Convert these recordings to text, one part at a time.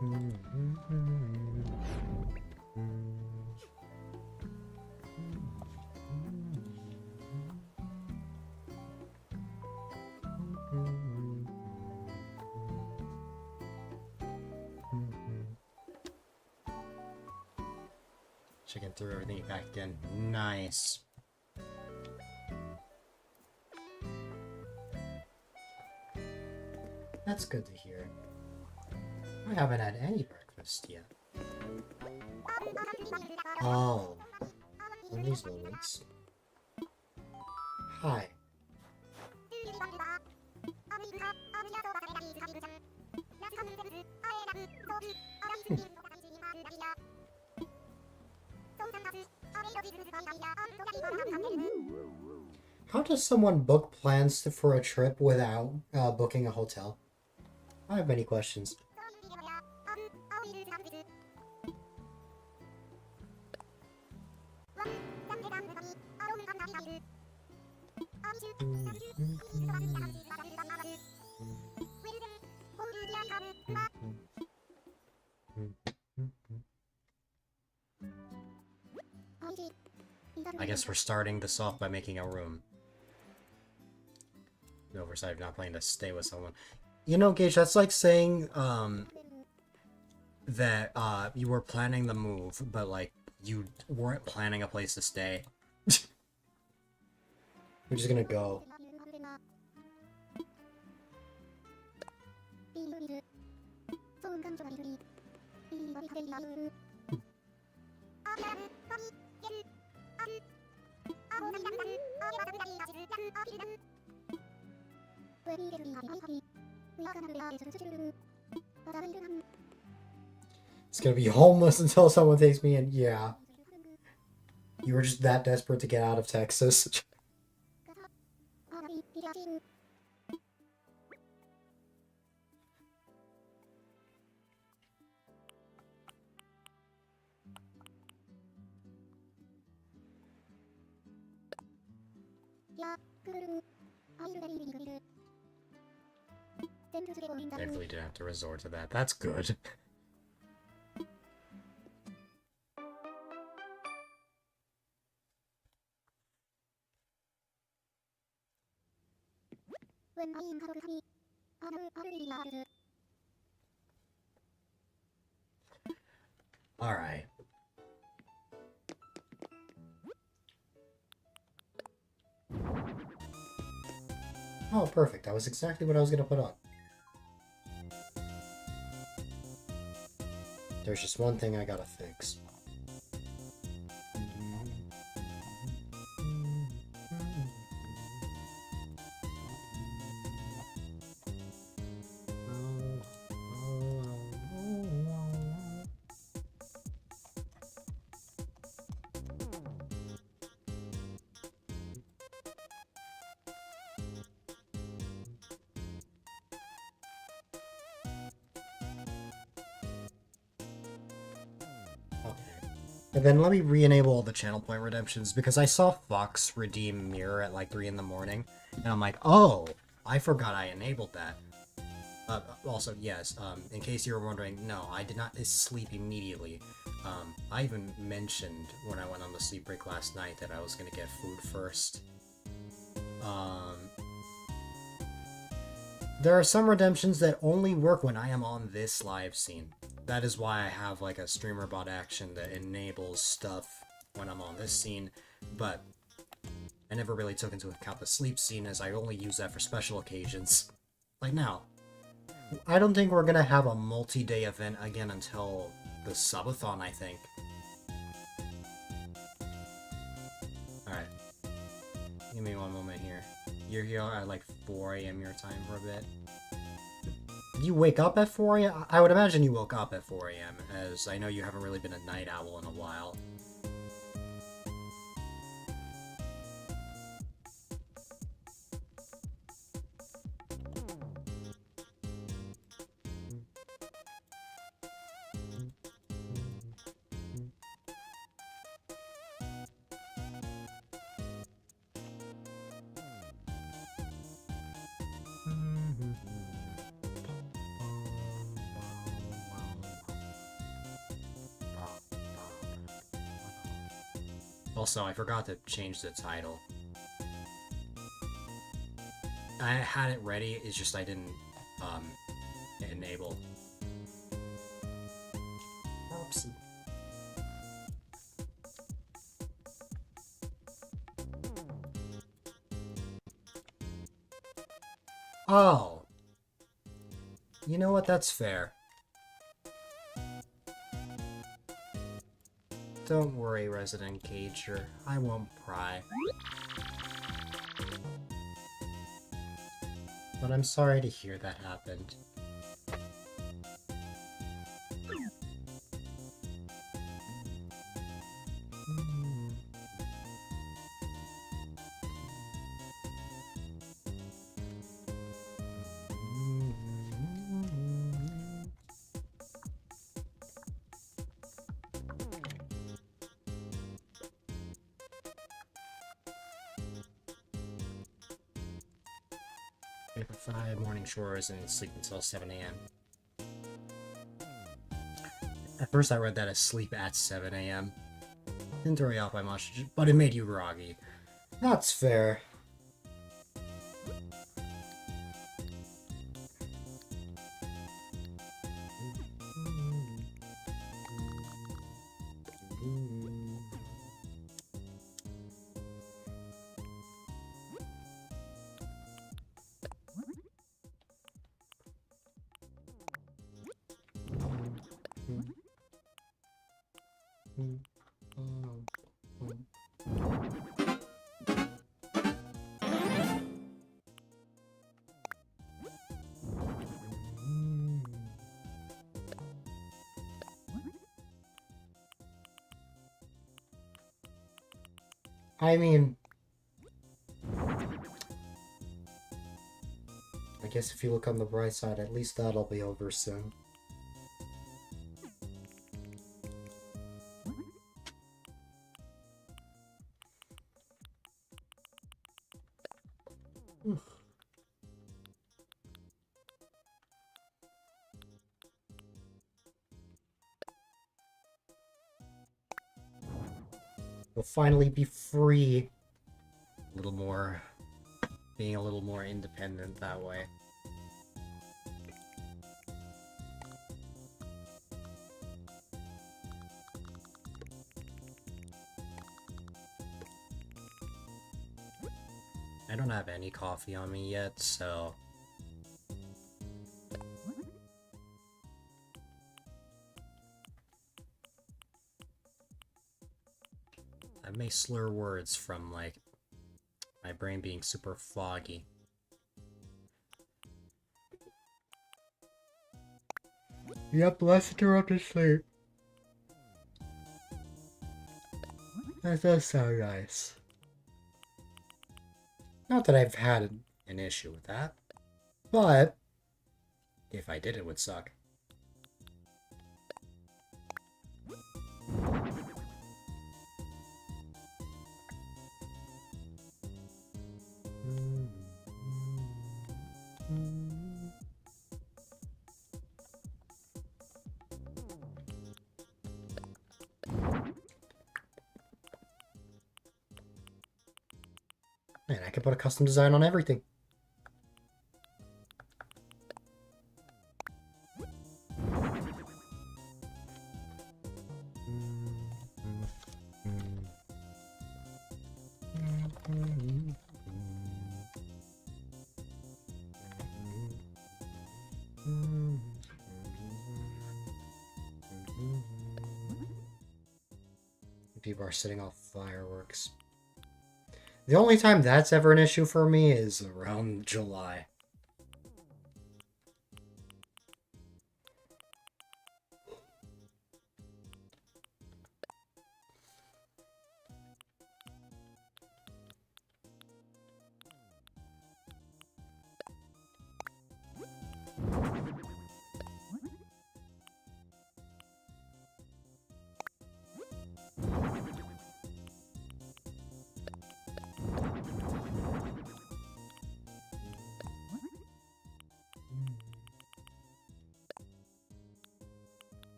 Chicken through everything back again. Nice. That's good to hear. I haven't had any breakfast yet. Oh. One of these moments. Hi. How does someone book plans for a trip without booking a hotel? I have many questions. I guess we're starting this off by making a room. The oversight of not planning to stay with someone. You know, Gage, that's like saying, that, you were planning the move, but, like, you weren't planning a place to stay. We're just gonna go. It's gonna be homeless until someone takes me in. Yeah. You were just that desperate to get out of Texas. Thankfully, didn't have to resort to that. That's good. Alright. Oh, perfect. That was exactly what I was going to put on. There's just one thing I gotta fix. And then let me re-enable all the channel point redemptions, because I saw Fox redeem Mirror at like 3 in the morning, and I'm like, oh, I forgot I enabled that. Also, yes, in case you were wondering, no, I did not sleep immediately. I even mentioned when I went on the sleep break last night that I was gonna get food first. There are some redemptions that only work when I am on this live scene. That is why I have like a streamer bot action that enables stuff when I'm on this scene, but I never really took into account the sleep scene, as I only use that for special occasions. Like now, I don't think we're gonna have a multi-day event again until the subathon, I think. Alright. Give me one moment here. You're here at like 4 AM your time for a bit. Did you wake up at 4 AM? I would imagine you woke up at 4 AM, as I know you haven't really been a night owl in a while. Also, I forgot to change the title. I had it ready, it's just I didn't enable. Oopsie. Oh. You know what, that's fair. Don't worry, Resident Cager. I won't pry. But I'm sorry to hear that happened. For 5 morning chores and sleep until 7 a.m. At first I read that as sleep at 7 a.m. Didn't throw you off by much, but it made you groggy. That's fair. I mean, I guess if you look on the bright side, at least that'll be over soon. We'll finally be free. Being a little more independent that way. I don't have any coffee on me yet, so... I may slur words from, like, my brain being super foggy. Yep, let's interrupt his sleep. That does sound nice. Not that I've had an issue with that, but if I did, it would suck. Man, I could put a custom design on everything. People are setting off fireworks. The only time that's ever an issue for me is around July.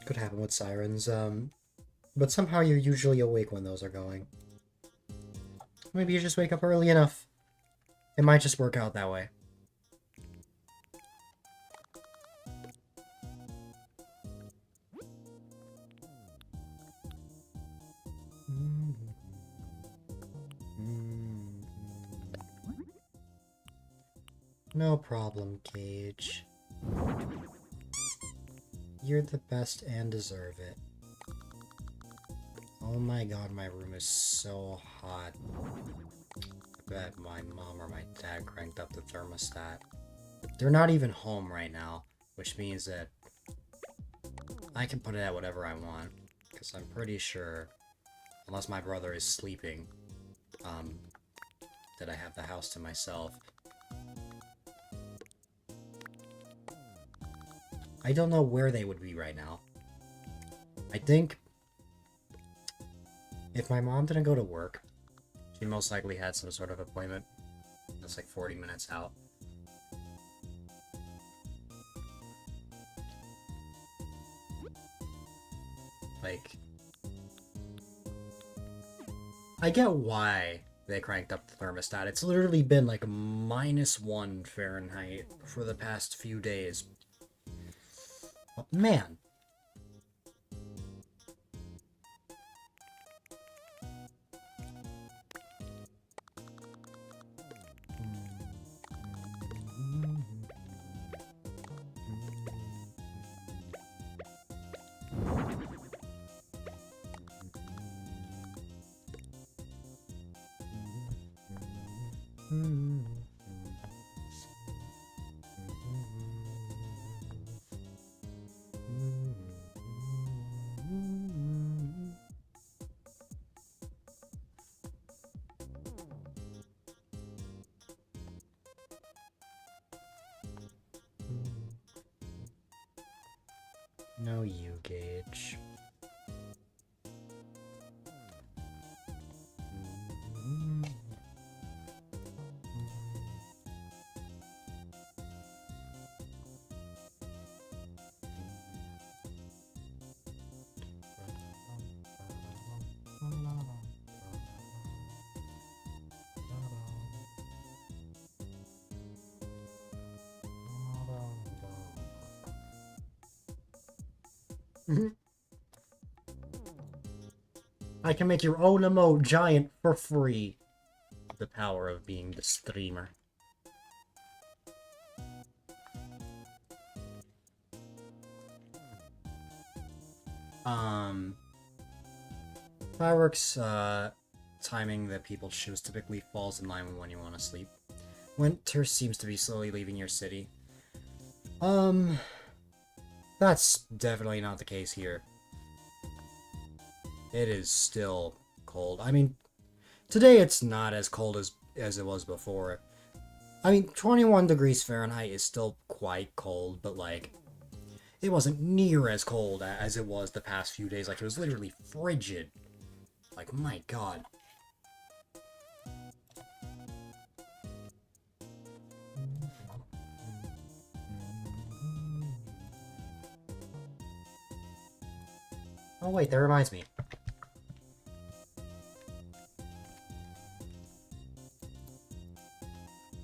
could happen with sirens. But somehow you're usually awake when those are going. Maybe you just wake up early enough. It might just work out that way. No problem, Cage. You're the best and deserve it. Oh my god, my room is so hot. I bet my mom or my dad cranked up the thermostat. They're not even home right now, which means that I can put it at whatever I want. Because I'm pretty sure, unless my brother is sleeping, that I have the house to myself. I don't know where they would be right now. I think if my mom didn't go to work, she most likely had some sort of appointment that's like 40 minutes out. Like, I get why they cranked up the thermostat. It's literally been like -1 Fahrenheit for the past few days. But man. No, you, Gage. I can make your own emote giant for free. The power of being the streamer. Fireworks, timing that people choose typically falls in line with when you want to sleep. Winter seems to be slowly leaving your city. That's definitely not the case here. It is still cold. I mean, today it's not as cold as it was before. I mean, 21 degrees Fahrenheit is still quite cold, but like, it wasn't near as cold as it was the past few days. Like, it was literally frigid. Like, my god. Oh wait, that reminds me.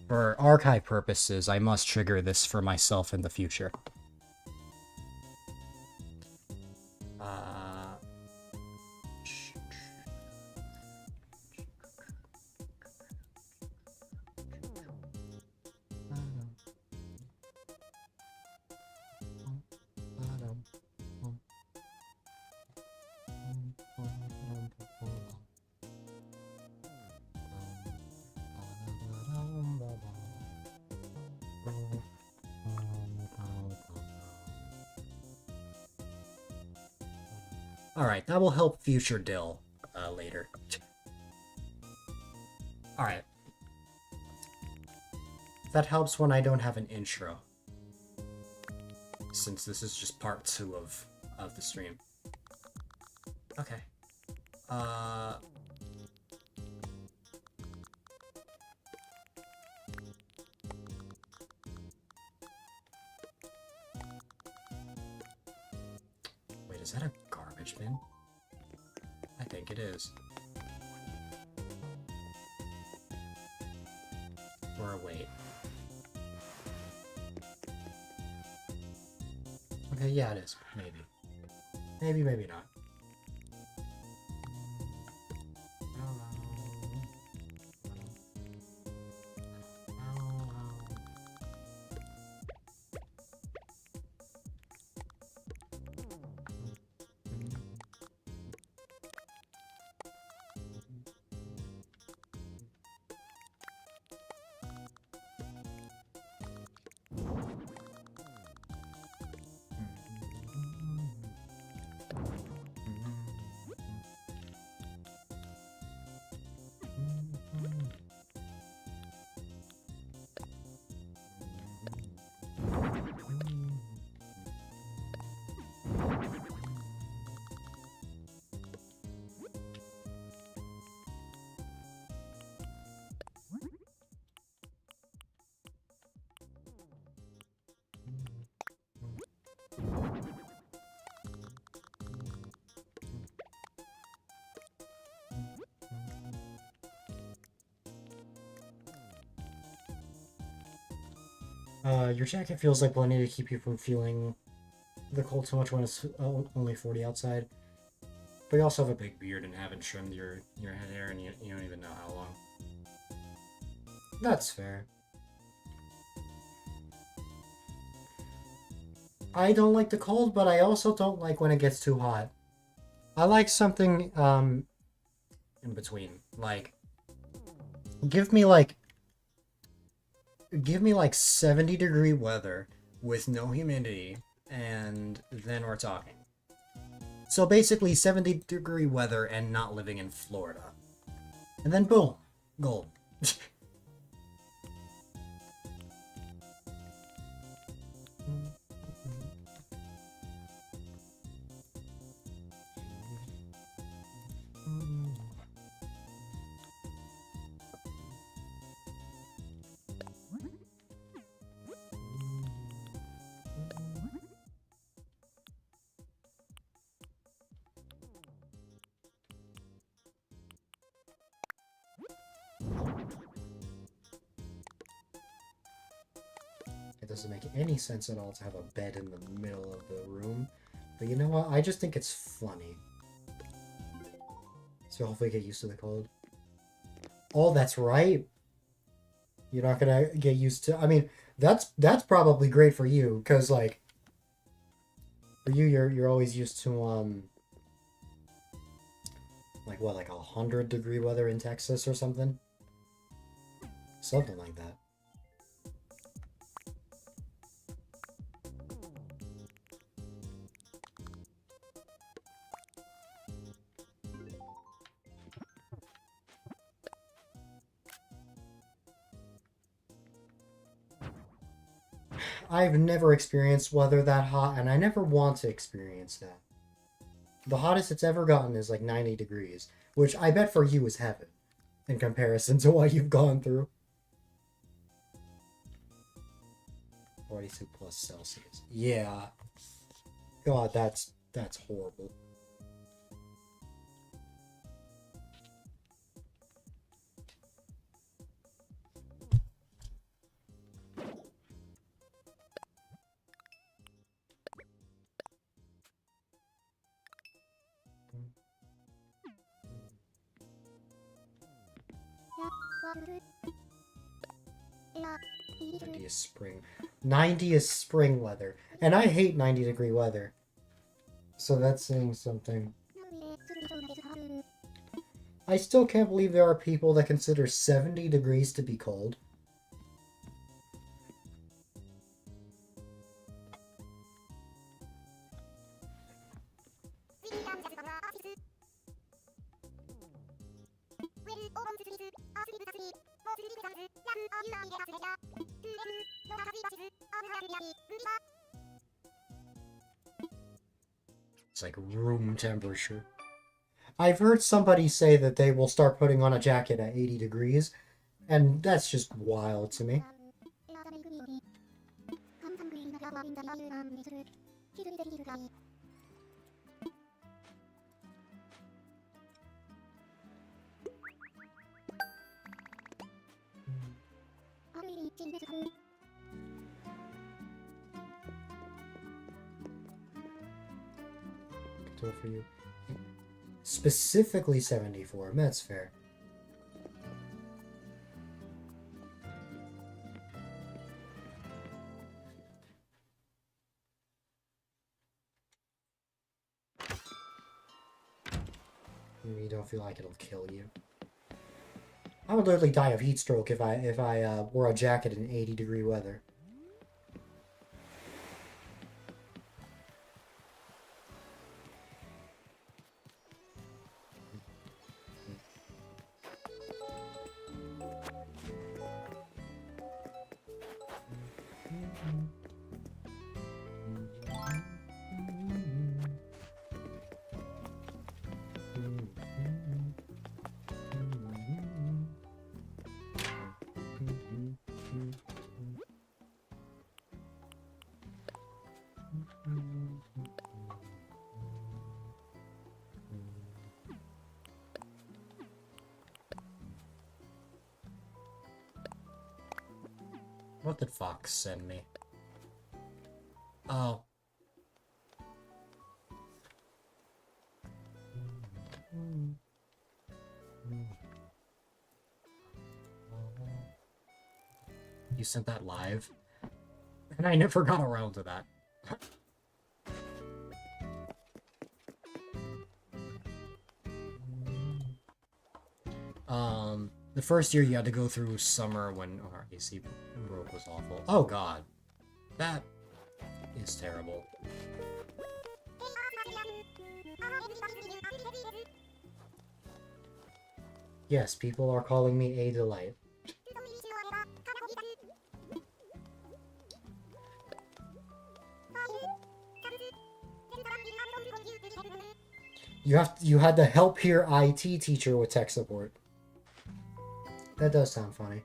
For archive purposes, I must trigger this for myself in the future. Alright, that will help future Dill later. Alright. That helps when I don't have an intro. Since this is just part 2 of the stream. Okay. Wait a Is that a garbage bin? I think it is. Or wait. Okay, yeah, it is. Maybe. Maybe, maybe not. Your jacket feels like plenty to keep you from feeling the cold so much when it's only 40 outside. But you also have a big beard and haven't trimmed your head hair, and you don't even know how long. That's fair. I don't like the cold, but I also don't like when it gets too hot. I like something in between. Like, give me like 70-degree weather with no humidity, and then we're talking. So basically 70-degree weather and not living in Florida. And then boom, gold. It doesn't make any sense at all to have a bed in the middle of the room. But you know what? I just think it's funny. So hopefully get used to the cold. Oh, that's right. You're not gonna get used to... I mean, that's probably great for you, because, like... For you, you're always used to, like, what, like 100-degree weather in Texas or something? Something like that. I've never experienced weather that hot, and I never want to experience that. The hottest it's ever gotten is like 90 degrees, which I bet for you is heaven, in comparison to what you've gone through. 42 plus Celsius. Yeah. God, that's horrible. Spring. 90 is spring weather. And I hate 90-degree weather. So that's saying something. I still can't believe there are people that consider 70 degrees to be cold. It's like room temperature. I've heard somebody say that they will start putting on a jacket at 80 degrees, and that's just wild to me. For you. Specifically 74. That's fair. You don't feel like it'll kill you. I would literally die of heat stroke if I wore a jacket in 80-degree weather. What did Fox send me? Oh. You sent that live? And I never got around to that. The first year you had to go through summer when our AC broke was awful. Oh god. That is terrible. Yes, people are calling me A-Dylite. You had to help your IT teacher with tech support. That does sound funny.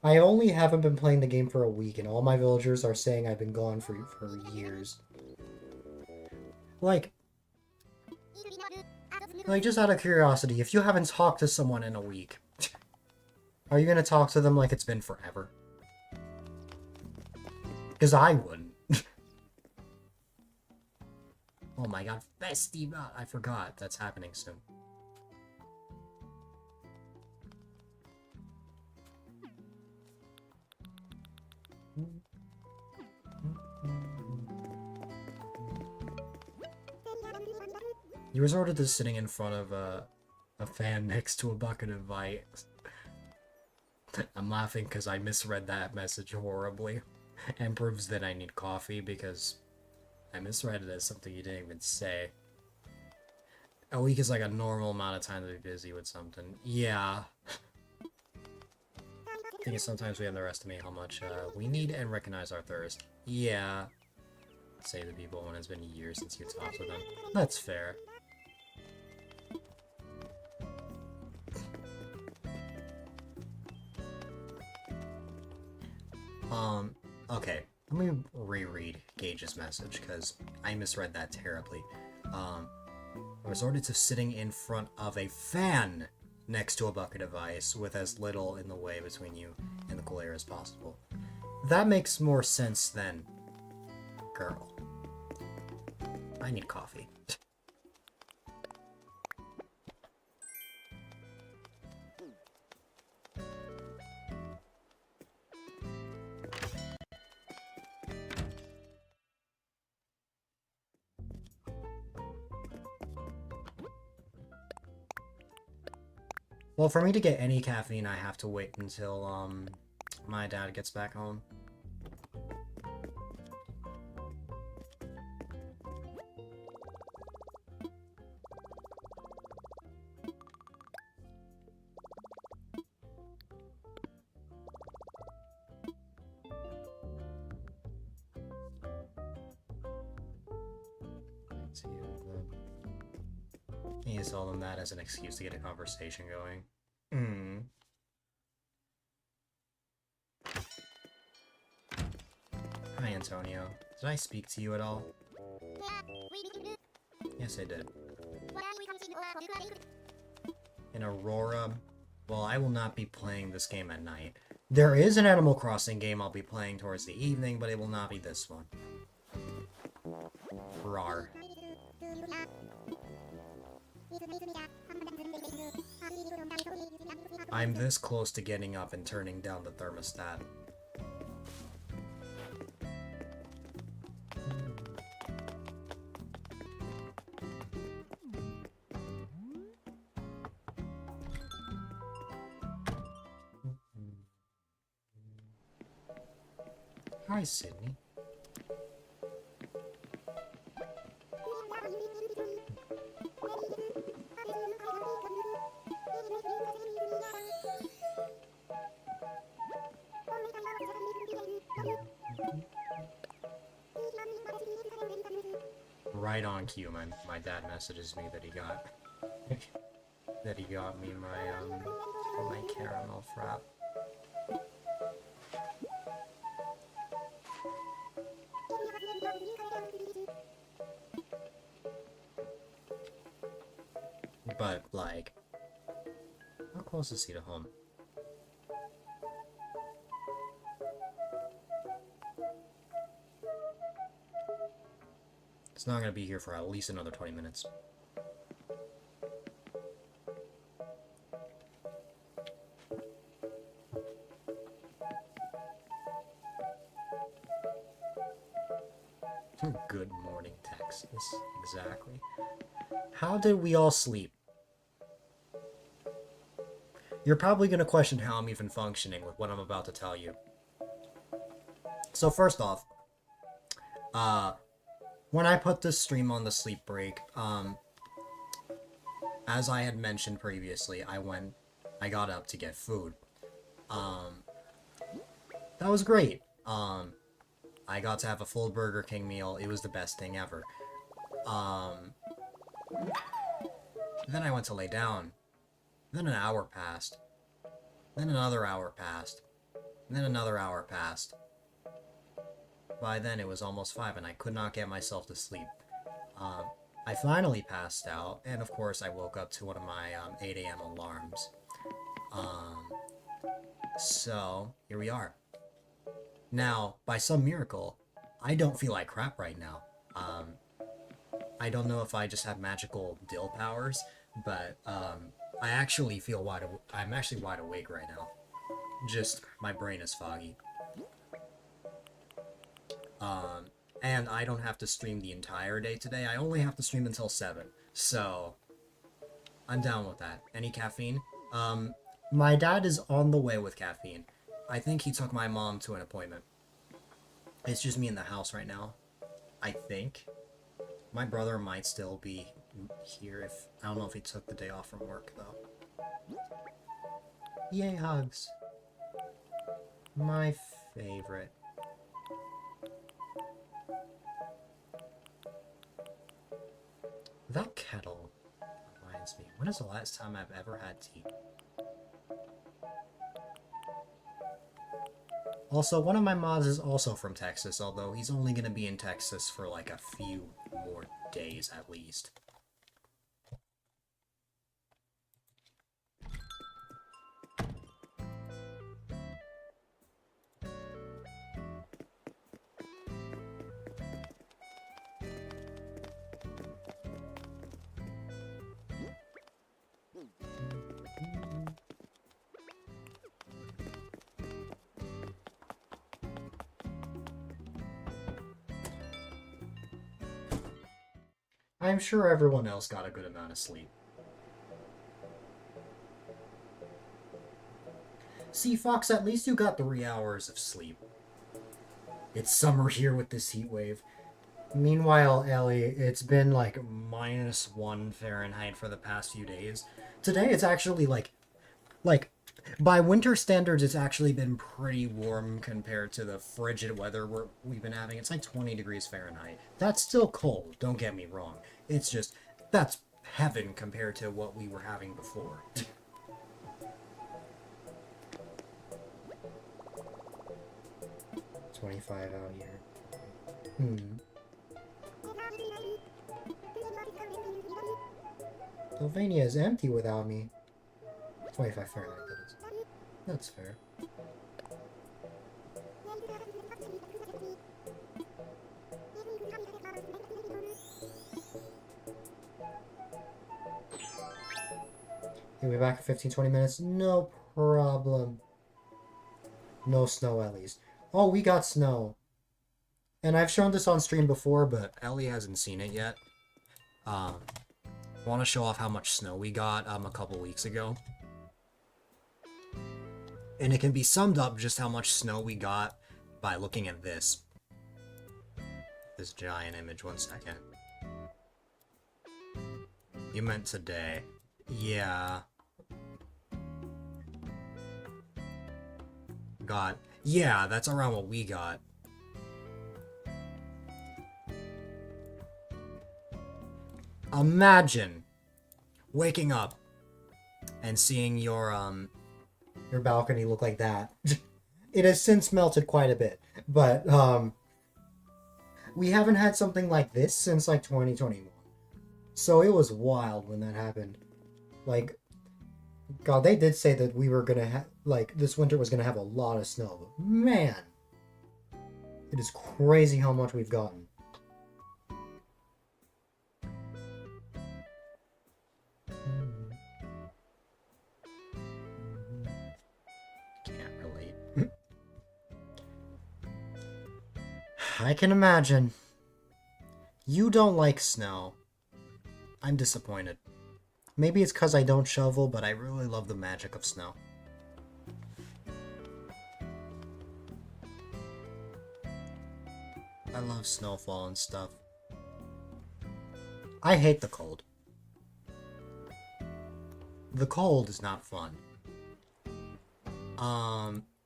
I only haven't been playing the game for a week, and all my villagers are saying I've been gone for years. Like, just out of curiosity, if you haven't talked to someone in a week, are you gonna talk to them like it's been forever? Because I wouldn't. Oh my god, festival! I forgot, that's happening soon. You resorted to sitting in front of a fan next to a bucket of ice. I'm laughing because I misread that message horribly. And proves that I need coffee because I misread it as something you didn't even say. A week is like a normal amount of time to be busy with something. Yeah. I think sometimes we underestimate how much we need and recognize our thirst. Yeah. Say to people when it's been years since you talked to them. That's fair. Okay. Let me reread Gage's message, because I misread that terribly. Resorted to sitting in front of a fan next to a bucket of ice with as little in the way between you and the cool air as possible. That makes more sense than... Girl. I need coffee. Well, for me to get any caffeine, I have to wait until, my dad gets back home. Let's You tell them that as an excuse to get a conversation going. Hmm. Hi, Antonio. Did I speak to you at all? Yes, I did. In Aurora, well, I will not be playing this game at night. There is an Animal Crossing game I'll be playing towards the evening, but it will not be this one. Rar. I'm this close to getting up and turning down the thermostat. Hi, Sydney. Right on cue, my dad messages me that he got me my caramel frap. But like, how close is he to home? It's not gonna be here for at least another 20 minutes. Good morning, Texas. Exactly. How did we all sleep? You're probably gonna question how I'm even functioning with what I'm about to tell you. So first off, when I put this stream on the sleep break, as I had mentioned previously, I got up to get food. That was great. I got to have a full Burger King meal. It was the best thing ever. Then I went to lay down. Then an hour passed. Then another hour passed. Then another hour passed. By then it was almost 5 and I could not get myself to sleep. I finally passed out, and of course I woke up to one of my 8 a.m. alarms. So, here we are. Now, by some miracle, I don't feel like crap right now. I don't know if I just have magical dill powers, but I actually feel I'm actually wide awake right now. Just, my brain is foggy. And I don't have to stream the entire day today. I only have to stream until 7. So, I'm down with that. Any caffeine? My dad is on the way with caffeine. I think he took my mom to an appointment. It's just me in the house right now. I think. My brother might still be here I don't know if he took the day off from work, though. Yay, hugs. My favorite. That kettle reminds me, when is the last time I've ever had tea? Also, one of my mods is also from Texas, although he's only going to be in Texas for like a few more days at least. I'm sure everyone else got a good amount of sleep. See, Fox, at least you got 3 hours of sleep. It's summer here with this heat wave. Meanwhile, Ellie, it's been like -1 Fahrenheit for the past few days. Today it's actually like by winter standards, it's actually been pretty warm compared to the frigid weather we've been having. It's like 20 degrees Fahrenheit. That's still cold, don't get me wrong. It's just, that's heaven compared to what we were having before. 25 out here. Sylvania is empty without me. 25 Fahrenheit, that is. That's fair. You'll be back in 15-20 minutes. No problem. No snow, Ellie's. Oh, we got snow. And I've shown this on stream before, but Ellie hasn't seen it yet. I want to show off how much snow we got a couple weeks ago. And it can be summed up just how much snow we got by looking at this. This giant image. 1 second. You meant today. Yeah. Got. Yeah, that's around what we got. Imagine waking up and seeing your balcony look like that. It has since melted quite a bit, but we haven't had something like this since like 2021. So it was wild when that happened. Like, God, they did say that we were gonna have, like, this winter was gonna have a lot of snow. But man, it is crazy how much we've gotten. Can't relate. I can imagine. You don't like snow. I'm disappointed. Maybe it's because I don't shovel, but I really love the magic of snow. I love snowfall and stuff. I hate the cold. The cold is not fun.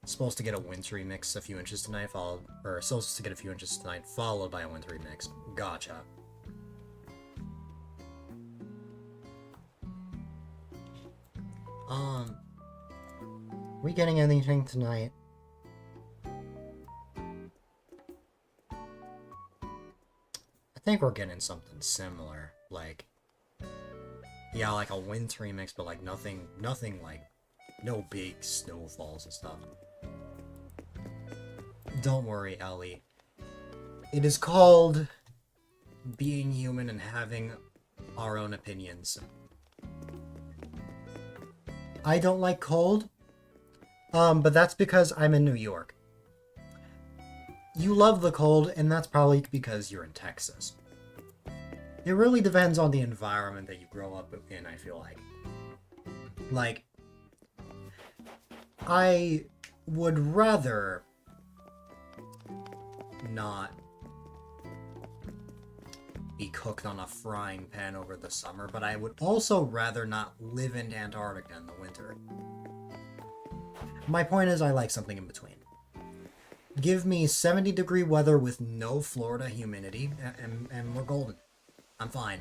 Supposed to get a wintry mix a few inches tonight, supposed to get a few inches tonight, followed by a wintry mix. Gotcha. We getting anything tonight? I think we're getting something similar. Like, yeah, like a wintry mix, but like nothing like, no big snowfalls and stuff. Don't worry, Ellie. It is called being human and having our own opinions. I don't like cold, but that's because I'm in New York. You love the cold, and that's probably because you're in Texas. It really depends on the environment that you grow up in, I feel like. Like, I would rather not be cooked on a frying pan over the summer, but I would also rather not live in Antarctica in the winter. My point is, I like something in between. Give me 70-degree weather with no Florida humidity, and we're golden. I'm fine.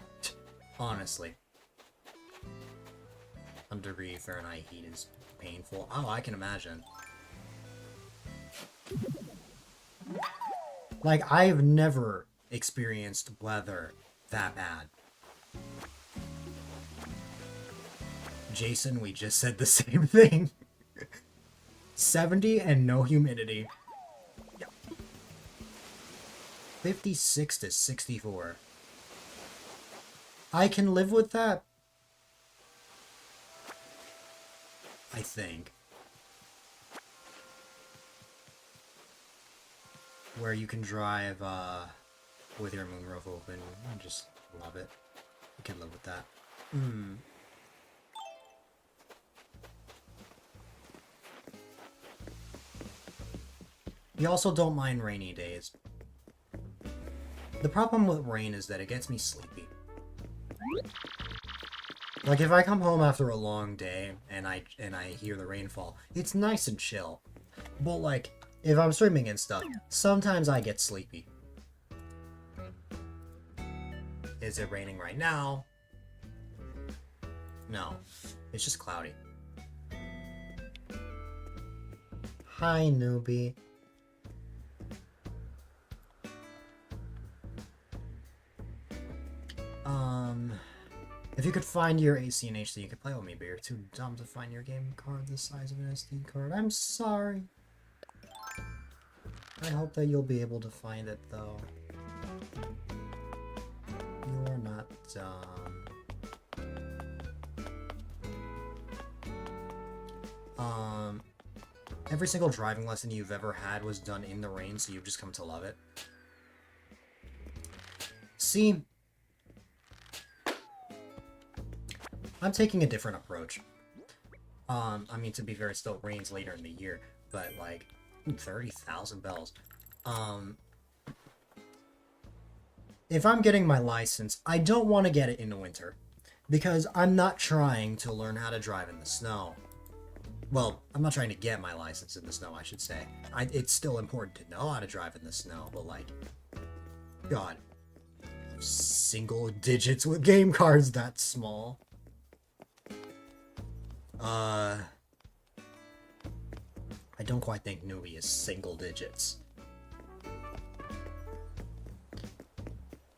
Honestly. 100-degree Fahrenheit heat is painful. Oh, I can imagine. Like, I've never experienced weather that bad. Jason, we just said the same thing. 70 and no humidity. Yep. 56 to 64. I can live with that. I think. Where you can drive with your moonroof open and just love it. You can live with that. You also don't mind rainy days. The problem with rain is that it gets me sleepy. Like, if I come home after a long day and I hear the rainfall, it's nice and chill. But like, if I'm streaming and stuff, sometimes I get sleepy. Is it raining right now? No, it's just cloudy. Hi, newbie. If you could find your AC and HD, you could play with me, but you're too dumb to find your game card the size of an SD card. I'm sorry. I hope that you'll be able to find it, though. You're not dumb. Every single driving lesson you've ever had was done in the rain, so you've just come to love it. See? I'm taking a different approach. I mean, to be fair, it still rains later in the year, but, like, 30,000 bells. If I'm getting my license, I don't want to get it in the winter, because I'm not trying to learn how to drive in the snow. Well, I'm not trying to get my license in the snow, I should say. It's still important to know how to drive in the snow, but, like, God, single digits with game cards that small. I don't quite think newbie is single digits.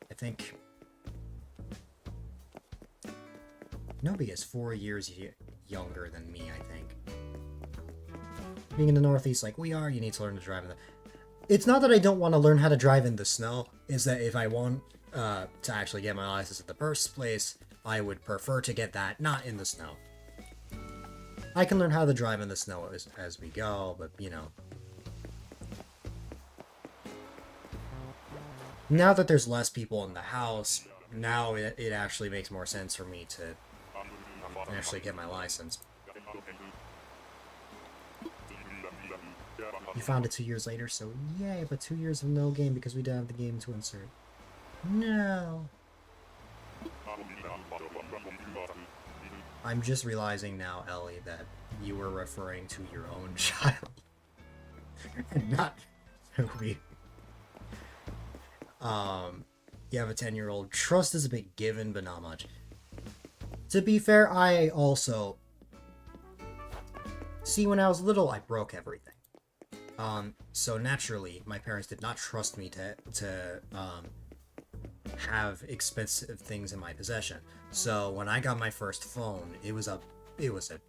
I think newbie is 4 years younger than me, I think. Being in the Northeast like we are, you need to learn to drive in the... It's not that I don't want to learn how to drive in the snow, it's that if I want to actually get my license in the first place, I would prefer to get that not in the snow. I can learn how to drive in the snow as we go, but, you know. Now that there's less people in the house, now it actually makes more sense for me to actually get my license. You found it 2 years later, so yay, but 2 years of no game because we didn't have the game to insert. No. I'm just realizing now, Ellie, that you were referring to your own child. And not me. You have a 10-year-old. Trust is a bit given, but not much. To be fair, I also... See, when I was little, I broke everything. So naturally, my parents did not trust me to have expensive things in my possession. So when I got my first phone, it was a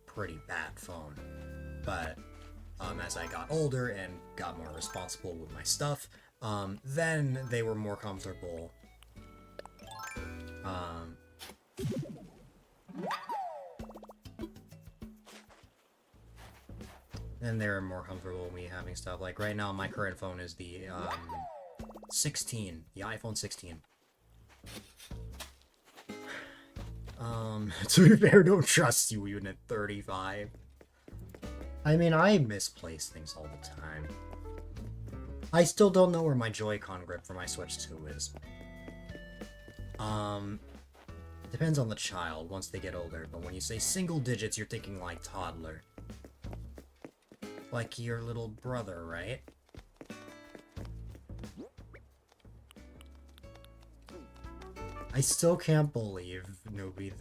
pretty bad phone. But as I got older and got more responsible with my stuff, then they were more comfortable. Then they're more comfortable with me having stuff. Like right now, my current phone is the 16, the iPhone 16. To be fair, don't trust you even at 35. I mean, I misplace things all the time. I still don't know where my Joy-Con grip for my Switch 2 is. Depends on the child once they get older, but when you say single digits, you're thinking like toddler. Like your little brother, right? I still can't believe, Nobi,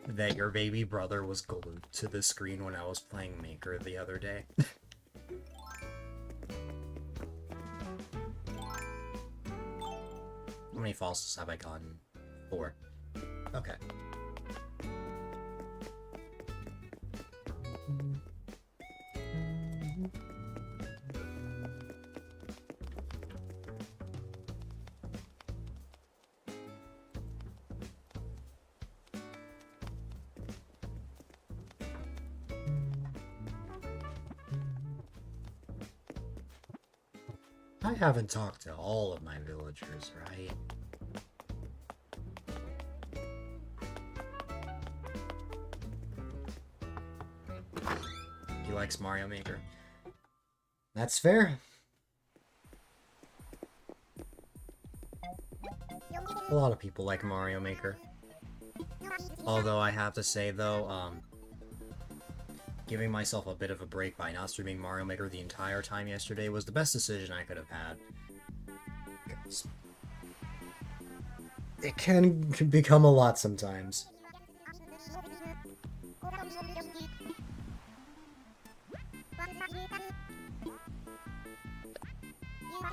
that your baby brother was glued to the screen when I was playing Maker the other day. How many fossils have I gotten? 4. Okay. I haven't talked to all of my villagers, right? He likes Mario Maker. That's fair. A lot of people like Mario Maker. Although I have to say though, giving myself a bit of a break by not streaming Mario Maker the entire time yesterday was the best decision I could have had. It can become a lot sometimes.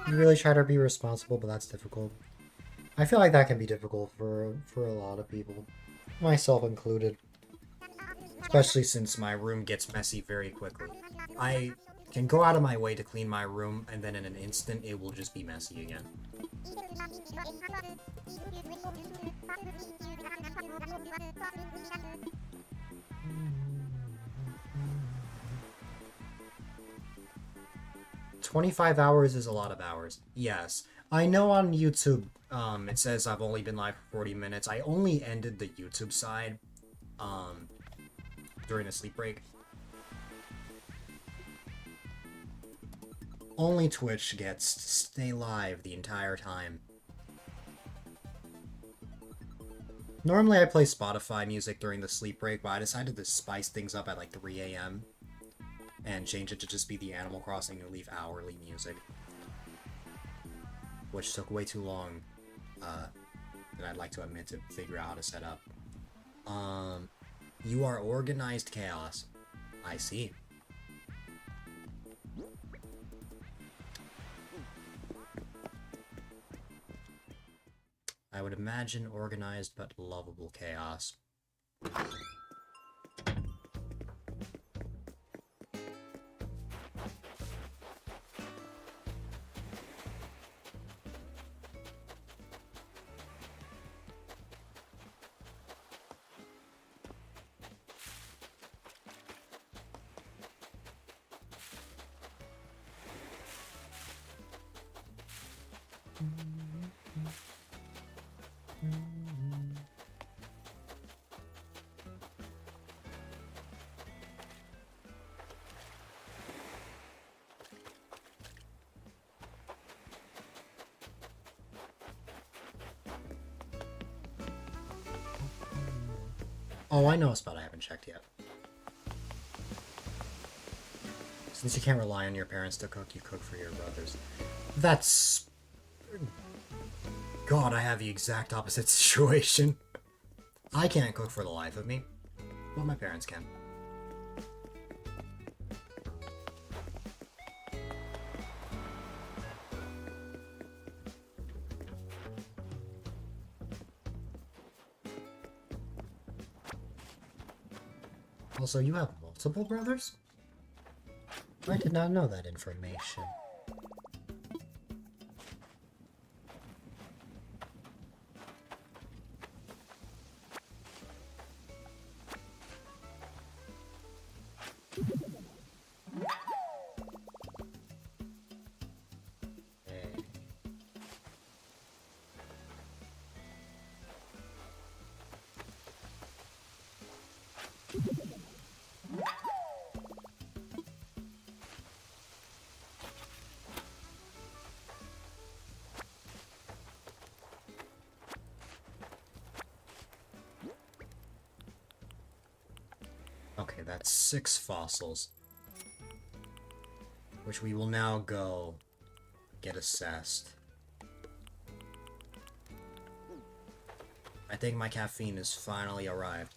You really try to be responsible, but that's difficult. I feel like that can be difficult for a lot of people, myself included. Especially since my room gets messy very quickly. I can go out of my way to clean my room, and then in an instant it will just be messy again. 25 hours is a lot of hours. Yes. I know on YouTube, it says I've only been live for 40 minutes. I only ended the YouTube side, during a sleep break. Only Twitch gets to stay live the entire time. Normally I play Spotify music during the sleep break, but I decided to spice things up at like 3 a.m. and change it to just be the Animal Crossing and leave hourly music. Which took way too long, than I'd like to admit, to figure out how to set up. You are organized chaos. I see. I would imagine organized but lovable chaos. Oh, I know a spot I haven't checked yet. Since you can't rely on your parents to cook, you cook for your brothers. That's... God, I have the exact opposite situation. I can't cook for the life of me, but my parents can. Also, you have multiple brothers? I did not know that information. Okay, that's 6 fossils. Which we will now go get assessed. I think my caffeine has finally arrived.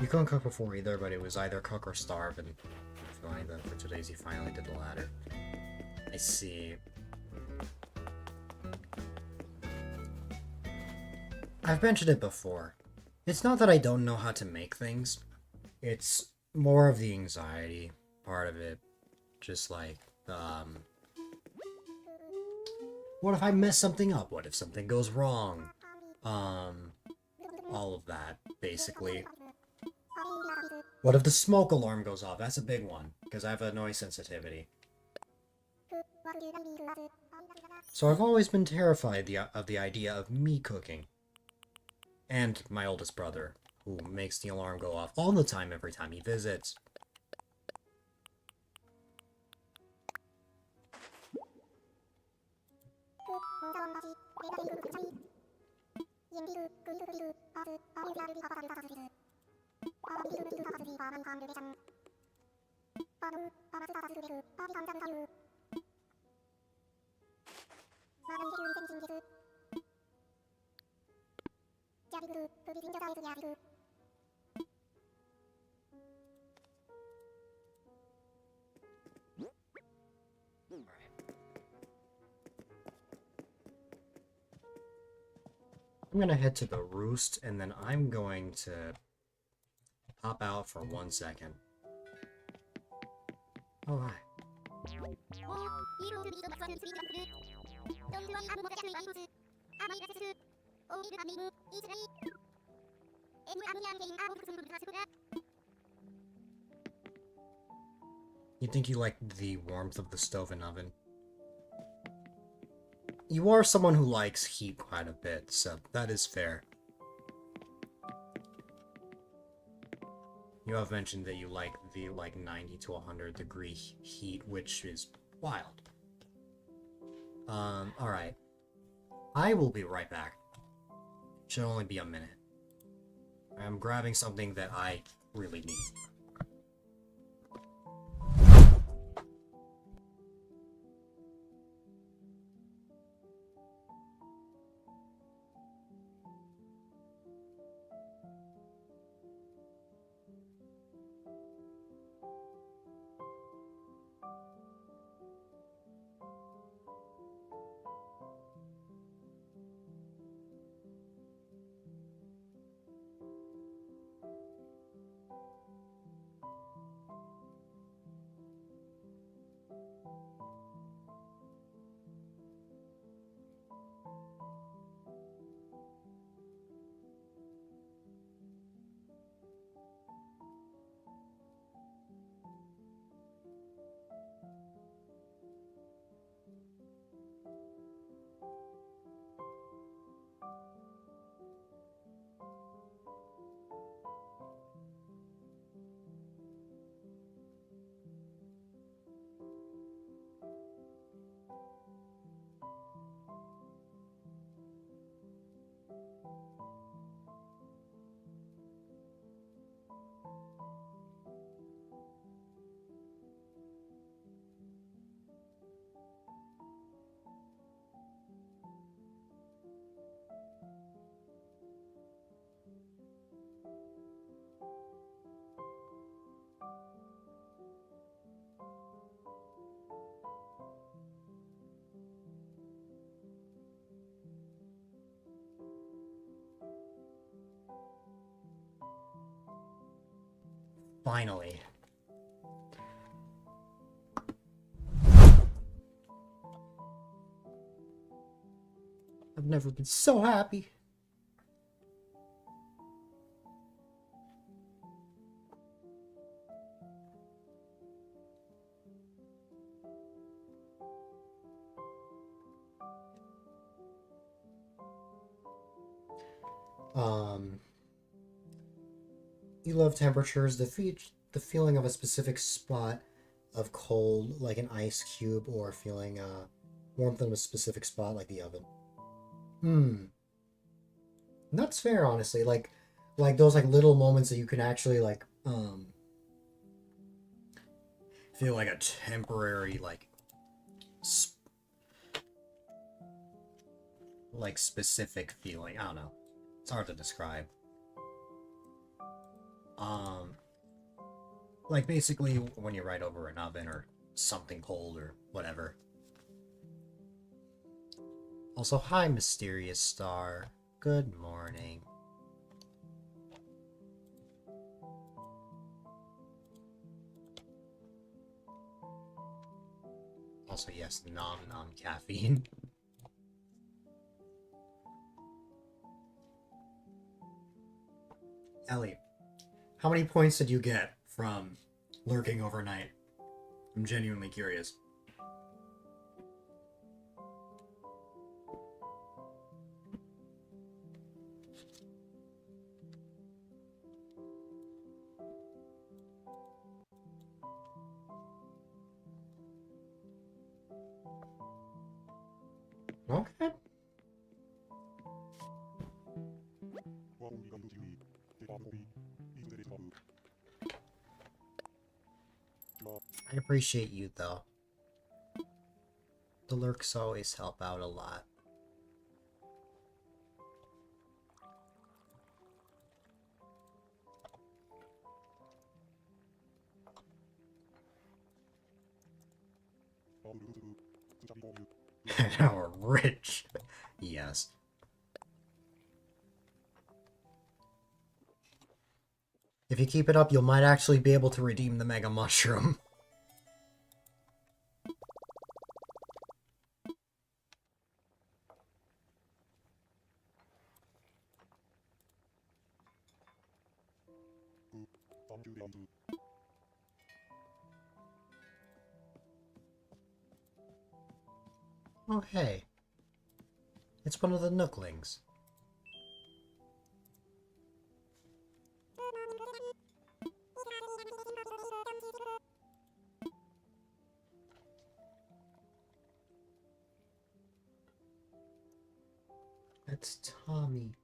You couldn't cook before either, but it was either cook or starve, and I feel like that for today's you finally did the latter. I see. I've mentioned it before. It's not that I don't know how to make things. It's more of the anxiety part of it. Just like, what if I mess something up? What if something goes wrong? All of that, basically. What if the smoke alarm goes off? That's a big one, because I have a noise sensitivity. So I've always been terrified of the idea of me cooking. And my oldest brother, who makes the alarm go off all the time every time he visits. I'm gonna head to the roost, and then I'm going to pop out for 1 second. Oh, hi. You think you like the warmth of the stove and oven? You are someone who likes heat quite a bit, so that is fair. You have mentioned that you like the 90 to 100 degree heat, which is wild. Alright. I will be right back. Should only be a minute. I'm grabbing something that I really need. Finally. I've never been so happy. You love temperatures, the feeling of a specific spot of cold, like an ice cube, or feeling warmth in a specific spot, like the oven. That's fair, honestly. Like those little moments that you can actually feel like a temporary specific feeling. I don't know. It's hard to describe. Like basically when you're right over an oven or something cold or whatever. Also, hi, mysterious star. Good morning. Also, yes, nom nom caffeine. Ellie, how many points did you get from lurking overnight? I'm genuinely curious. Okay. I appreciate you, though. The lurks always help out a lot. Now we're rich. Yes. If you keep it up, you might actually be able to redeem the Mega Mushroom. Oh, hey. It's one of the Nooklings. That's Tommy.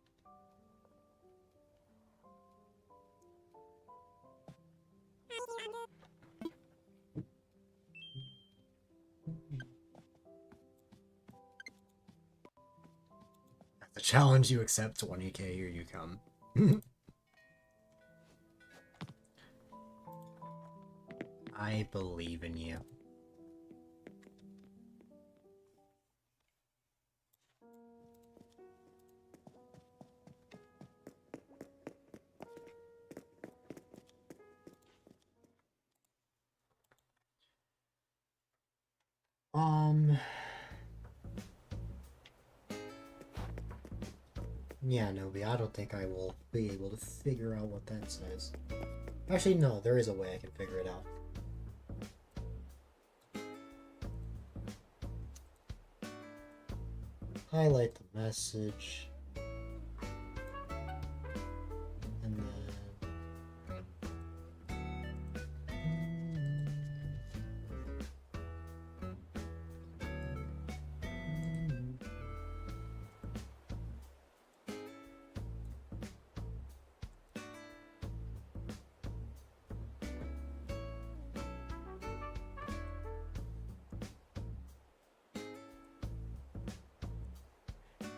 The challenge you accept, 20k, here you come. I believe in you. Yeah, Nobi, I don't think I will be able to figure out what that says. Actually, no, there is a way I can figure it out. Highlight the message. And then...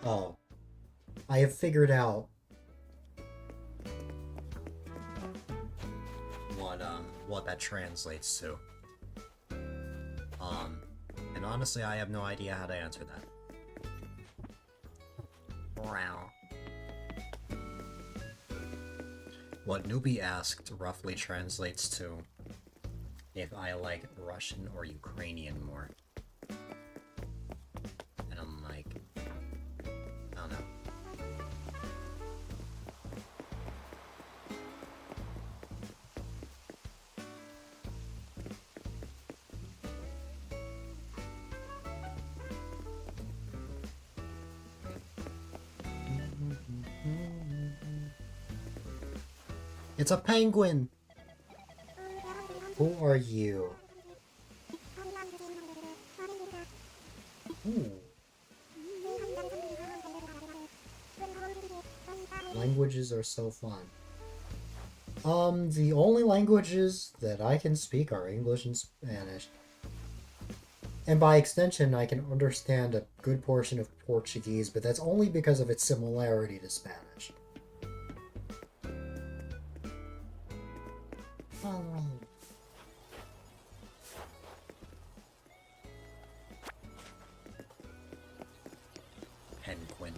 Oh. I have figured out what that translates to. And honestly, I have no idea how to answer that. Wow. What Newbie asked roughly translates to if I like Russian or Ukrainian more. And I'm like, I don't know. It's a penguin! Who are you? Ooh. Languages are so fun. The only languages that I can speak are English and Spanish. And by extension, I can understand a good portion of Portuguese, but that's only because of its similarity to Spanish. Penguin.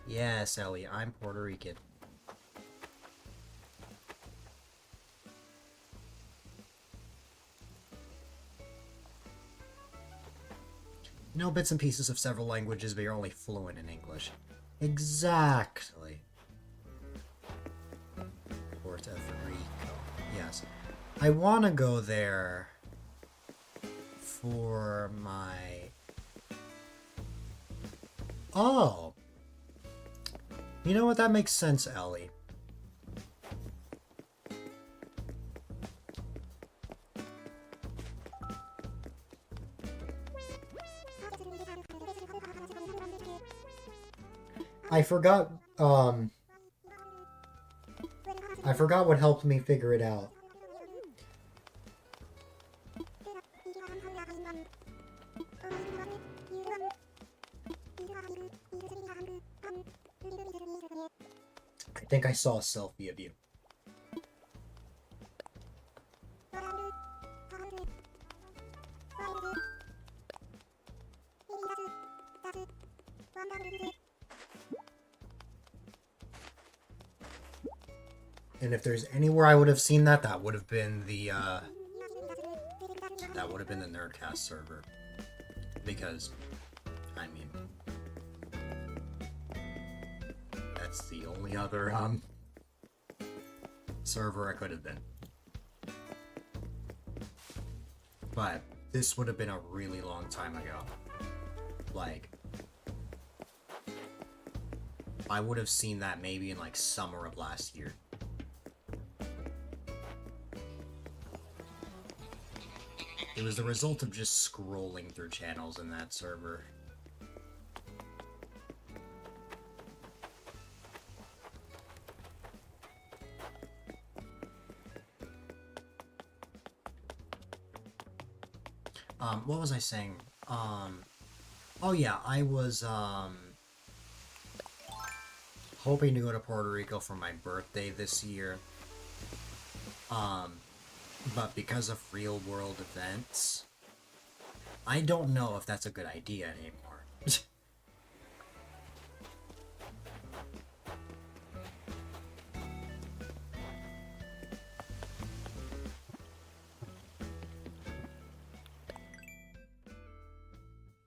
Yes, Ellie, I'm Puerto Rican. You know bits and pieces of several languages, but you're only fluent in English. Exactly. Puerto Rico. Yes. I want to go there for my... Oh! You know what? That makes sense, Ellie. I forgot, I forgot what helped me figure it out. I think I saw a selfie of you. And if there's anywhere I would have seen that, that would have been the Nerdcast server. Because, I mean, that's the only other server I could have been. But this would have been a really long time ago. Like, I would have seen that maybe in like summer of last year. It was the result of just scrolling through channels in that server. What was I saying? Oh yeah, I was, hoping to go to Puerto Rico for my birthday this year. But because of real world events, I don't know if that's a good idea anymore.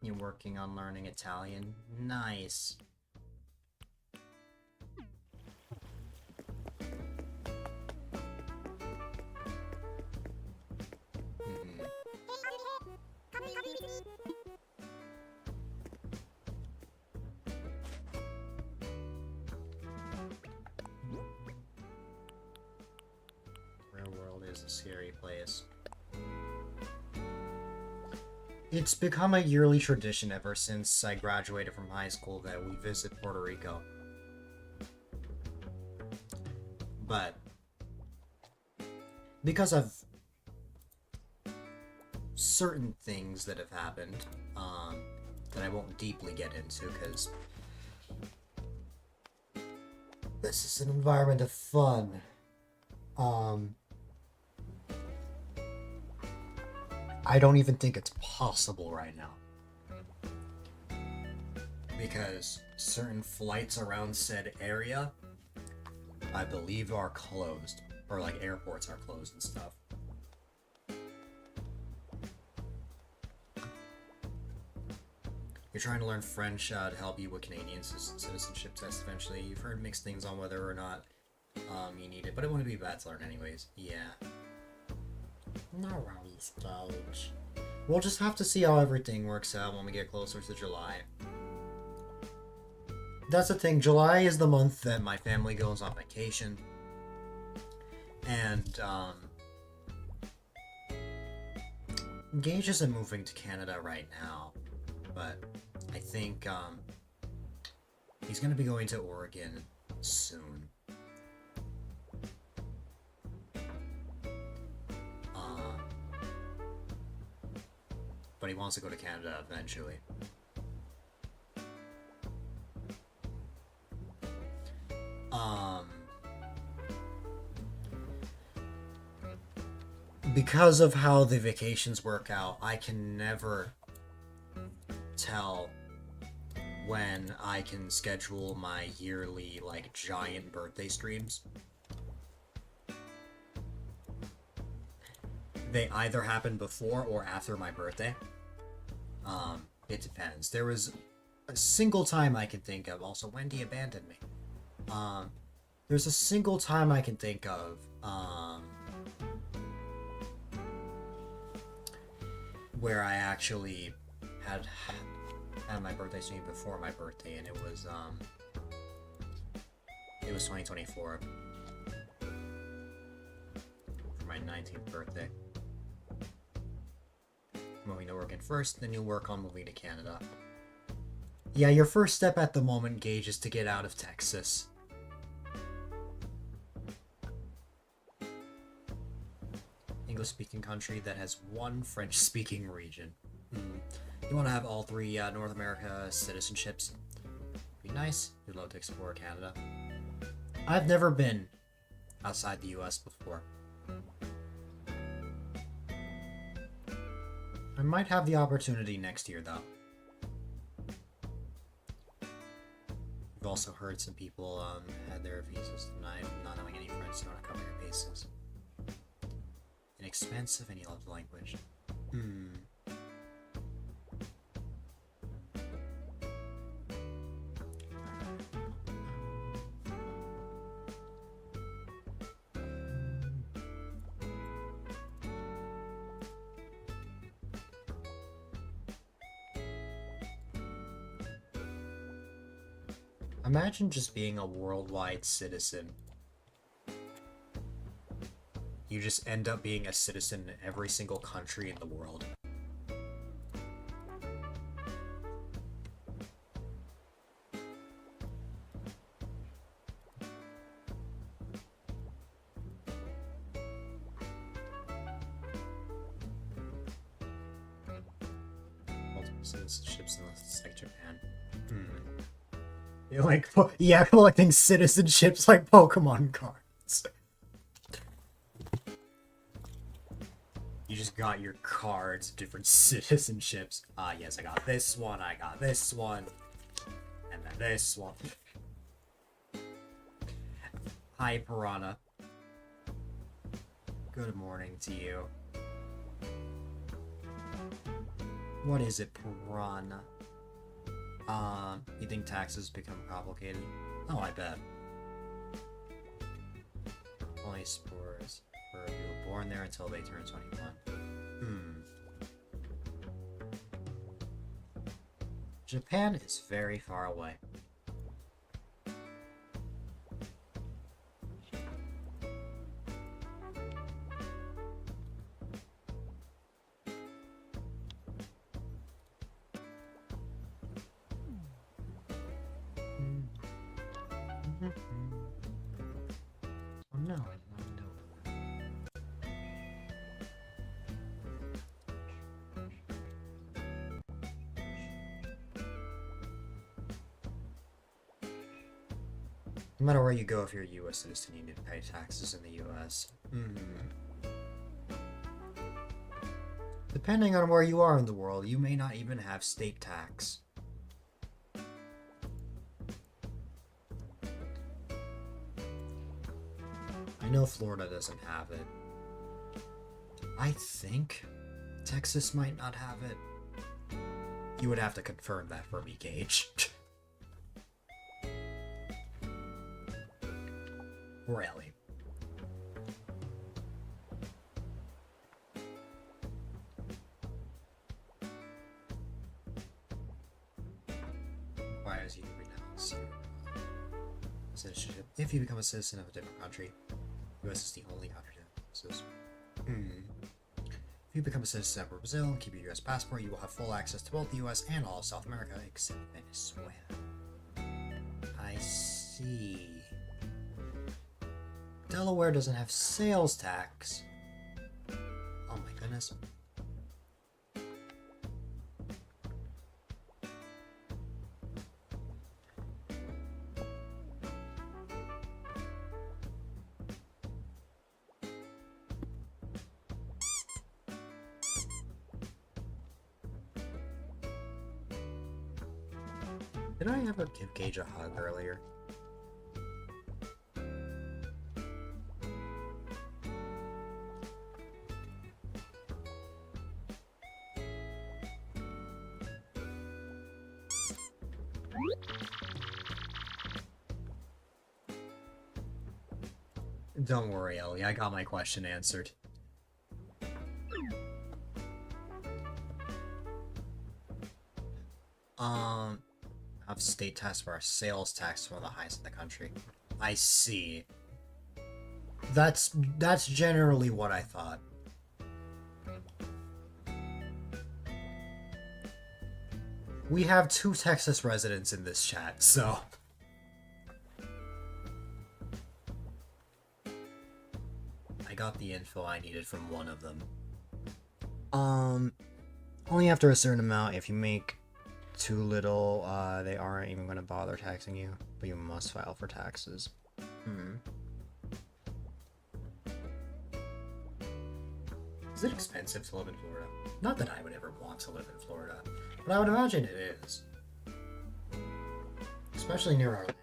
You're working on learning Italian? Nice. Real world is a scary place. It's become a yearly tradition ever since I graduated from high school that we visit Puerto Rico. But because of certain things that have happened, that I won't deeply get into, because this is an environment of fun. I don't even think it's possible right now. Because certain flights around said area, I believe, are closed. Or like airports are closed and stuff. You're trying to learn French to help you with Canadian citizenship test eventually. You've heard mixed things on whether or not you need it, but it wouldn't be bad to learn anyways. Yeah. No worries, Gage. We'll just have to see how everything works out when we get closer to July. That's the thing, July is the month that my family goes on vacation. And, Gage isn't moving to Canada right now, but I think, he's gonna be going to Oregon soon. But he wants to go to Canada eventually. Because of how the vacations work out, I can never tell when I can schedule my yearly, like, giant birthday streams. They either happen before or after my birthday. It depends. There was a single time I can think of. Also, Wendy abandoned me. There's a single time I can think of, where I actually had my birthday stream before my birthday, and it was 2024 for my 19th birthday. Moving to Oregon first, then you'll work on moving to Canada. Yeah, your first step at the moment, Gage, is to get out of Texas. English-speaking country that has one French-speaking region. You want to have all three North America citizenships. Be nice. You'd love to explore Canada. I've never been outside the US before. I might have the opportunity next year, though. We've also heard some people had their visas denied, not knowing any French, so not covering your bases. Inexpensive, and you love the language. Imagine just being a worldwide citizen. You just end up being a citizen in every single country in the world. Multiple citizenships unless it's like Japan. You're like, yeah, collecting citizenships like Pokemon cards. You just got your cards of different citizenships. Yes, I got this one, and then this one. Hi, Piranha. Good morning to you. What is it, Piranha? You think taxes become complicated? Oh, I bet. Only spores for people born there until they turn 21. Japan is very far away. Oh no, no. No matter where you go, if you're a U.S. citizen, you need to pay taxes in the U.S. Depending on where you are in the world, you may not even have state tax. I know Florida doesn't have it. I think Texas might not have it. You would have to confirm that for me, Gage. Or Ellie. Requires you to renounce your citizenship. If you become a citizen of a different country, US is the only country that does. If you become a citizen of Brazil and keep your US passport, you will have full access to both the US and all of South America except Venezuela. I see. Delaware doesn't have sales tax. Oh my goodness. Did I ever give Gage a hug earlier? Don't worry, Ellie. I got my question answered. Have state tax for our sales tax, one of the highest in the country. I see. That's generally what I thought. We have 2 Texas residents in this chat, so... I got the info I needed from one of them. Only after a certain amount. If you make too little, they aren't even going to bother taxing you, but you must file for taxes. Is it expensive to live in Florida? Not that I would ever want to live in Florida, but I would imagine it is. Especially near our land.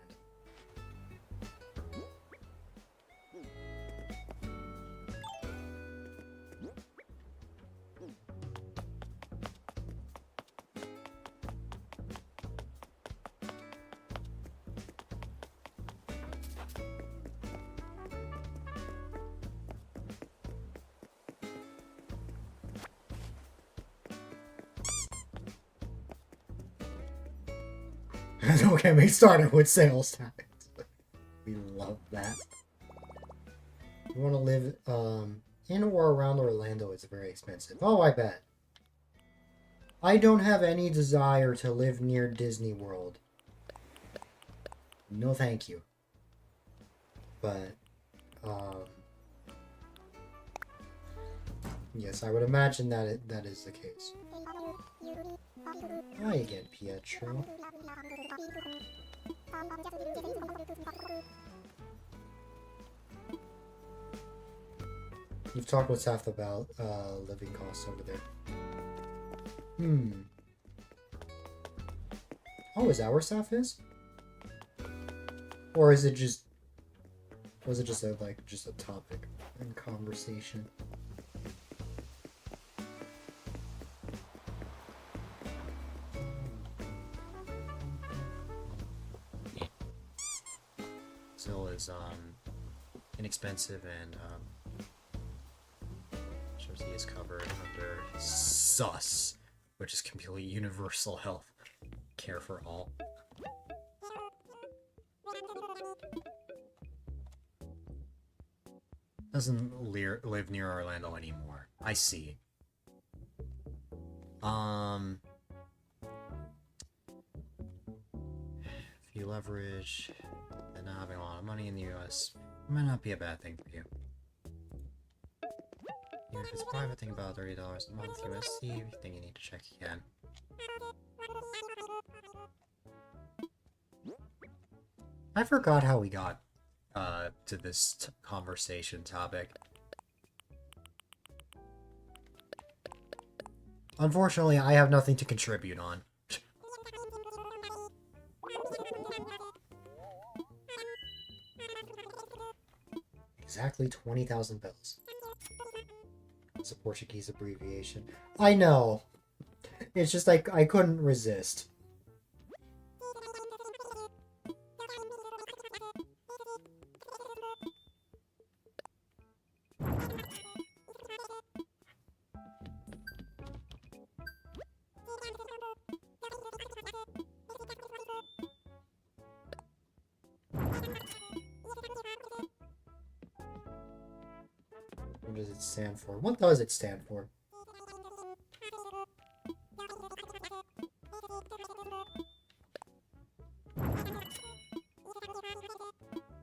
Don't get me started with sales tax. We love that. You want to live in or around Orlando, it's very expensive. Oh, I bet. I don't have any desire to live near Disney World. No thank you. But, yes, I would imagine that that is the case. Hi again, Pietro. You've talked with Saf about living costs over there. Oh, is that where Saf is? Or is it just... Was it just a, like, just a topic in conversation? Still is inexpensive and shows he is covered under SUS, which is completely universal health care for all. Doesn't live near Orlando anymore. I see. If you leverage and not having a lot of money in the US might not be a bad thing for you. Even if it's private, think about $30 a month USD. If you think you need to check again. I forgot how we got to this conversation topic. Unfortunately, I have nothing to contribute on. Exactly 20,000 bells. It's a Portuguese abbreviation. I know. It's just like I couldn't resist. What does it stand for? What does it stand for?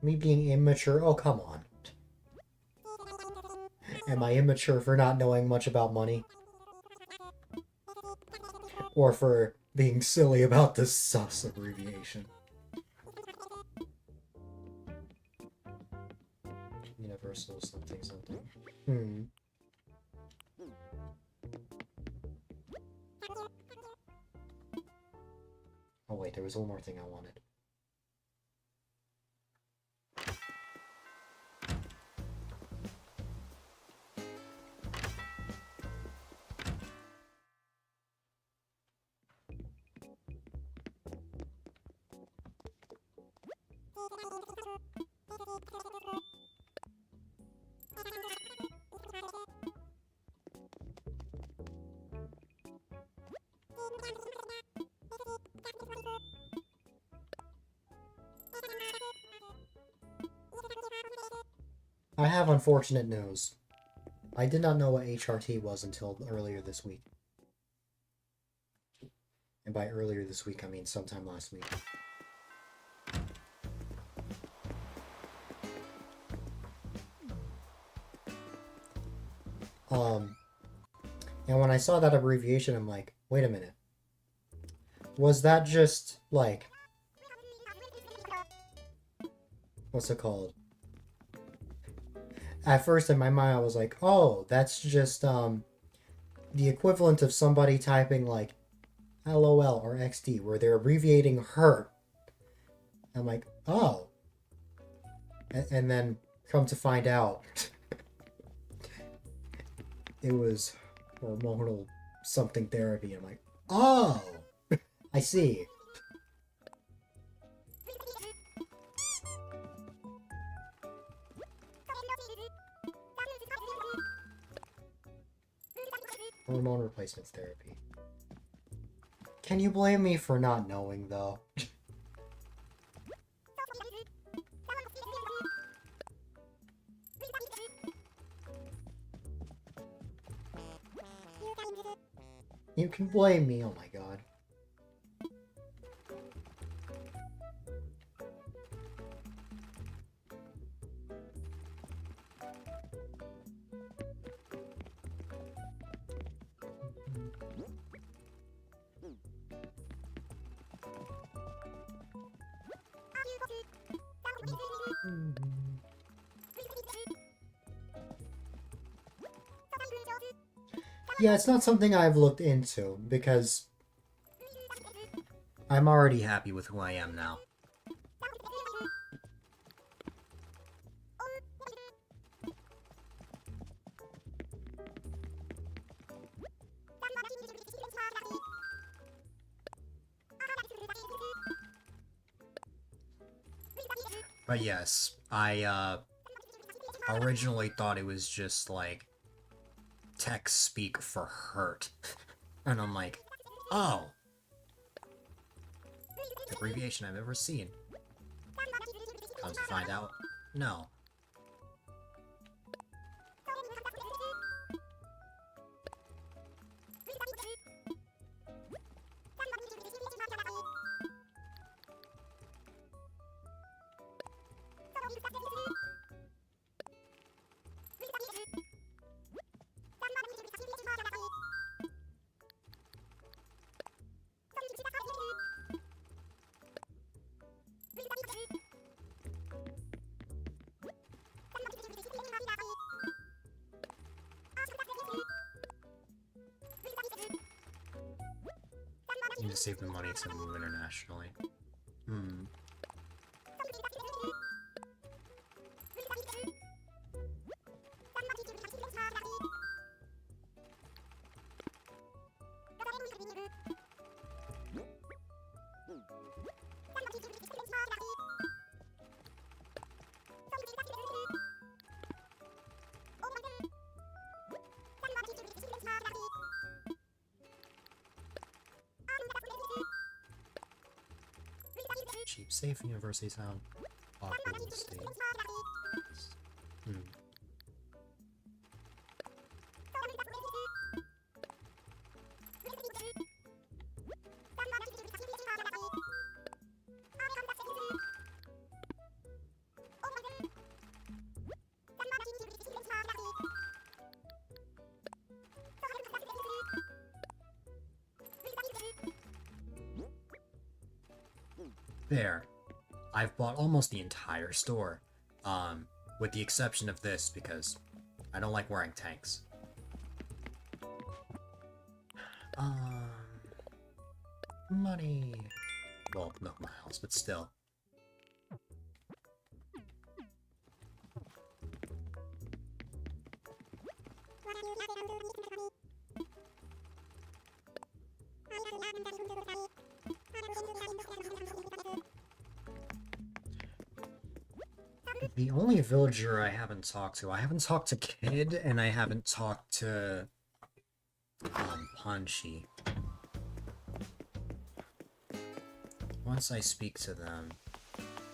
Me being immature? Oh, come on. Am I immature for not knowing much about money? Or for being silly about the SUS abbreviation? Universal something something. Oh wait, there was one more thing I wanted. I have unfortunate news. I did not know what HRT was until earlier this week. And by earlier this week, I mean sometime last week. And when I saw that abbreviation, I'm like, wait a minute. Was that just, like... What's it called? At first, in my mind, I was like, oh, that's just, the equivalent of somebody typing, like, LOL or XD, where they're abbreviating hurt. I'm like, oh. And then, come to find out, it was hormonal something therapy. I'm like, oh, I see. Hormone replacement therapy. Can you blame me for not knowing, though? You can blame me, oh my god. Yeah, it's not something I've looked into, because I'm already happy with who I am now. But yes, I originally thought it was just like tech speak for hurt. And I'm like, oh, abbreviation I've ever seen. Comes to find out, no. Need to save the money to move internationally. Cheap, safe, university town. Awkward state. There. I've bought almost the entire store. With the exception of this, because I don't like wearing tanks. Money. Well, not miles, but still. The only villager I haven't talked to Kid, and I haven't talked to, Punchy. Once I speak to them,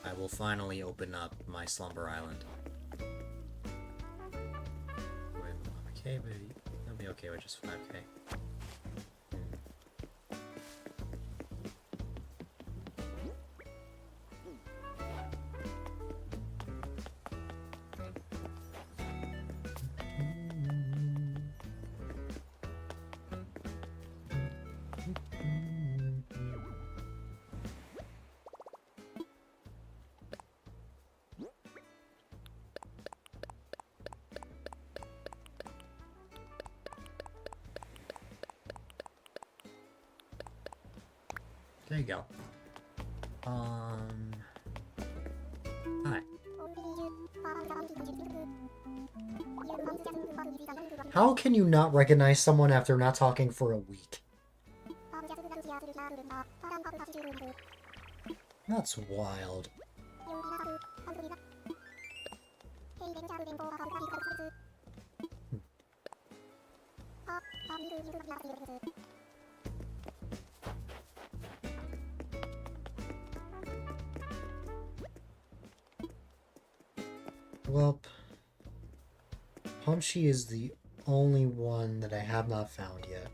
I will finally open up my Slumber Island. Okay, but I'll be okay with just 5k. There you go. Hi. How can you not recognize someone after not talking for a week? That's wild. Well, Punchy is the only one that I have not found yet.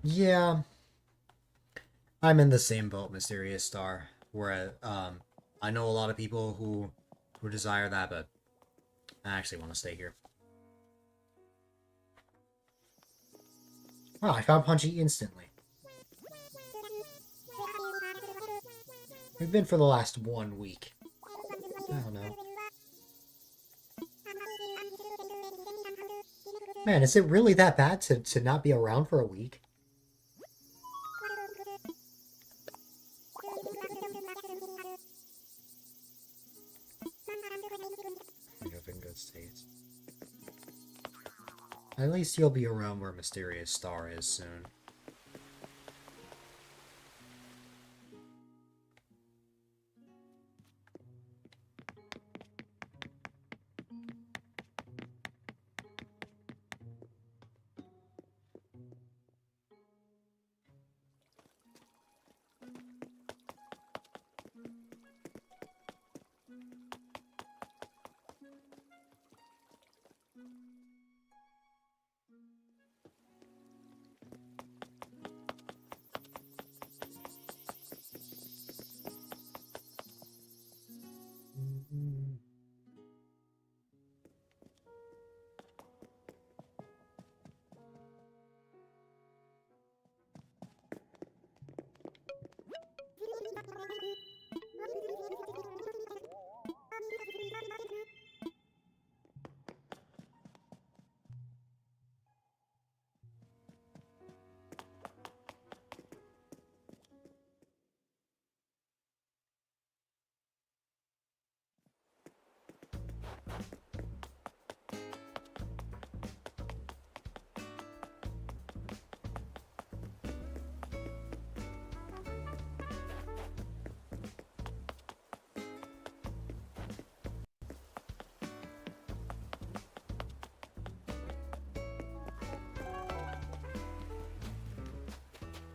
Yeah, I'm in the same boat, Mysterious Star, where I know a lot of people who desire that, but I actually want to stay here. Wow, I found Punchy instantly. We've been for the last 1 week. I don't know. Man, is it really that bad to not be around for a week? In good states. At least you'll be around where Mysterious Star is soon.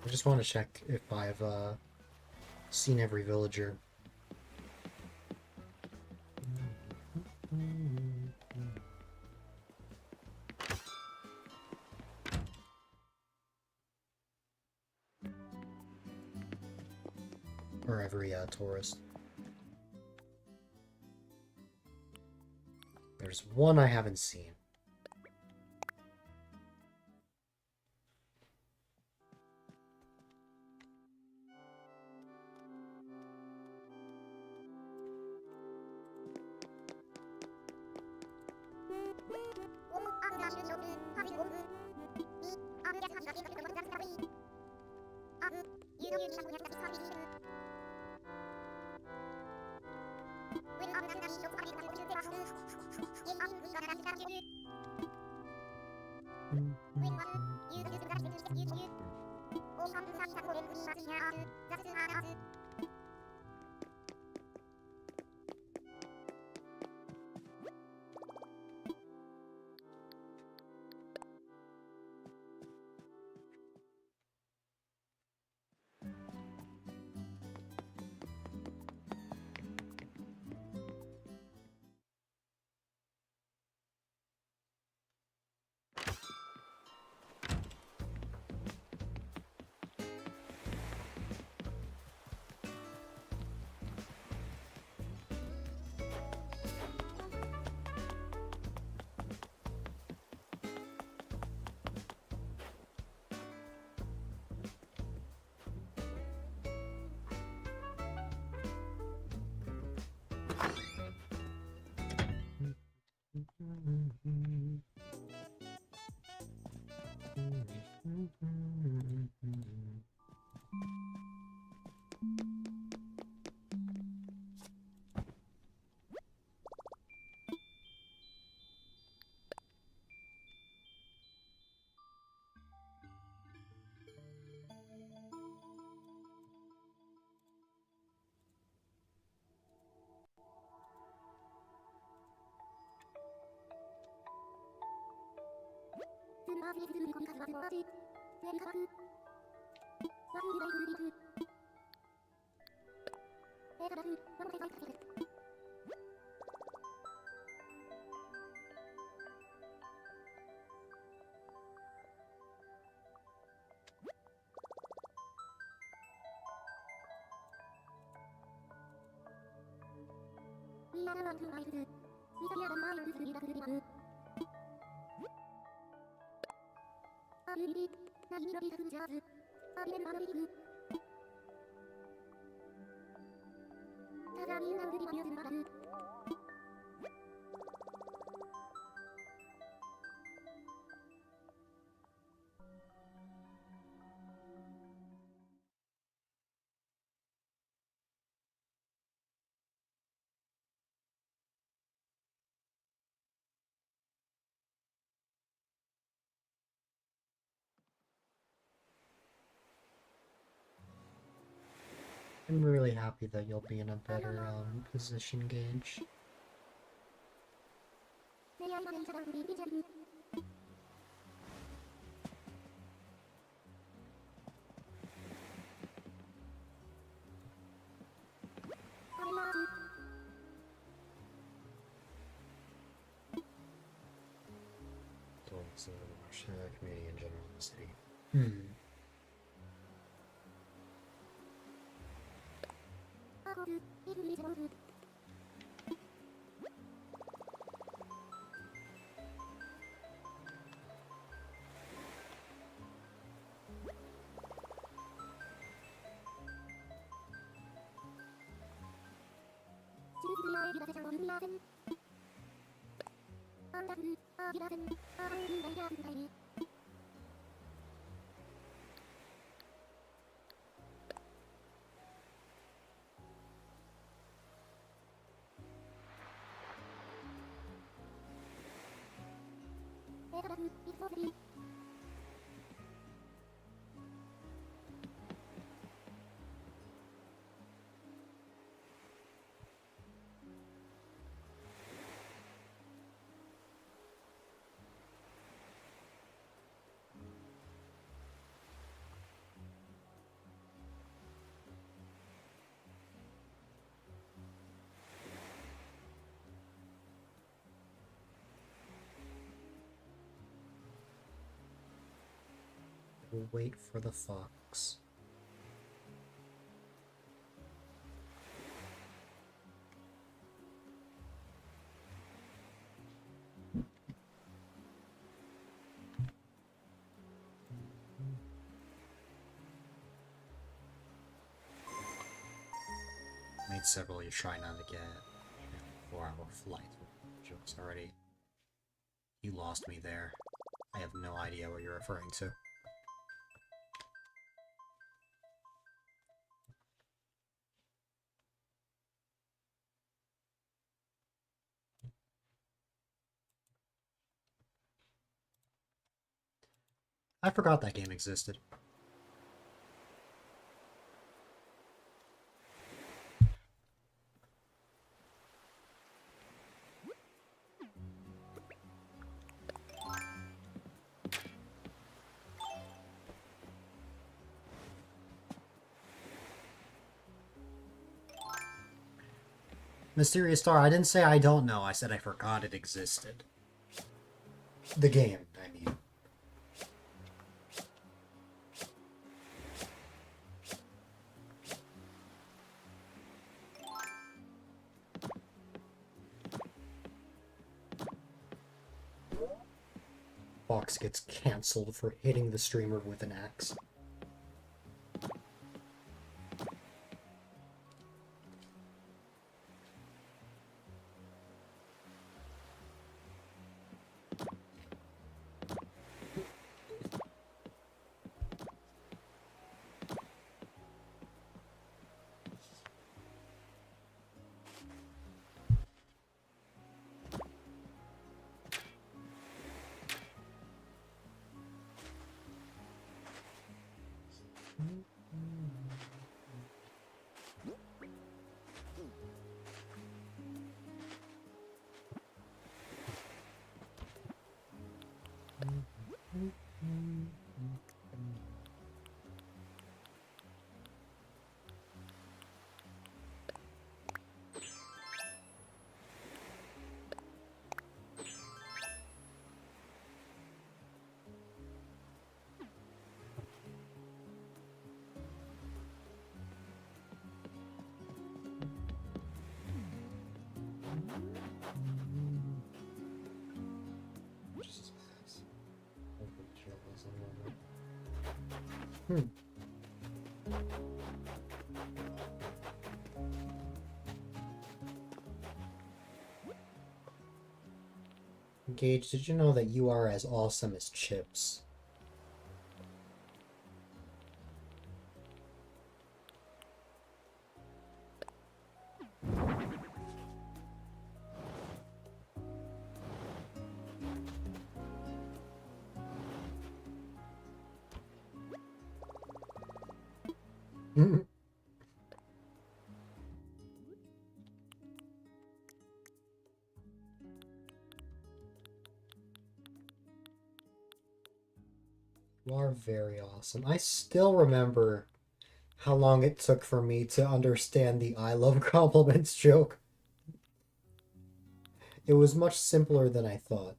I just want to check if I've seen every villager. Or every tourist. There's one I haven't seen. I'm really happy that you'll be in a better position, Gage. So, community in general in the city. We'll wait for the fox. Made several you try not to get a 4-hour flight. Jokes already. You lost me there. I have no idea what you're referring to. I forgot that game existed. Mysterious Star, I didn't say I don't know, I said I forgot it existed. The game, I mean. Fox gets cancelled for hitting the streamer with an axe. Hmm. Gage, did you know that you are as awesome as chips? You are very awesome. I still remember how long it took for me to understand the I love compliments joke. It was much simpler than I thought.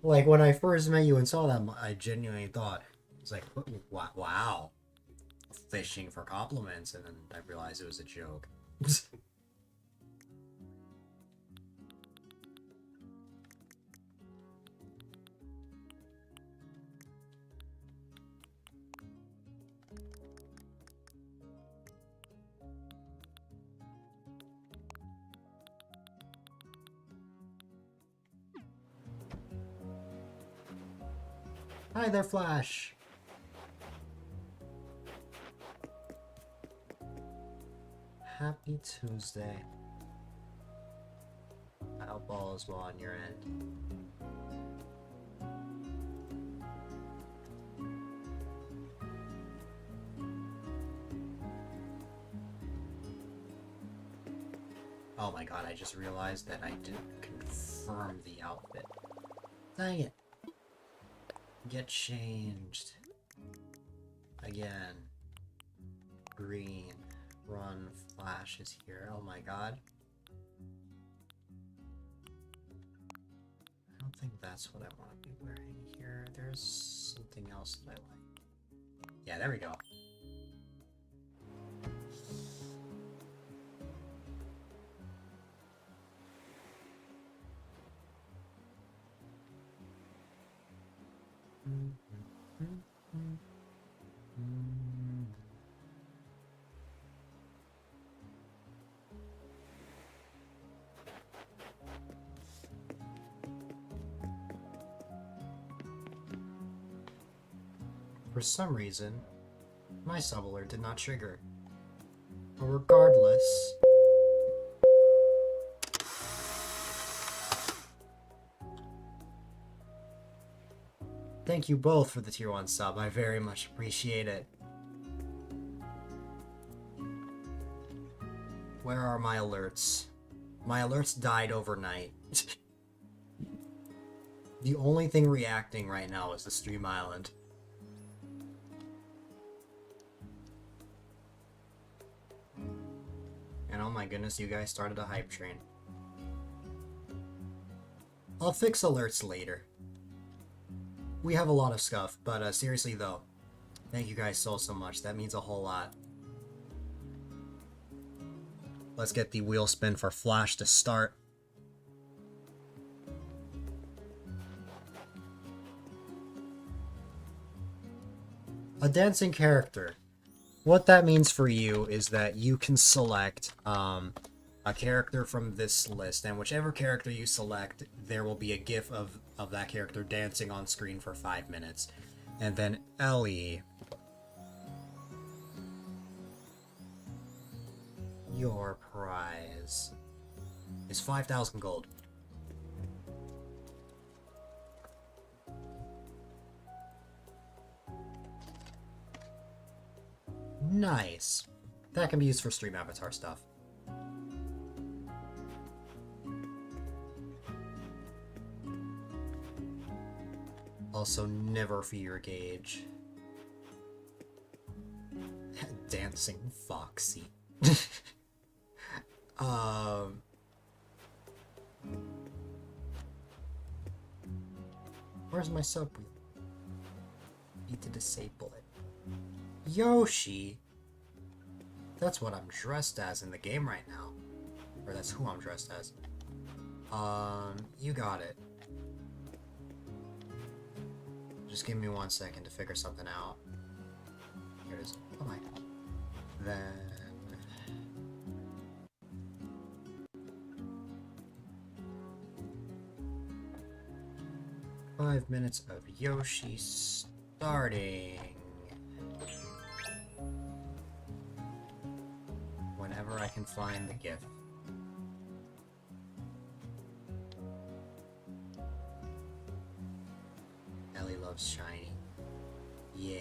Like, when I first met you and saw them, I genuinely thought, it's like, wow, fishing for compliments, and then I realized it was a joke. Hi there, Flash! Happy Tuesday. I hope all is well on your end. Oh my god, I just realized that I didn't confirm the outfit. Dang it. Get changed. Again. Green. Run. Flash is here. Oh my god. I don't think that's what I want to be wearing here. There's something else that I like. Yeah, there we go. For some reason, my sub-alert did not trigger. But regardless... Thank you both for the tier 1 sub, I very much appreciate it. Where are my alerts? My alerts died overnight. The only thing reacting right now is the stream island. And oh my goodness, you guys started a hype train. I'll fix alerts later. We have a lot of stuff, but seriously though, thank you guys so much. That means a whole lot. Let's get the wheel spin for Flash to start. A dancing character. What that means for you is that you can select a character from this list, and whichever character you select, there will be a GIF of that character dancing on screen for 5 minutes. And then Ellie, your prize is 5,000 gold. Nice. That can be used for stream avatar stuff. Also, never fear Gage. Dancing Foxy. Where's my sub wheel? Need to disable it. Yoshi! That's what I'm dressed as in the game right now. Or that's who I'm dressed as. You got it. Just give me 1 second to figure something out. Here it is. Oh my. Then... "5 minutes of Yoshi starting. Whenever I can find the gift." Ellie loves shiny. Yeah.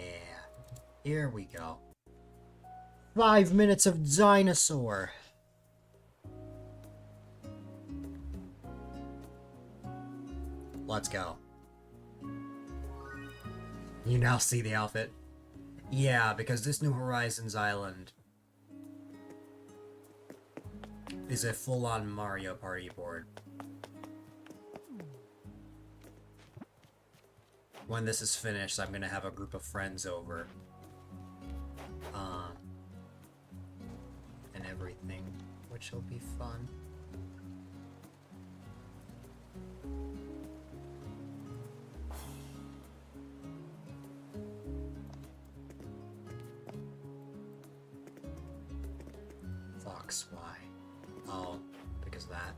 Here we go. 5 minutes of dinosaur. Let's go. You now see the outfit. Yeah, because this New Horizons island is a full-on Mario Party board. When this is finished, I'm gonna have a group of friends over. And everything, which will be fun. Fox, why? Oh, because of that.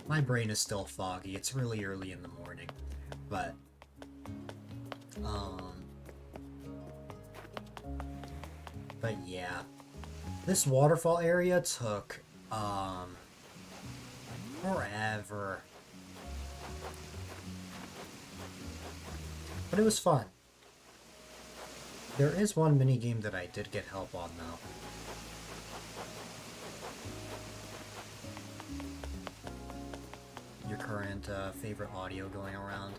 My brain is still foggy. It's really early in the morning, but yeah, this waterfall area took forever, but it was fun. There is one mini game that I did get help on though. Your current favorite audio going around?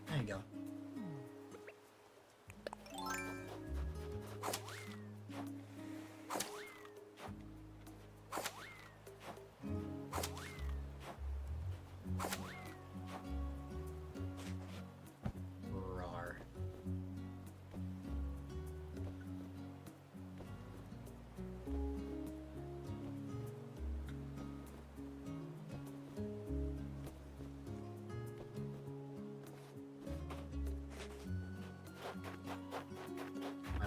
There you go. Rawr.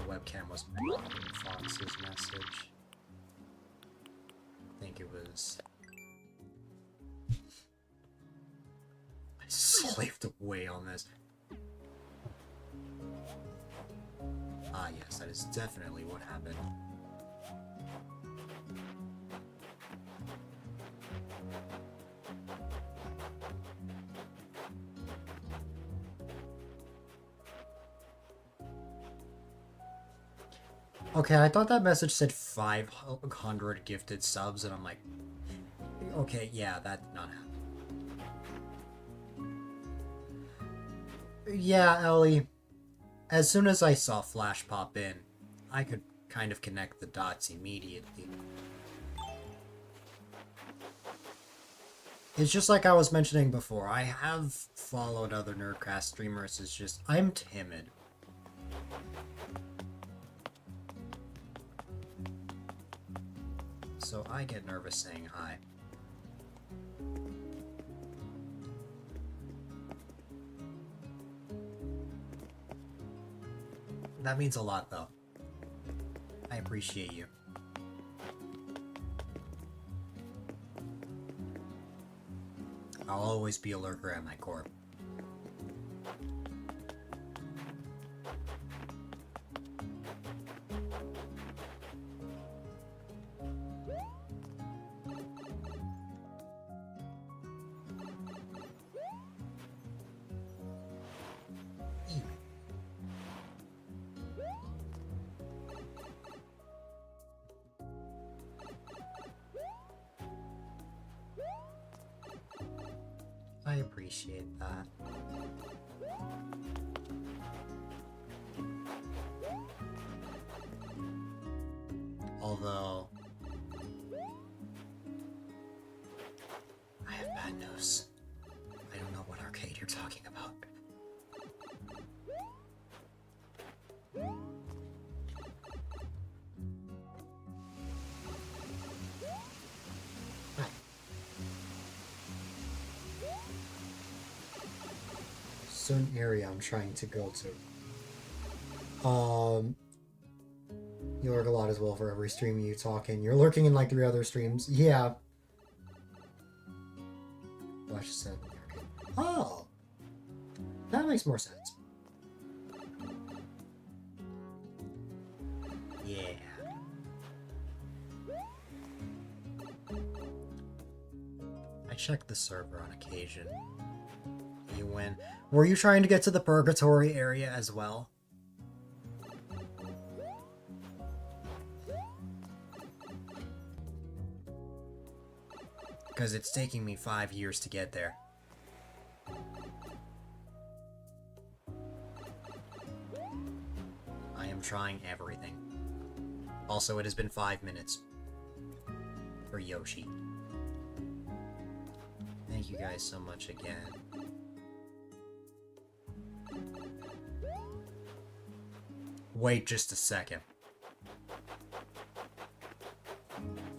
Webcam was blocking Fox's message. I think it was... I slaved away on this. Ah yes, that is definitely what happened. Okay, I thought that message said 500 gifted subs, and I'm like, okay, yeah, that did not happen. Yeah, Ellie. As soon as I saw Flash pop in, I could kind of connect the dots immediately. It's just like I was mentioning before, I have followed other Nerdcast streamers, it's just, I'm timid. So I get nervous saying hi. That means a lot, though. I appreciate you. I'll always be a lurker at my core. I appreciate that. Although I have bad God knows. I don't know what arcade you're talking about. Hi. Certain area I'm trying to go to. You lurk a lot as well for every stream you talk in. You're lurking in like 3 other streams. Yeah. Watch said. Oh, that makes more sense. Yeah. I check the server on occasion. You win. Were you trying to get to the purgatory area as well? Because it's taking me 5 years to get there. I am trying everything. Also, it has been 5 minutes. For Yoshi. Thank you guys so much again. Wait just a second.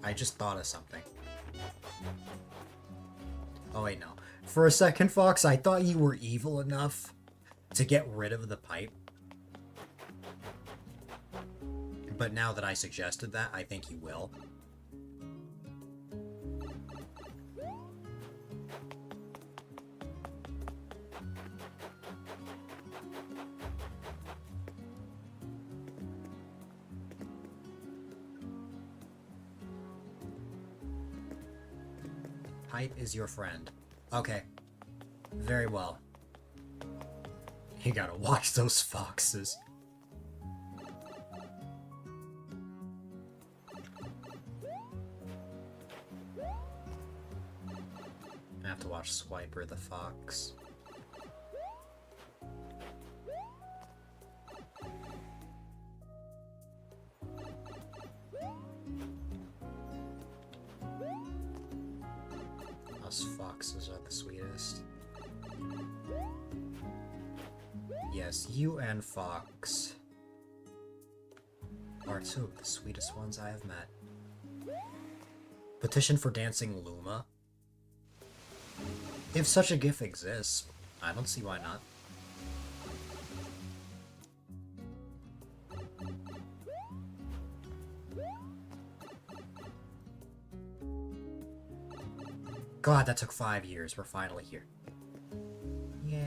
I just thought of something. Oh wait, no. For a second, Fox, I thought you were evil enough to get rid of the pipe. But now that I suggested that, I think you will. Pipe is your friend. Okay. Very well. You gotta watch those foxes. I have to watch Swiper the fox. Us foxes are the sweetest. Yes, you and Fox are 2 of the sweetest ones I have met. Petition for Dancing Luma? If such a gif exists, I don't see why not. God, that took 5 years. We're finally here. Yay.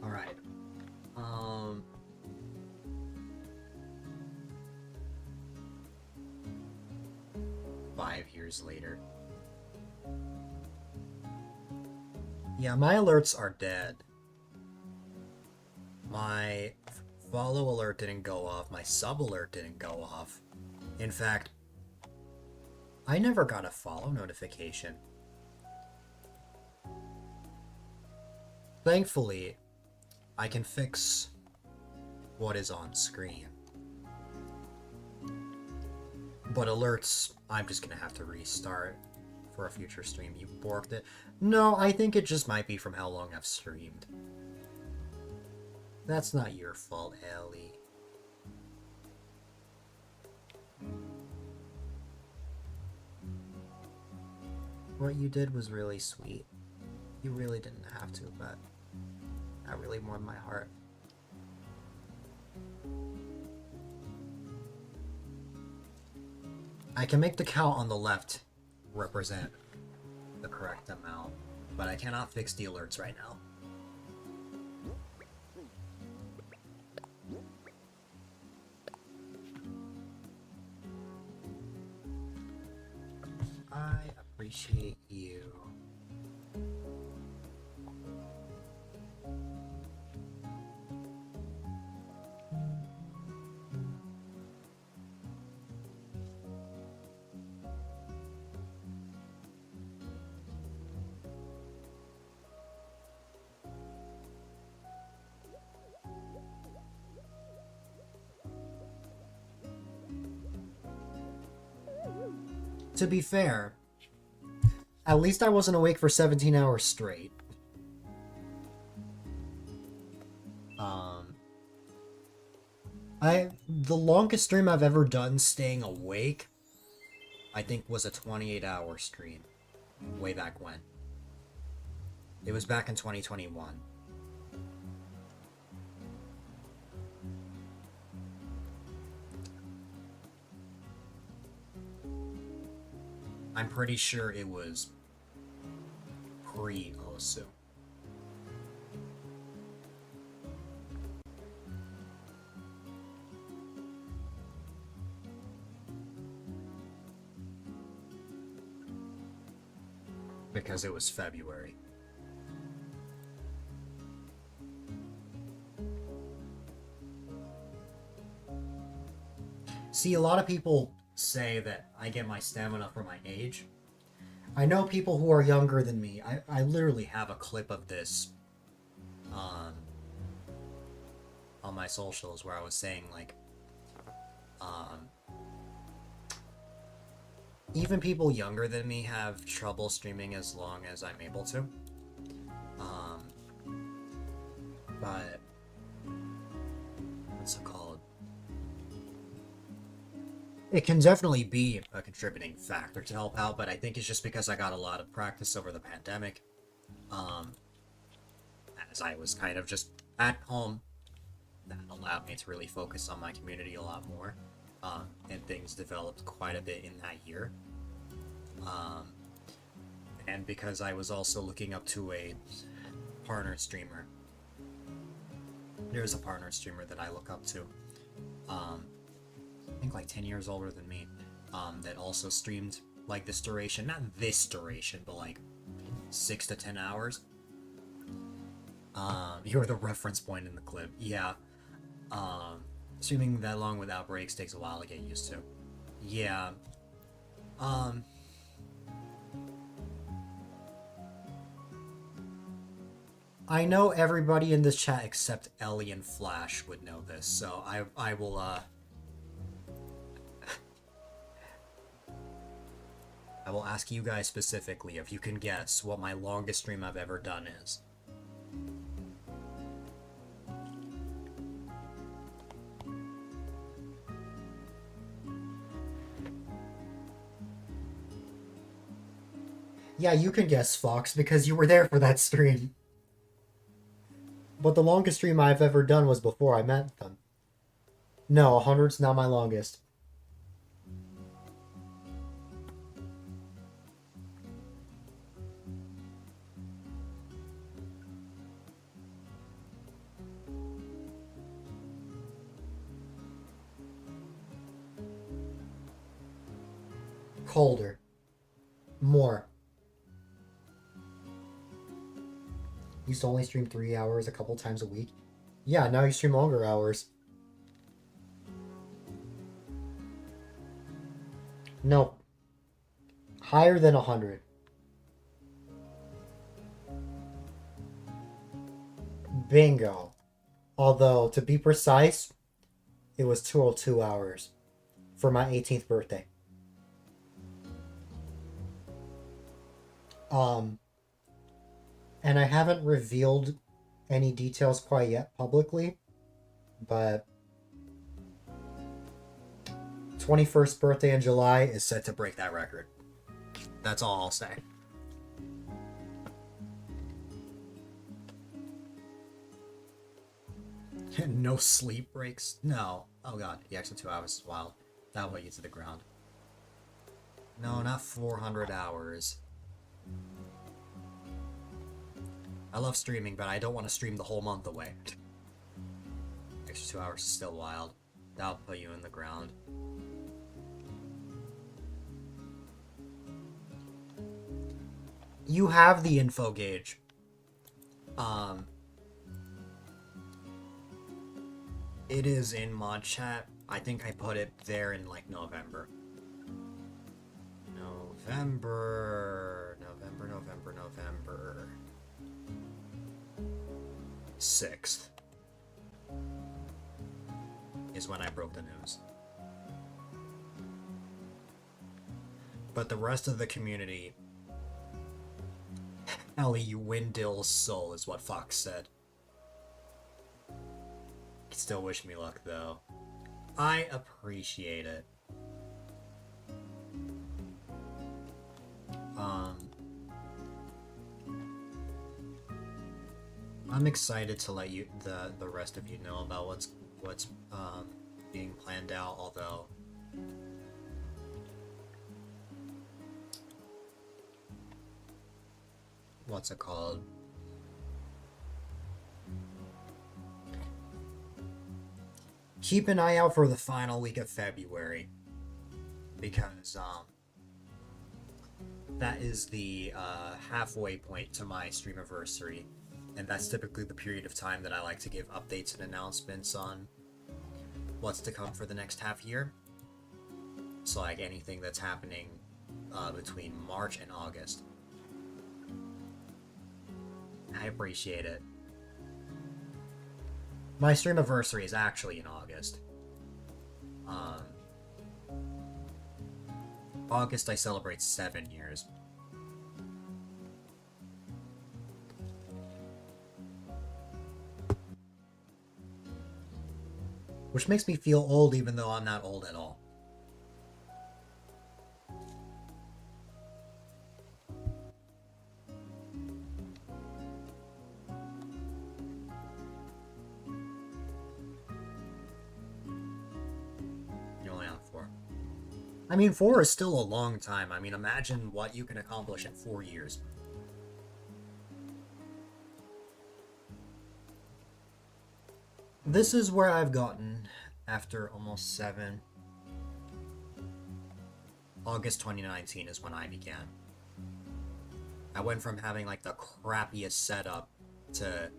Alright. 5 years later. Yeah, my alerts are dead. My follow alert didn't go off, my sub alert didn't go off. In fact, I never got a follow notification. Thankfully, I can fix what is on screen. But alerts, I'm just gonna have to restart for a future stream. You borked it. No, I think it just might be from how long I've streamed. That's not your fault, Ellie. What you did was really sweet. You really didn't have to, but that really warmed my heart. I can make the count on the left represent the correct amount, but I cannot fix the alerts right now. I appreciate you. to be fair, at least I wasn't awake for 17 hours straight. The longest stream I've ever done staying awake, I think, was a 28-hour stream. Way back when. It was back in 2021. I'm pretty sure it was pre-Osu. Because it was February. See, a lot of people say that I get my stamina for my age. I know people who are younger than me. I literally have a clip of this on my socials where I was saying, like, even people younger than me have trouble streaming as long as I'm able to. But what's it called? It can definitely be a contributing factor to help out, but I think it's just because I got a lot of practice over the pandemic. As I was kind of just at home, that allowed me to really focus on my community a lot more. And things developed quite a bit in that year. And because I was also looking up to a partner streamer. There's a partner streamer that I look up to. I think like 10 years older than me. That also streamed like this duration. Not this duration, but like 6 to 10 hours. You're the reference point in the clip. Yeah. Streaming that long without breaks takes a while to get used to. Yeah. I know everybody in this chat except Ellie and Flash would know this, so I will, I will ask you guys specifically if you can guess what my longest stream I've ever done is. Yeah, you can guess, Fox, because you were there for that stream. But the longest stream I've ever done was before I met them. No, 100's not my longest. Colder. More. Used to only stream 3 hours a couple times a week. Yeah, now you stream longer hours. No. Higher than 100. Bingo. Although, to be precise, it was 202 hours for my 18th birthday. And I haven't revealed any details quite yet publicly, but 21st birthday in July is set to break that record. That's all I'll say. No sleep breaks? No. Oh god, the extra 2 hours is wild. That'll put you to the ground. No, not 400 hours. I love streaming, but I don't want to stream the whole month away. Extra 2 hours is still wild. That'll put you in the ground. You have the info gauge. It is in mod chat. I think I put it there in like November. November 6th is when I broke the news. But the rest of the community... Ellie, you win Dill's soul, is what Fox said. Still wish me luck, though. I appreciate it. I'm excited to let you, the rest of you know about what's being planned out, although what's it called? Keep an eye out for the final week of February, because that is the halfway point to my streamiversary, and that's typically the period of time that I like to give updates and announcements on what's to come for the next half year. So like anything that's happening between March and August. I appreciate it. My streamiversary is actually in August. August I celebrate 7 years. Which makes me feel old even though I'm not old at all. You're only on 4. I mean, 4 is still a long time. I mean, imagine what you can accomplish in 4 years. This is where I've gotten after almost 7. August 2019 is when I began. I went from having like the crappiest setup to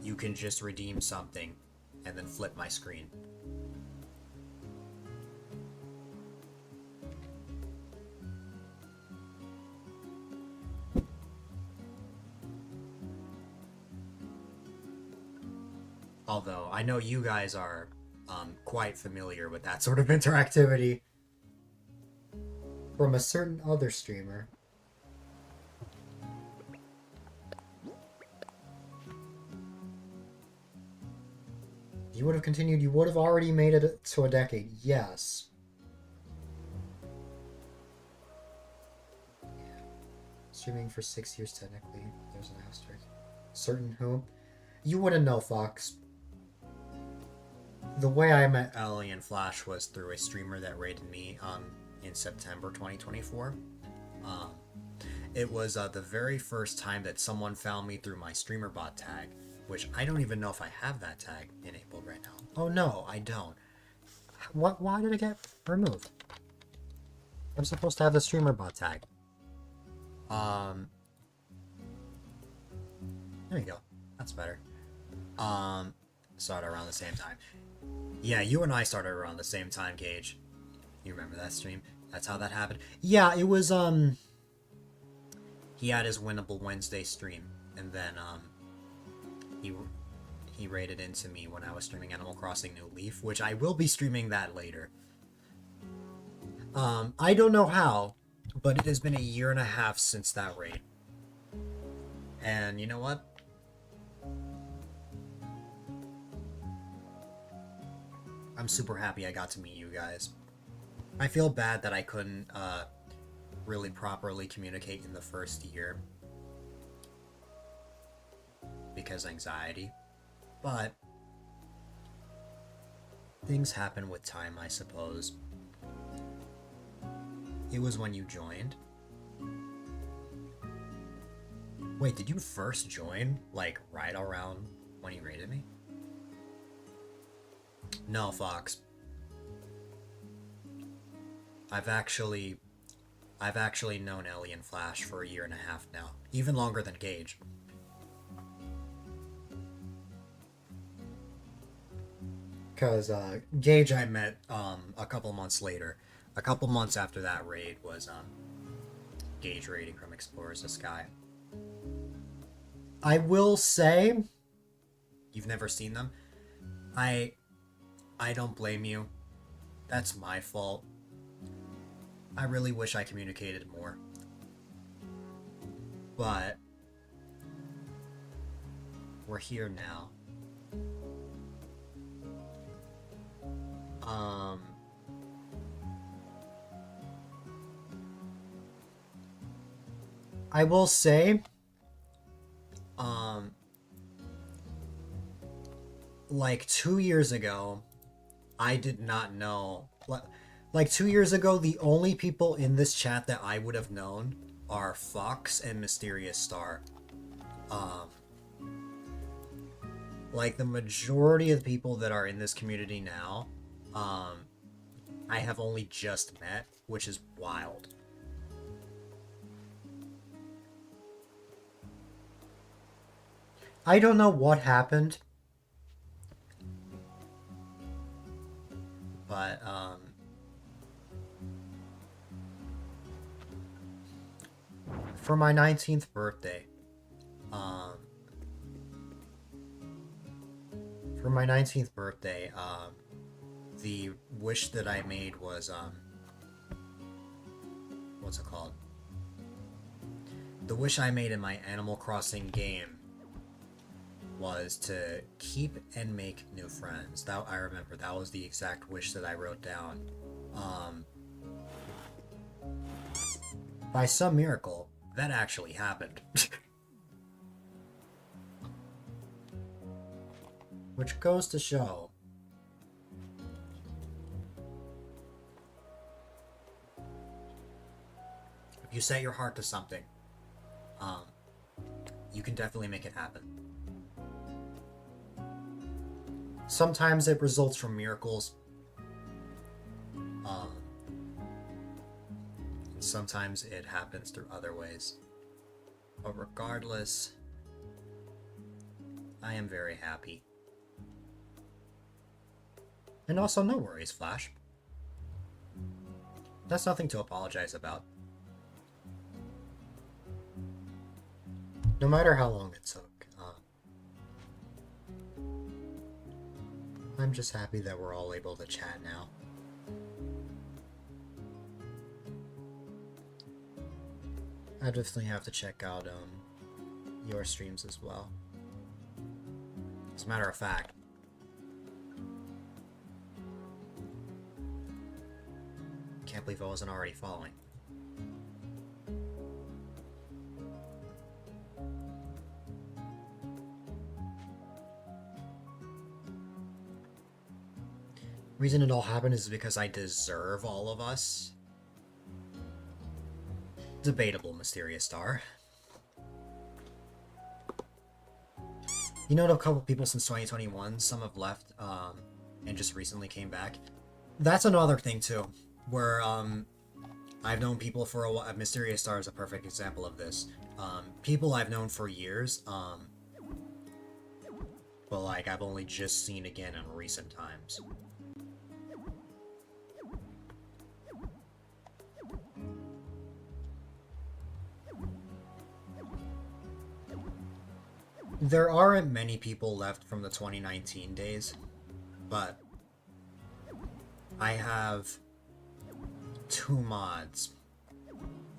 you can just redeem something and then flip my screen. Although, I know you guys are quite familiar with that sort of interactivity from a certain other streamer. You would have continued, you would have already made it to a decade, yes. Streaming for 6 years technically, there's an asterisk. Certain who? You wouldn't know, Fox. The way I met Ellie and Flash was through a streamer that raided me in September 2024. It was the very first time that someone found me through my streamer bot tag, which I don't even know if I have that tag enabled right now. Oh no, I don't. What? Why did it get removed? I'm supposed to have the streamer bot tag. There you go. That's better. Started around the same time. Yeah, you and I started around the same time, Gage. You remember that stream? That's how that happened. Yeah, it was, he had his Winnable Wednesday stream, and then, he raided into me when I was streaming Animal Crossing New Leaf, which I will be streaming that later. I don't know how, but it has been 1.5 years since that raid. And you know what? I'm super happy I got to meet you guys. I feel bad that I couldn't really properly communicate in the first year because anxiety, but things happen with time, I suppose. It was when you joined. Wait, did you first join like right around when you raided me? No, Fox. I've actually known Ellie and Flash for 1.5 years now. Even longer than Gage. Because Gage I met a couple months later. A couple months after that raid was Gage raiding from Explorers of Sky. I will say, you've never seen them. I don't blame you. That's my fault. I really wish I communicated more. But we're here now. I will say, like 2 years ago, I did not know. Like 2 years ago, the only people in this chat that I would have known are Fox and Mysterious Star. Like the majority of the people that are in this community now, I have only just met, which is wild. I don't know what happened, but for my 19th birthday, the wish that I made was what's it called? The wish I made in my Animal Crossing game was to keep and make new friends. That I remember. That was the exact wish that I wrote down. By some miracle, that actually happened. Which goes to show if you set your heart to something, you can definitely make it happen. Sometimes it results from miracles. Sometimes it happens through other ways. But regardless, I am very happy. And also, no worries, Flash. That's nothing to apologize about. No matter how long it took. I'm just happy that we're all able to chat now. I definitely have to check out your streams as well. As a matter of fact, can't believe I wasn't already following. Reason it all happened is because I deserve all of us. Debatable, Mysterious Star. You know, a couple people since 2021, some have left and just recently came back. That's another thing too, where I've known people for a while. Mysterious Star is a perfect example of this. People I've known for years, but like I've only just seen again in recent times. There aren't many people left from the 2019 days, but I have 2 mods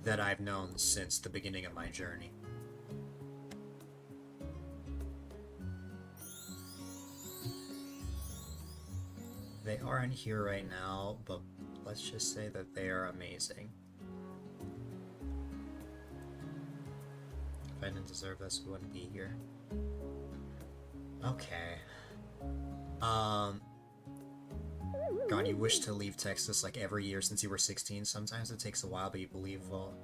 that I've known since the beginning of my journey. They aren't here right now, but let's just say that they are amazing. If I didn't deserve this, we wouldn't be here. Okay. God, you wish to leave Texas like every year since you were 16. Sometimes it takes a while, but you believe we'll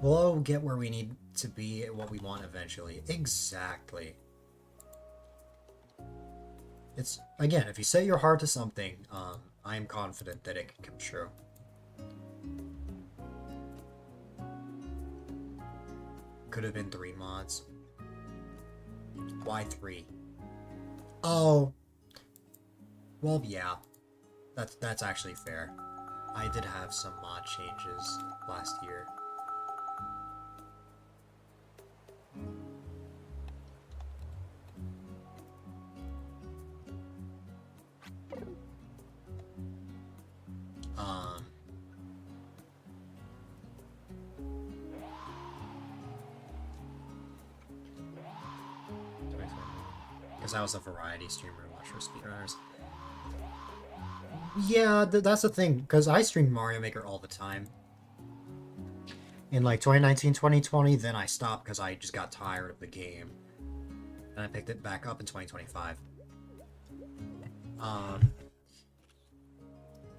all get where we need to be and what we want eventually. Exactly. It's, again, if you set your heart to something, I am confident that it can come true. Could have been 3 mods. Why 3? Oh. Well, yeah. That's actually fair. I did have some mod changes last year. Because I was a variety streamer, watch for speedrunners. Yeah, that's the thing, because I streamed Mario Maker all the time. In like 2019, 2020, then I stopped because I just got tired of the game. And I picked it back up in 2025.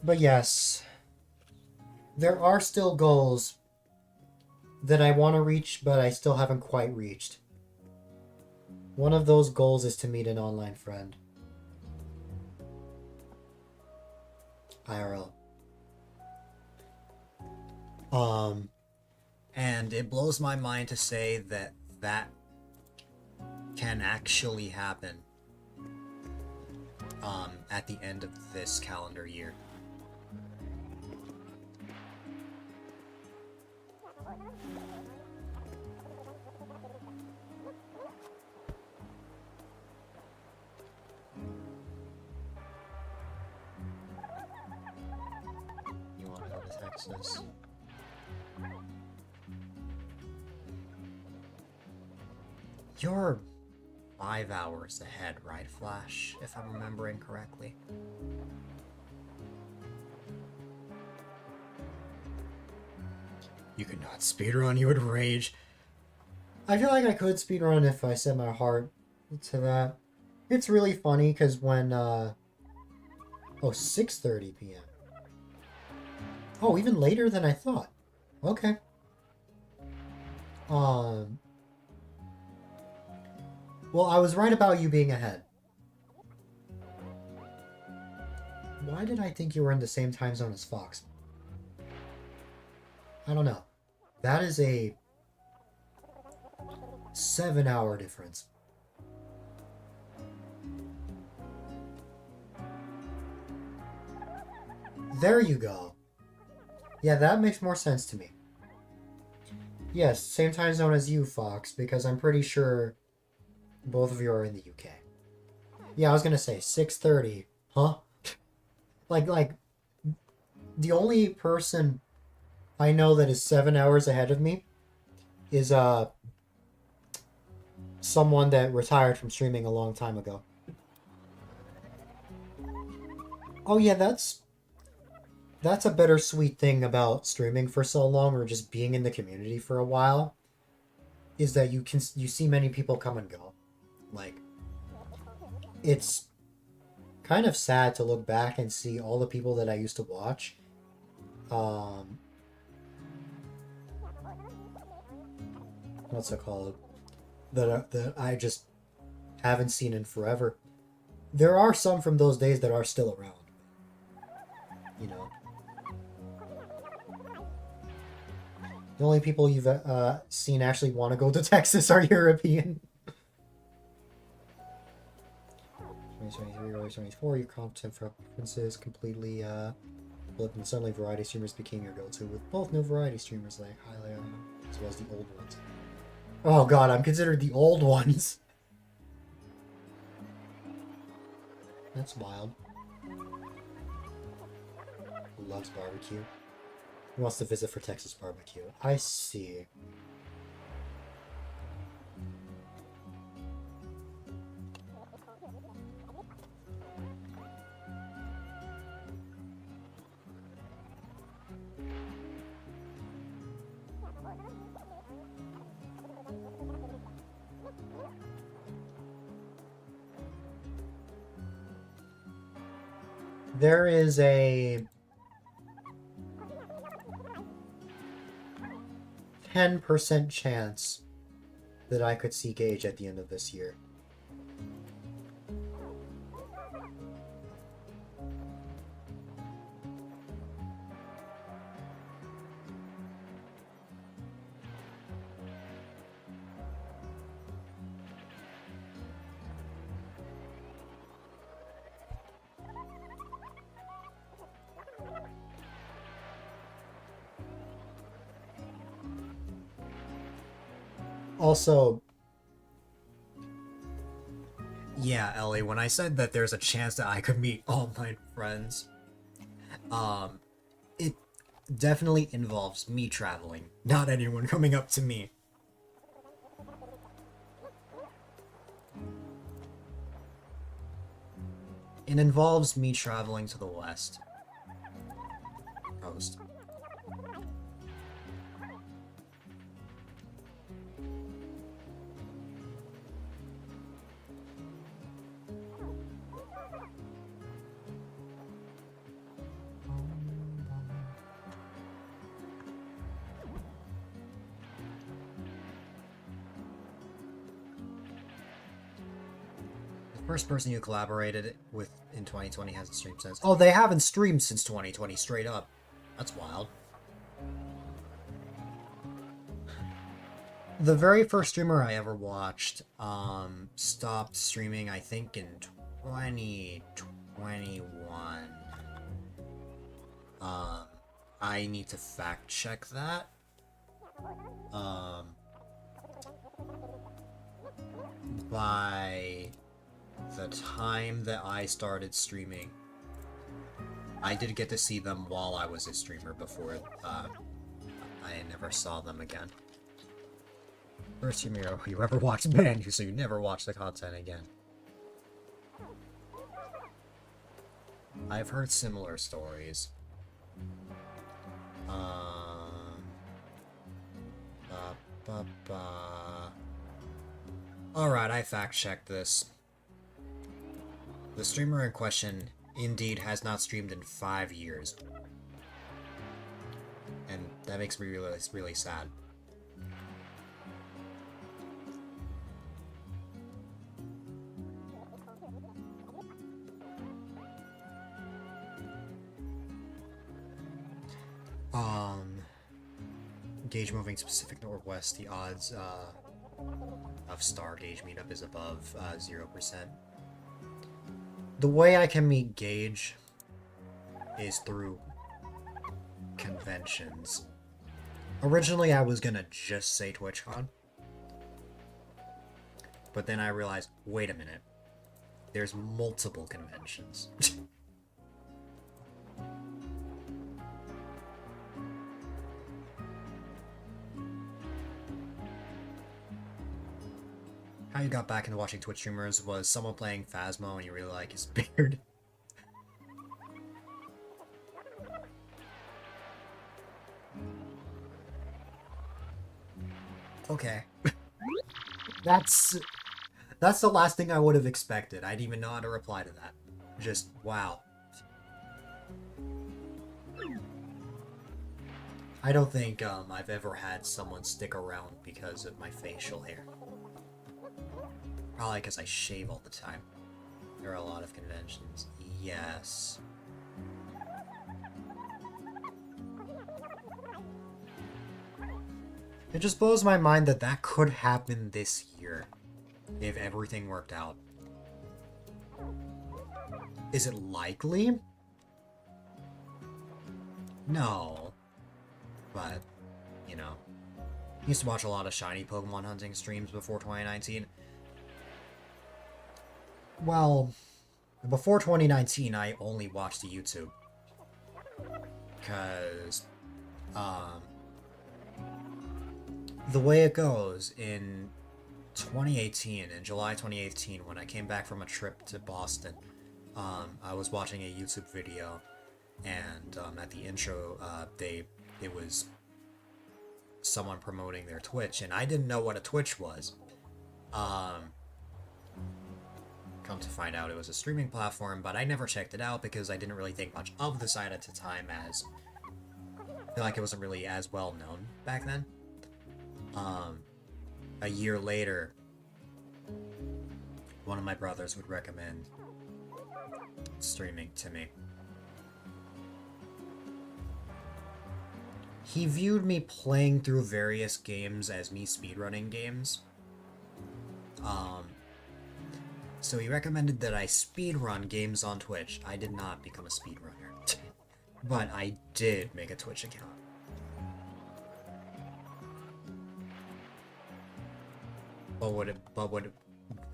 But yes, there are still goals that I want to reach, but I still haven't quite reached. One of those goals is to meet an online friend. IRL. And it blows my mind to say that that can actually happen at the end of this calendar year. You want to go to Texas? You're 5 hours ahead, right, Flash? If I'm remembering correctly. You could not speedrun, you would rage. I feel like I could speedrun if I set my heart to that. It's really funny because when, oh, 6:30 p.m. Oh, even later than I thought. Okay. Well, I was right about you being ahead. Why did I think you were in the same time zone as Fox? I don't know. That is a 7-hour difference. There you go. Yeah, that makes more sense to me. Yes, same time zone as you, Fox, because I'm pretty sure both of you are in the UK. Yeah, I was gonna say 6:30. Huh? like, the only person I know that is 7 hours ahead of me is someone that retired from streaming a long time ago. Oh yeah, that's a bittersweet thing about streaming for so long or just being in the community for a while, is that you see many people come and go. Like, it's kind of sad to look back and see all the people that I used to watch. What's it called? That I just haven't seen in forever. There are some from those days that are still around. You know. The only people you've seen actually want to go to Texas are European. 2023 or 2024, your content preferences completely flipped, and suddenly variety streamers became your go-to, with both new variety streamers like highly as well as the old ones. Oh god, I'm considered the old ones. That's wild. Who loves barbecue? Who wants to visit for Texas barbecue? I see. There is a 10% chance that I could see Gage at the end of this year. Also, yeah, Ellie, when I said that there's a chance that I could meet all my friends, it definitely involves me traveling, not anyone coming up to me. It involves me traveling to the West Coast. First person you collaborated with in 2020 hasn't streamed since. Oh, they haven't streamed since 2020, straight up. That's wild. The very first streamer I ever watched stopped streaming, I think, in 2021. I need to fact check that. By the time that I started streaming, I did get to see them while I was a streamer before I never saw them again. First streamer you ever watched banned you, so you never watch the content again. I've heard similar stories. Alright, I fact-checked this. The streamer in question indeed has not streamed in 5 years. And that makes me really sad. Gauge moving to Pacific Northwest, the odds of Star Gauge meetup is above 0%. The way I can meet Gauge is through conventions. Originally, I was gonna just say TwitchCon, but then I realized, wait a minute, there's multiple conventions. How you got back into watching Twitch streamers was someone playing Phasmo and you really like his beard. Okay. That's the last thing I would have expected. I didn't even know how to reply to that. Just, wow. I don't think I've ever had someone stick around because of my facial hair. Probably because I shave all the time. There are a lot of conventions. Yes. It just blows my mind that that could happen this year. If everything worked out. Is it likely? No. But, you know. I used to watch a lot of shiny Pokemon hunting streams before 2019. Well, before 2019, I only watched the YouTube. Because, the way it goes, in 2018, in July 2018, when I came back from a trip to Boston, I was watching a YouTube video, and at the intro, it was someone promoting their Twitch, and I didn't know what a Twitch was. Come to find out it was a streaming platform, but I never checked it out because I didn't really think much of the site at the time, as I feel like it wasn't really as well known back then. A year later, one of my brothers would recommend streaming to me. He viewed me playing through various games as me speedrunning games. So he recommended that I speedrun games on Twitch. I did not become a speedrunner, but I did make a Twitch account.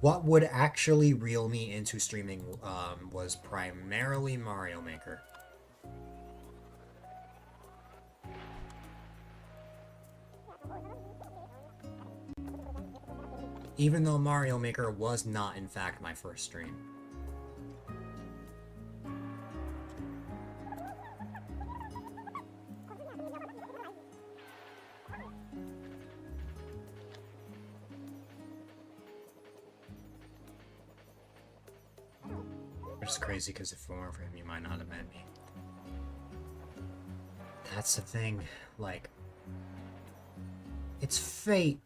What would actually reel me into streaming was primarily Mario Maker. Even though Mario Maker was not, in fact, my first stream. Which is crazy because if it weren't for him, you might not have met me. That's the thing. Like, it's fate.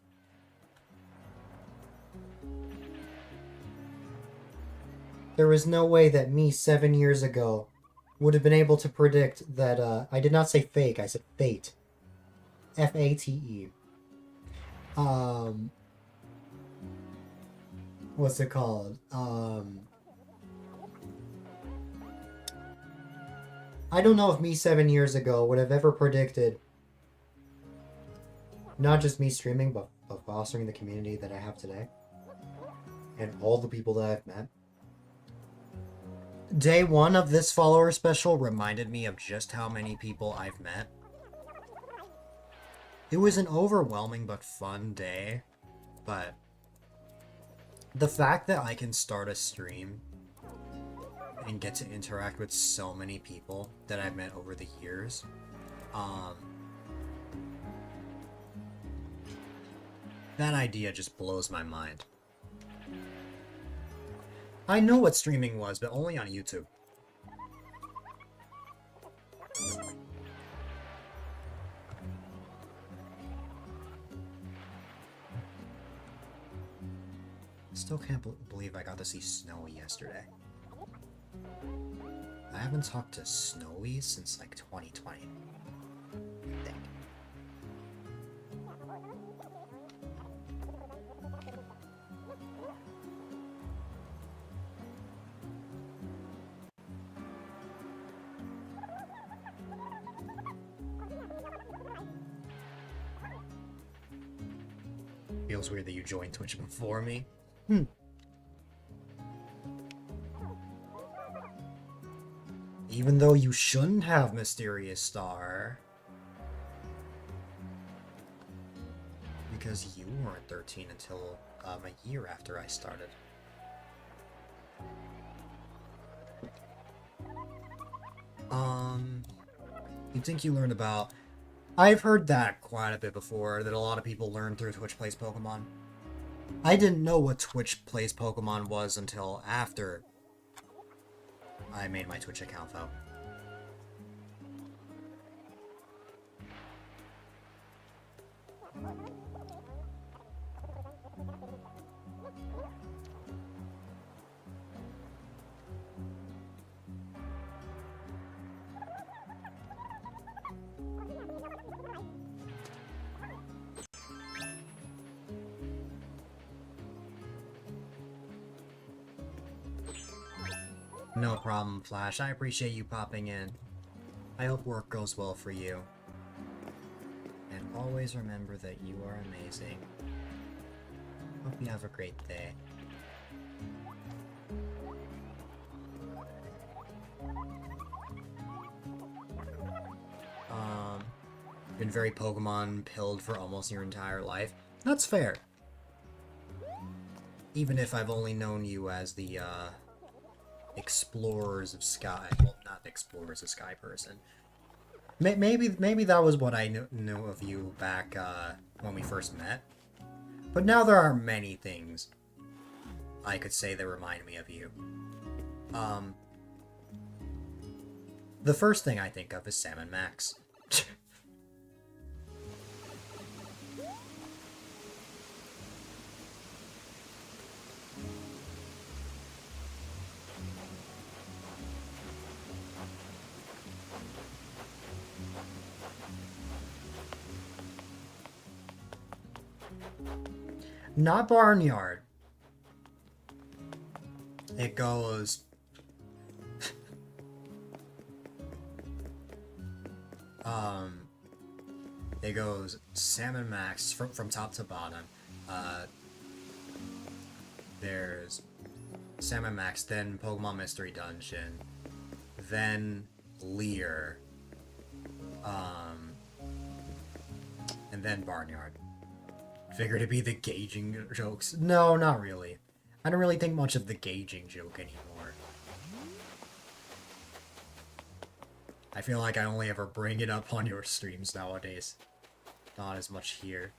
There was no way that me 7 years ago would have been able to predict that, I did not say fake, I said fate. F-A-T-E. What's it called? I don't know if me 7 years ago would have ever predicted not just me streaming, but fostering the community that I have today. And all the people that I've met. Day 1 of this follower special reminded me of just how many people I've met. It was an overwhelming but fun day, but the fact that I can start a stream and get to interact with so many people that I've met over the years, that idea just blows my mind. I know what streaming was, but only on YouTube. Still can't believe I got to see Snowy yesterday. I haven't talked to Snowy since like 2020. I think. Feels weird that you joined Twitch before me. Even though you shouldn't have, Mysterious Star. Because you weren't 13 until a year after I started. You think you learned about... I've heard that quite a bit before, that a lot of people learn through Twitch Plays Pokemon. I didn't know what Twitch Plays Pokemon was until after I made my Twitch account, though. No problem, Flash. I appreciate you popping in. I hope work goes well for you. And always remember that you are amazing. Hope you have a great day. Been very Pokemon pilled for almost your entire life. That's fair. Even if I've only known you as the, Explorers of Sky. Well, not Explorers of Sky person. Maybe that was what I knew of you back, when we first met. But now there are many things I could say that remind me of you. The first thing I think of is Sam and Max. Not Barnyard. It goes... It goes Sam and Max from top to bottom. There's Sam and Max, then Pokemon Mystery Dungeon, then Leer, and then Barnyard. Figure to be the gauging jokes. No, not really. I don't really think much of the gauging joke anymore. I feel like I only ever bring it up on your streams nowadays. Not as much here.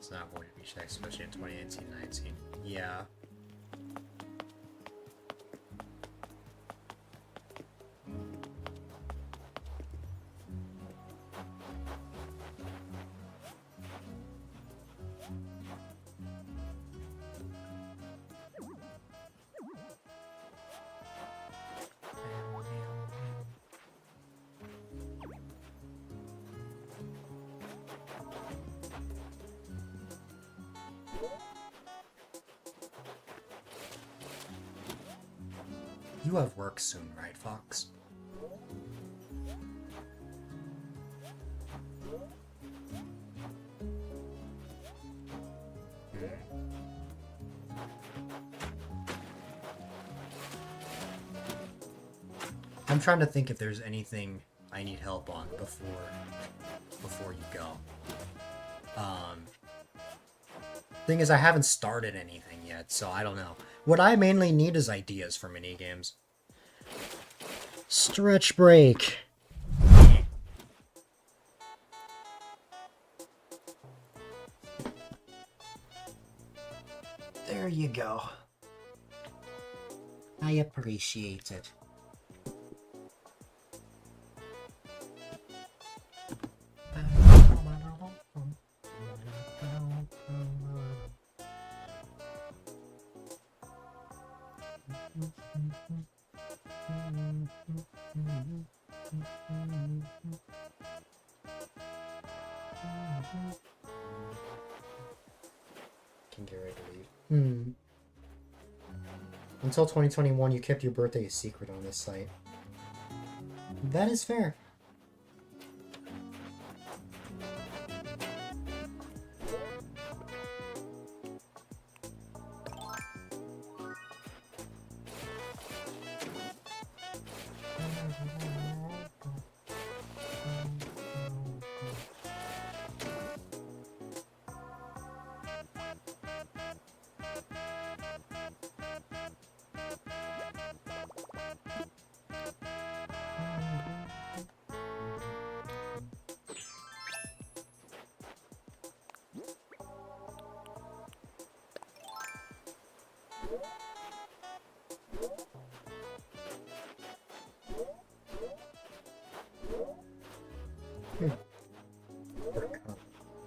It's not going to be checked, especially in 2018-19. Yeah. You have work soon, right, Fox? I'm trying to think if there's anything I need help on before you go. Thing is, I haven't started anything yet, so I don't know. What I mainly need is ideas for minigames. Stretch break. There you go. I appreciate it. Can get ready to leave. Until 2021, you kept your birthday a secret on this site. That is fair.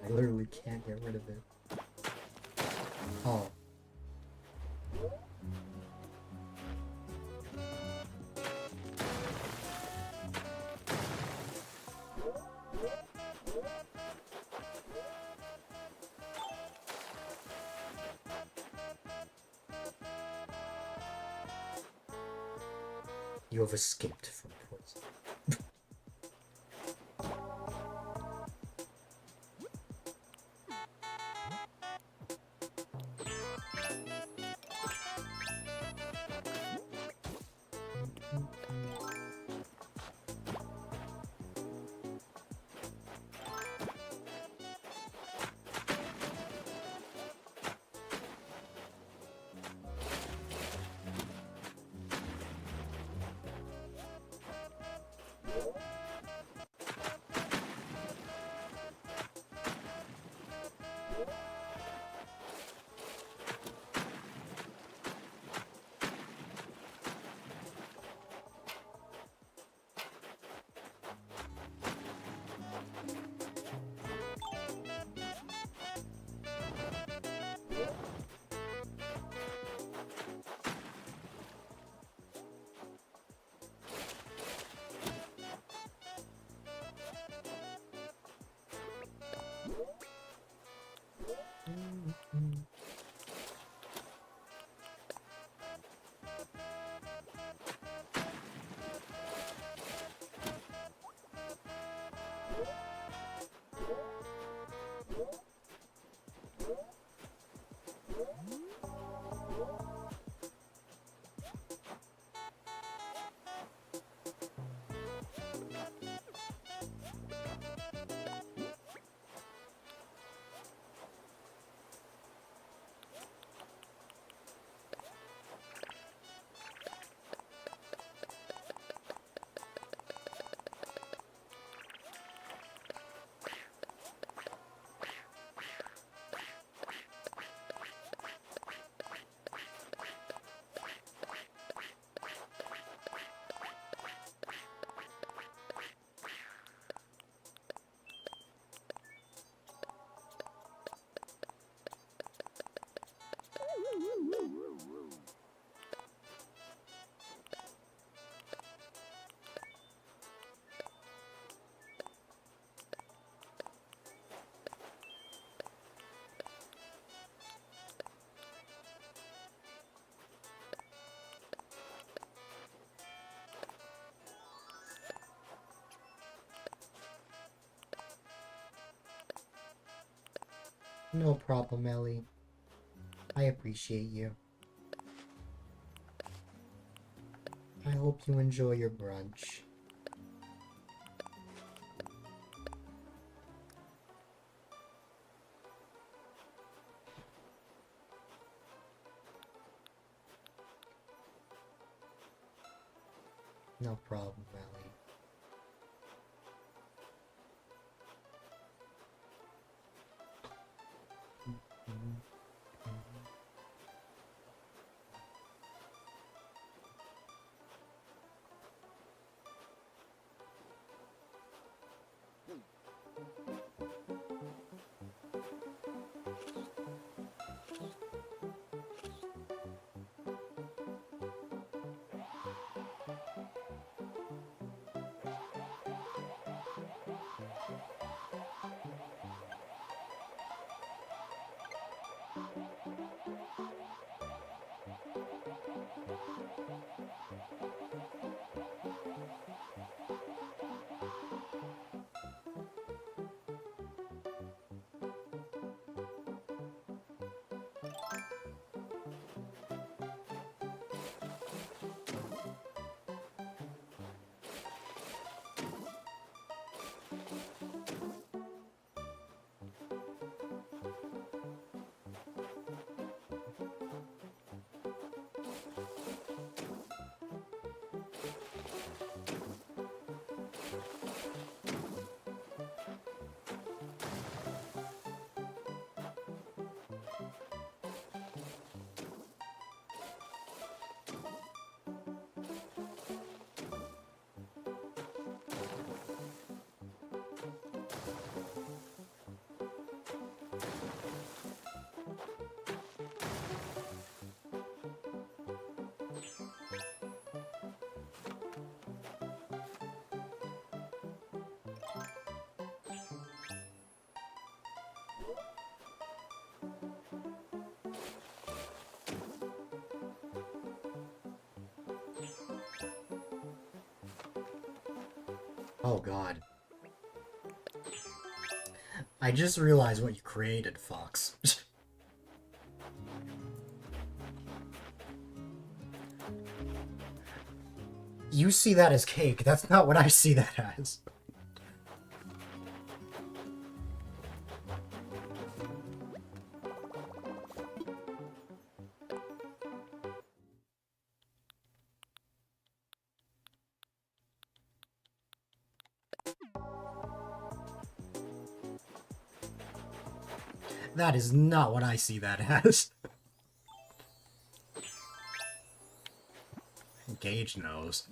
I literally can't get rid of it. Oh. You have escaped from poison. No problem, Ellie. I appreciate you. I hope you enjoy your brunch. No problem, Ellie. Oh god. I just realized what you created, Fox. You see that as cake. That's not what I see that as. That is not what I see that as. Gage knows.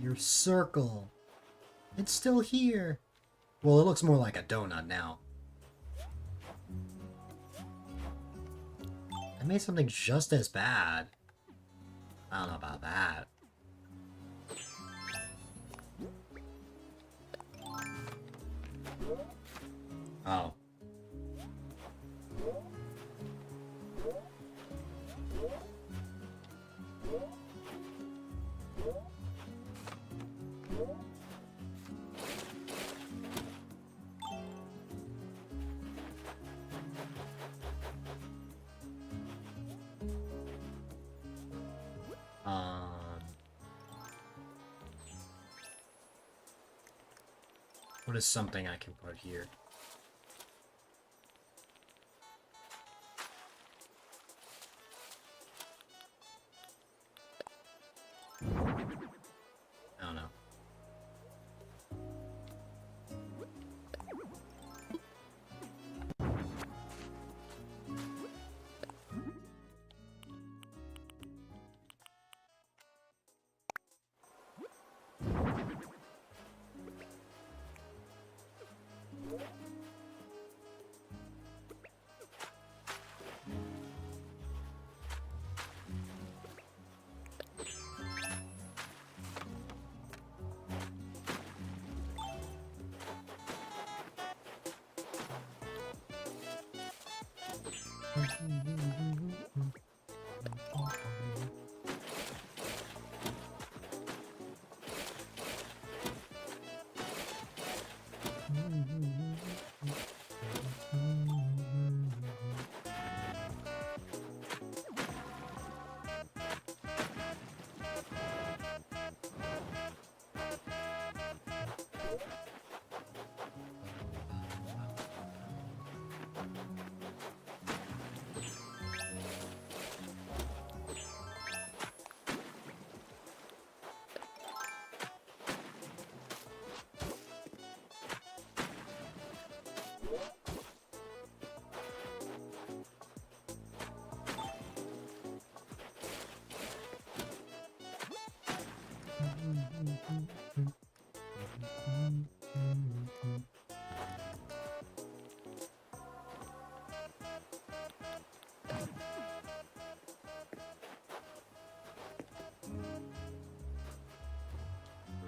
Your circle. It's still here. Well, it looks more like a donut now. I made something just as bad. I don't know about that. Oh. What is something I can put here? I don't know.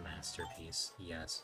Masterpiece, yes.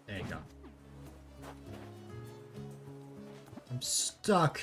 There you go. I'm stuck.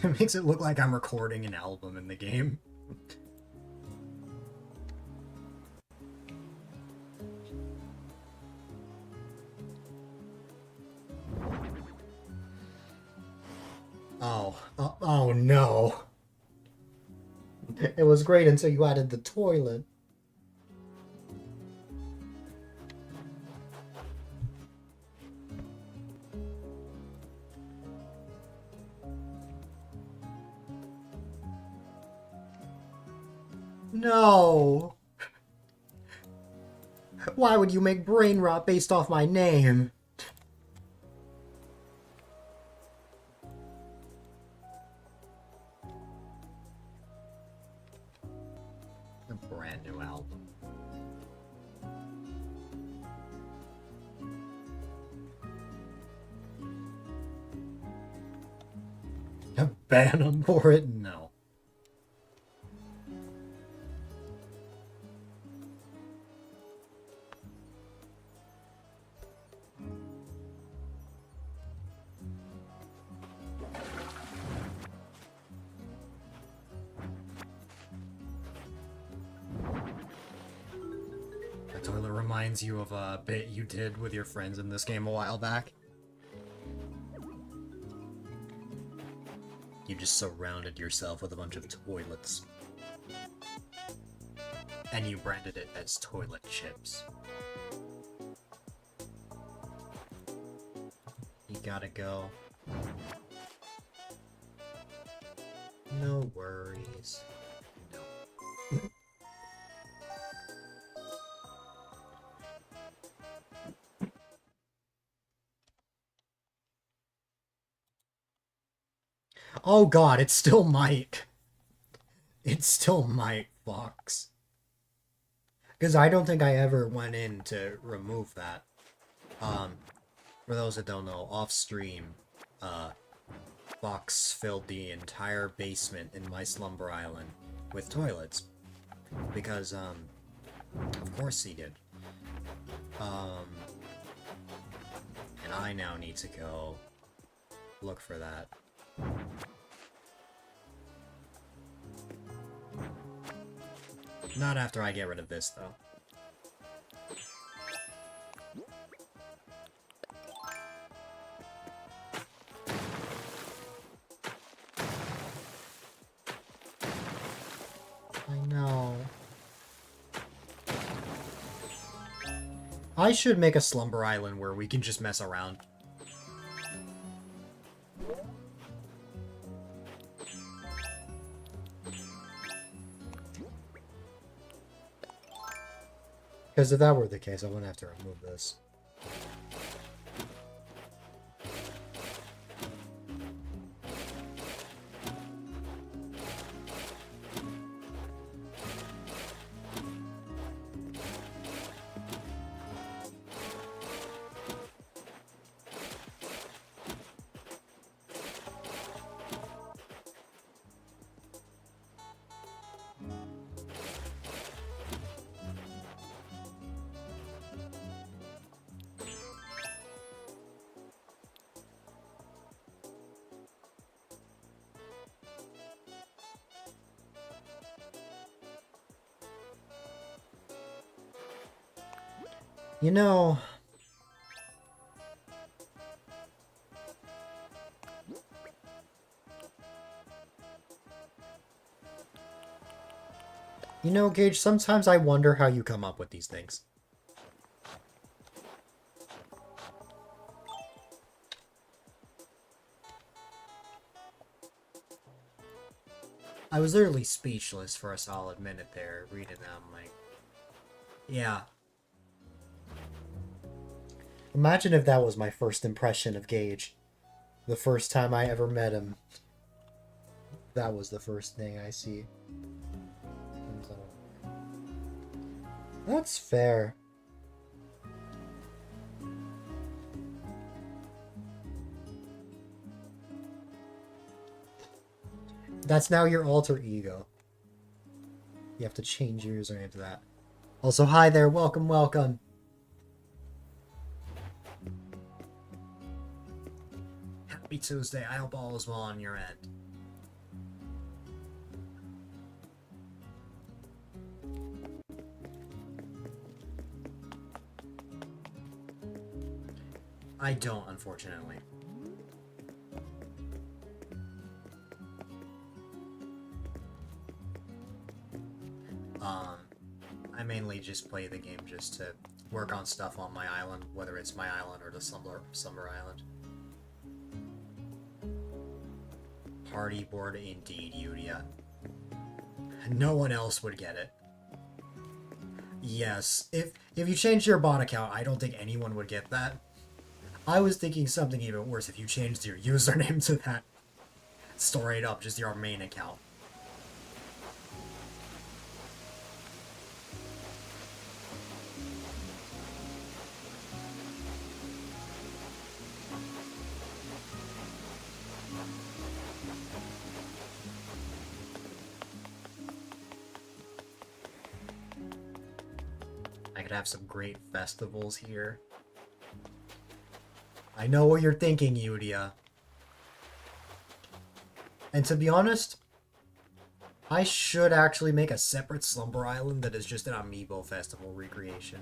It makes it look like I'm recording an album in the game. Oh no. It was great until you added the toilet. No! Why would you make brain rot based off my name? A brand new album. Ban him for it? No. The toilet reminds you of a bit you did with your friends in this game a while back. You just surrounded yourself with a bunch of toilets. And you branded it as toilet chips. You gotta go. No worries. No. Oh god, it still might. It still might, Fox. Because I don't think I ever went in to remove that. For those that don't know, off stream, Fox filled the entire basement in my slumber island with toilets. Because, of course he did. And I now need to go look for that. Not after I get rid of this, though. I know. I should make a slumber island where we can just mess around. Because if that were the case, I wouldn't have to remove this. You know... You know, Gage, sometimes I wonder how you come up with these things. I was literally speechless for a solid minute there, reading them, like... Yeah. Imagine if that was my first impression of Gage. The first time I ever met him. That was the first thing I see. That's fair. That's now your alter ego. You have to change your username to that. Also, hi there, welcome, welcome. Happy Tuesday, I hope all is well on your end. I don't, unfortunately. I mainly just play the game just to work on stuff on my island, whether it's my island or the Slumber Island. Party board indeed, Yudia. No one else would get it. Yes, if you change your bot account, I don't think anyone would get that. I was thinking something even worse if you changed your username to that. Straight up, just your main account. I could have some great festivals here. I know what you're thinking, Yudia. And to be honest, I should actually make a separate Slumber Island that is just an Amiibo Festival recreation.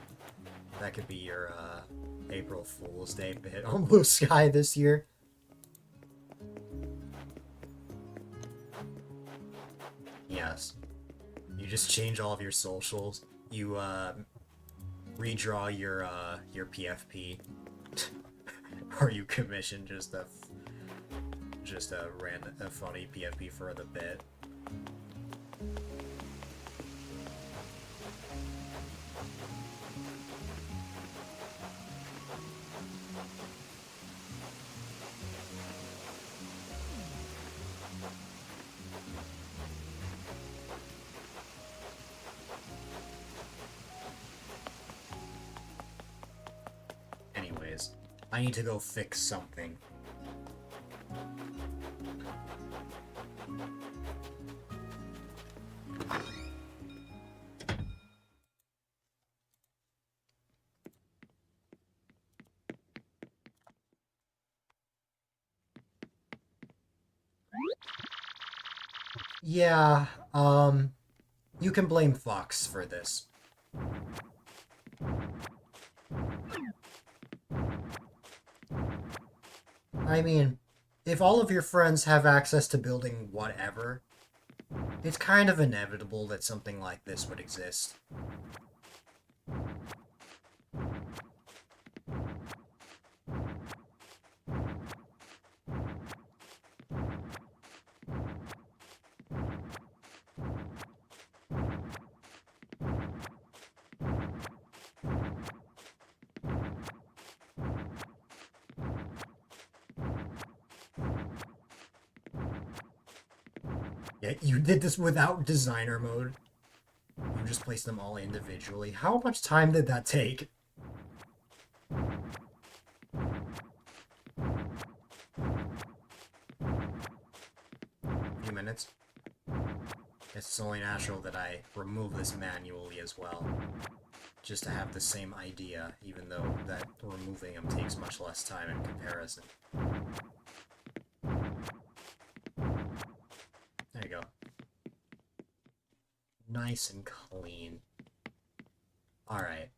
That could be your April Fool's Day bit on Blue Sky this year. Yes. You just change all of your socials. You redraw your PFP. Or you commission just a funny PFP for the bit. I need to go fix something. Yeah, you can blame Fox for this. I mean, if all of your friends have access to building whatever, it's kind of inevitable that something like this would exist. Yeah, you did this without designer mode. You just placed them all individually. How much time did that take? A few minutes. It's only natural that I remove this manually as well. Just to have the same idea, even though that removing them takes much less time in comparison. There you go. Nice and clean. Alright.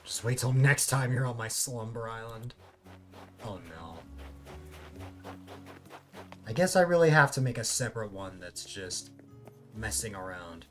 Just wait till next time you're on my slumber island. Oh no. I guess I really have to make a separate one that's just messing around.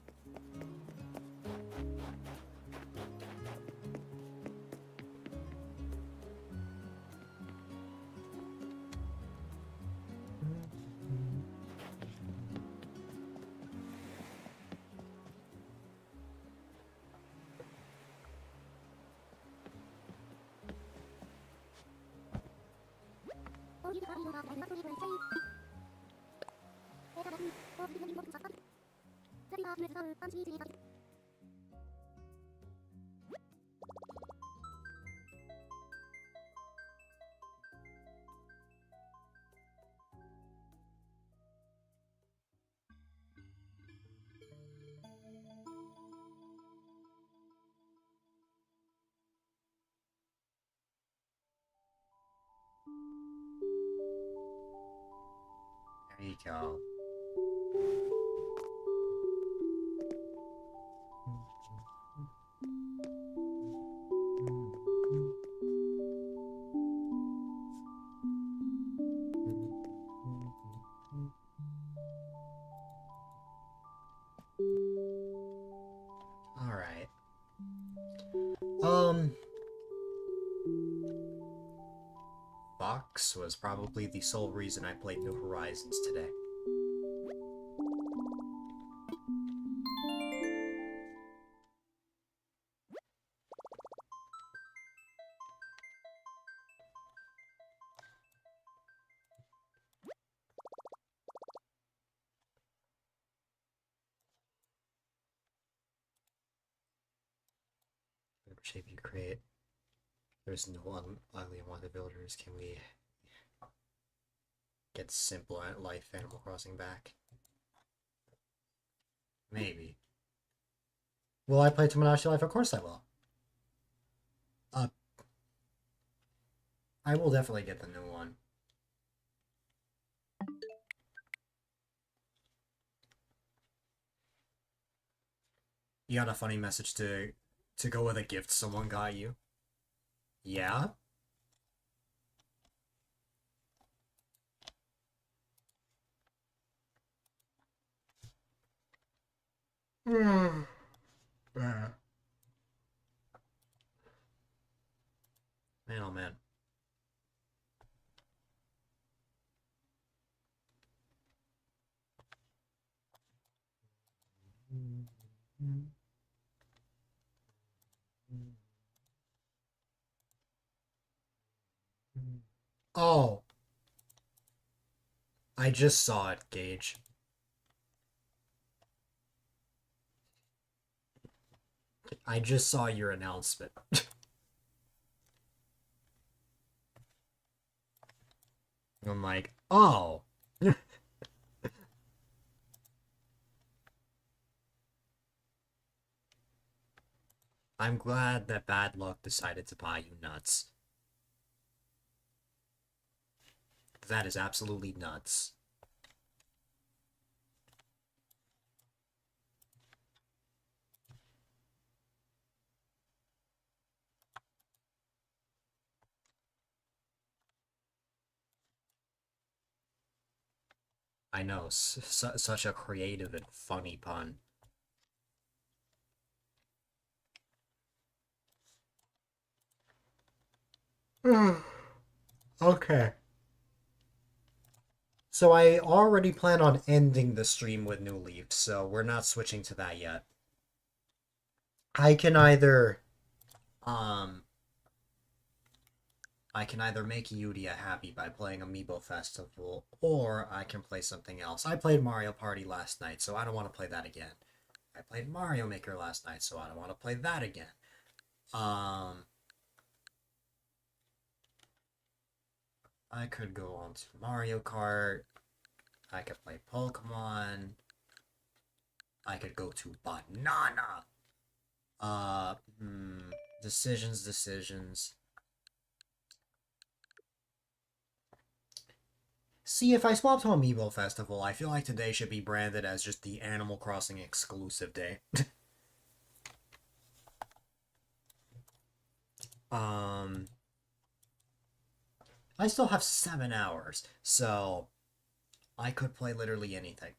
There you go. Alright. Fox was probably the sole reason I played New Horizons today. Whatever shape you create, there's no ugly and wanted builders. Can we get simple life Animal Crossing back? Maybe. Will I play Tomodachi Life? Of course I will. I will definitely get the new one. You got a funny message to go with a gift someone got you? Yeah? Man, oh man. Oh, I just saw it, Gage. I just saw your announcement. I'm like, oh. I'm glad that bad luck decided to buy you nuts. That is absolutely nuts. I know, such a creative and funny pun. Okay. So I already plan on ending the stream with New Leaf, so we're not switching to that yet. I can either um I can either make Yudia happy by playing Amiibo Festival, or I can play something else. I played Mario Party last night, so I don't want to play that again. I played Mario Maker last night, so I don't want to play that again. I could go on to Mario Kart. I could play Pokemon. I could go to Banana. Decisions. See, if I swap to Amiibo Festival, I feel like today should be branded as just the Animal Crossing exclusive day. um, I still have 7 hours, so I could play literally anything.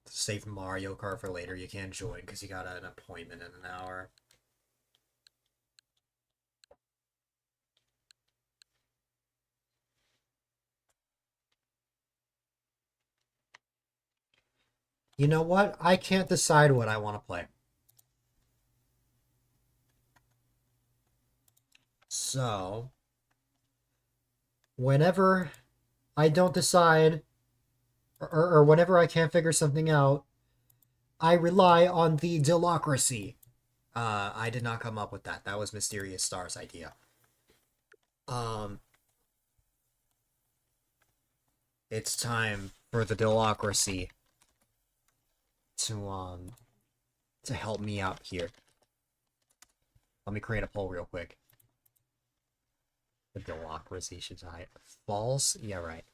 Save Mario Kart for later. You can't join because you got an appointment in an hour. You know what? I can't decide what I want to play. So, whenever I don't decide, or whenever I can't figure something out, I rely on the Delocracy. I did not come up with that. That was Mysterious Star's idea. Um, it's time for the Delocracy to help me out here. Let me create a poll real quick. The Delocracy should die. False? Yeah, right.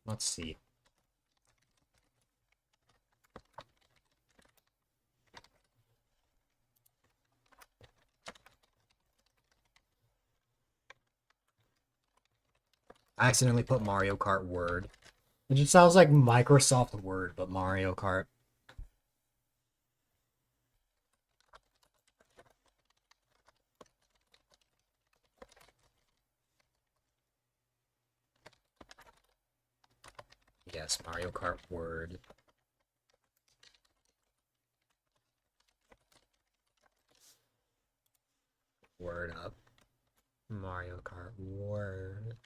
Let's see. I accidentally put Mario Kart Word. It just sounds like Microsoft Word, but Mario Kart. Yes, Mario Kart Word. Word up. Mario Kart Word.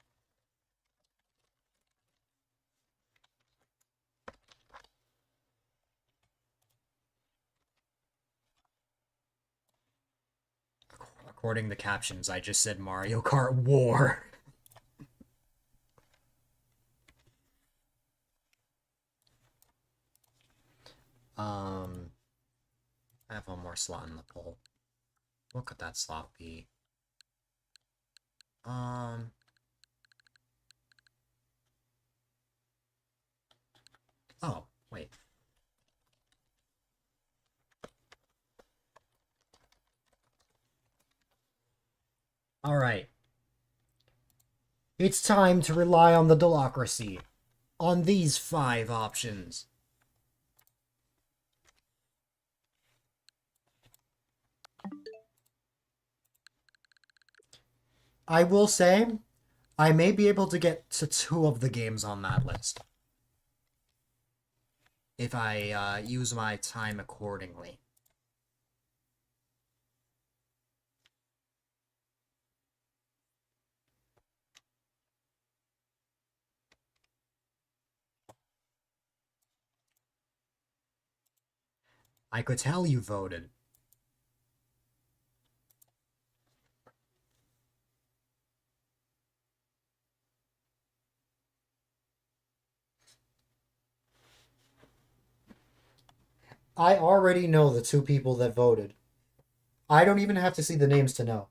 According to captions, I just said Mario Kart War. I have one more slot in the poll. What could that slot be? Oh, wait. Alright. It's time to rely on the democracy. On these 5 options. I will say, I may be able to get to 2 of the games on that list. If I use my time accordingly. I could tell you voted. I already know the 2 people that voted. I don't even have to see the names to know.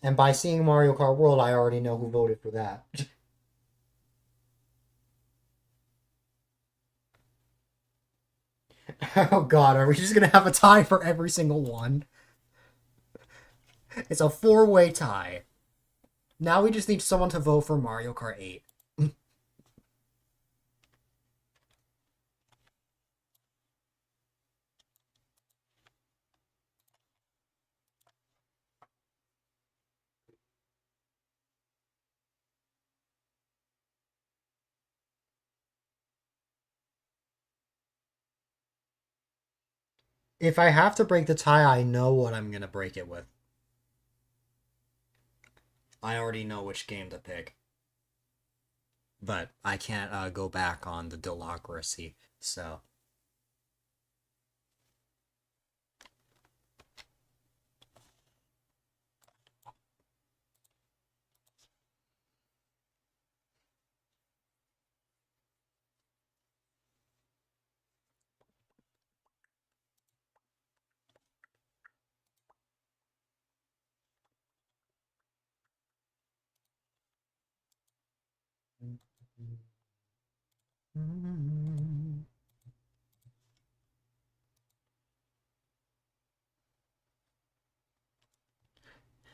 And by seeing Mario Kart World, I already know who voted for that. Oh god, are we just gonna have a tie for every single one? It's a 4-way tie. Now we just need someone to vote for Mario Kart 8. If I have to break the tie, I know what I'm gonna break it with. I already know which game to pick. But I can't go back on the democracy, so...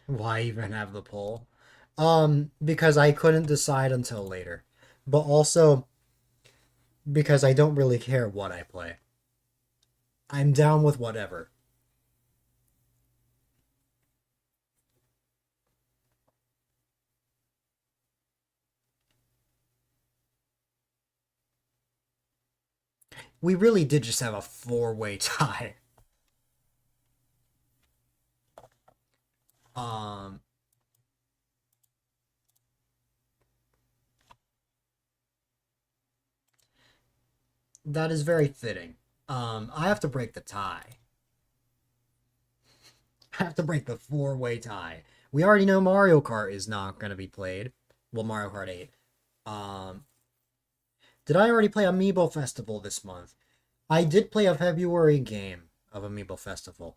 Why even have the poll? Because I couldn't decide until later. But also because I don't really care what I play. I'm down with whatever. We really did just have a 4-way tie. Um, that is very fitting. I have to break the tie. I have to break the 4-way tie. We already know Mario Kart is not going to be played. Well, Mario Kart 8. Um, did I already play Amiibo Festival this month? I did play a February game of Amiibo Festival.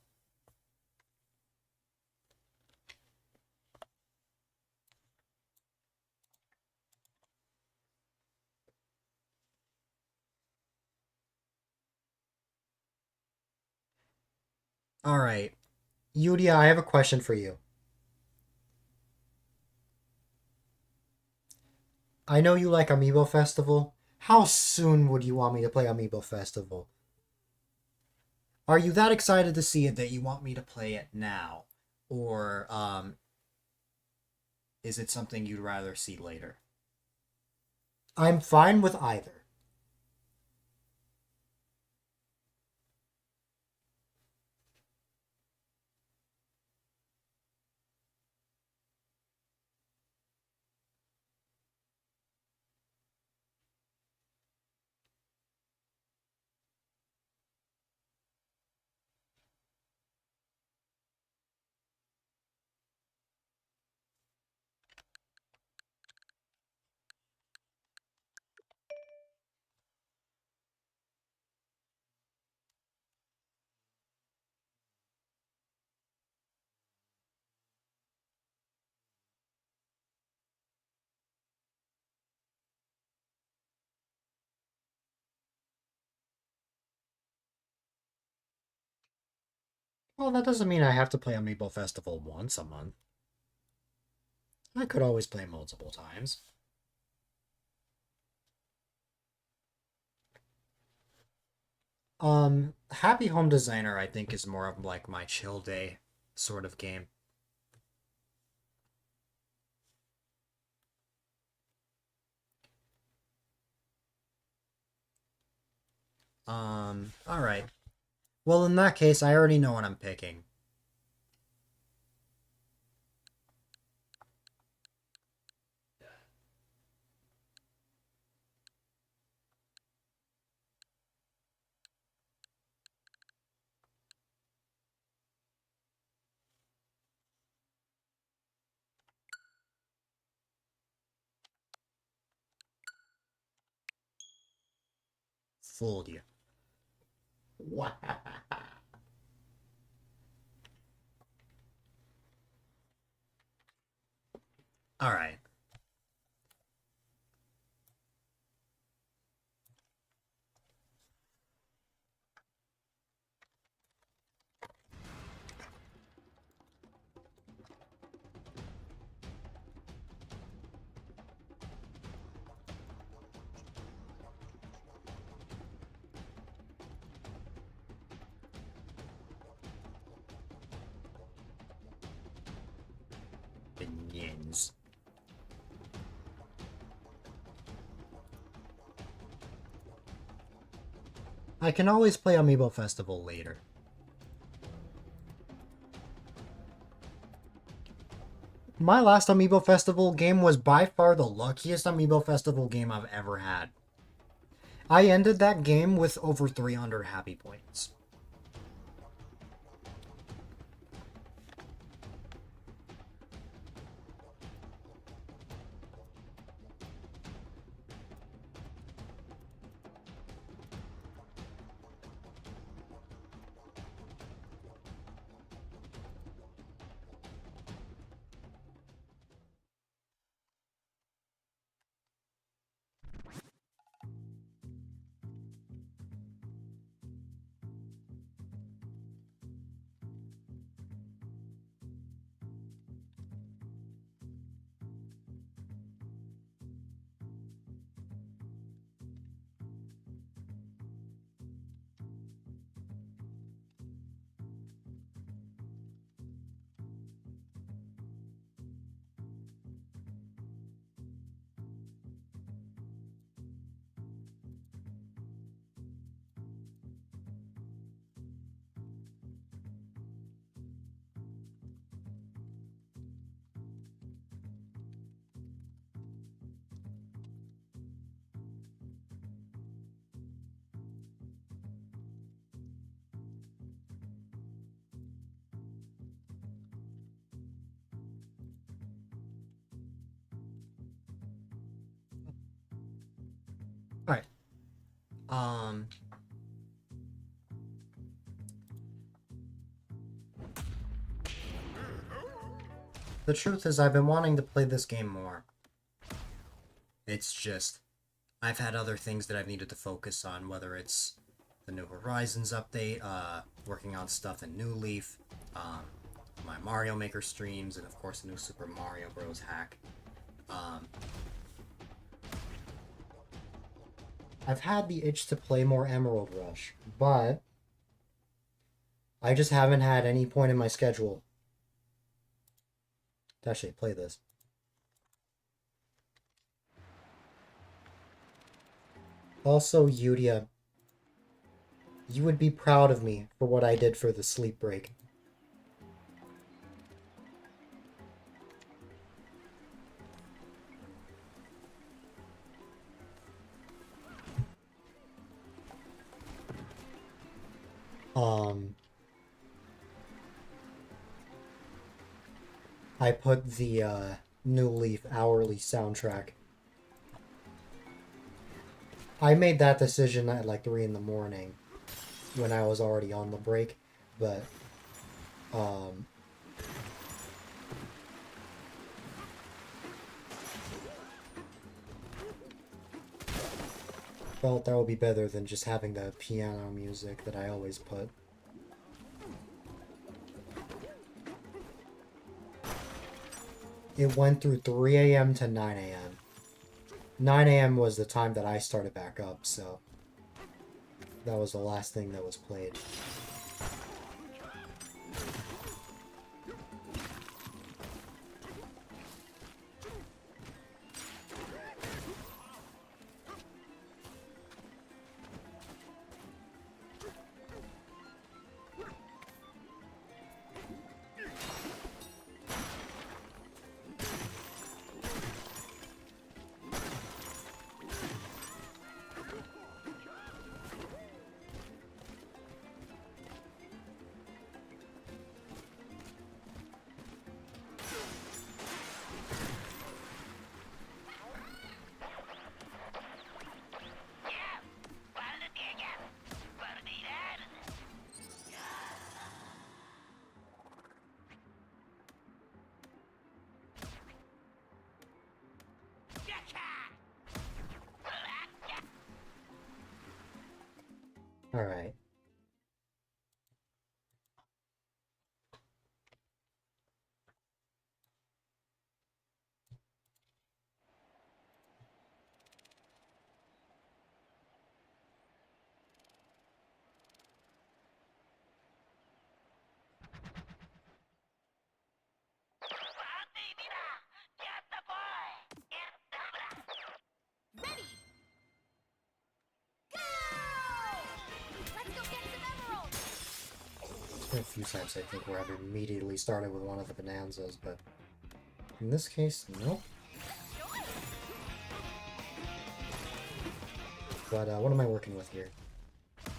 Alright. Yudia, I have a question for you. I know you like Amiibo Festival. How soon would you want me to play Amiibo Festival? Are you that excited to see it that you want me to play it now? Or is it something you'd rather see later? I'm fine with either. Well, that doesn't mean I have to play Amiibo Festival once a month. I could always play multiple times. Happy Home Designer, I think, is more of like my chill day sort of game. Alright. Well, in that case, I already know what I'm picking. Fooled you. What? Alright. Minions. I can always play Amiibo Festival later. My last Amiibo Festival game was by far the luckiest Amiibo Festival game I've ever had. I ended that game with over 300 happy points. Alright. The truth is, I've been wanting to play this game more. It's just, I've had other things that I've needed to focus on, whether it's the New Horizons update, working on stuff in New Leaf, my Mario Maker streams, and of course the new Super Mario Bros. Hack. I've had the itch to play more Emerald Rush, but I just haven't had any point in my schedule to actually play this. Also, Yudia, you would be proud of me for what I did for the sleep break. I put the New Leaf hourly soundtrack. I made that decision at like 3 in the morning when I was already on the break, but felt that would be better than just having the piano music that I always put. it went through 3 a.m. to 9 a.m. 9 a.m. was the time that I started back up, so that was the last thing that was played. Alright. Ready! Go! Let's go get some emeralds! There's been a few times, I think, where I've immediately started with one of the bonanzas, but in this case, nope. But what am I working with here? Oh.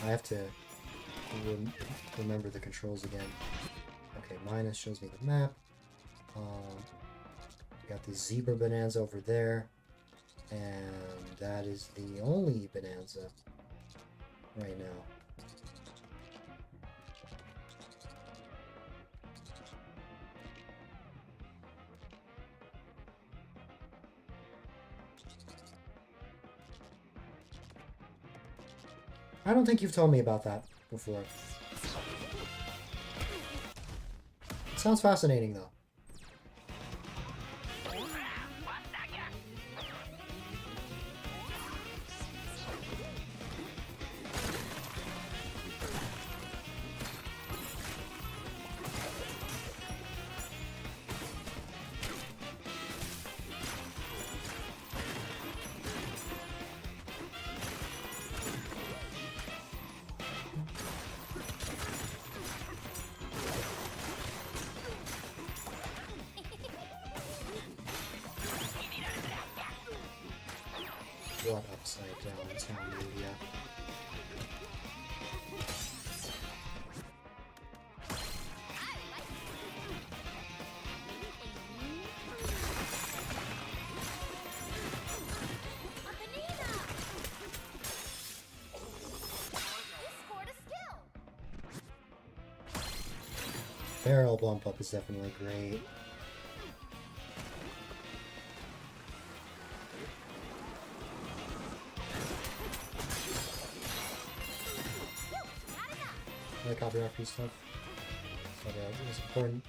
I have to remember the controls again. Okay, minus shows me the map. Got the zebra bonanza over there, and that is the only bonanza right now. I don't think you've told me about that before. It sounds fascinating, though. What upside down town media? Barrel bump up is definitely great. I like copy RP stuff. But it was important.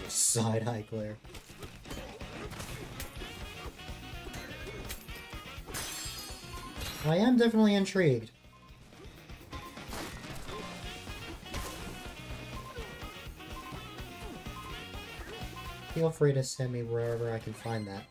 Side eye glare. I am definitely intrigued. Feel free to send me wherever I can find that.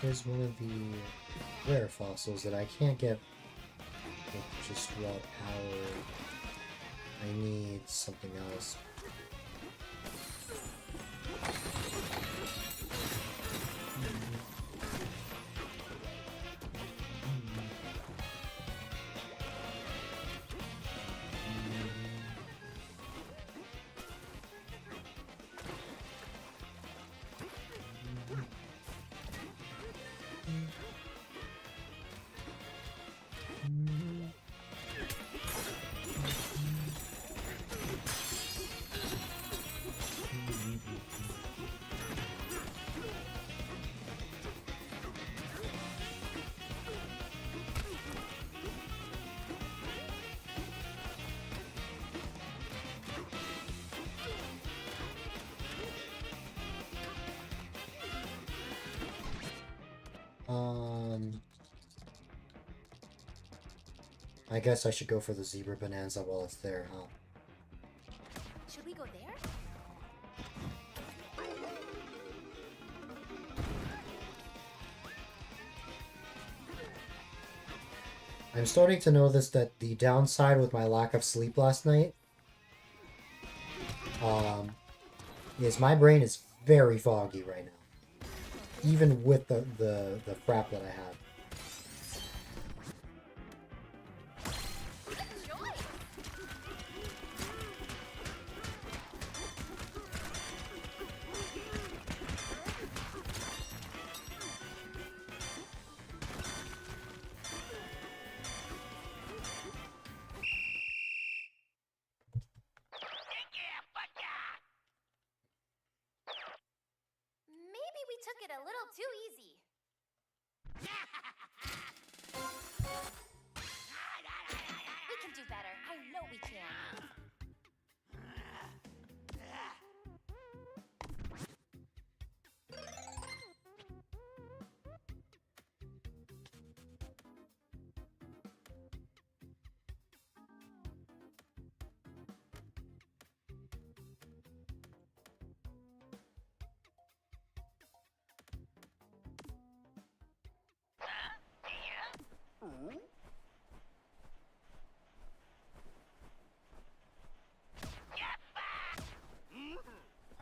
There's one of the rare fossils that I can't get with just raw power. I need something else. I guess I should go for the zebra bonanza while it's there, huh? Should we go there? I'm starting to notice that the downside with my lack of sleep last night, is my brain is very foggy right now, even with the frap that I have. Maybe we took it a little too easy. We can do better. I know we can.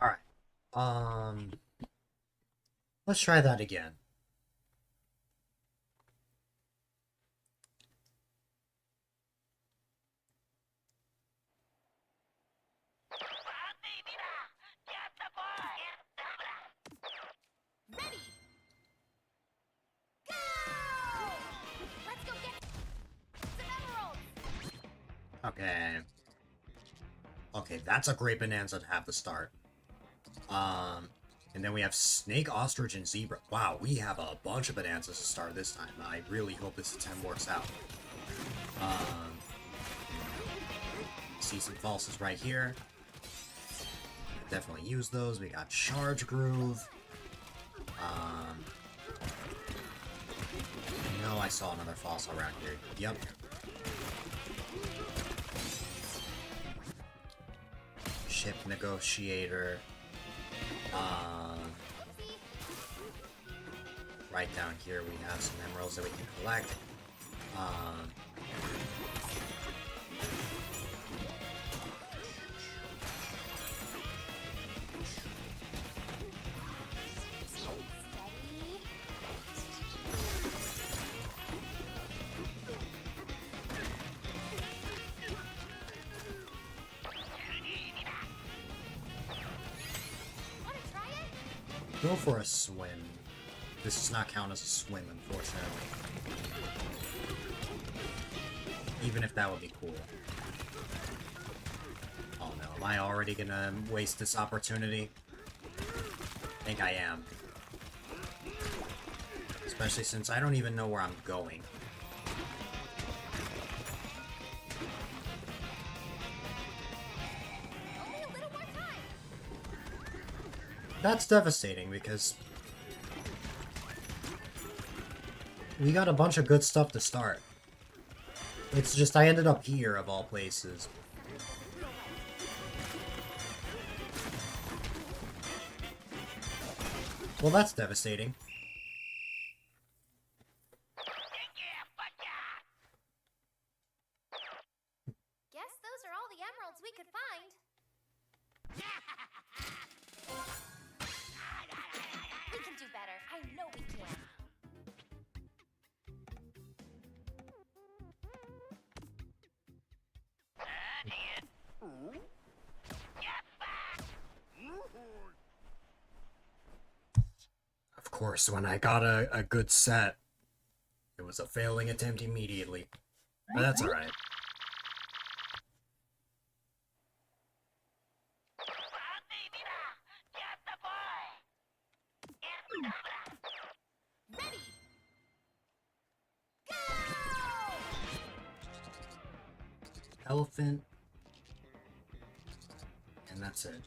Alright. Let's try that again. Ready? Go! Let's go get some emeralds! Okay. Okay, that's a great bonanza to have to start. And then we have snake, ostrich, and zebra. Wow, we have a bunch of bonanzas to start this time. I really hope this attempt works out. See some falses right here. Definitely use those. We got charge groove. No, I saw another false around here. Yep. Ship negotiator. Right down here we have some emeralds that we can collect. Wanna try it? Go for a swim. This does not count as a swim, unfortunately. Even if that would be cool. Oh no, am I already gonna waste this opportunity? I think I am. Especially since I don't even know where I'm going. Only a little more time. That's devastating because we got a bunch of good stuff to start. It's just I ended up here, of all places. Well, that's devastating. Guess those are all the emeralds we could find. We can do better. I know we can. Of course, when I got a good set, it was a failing attempt immediately. But that's alright. Ready? Go! Elephant. And that's it.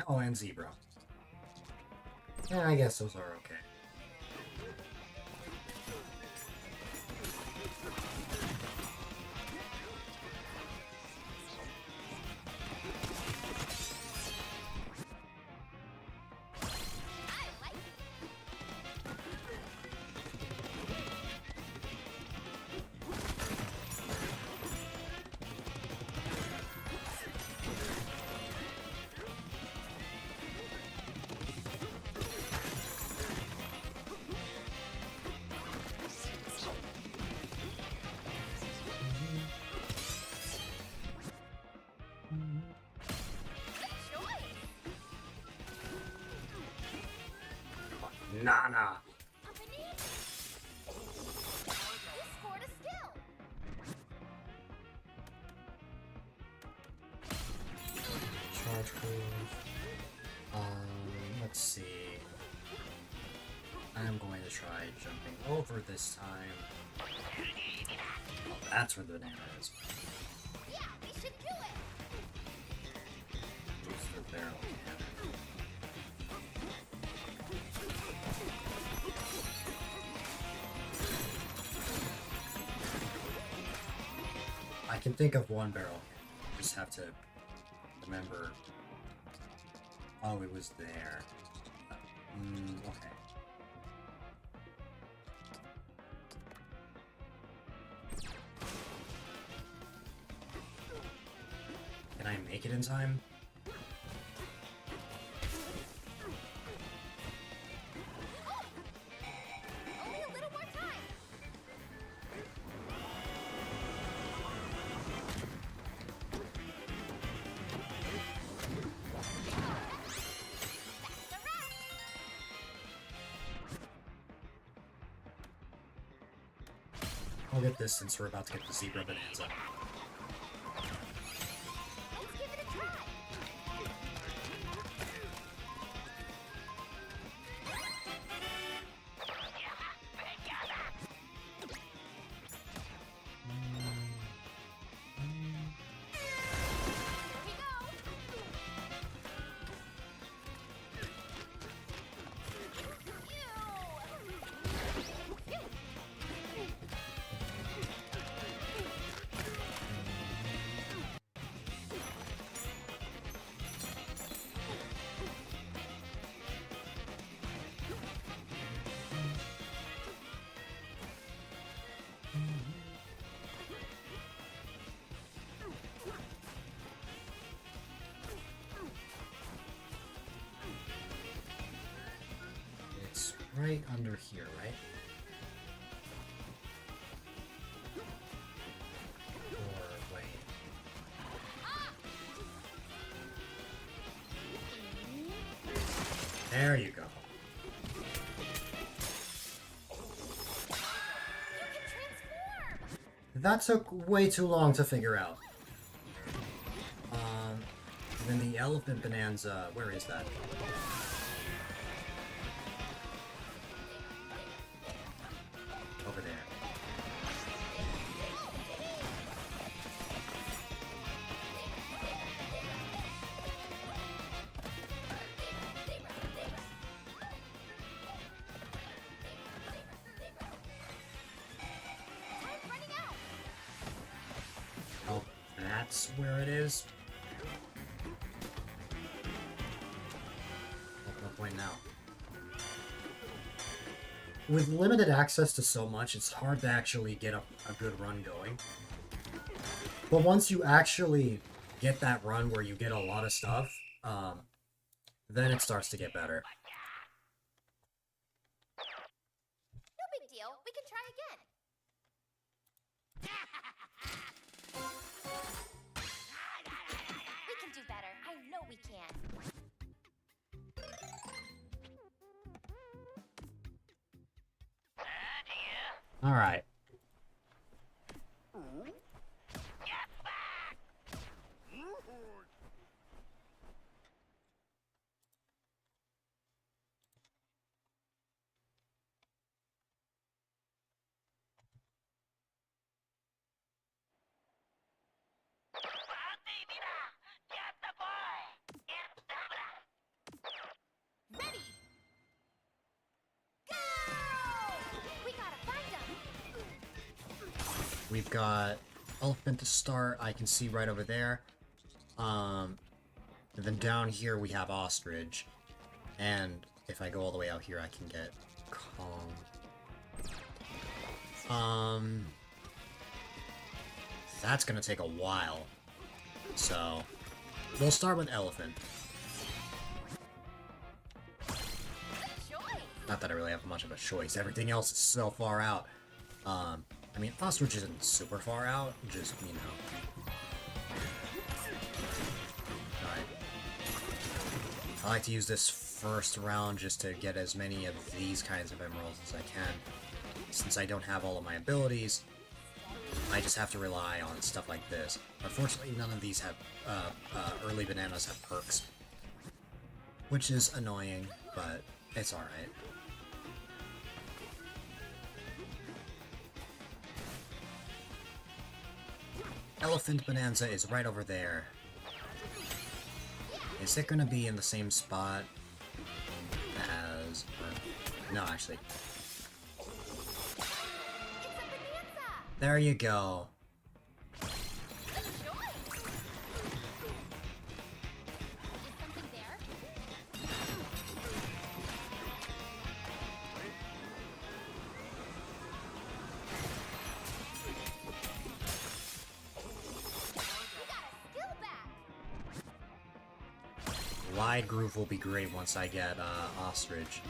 Oh, and zebra. Yeah, I guess those are okay. Nana. Up and in. You scored a skill. Charge move. Let's see. I'm going to try jumping over this time. Oh, that's where the banana is. Yeah, we should do it. Use the barrel cannon. I can think of one barrel. Just have to remember. Oh, it was there. Okay. Can I make it in time? Only a little more time. That's a wrap. I'll get this since we're about to get the zebra bonanza. Let's give it a try. Here we go. Ew. It's right under here, right? Or wait. There you go. You can transform. That took way too long to figure out. And then the elephant bonanza, where is that? Over there. Time's running out. Oh, that's where it is? What's the point now? With limited access to so much, it's hard to actually get a good run going. But once you actually get that run where you get a lot of stuff, then it starts to get better. No big deal. We can try again. We can do better. I know we can. Alright. Ready. Go! We gotta find them. We've got elephant to start. I can see right over there. And then down here we have ostrich. And if I go all the way out here, I can get Kong. That's gonna take a while. So, we'll start with elephant. Good choice. Not that I really have much of a choice. Everything else is so far out. I mean, ostrich isn't super far out. Just, you know. Alright. I like to use this first round just to get as many of these kinds of emeralds as I can. Since I don't have all of my abilities, I just have to rely on stuff like this. Unfortunately, none of these have, early bananas have perks. Which is annoying, but it's alright. Elephant Bonanza is right over there. Is it gonna be in the same spot as... no, actually. There you go. Wide groove will be great once I get ostrich.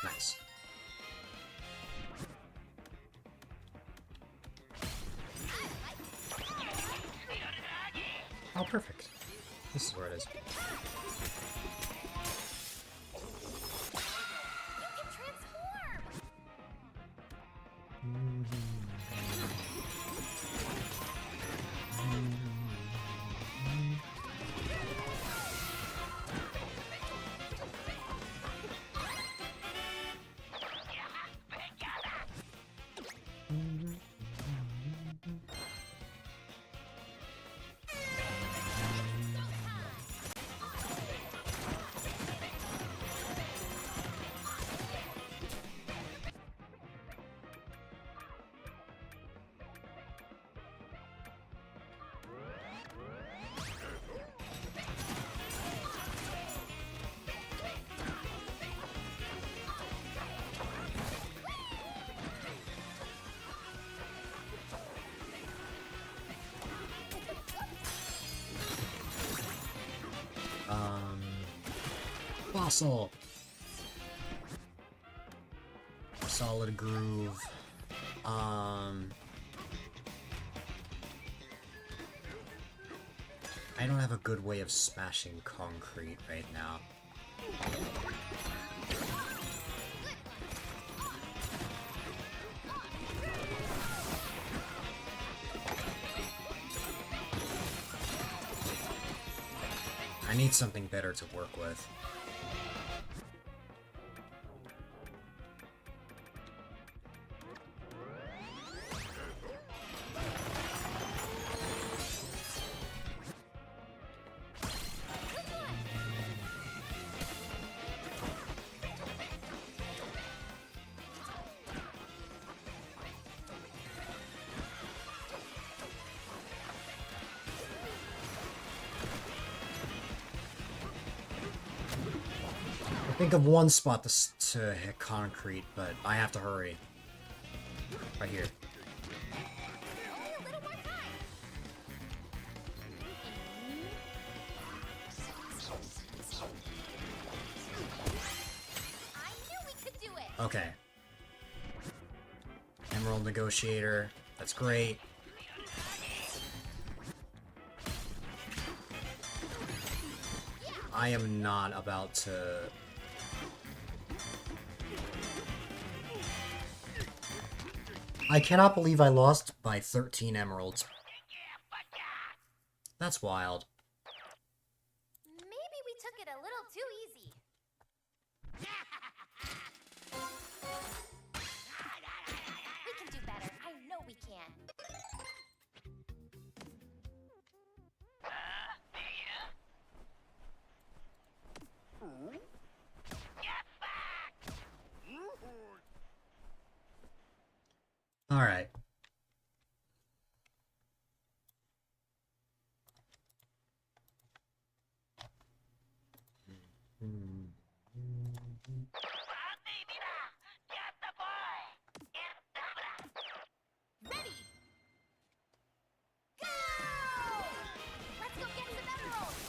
Nice. Oh, perfect. This is where it is. Fossil! Solid groove. I don't have a good way of smashing concrete right now. I need something better to work with. Think of one spot to hit concrete, but I have to hurry. Right here. Okay. Emerald Negotiator. That's great. I am not about to... I cannot believe I lost by 13 emeralds. That's wild. Maybe we took it a little too easy. We can do better. I know we can. All right. Ready? Go! Let's go get some emeralds!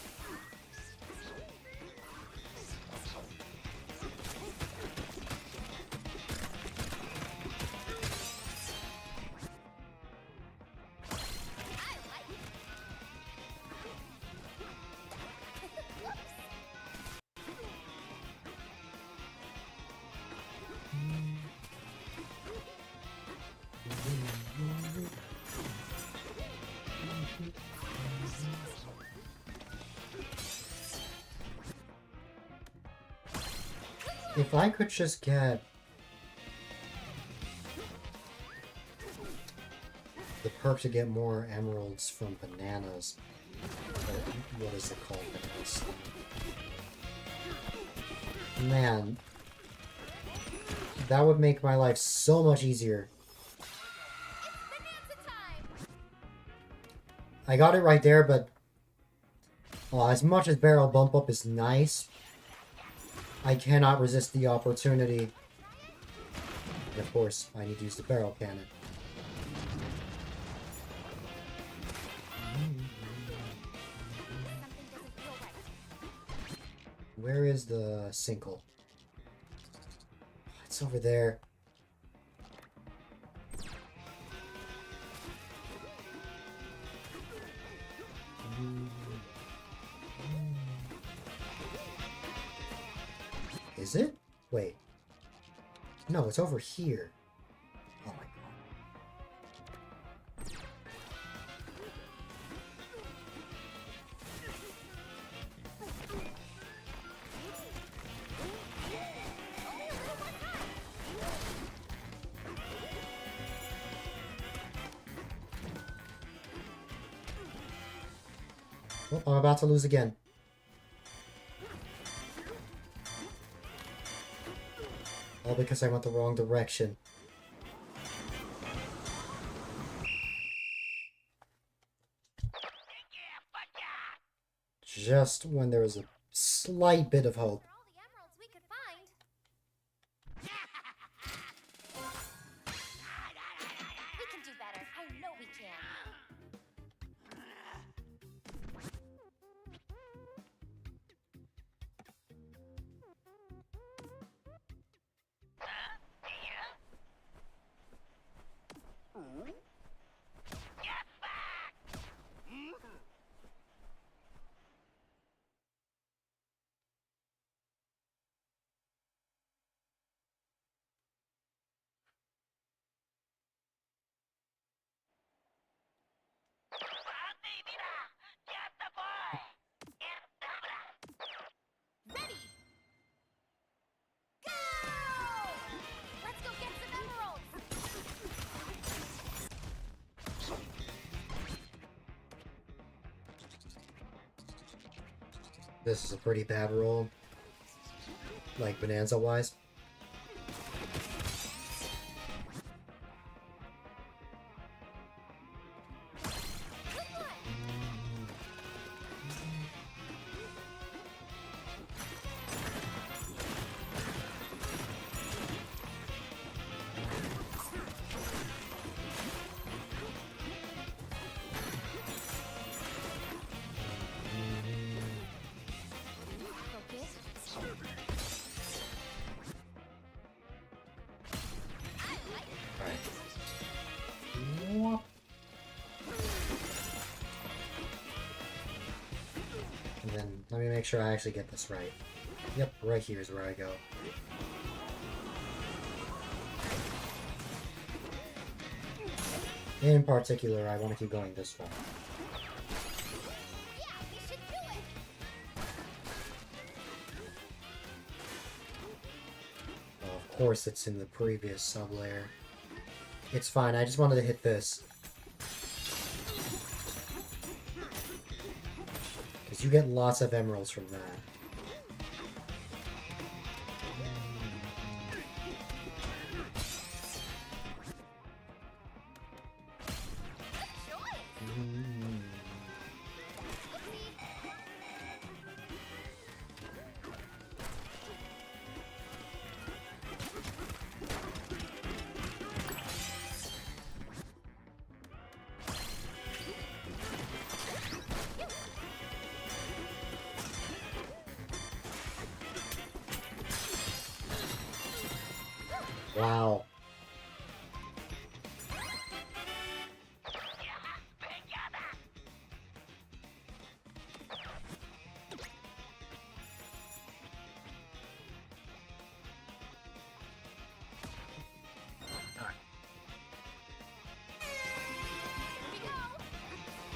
If I could just get the perk to get more emeralds from bananas. What is it called? Bananas. Man, that would make my life so much easier. Bonanza time! I got it right there, but as much as barrel bump up is nice, I cannot resist the opportunity. And of course, I need to use the barrel cannon. Something doesn't feel right. Where is the sinkhole? It's over there. Is it? Wait. No, it's over here. Oh my god. Oh, I'm about to lose again. All because I went the wrong direction. Just when there was a slight bit of hope. For all the emeralds we could find. We can do better. I know we can. Ready! Go! Let's go get some emeralds! This is a pretty bad roll. Like Bonanza wise. Good one! Focus. I like it. Alright. And then let me make sure I actually get this right. Yep, right here is where I go. In particular, I want to keep going this way. Yeah, we should do it! Of course, it's in the previous sub-layer. It's fine, I just wanted to hit this. Because you get lots of emeralds from that. Good choice! Wow.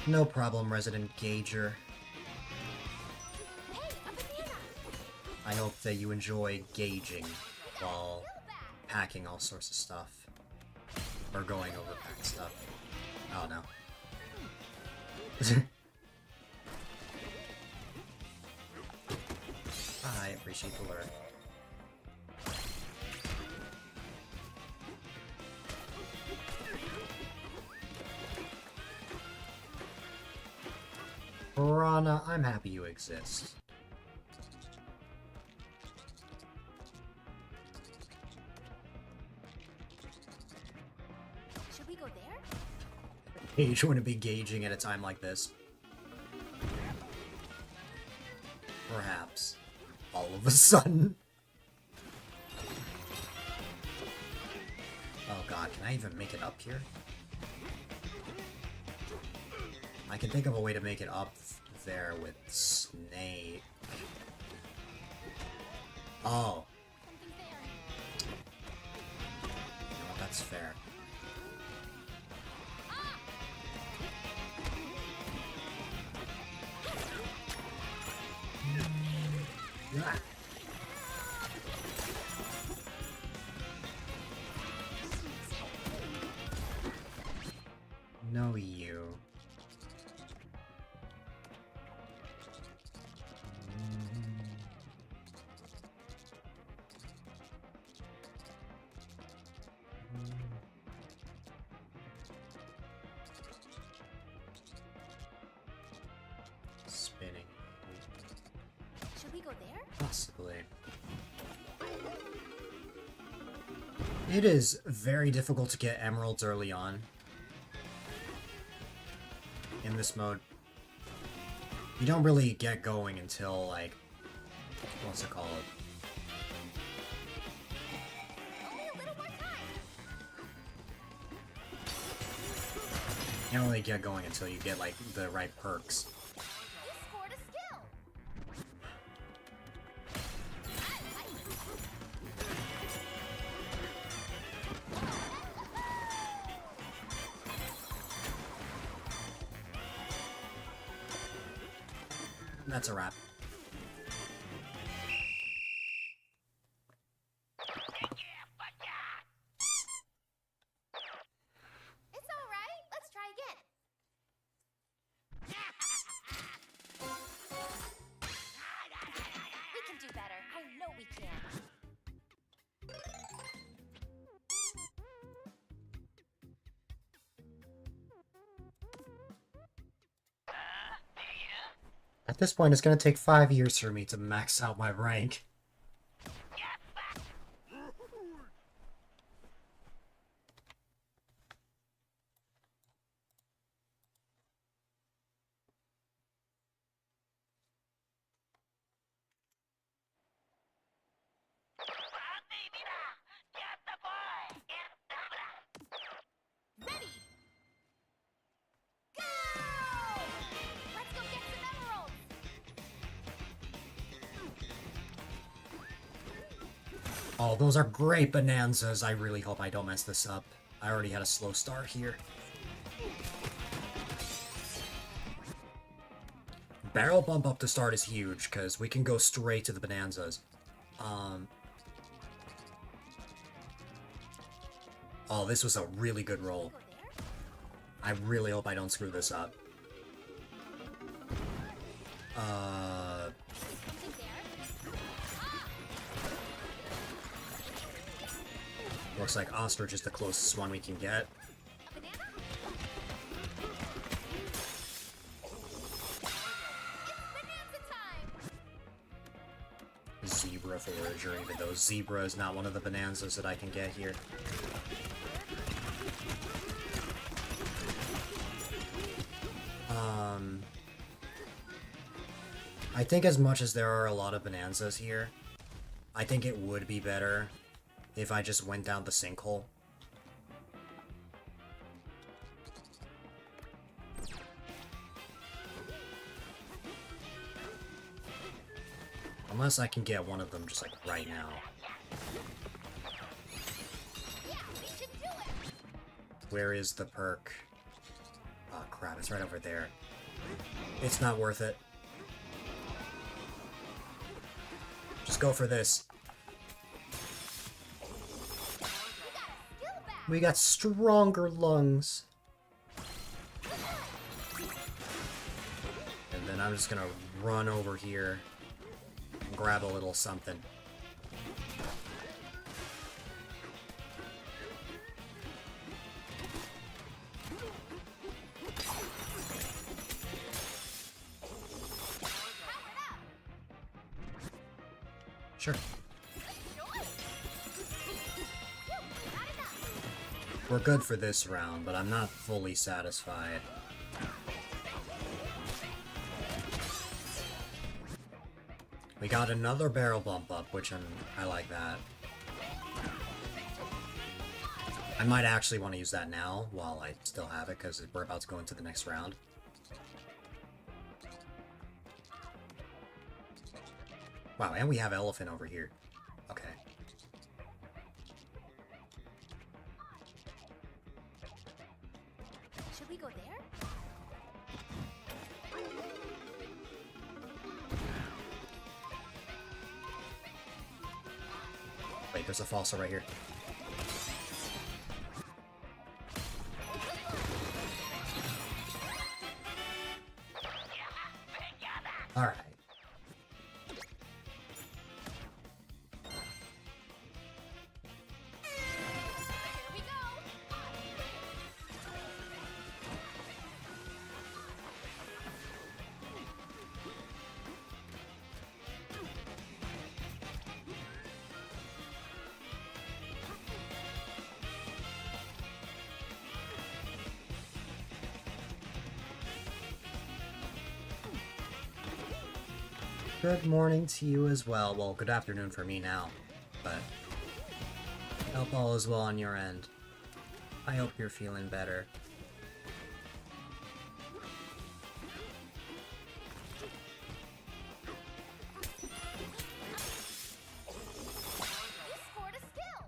Here we go! No problem, Resident Gager. Hey, a banana! I hope that you enjoy gauging while packing all sorts of stuff. Or going over packed stuff. Oh no. I appreciate the lure. Piranha, I'm happy you exist. Should we go there? Gage wouldn't be gauging at a time like this. Perhaps. All of a sudden. Oh god, can I even make it up here? I can think of a way to make it up there with Snake. Oh. Something's there. You know what, that's fair. Ah. No, you. Spinning. Should we go there? Possibly. It is very difficult to get emeralds early on in this mode. You don't really get going until, like, what's it called? Only a little more time. You don't really get going until you get, like, the right perks. You scored a skill. That's a wrap. It's all right. Let's try again. We can do better. I know we can. At this point, it's gonna take 5 years for me to max out my rank. Ready? Go! Let's go get some emeralds. Oh, those are great bonanzas. I really hope I don't mess this up. I already had a slow start here. Barrel bump up to start is huge, because we can go straight to the bonanzas. Oh, this was a really good roll. Go there? I really hope I don't screw this up. Something there? Looks like ostrich is the closest one we can get. A banana? It's bonanza time! Zebra forager, even though zebra is not one of the bonanzas that I can get here. I think as much as there are a lot of bonanzas here, I think it would be better if I just went down the sinkhole. Unless I can get one of them just like right now. Yeah, we should do it! Where is the perk? Ah, crap, it's right over there. It's not worth it. Just go for this. We got stronger lungs. And then I'm just gonna run over here and grab a little something. Sure. We're good for this round, but I'm not fully satisfied. We got another barrel bump up, which I like that. I might actually want to use that now while I still have it, because we're about to go into the next round. Wow, and we have elephant over here. Okay. Should we go there? Wait, there's a fossil right here. Alright. Here we go. Good morning to you as well. Well, good afternoon for me now, but I hope all is well on your end. I hope you're feeling better. You scored a skill.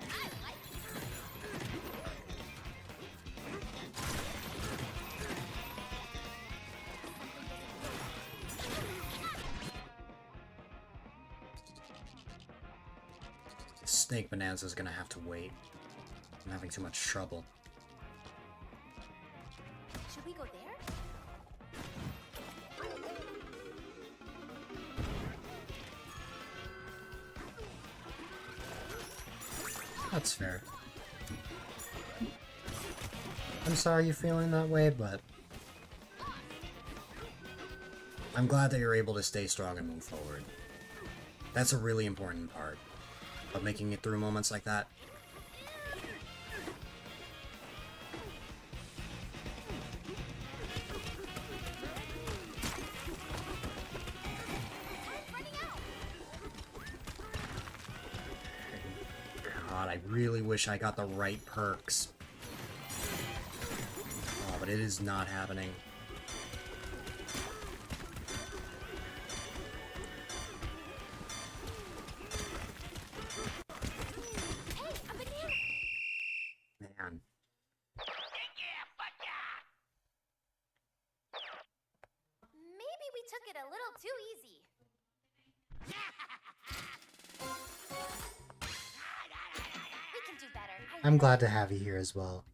I like Snake Bonanza's gonna have to wait. I'm having too much trouble. Should we go there? That's fair. I'm sorry you're feeling that way, but I'm glad that you're able to stay strong and move forward. That's a really important part of making it through moments like that. God, I really wish I got the right perks. Oh, but it is not happening. Hey, a banana. Man. Maybe we took it a little too easy. We can do better. I'm glad to have you here as well.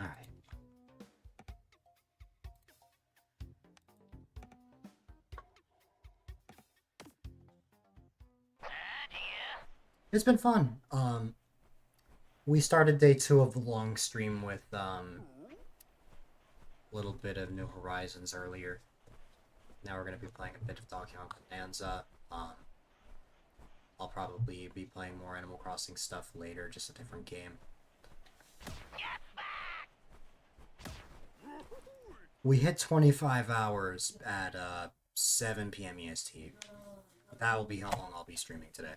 Alright. It's been fun. We started day 2 of the long stream with a little bit of New Horizons earlier. Now we're gonna be playing a bit of Donkey Kong Bonanza. I'll probably be playing more Animal Crossing stuff later, just a different game. We hit 25 hours at 7 p.m. EST. That will be how long I'll be streaming today.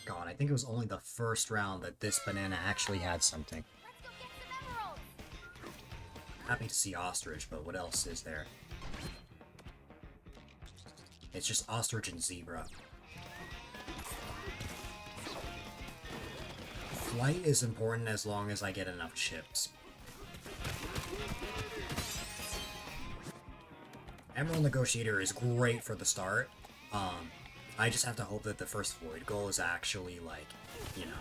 God, I think it was only the first round that this banana actually had something. Let's go get some emeralds. Happy to see ostrich, but what else is there? It's just ostrich and zebra. Flight is important as long as I get enough chips. Emerald Negotiator is great for the start. I just have to hope that the first void goal is actually, like, you know...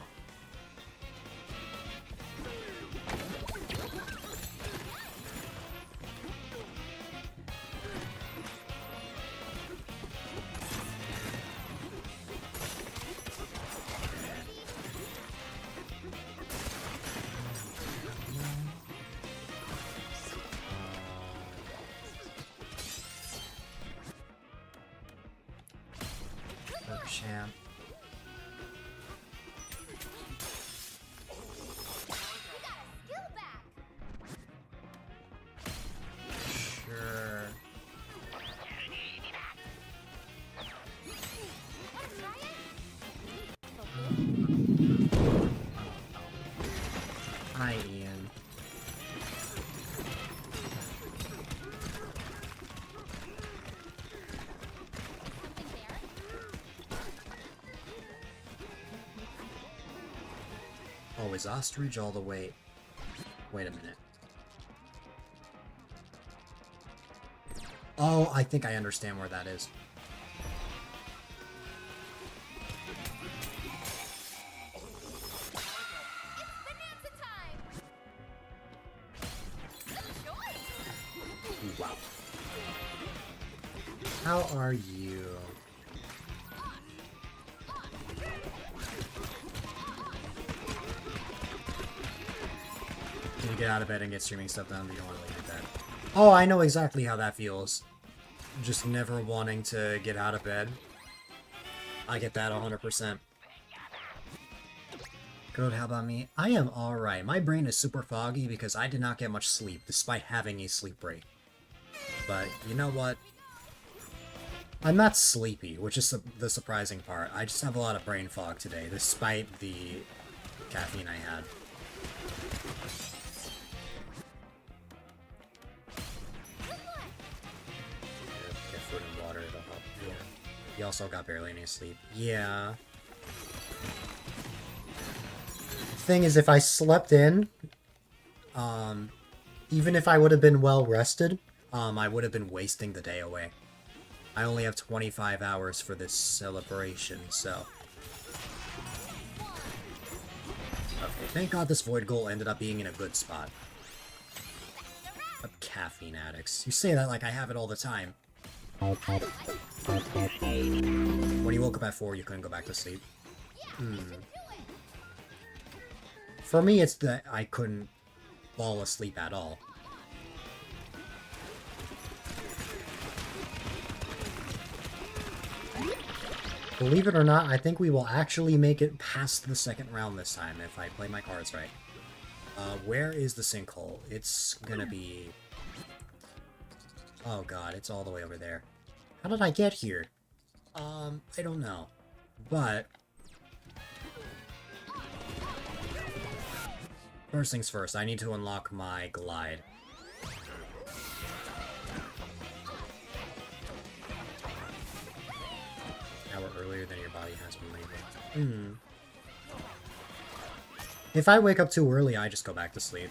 Champ. We got a skill back. Sure. Wanna try it? Hi, Ian. Something there? Oh, is ostrich all the way... Wait a minute. Oh, I think I understand where that is. Bonanza time. Good choice. Ooh, wow. How are you? Can you get out of bed and get streaming stuff done, but you don't want to leave your bed? Oh, I know exactly how that feels. Just never wanting to get out of bed. I get that 100%. Good, how about me? I am alright. My brain is super foggy because I did not get much sleep, despite having a sleep break. But, you know what? I'm not sleepy, which is the surprising part. I just have a lot of brain fog today, despite the caffeine I had. Get food and water, it'll help. Yeah. You also got barely any sleep. Yeah. Thing is, if I slept in, even if I would have been well rested, I would have been wasting the day away. I only have 25 hours for this celebration, so... Okay, thank God this void goal ended up being in a good spot. Caffeine addicts. You say that like I have it all the time. When you woke up at 4, you couldn't go back to sleep. For me, it's that I couldn't fall asleep at all. Believe it or not, I think we will actually make it past the second round this time if I play my cards right. Where is the sinkhole? It's gonna be... Oh god, it's all the way over there. How did I get here? I don't know. But... First things first, I need to unlock my glide. Hour earlier than your body has been labeled. If I wake up too early, I just go back to sleep.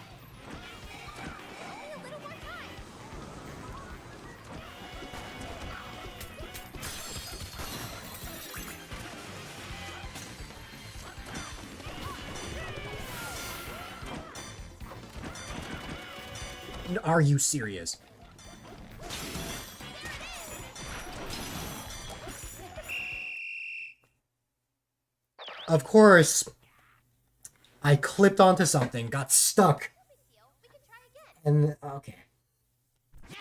Are you serious? Of course, I clipped onto something, got stuck, We can try again. and okay. We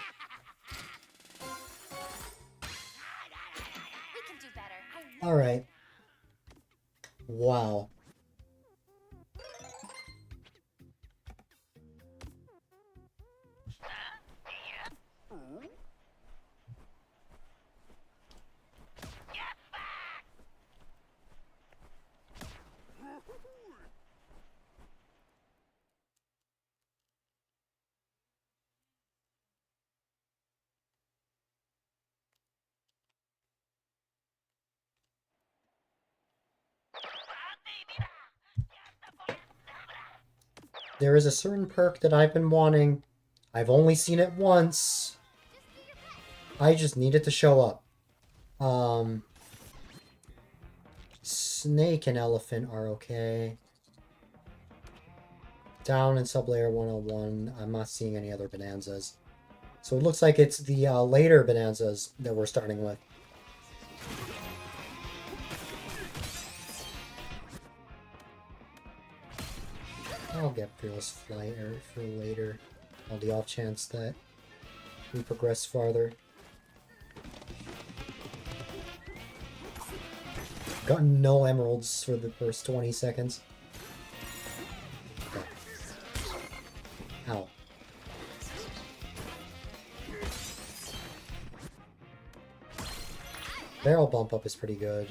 can do better. I know. All right. Wow. there is a certain perk that I've been wanting. I've only seen it once. I just need it to show up. Snake and elephant are okay. Down in sublayer 101, I'm not seeing any other bonanzas. So it looks like it's the later bonanzas that we're starting with. I'll get Fearless Flyer for later, on the off chance that we progress farther. Got no emeralds for the first 20 seconds. Okay. Ow. Barrel bump up is pretty good.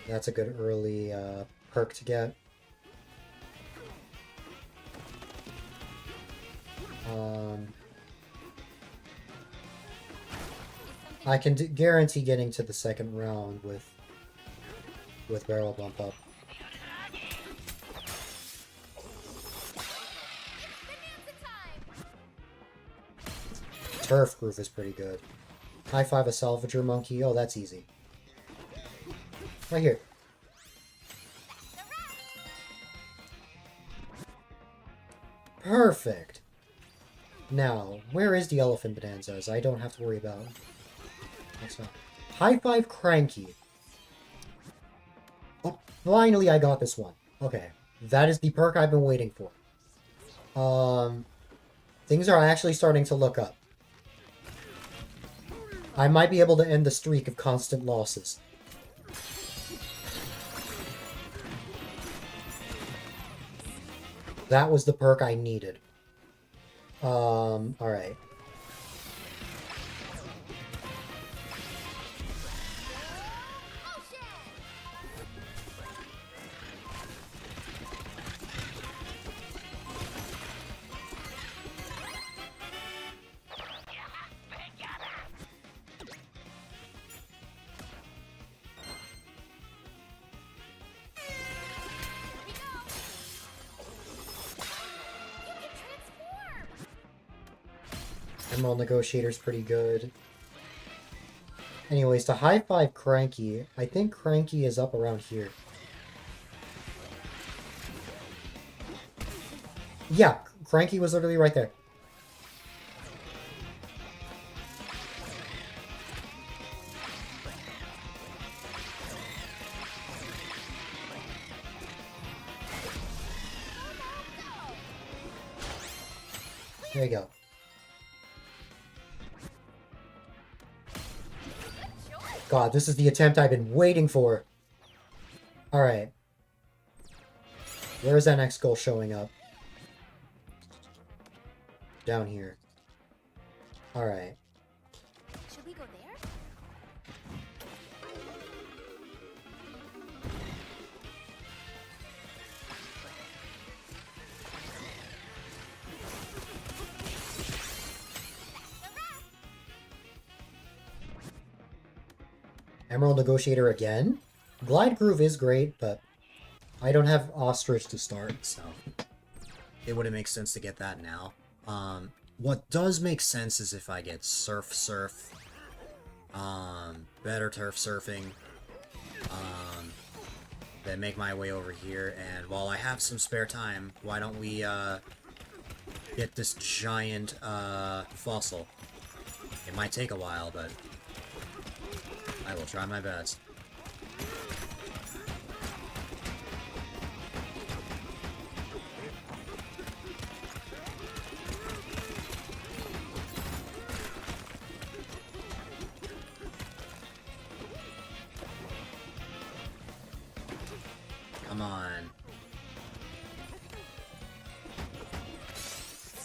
That's a good early perk to get. I can guarantee getting to the second round with barrel bump up. Turf groove is pretty good. High five a salvager monkey. Oh, that's easy. Right here. Perfect. Now, where is the elephant bonanzas? I don't have to worry about. Next one. High five cranky. Oh, finally I got this one. Okay, that is the perk I've been waiting for. Things are actually starting to look up. I might be able to end the streak of constant losses. That was the perk I needed. Alright. Emerald Negotiator's pretty good. Anyways, to high five Cranky, I think Cranky is up around here. Yeah, Cranky was literally right there. There you go. God, this is the attempt I've been waiting for. Alright. Where is that next goal showing up? Down here. Alright. Should we go there? Emerald Negotiator again? Glide Groove is great, but I don't have Ostrich to start, so it wouldn't make sense to get that now. What does make sense is if I get Surf, better Turf Surfing, then make my way over here, and while I have some spare time, why don't we, get this giant, fossil. It might take a while, but I will try my best. Come on.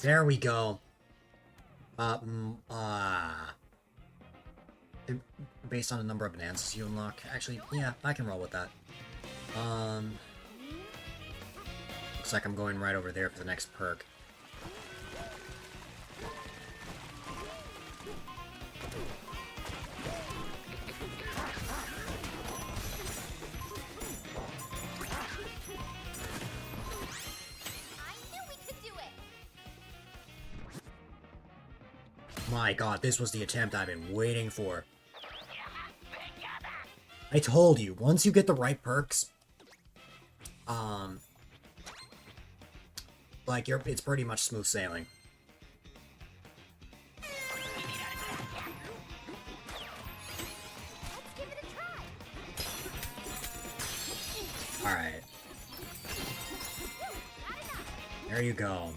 There we go. Based on the number of bonanzas you unlock. Actually, yeah, I can roll with that. Looks like I'm going right over there for the next perk. My god, this was the attempt I've been waiting for. I told you, once you get the right perks, like, it's pretty much smooth sailing. Alright. There you go.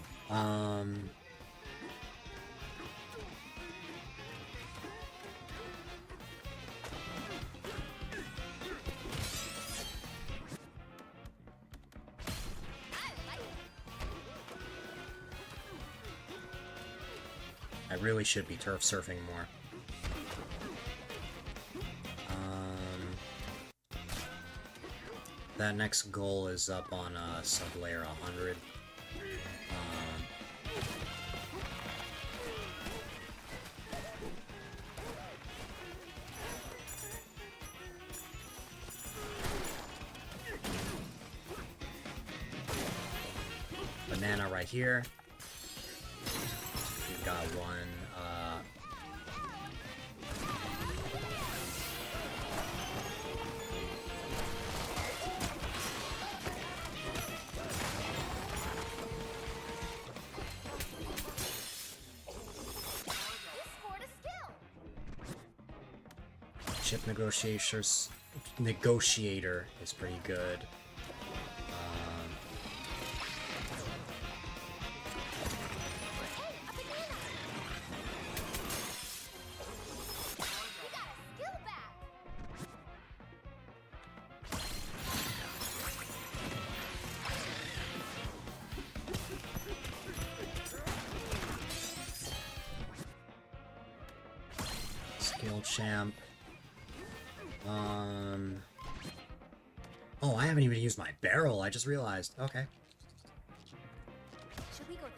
I really should be turf surfing more. That next goal is up on sub-layer 100. Banana right here. We've got one, Chip Negotiator is pretty good. Skill champ. Oh, I haven't even used my barrel. I just realized. Okay. Should we go there?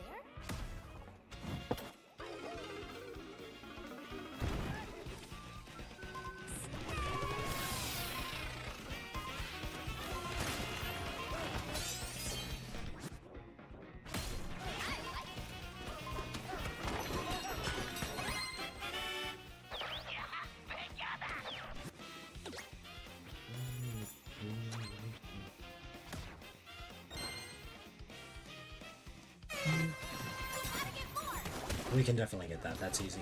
We can definitely get that. That's easy.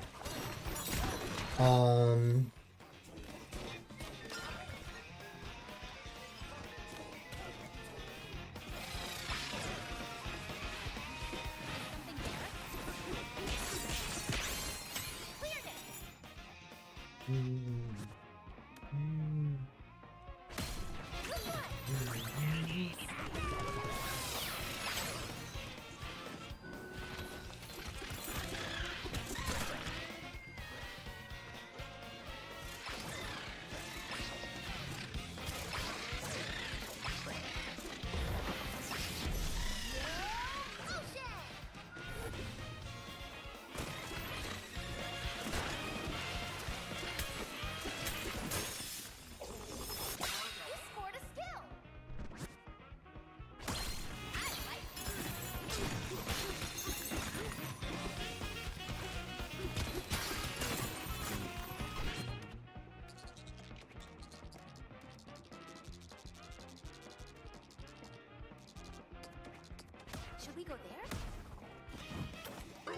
Should we go there? I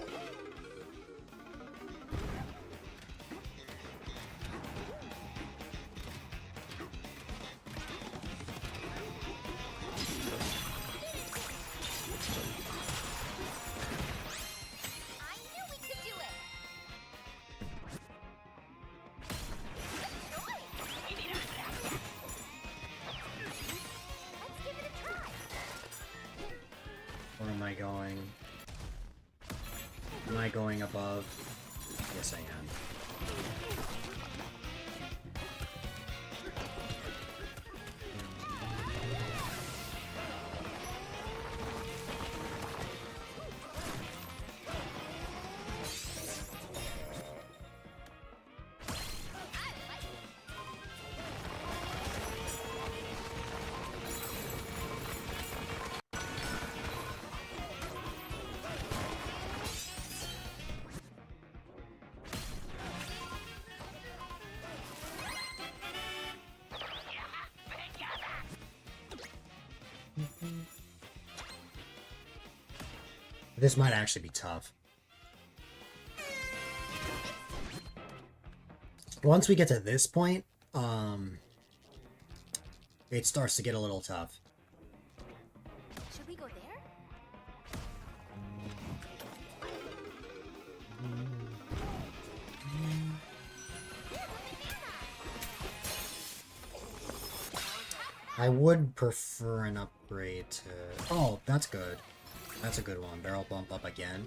knew we could do it. Let's give it a try. Where am I going? Am I going above? Yes, I am. This might actually be tough. Once we get to this point, it starts to get a little tough. Should we go there? I would prefer an upgrade to... Oh, that's good. That's a good one. Barrel bump up again.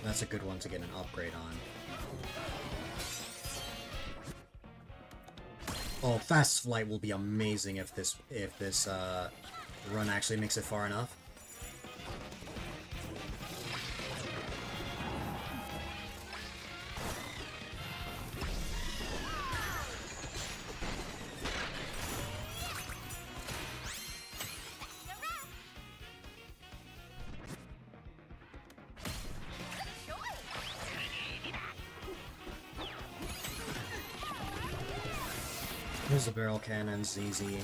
That's a good one to get an upgrade on. Oh, fast flight will be amazing if this run actually makes it far enough. Here's the barrel cannons, easy.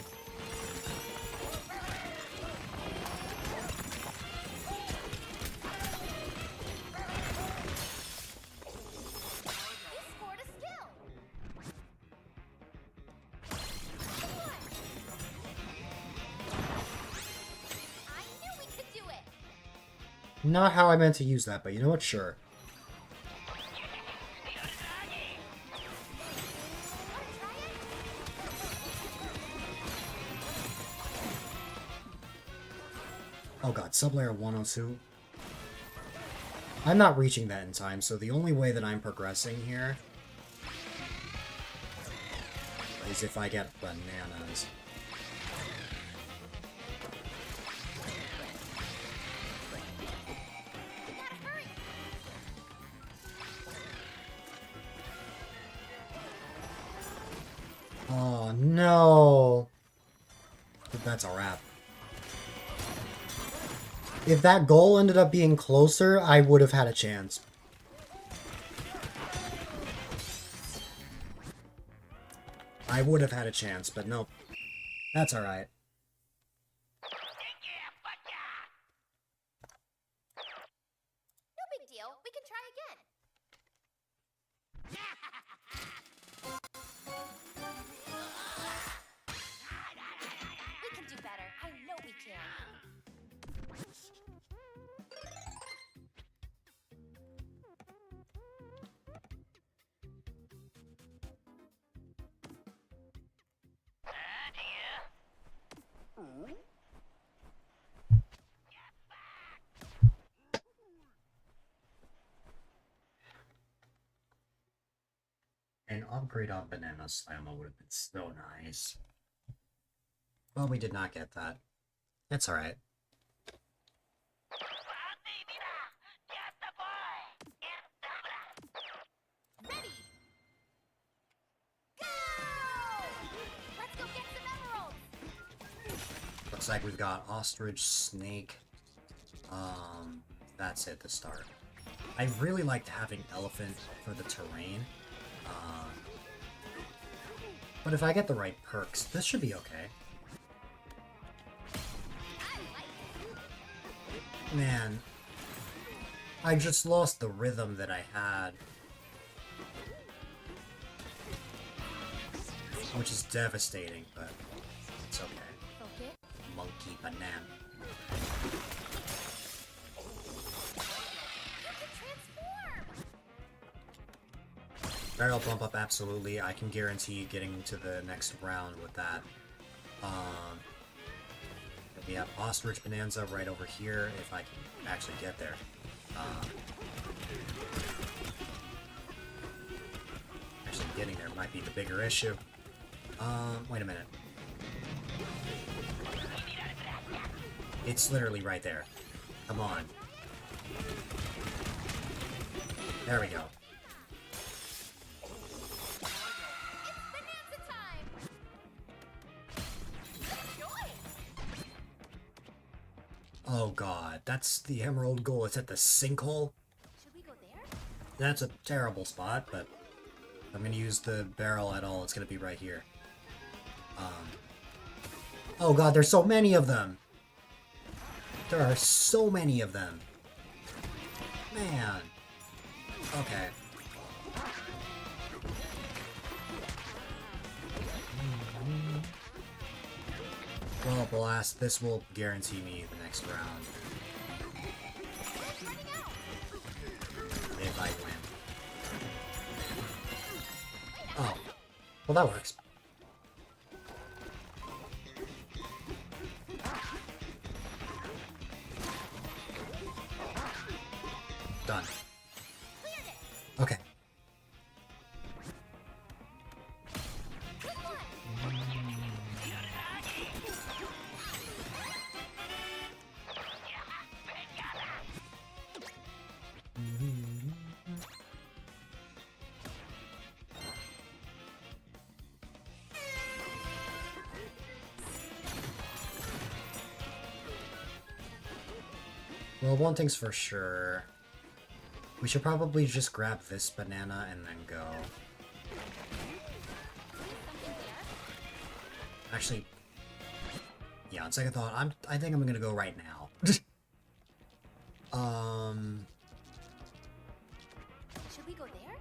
Not how I meant to use that, but you know what? Sure. Oh god, sublayer 102. I'm not reaching that in time, so the only way that I'm progressing here is if I get bananas. Oh no! But that's a wrap. If that goal ended up being closer, I would have had a chance. I would have had a chance, but nope. That's alright. No big deal. We can try again. We can do better. I know we can. An upgrade on Banana Slammer would have been so nice. Well, we did not get that. It's alright. Ready. Go! Let's go get some emeralds. Looks like we've got Ostrich, Snake. That's it to start. I really liked having Elephant for the terrain. But if I get the right perks, this should be okay. Man, I just lost the rhythm that I had. Which is devastating, but it's okay. Okay. Monkey banana. Barrel bump up, absolutely. I can guarantee getting to the next round with that. We have Ostrich Bonanza right over here, if I can actually get there. Actually getting there might be the bigger issue. Wait a minute. It's literally right there. Come on. There we go. Oh god, that's the emerald goal. It's at the sinkhole. Should we go there? That's a terrible spot, but I'm gonna use the barrel at all. It's gonna be right here. Oh god, there's so many of them! There are so many of them. Man. Okay. Well, blast. This will guarantee me the next round. If I win. Oh. Well, that works. Done. Okay. Well, one thing's for sure. We should probably just grab this banana and then go. Actually, yeah, on second thought, I think I'm gonna go right now. Should we go there?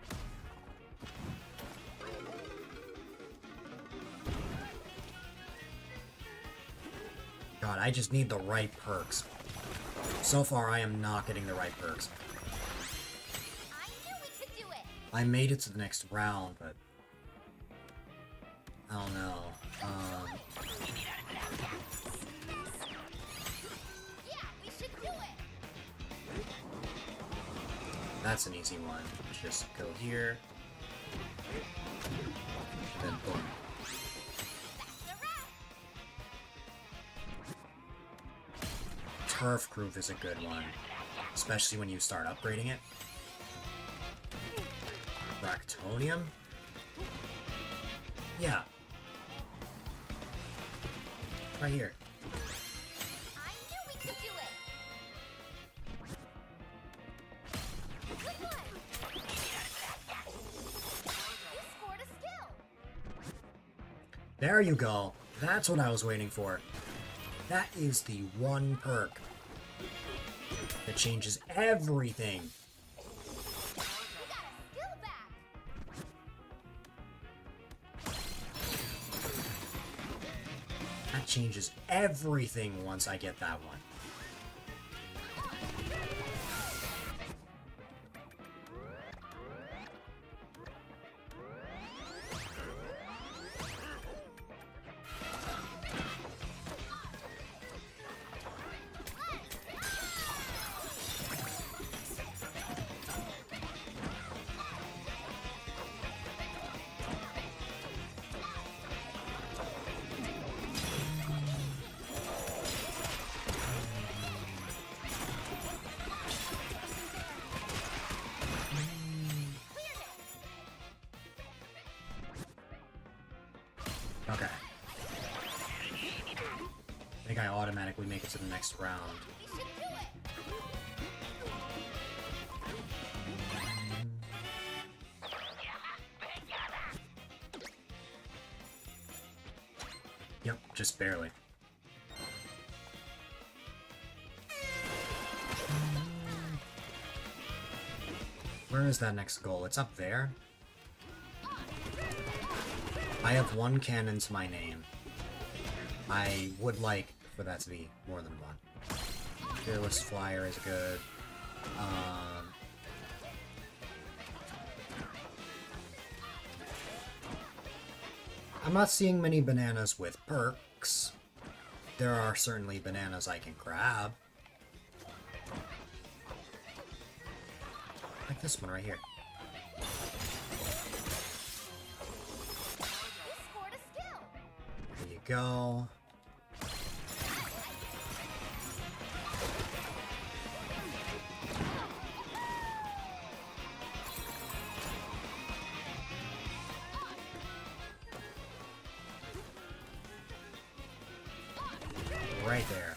God, I just need the right perks. So far, I am not getting the right perks. I knew we could do it. I made it to the next round, but I don't know. Yeah, we should do it. That's an easy one. Just go here. Then boom. That's a wrap. Turf Groove is a good one. Especially when you start upgrading it. Bractonium? Yeah. Right here. I knew we could do it. Good one. You scored a skill. There you go. That's what I was waiting for. That is the one perk that changes everything. You got a skill back. That changes everything once I get that one. Okay. I think I automatically make it to the next round. We should do it. Yep, just barely. Where is that next goal? It's up there. I have one cannon to my name. I would like for that to be more than one. Fearless Flyer is good. I'm not seeing many bananas with perks. There are certainly bananas I can grab. Like this one right here. You scored a skill. There you go. Right there.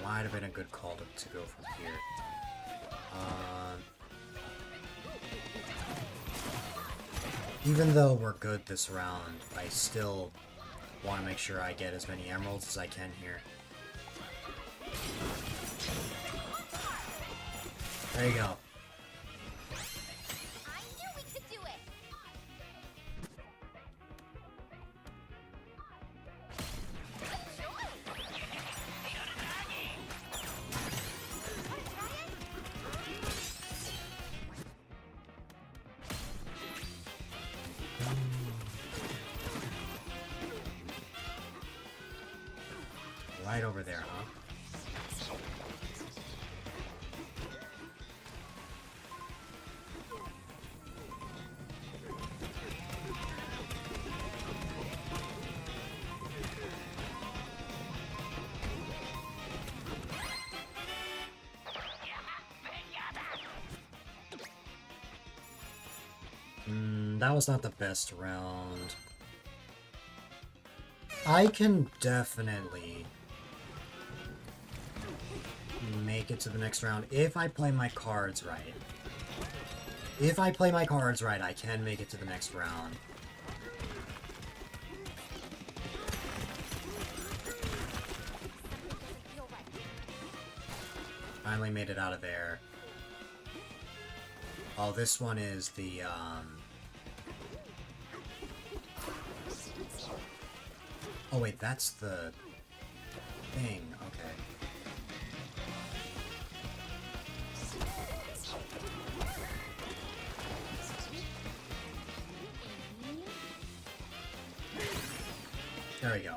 Might have been a good call to go from here. Even though we're good this round, I still want to make sure I get as many emeralds as I can here. There you go. I knew we could do it. Right over there, huh? That was not the best round. I can definitely make it to the next round if I play my cards right. If I play my cards right, I can make it to the next round. Finally made it out of there. Oh, this one is the, Oh wait, that's the thing. Okay. There we go.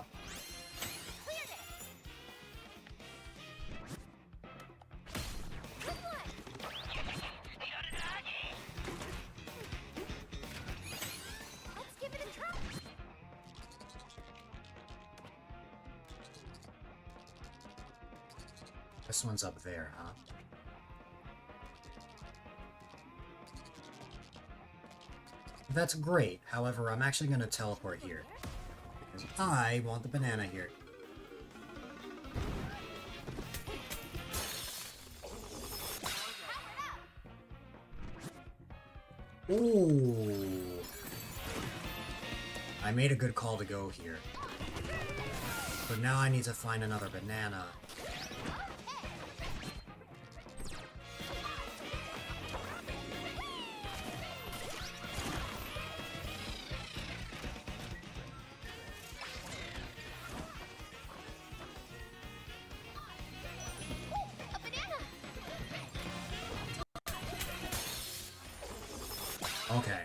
This one's up there, huh? That's great. However, I'm actually going to teleport here. Because I want the banana here. Ooh. I made a good call to go here. But now I need to find another banana. Okay.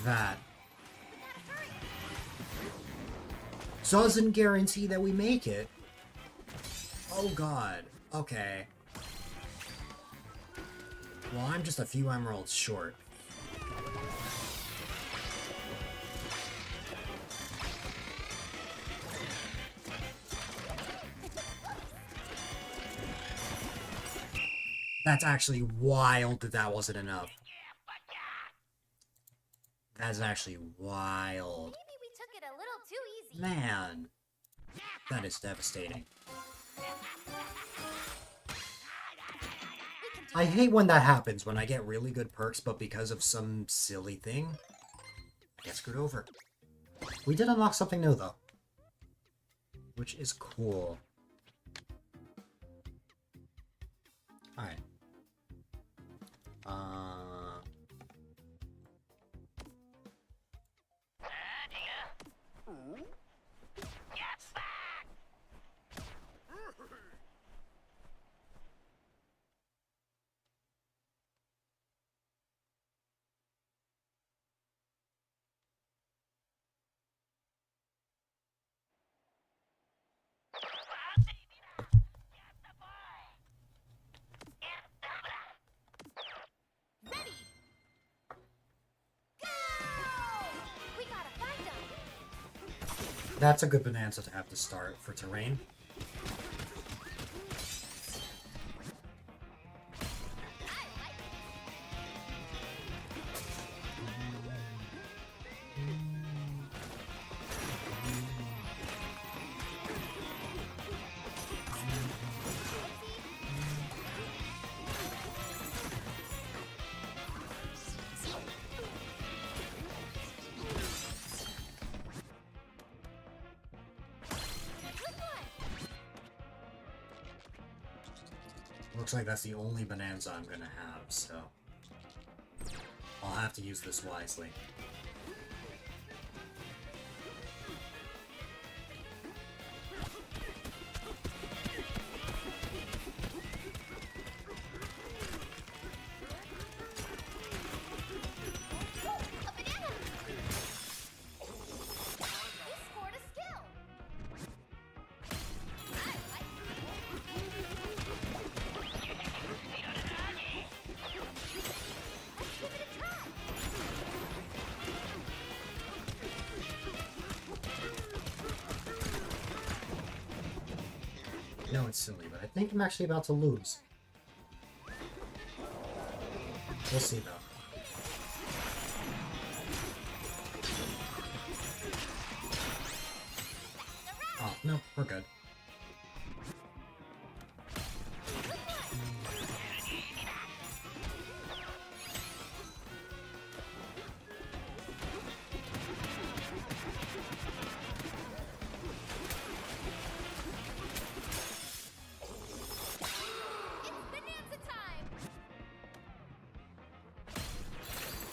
That doesn't guarantee that we make it. Oh god. Okay. Well, I'm just a few emeralds short. That's actually wild that that wasn't enough. That's actually wild. Maybe we took it a little too easy. Man. That is devastating. I hate when that happens, when I get really good perks, but because of some silly thing, I get screwed over. We did unlock something new, though. Which is cool. Alright. Ready? Go! We gotta find them. That's a good bonanza to have to start for terrain. Looks like that's the only bonanza I'm gonna have, so I'll have to use this wisely. A banana! You scored a skill! I like Let's give it a try! I know it's silly, but I think I'm actually about to lose. We'll see, though. Oh, no, we're good. It's bonanza time!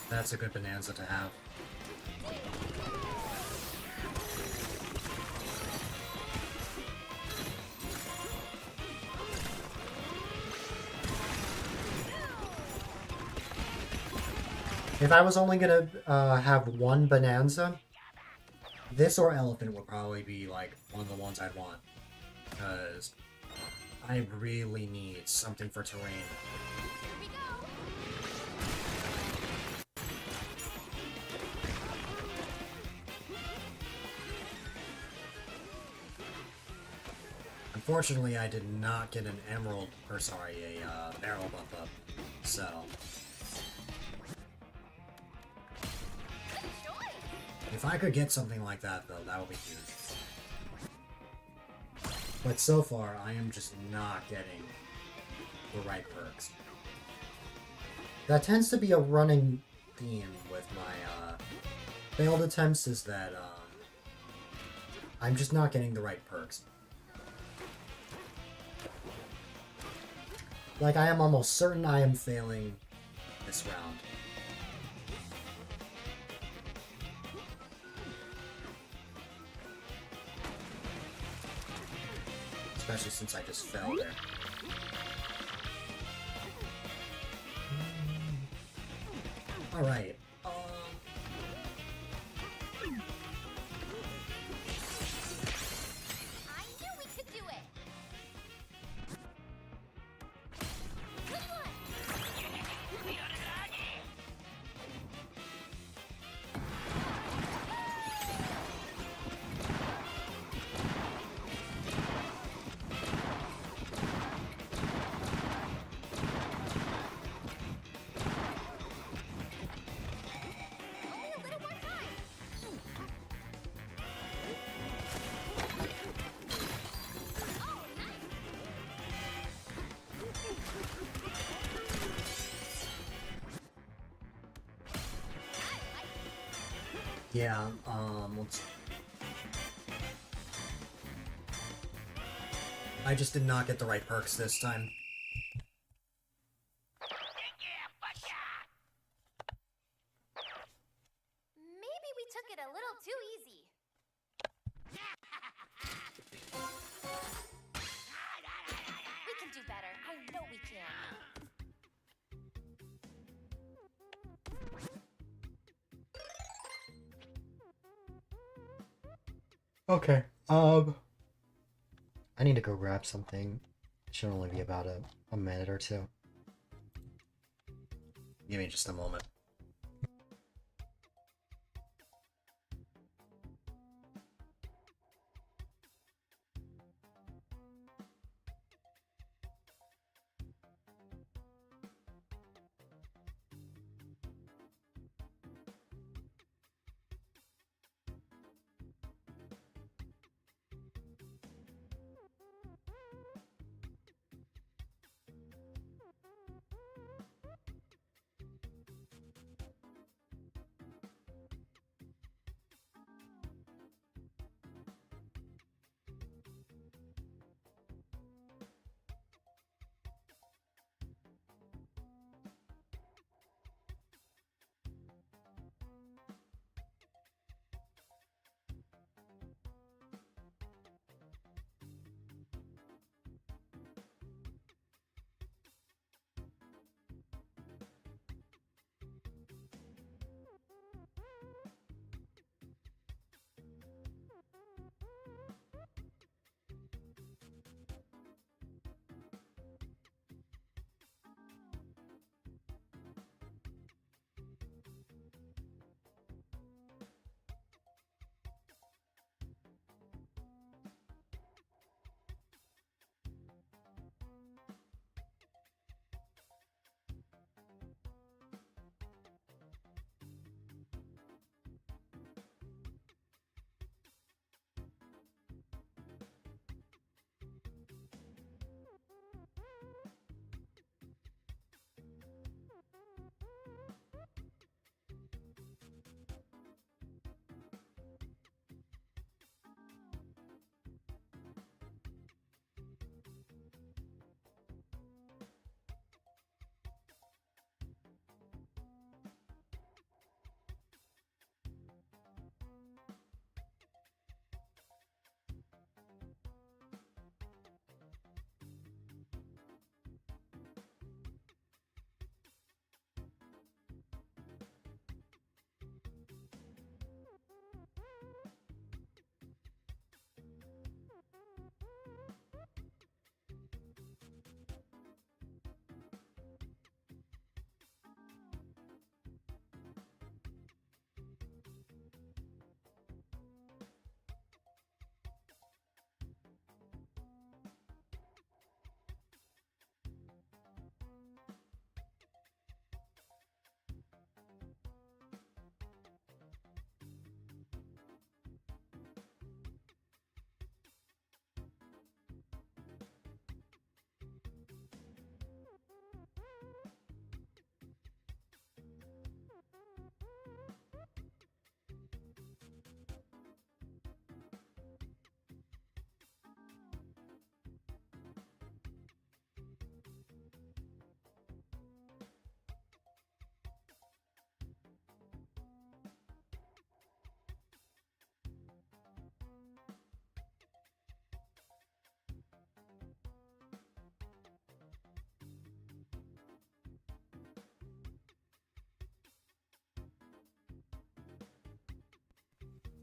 That's a good bonanza to have. If I was only gonna have one bonanza, this or elephant would probably be like one of the ones I'd want, because I really need something for terrain. Here we go! Unfortunately, I did not get an emerald, or sorry, a barrel bump up, so Good choice! if I could get something like that, though, that would be huge. But so far, I am just not getting the right perks. That tends to be a running theme with my failed attempts, is that I'm just not getting the right perks. Like, I am almost certain I am failing this round. Especially since I just fell there. Alright. I knew we could do it! Good one! Only a little more time! Oh, nice! I like Yeah, let's... I just did not get the right perks this time. Maybe we took it a little too easy. We can do better. I know we can. Okay, I need to go grab something. It should only be about a minute or two. Give me just a moment.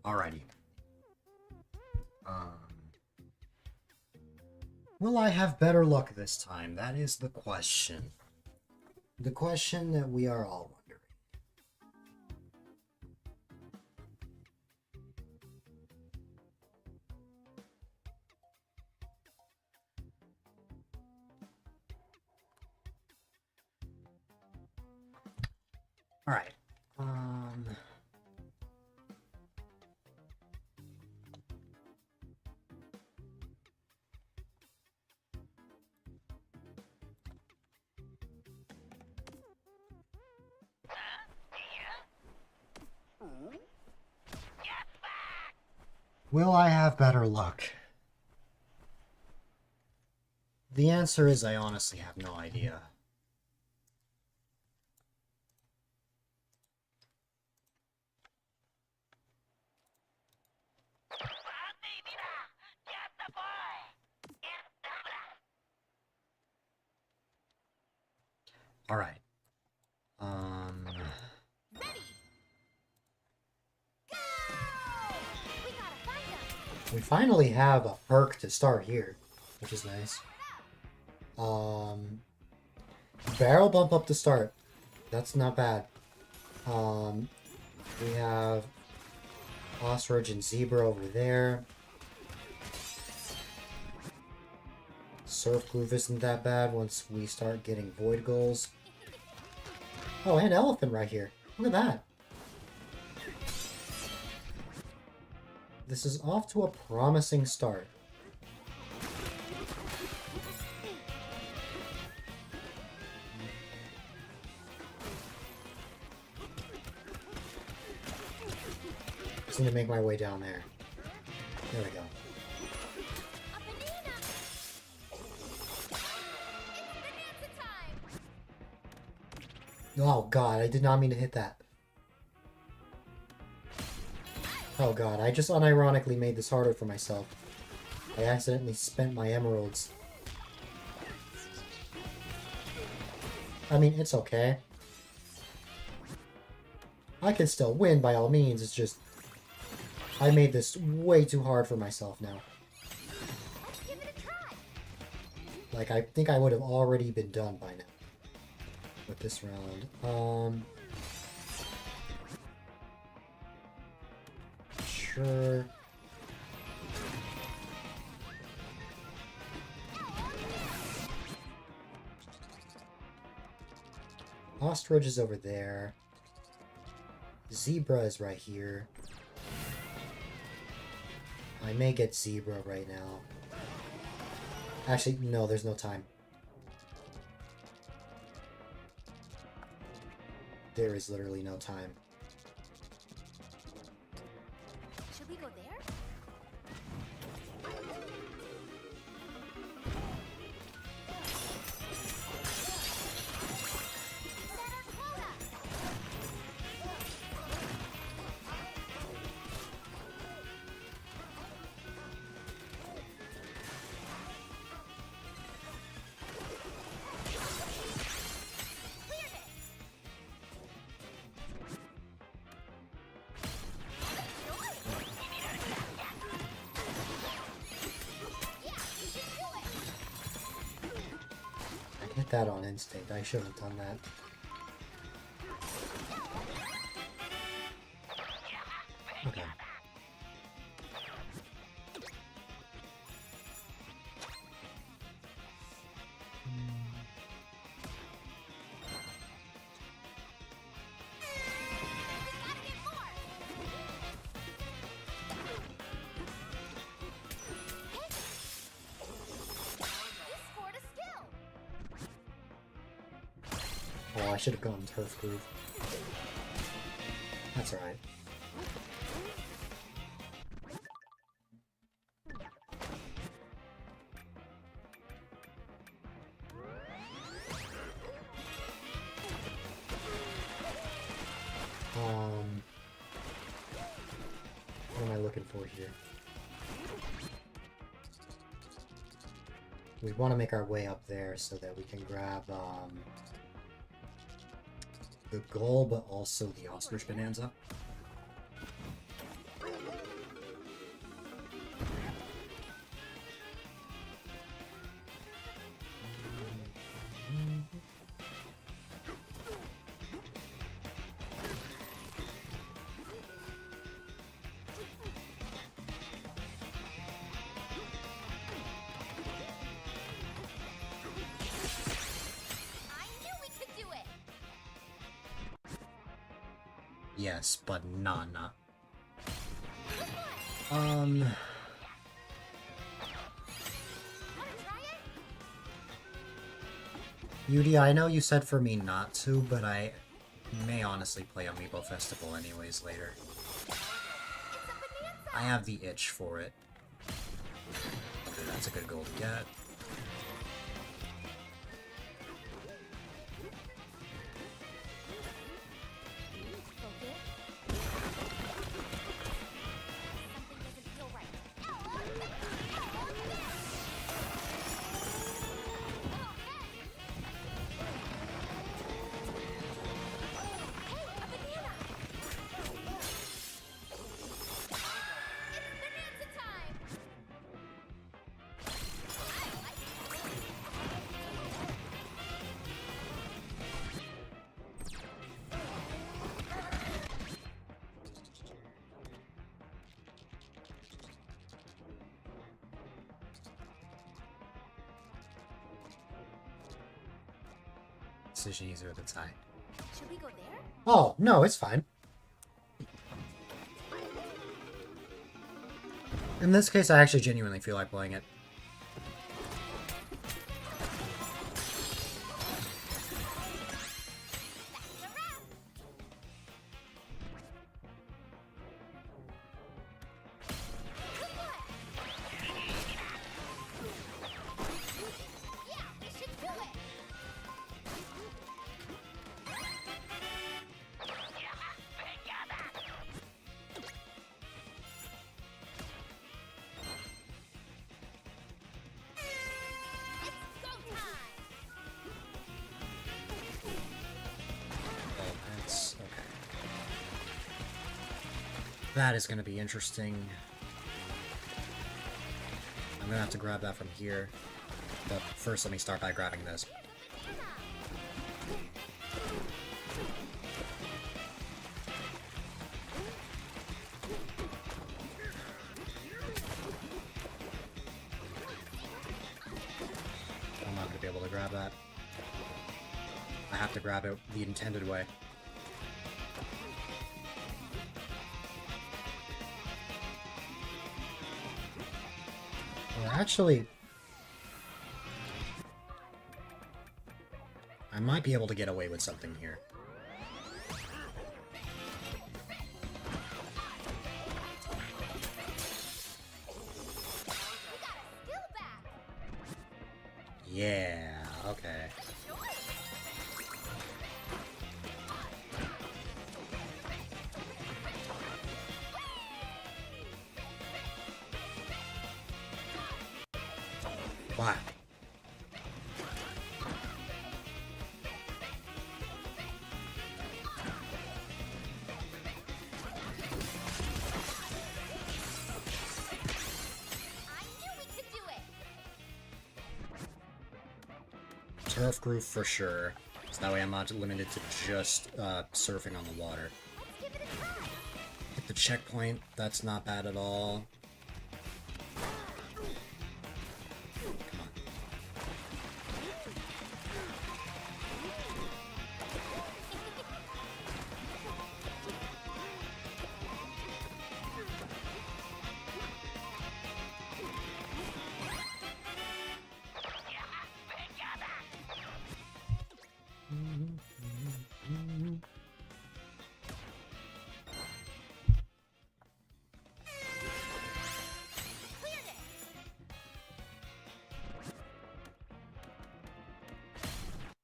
Alrighty. Will I have better luck this time? That is the question. The question that we are all wondering. Alright. Will I have better luck? The answer is I honestly have no idea. All right. Ready. Go! We gotta find them. We finally have a perk to start here, which is nice. Barrel bump up to start. That's not bad. We have ostrich and zebra over there. Surf groove isn't that bad once we start getting void goals. Oh, and elephant right here. Look at that. This is off to a promising start. Just need to make my way down there. There we go. A banana. It's bonanza time. Oh god, I did not mean to hit that. Oh god, I just unironically made this harder for myself. I accidentally spent my emeralds. I mean, it's okay. I can still win by all means, it's just... I made this way too hard for myself now. Let's give it a try. Like, I think I would have already been done by now. With this round. Sure. Ostrich is over there. Zebra is right here. I may get zebra right now. Actually, no, there's no time. There is literally no time. Should we go there? Set our quota. Cleared it. I hit that on instinct. I should have done that. Okay. Gotta get more. You scored a skill. Oh, I should have gone turf groove. That's alright. What am I looking for here? We want to make our way up there so that we can grab the goal, but also the ostrich bonanza. yes, but Nana. Wanna try it? Yudi, I know you said for me not to, but I may honestly play Amiibo Festival anyways later. I have the itch for it. Okay, that's a good goal to get. Focus. Something doesn't feel right. Hey, a banana! It's bonanza time! I like it. Decision easier to tie. Should we go there? Oh, no, it's fine. In this case, I actually genuinely feel like playing it. That's a wrap! Yeah, we should do it! It's go time! Oh, that's okay. That is going to be interesting. I'm going to have to grab that from here. But first, let me start by grabbing this. I'm not going to be able to grab that. I have to grab it the intended way. Or actually, I might be able to get away with something here. We got a skill back! Yeah, okay. Why? I knew we could do it! Turf groove for sure. So that way I'm not limited to just surfing on the water. Let's give it a try! Hit the checkpoint, that's not bad at all. Come on. Cleared it!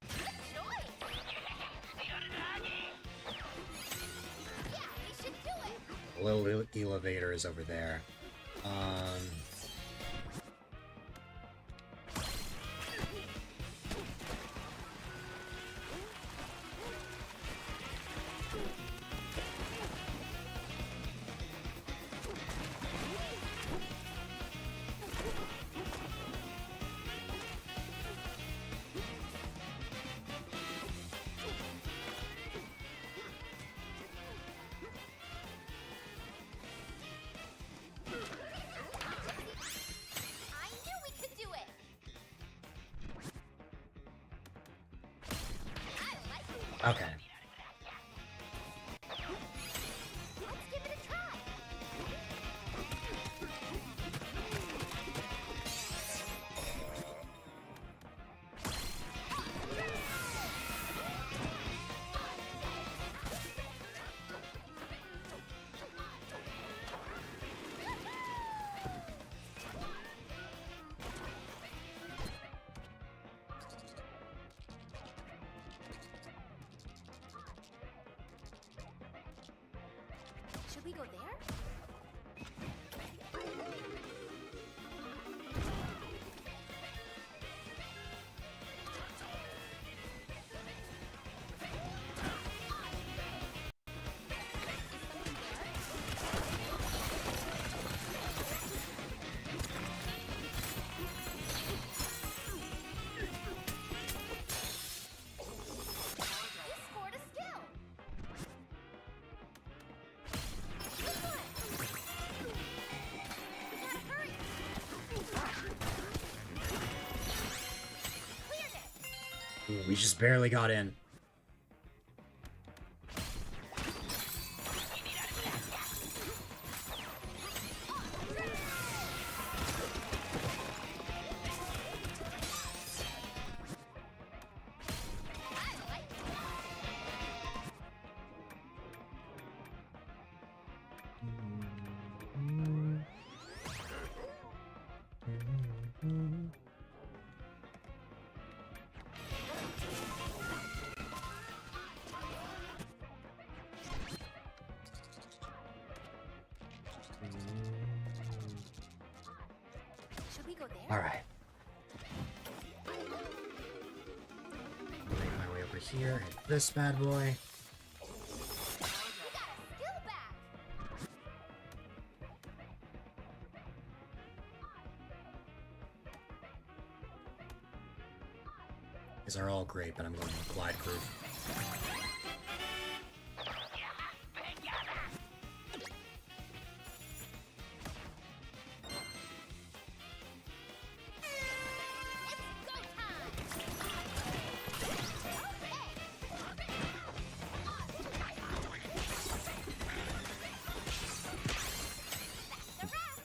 Good choice! Yeah, we should do it! The little elevator is over there. I knew we could do it! I like it! Okay. Ooh, we just barely got in. Should we go there? Alright. Make my way over here, hit this bad boy. We got a skill back. These are all great, but I'm going to glide groove. It's go time. That's a wrap.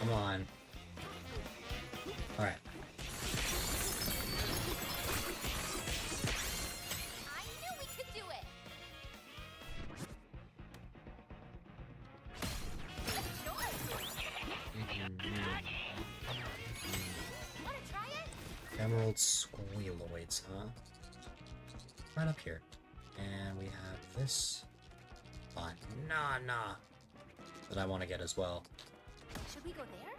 Come on. Alright. I knew we could do it. Wanna try it? Emerald squealoids, huh? Right up here. And we have this banana that I want to get as well. Should we go there?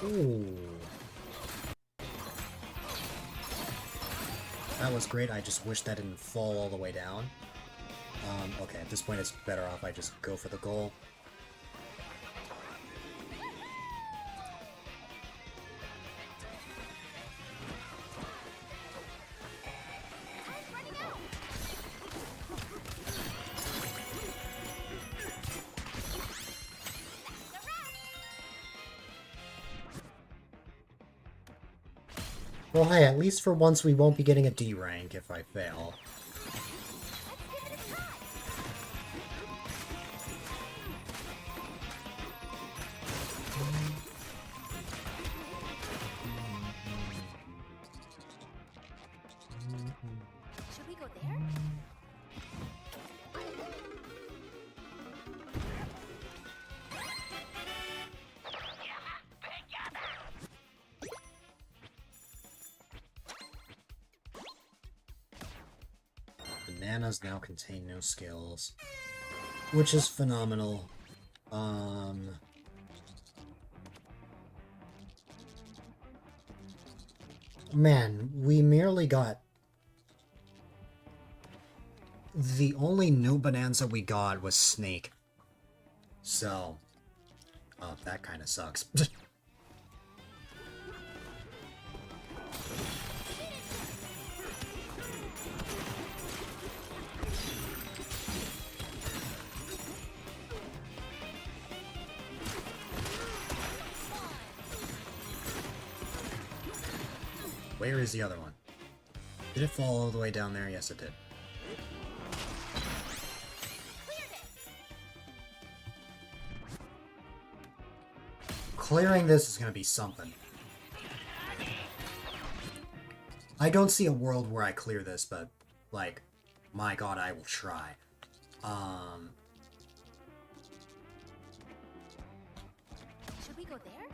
Ooh. That was great, I just wish that didn't fall all the way down. Okay, at this point it's better off I just go for the goal. Time's running out. That's a wrap. Well, hey, at least for once we won't be getting a D rank if I fail. Let's give it a try. Should we go there? Bananas now contain no skills, which is phenomenal. Man, we merely got... The only no bonanza we got was Snake. So... that kind of sucks. Where is the other one? Did it fall all the way down there? Yes, it did. Cleared it. Clearing this is gonna be something. I don't see a world where I clear this, but, like, my god, I will try. Should we go there?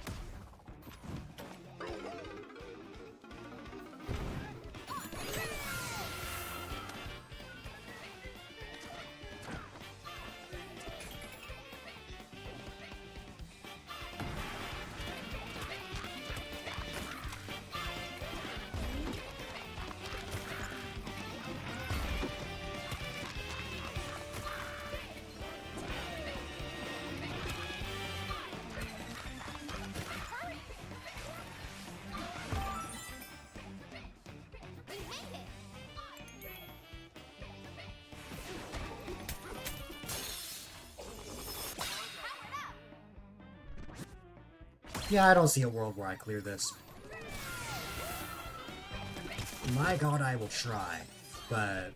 Yeah, I don't see a world where I clear this. My god, I will try, but...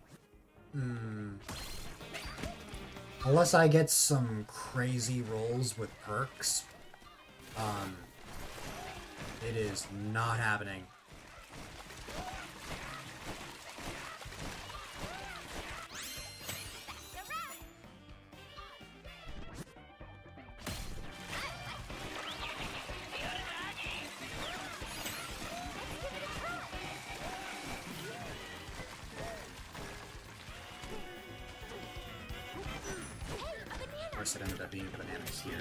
unless I get some crazy rolls with perks, it is not happening. Of course, it ended up being the bananas here.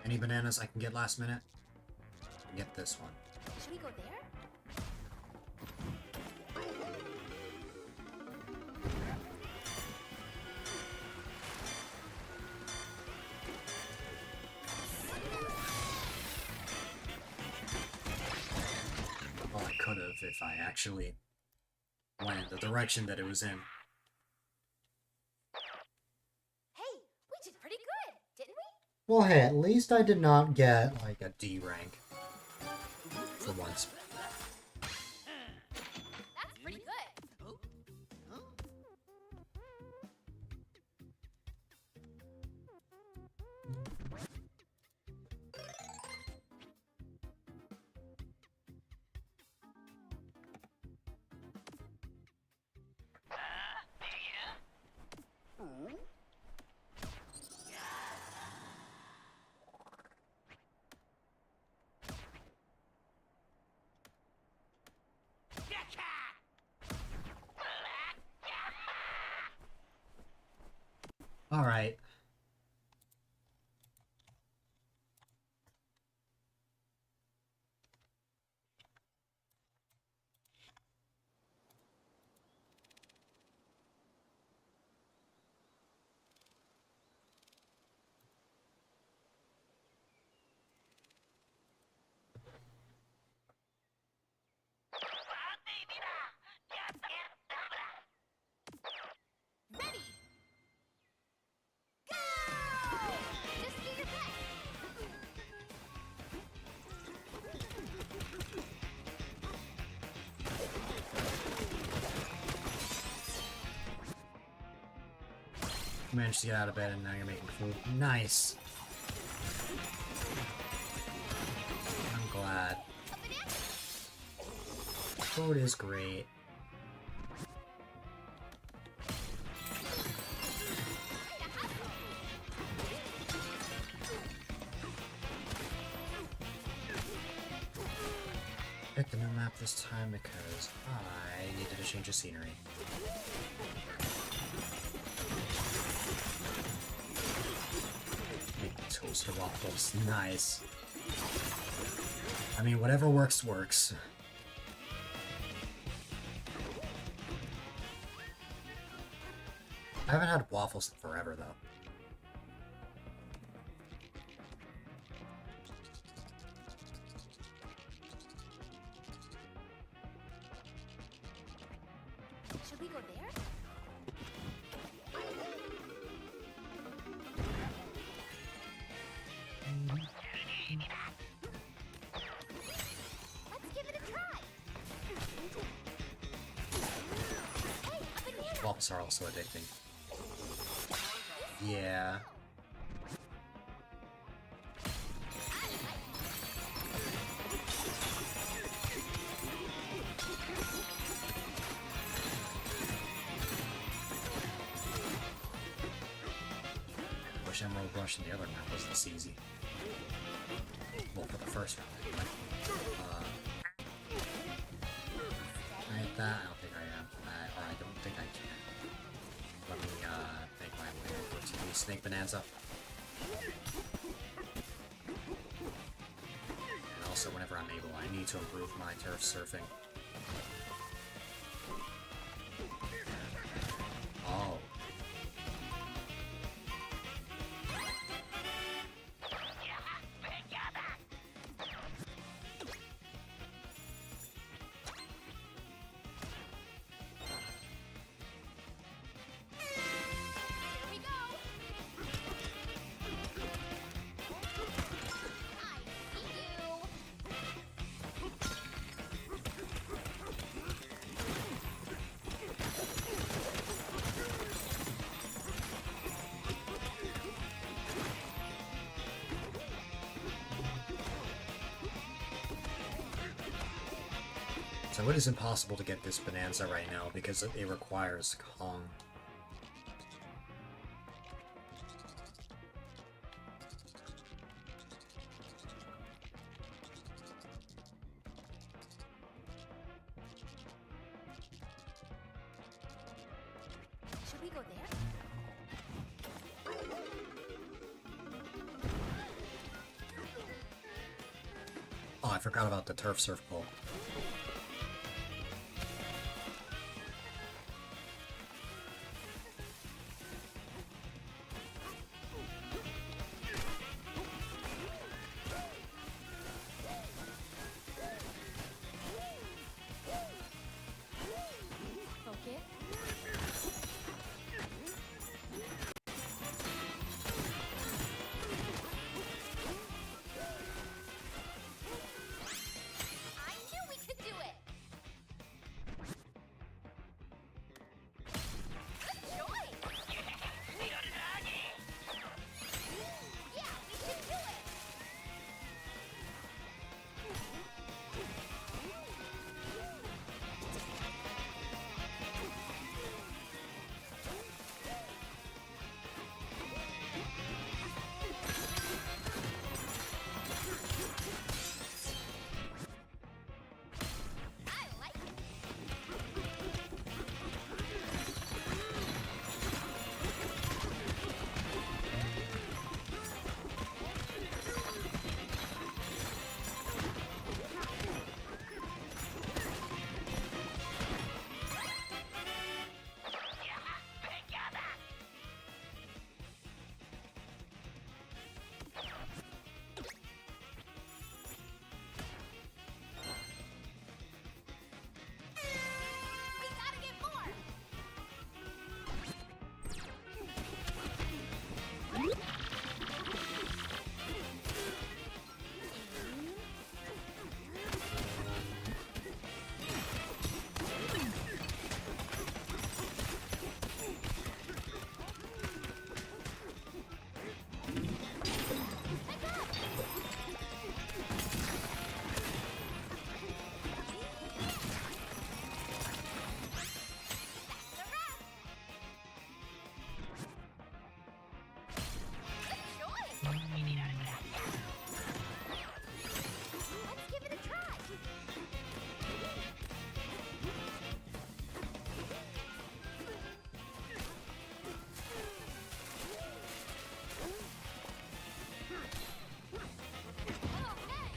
Any bananas I can get last minute? Get this one. Should we go there? Well, I could have if I actually went in the direction that it was in. Hey, we did pretty good, didn't we? Well, hey, at least I did not get, like, a D rank. For once. That's pretty good. Alright. Ready! Go! Just do your best. Managed to get out of bed and now you're making food. Nice. I'm glad. A banana. Food is great. Pick the new map this time because I needed a change of scenery. Make toaster waffles. Nice. I mean, whatever works, works. I haven't had waffles in forever, though. Should we go there? Let's give it a try. Hey, a banana. Waffles are also addicting. Yeah. Wish Emerald Rush in the other map was this easy. Well, for the first round, anyway. Can I hit that? I don't think I am. Or I don't think I can. Let me, make my way over to the Snake Bonanza. And also, whenever I'm able, I need to improve my turf surfing. Oh. So it is impossible to get this Bonanza right now because it requires Kong. Should we go there? Oh, I forgot about the Turf Surf Bowl. Focus. I knew we could do it. Good choice. Yeah, we can do it. I like it. We gotta get more. That's a wrap. Good choice. Let's give it a try. Okay.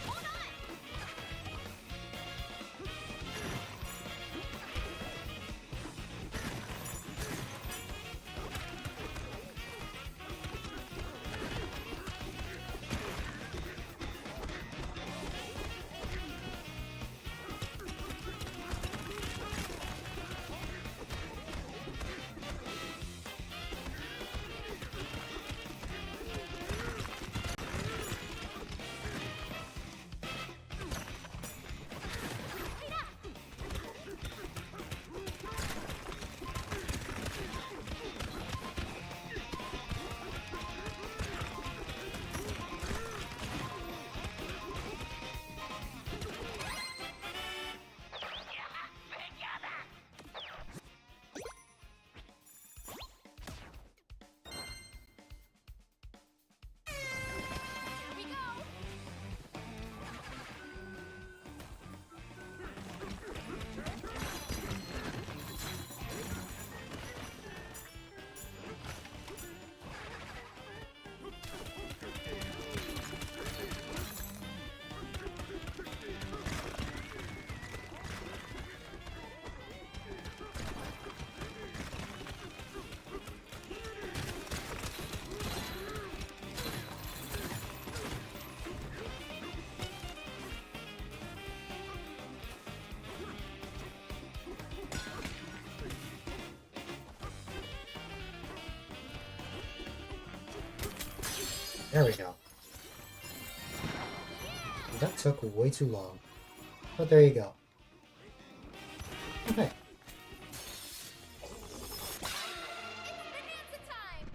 Hold on. Wait up. Here we go. There we go. That took way too long. But there you go. Okay. It's bonanza time.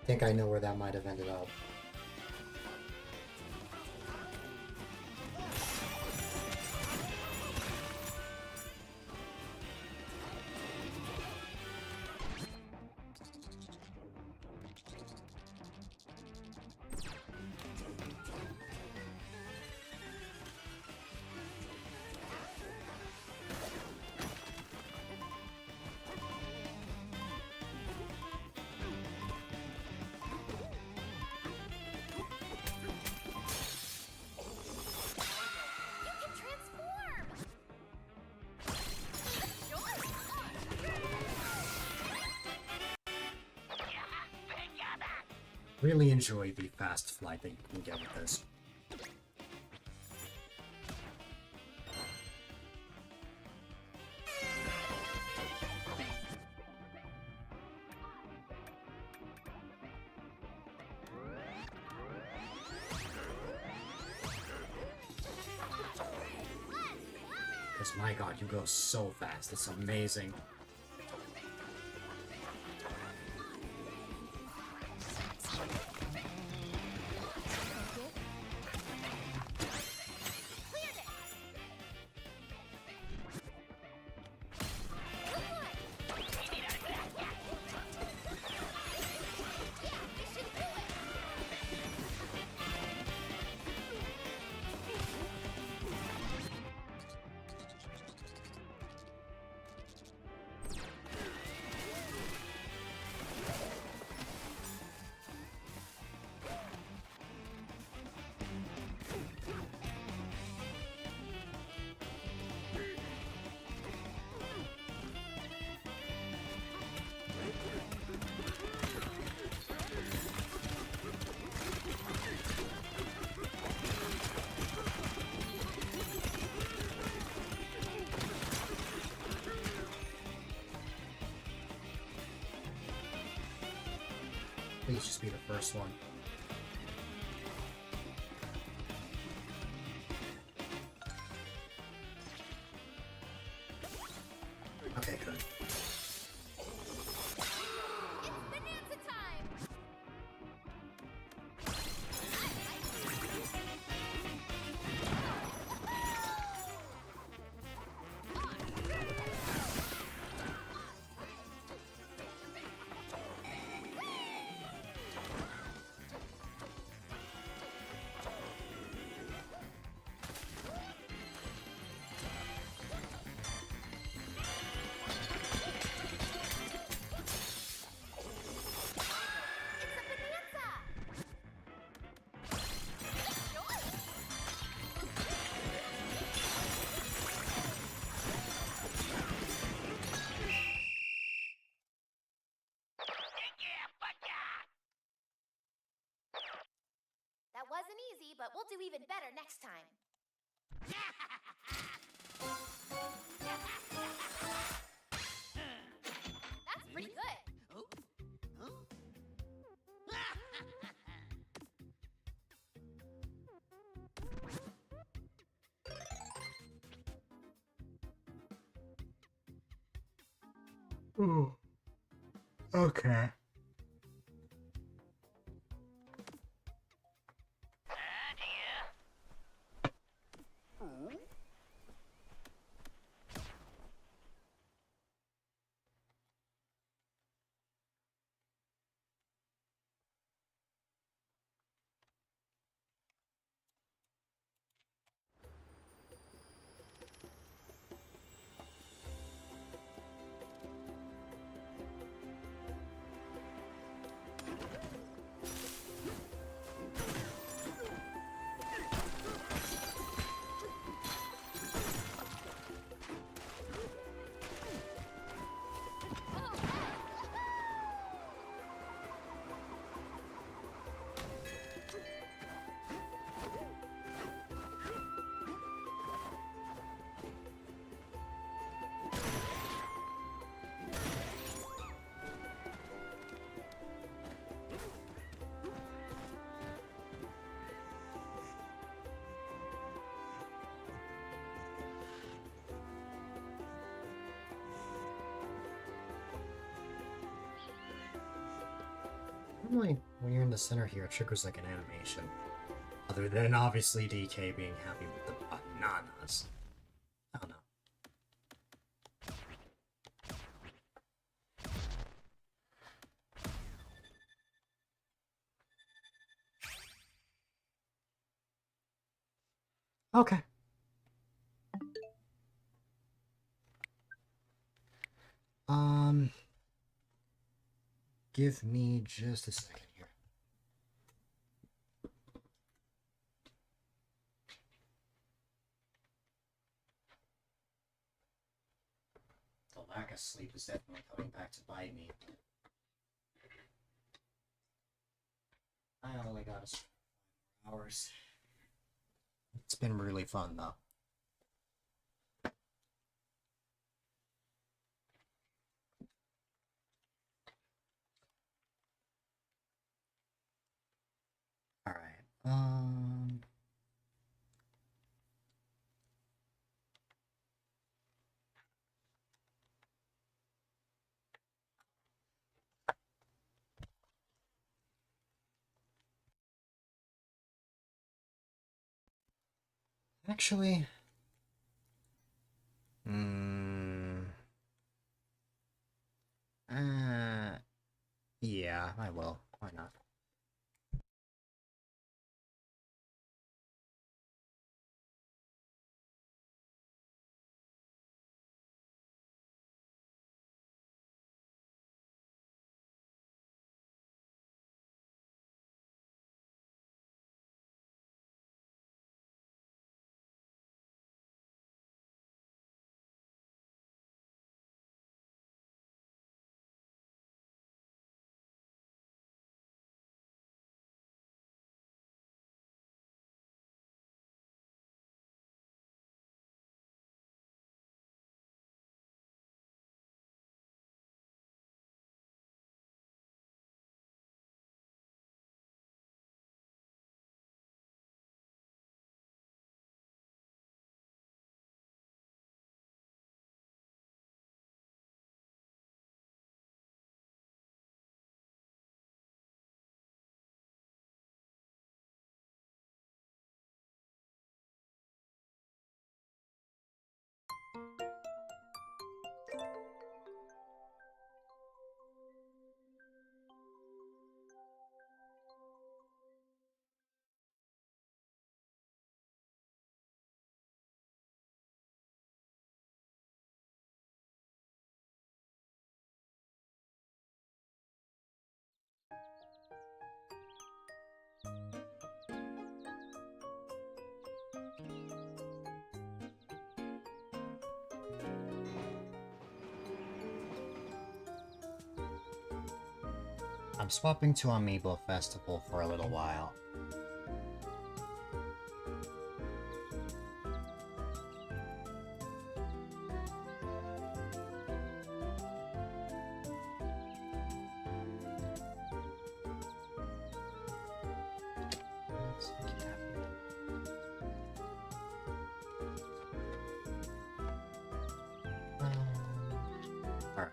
I think I know where that might have ended up. You can transform! Really enjoy the fast flight that you can get with this. Because my god, you go so fast. It's amazing. Please just be the first one. Okay, good. It's bonanza time! It's a bonanza! That wasn't easy, but we'll do even better next time. That's pretty good. Ooh. Okay. Normally, when you're in the center here, it triggers like an animation. Other than obviously DK being happy with the bananas. I don't know. Okay. Give me just a second here. The lack of sleep is definitely coming back to bite me. I only got a hours. It's been really fun though. All right. Actually, yeah, I will. Why not? I'm swapping to Amiibo Festival for a little while. Let's get happy. Alright.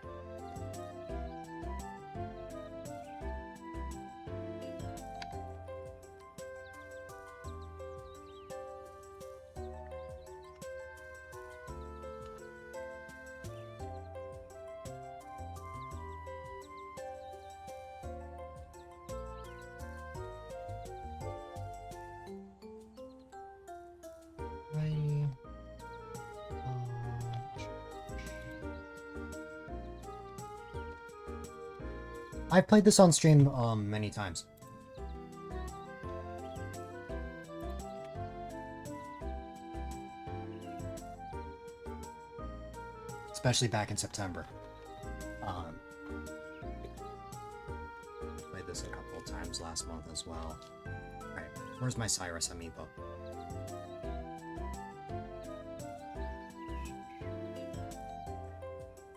Righty. I've played this on stream many times. Especially back in September. Played this a couple of times last month as well. Alright, where's my Cyrus amiibo?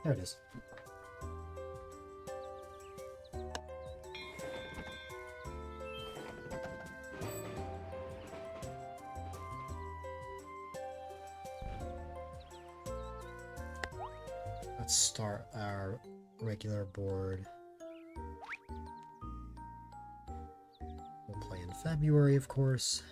There it is. Let's start our regular board. February, of course.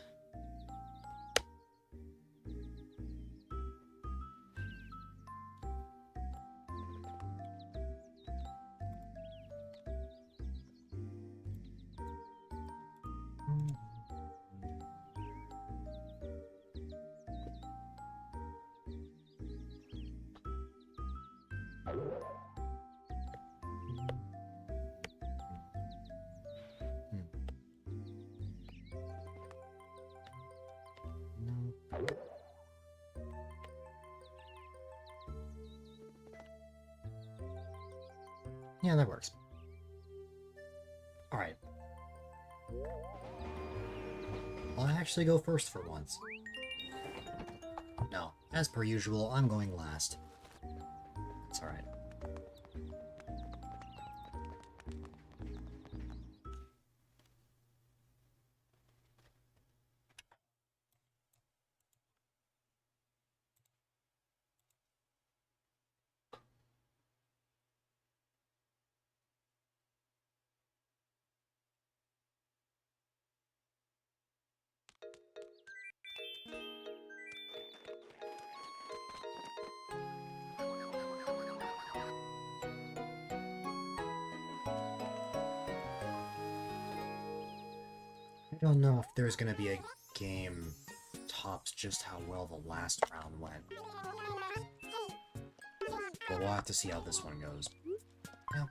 Yeah, that works. Alright. I'll actually go first for once. No, as per usual, I'm going last. It's alright. I don't know if there's gonna be a game tops just how well the last round went. But we'll have to see how this one goes. Yeah.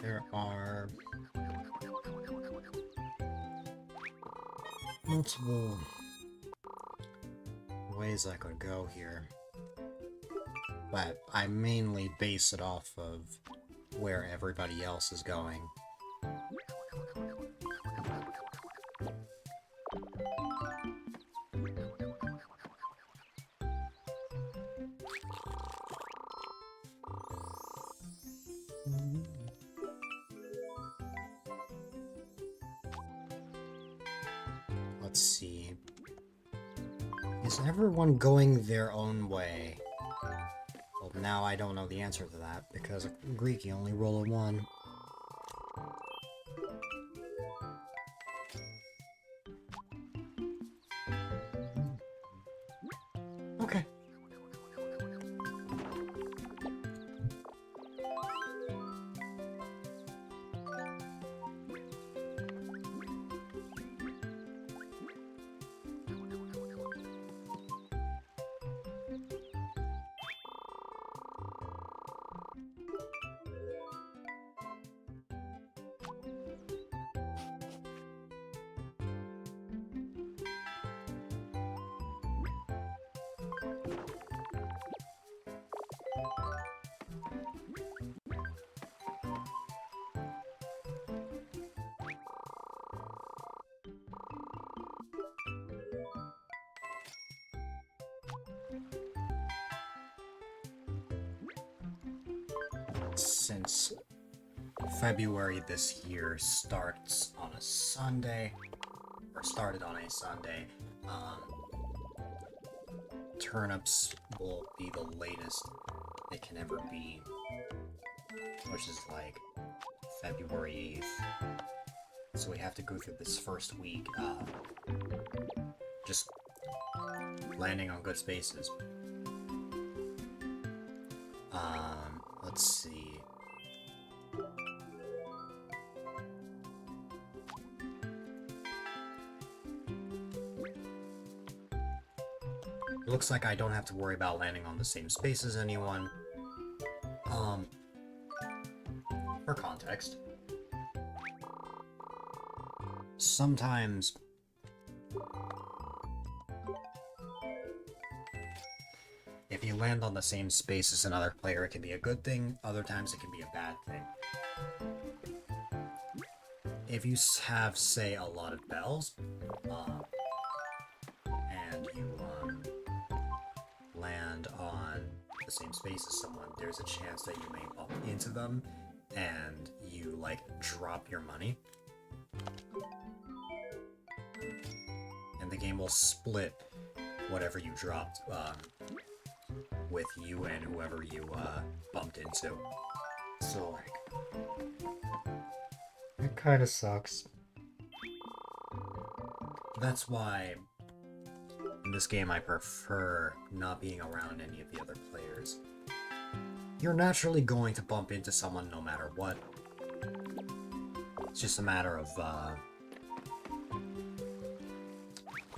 There are multiple ways I could go here, but I mainly base it off of where everybody else is going. Let's see. Is everyone going their own way? Well, now I don't know the answer to that, because Greek, you only roll a 1. Okay. Since February this year starts on a Sunday, or started on a Sunday, turnips will be the latest it can ever be, which is like February 8th. So we have to go through this first week, just landing on good spaces. Let's see. It looks like I don't have to worry about landing on the same space as anyone. For context, sometimes if you land on the same space as another player, it can be a good thing. Other times it can be a bad thing. if you have, say, a lot of bells, and you land on the same space as someone, there's a chance that you may bump into them, and you, like, drop your money. And the game will split whatever you dropped, with you and whoever you, bumped into. So, like, it kinda sucks. That's why, in this game, I prefer not being around any of the other players. You're naturally going to bump into someone no matter what. It's just a matter of,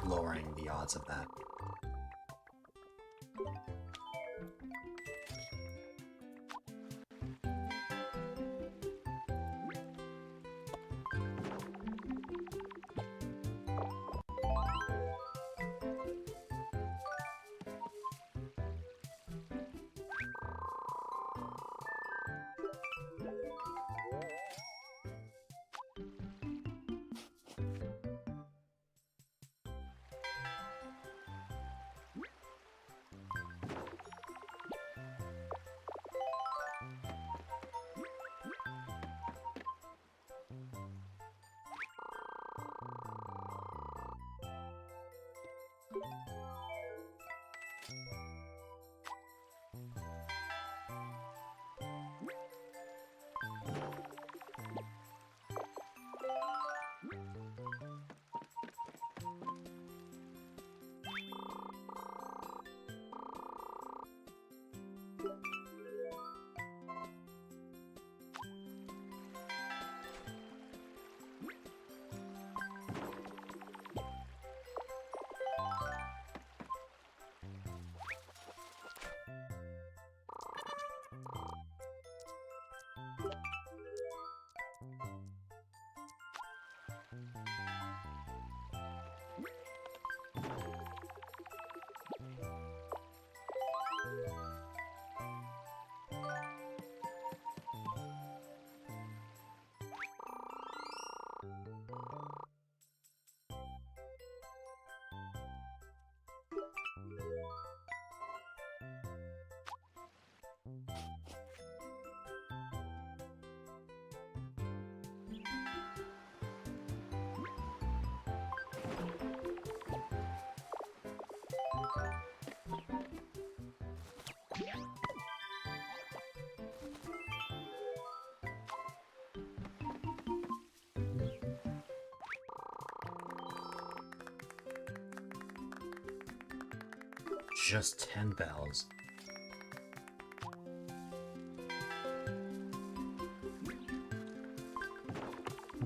lowering the odds of that. Just 10 bells.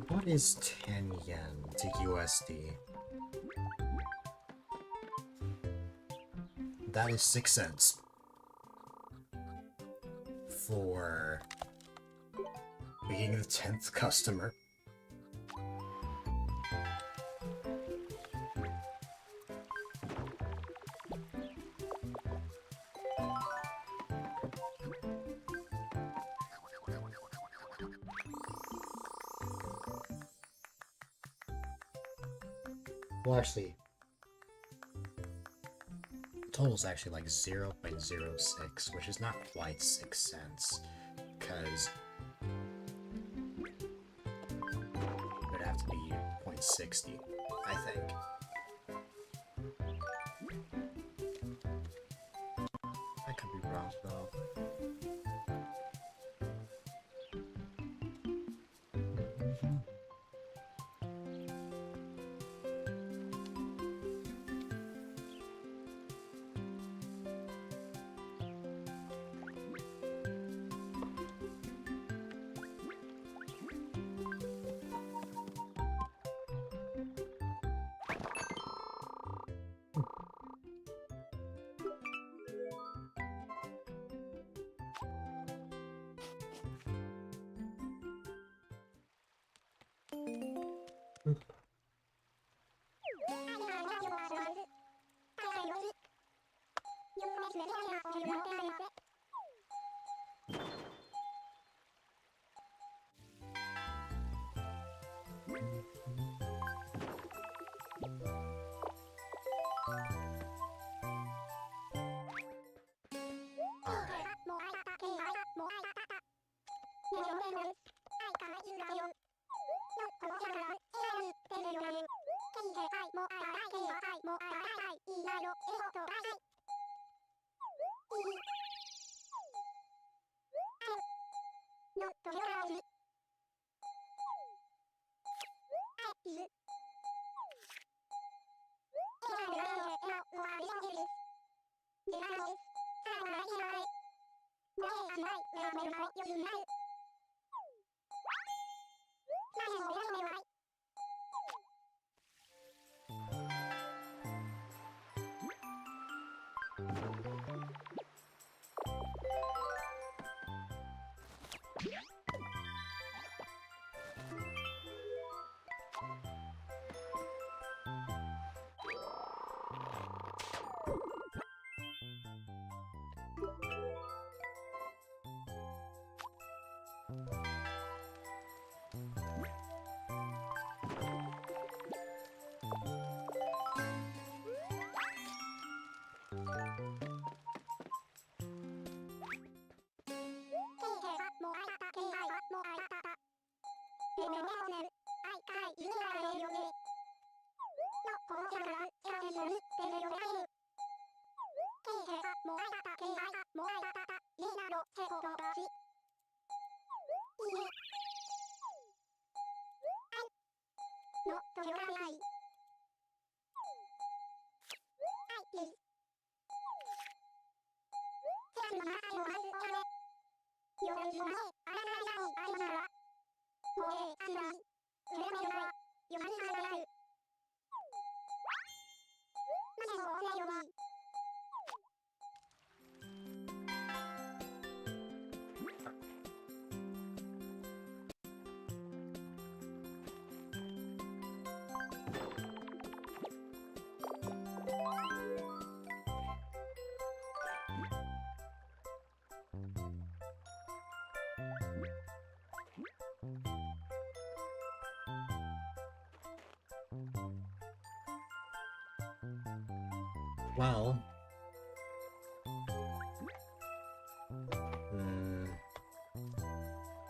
What is 10 yen to USD? That is 6 cents. For being the 10th customer. Well, actually, total's actually like 0.06, which is not quite 6 cents, because it would have to be 0.60, I think. I could be wrong, though. Well...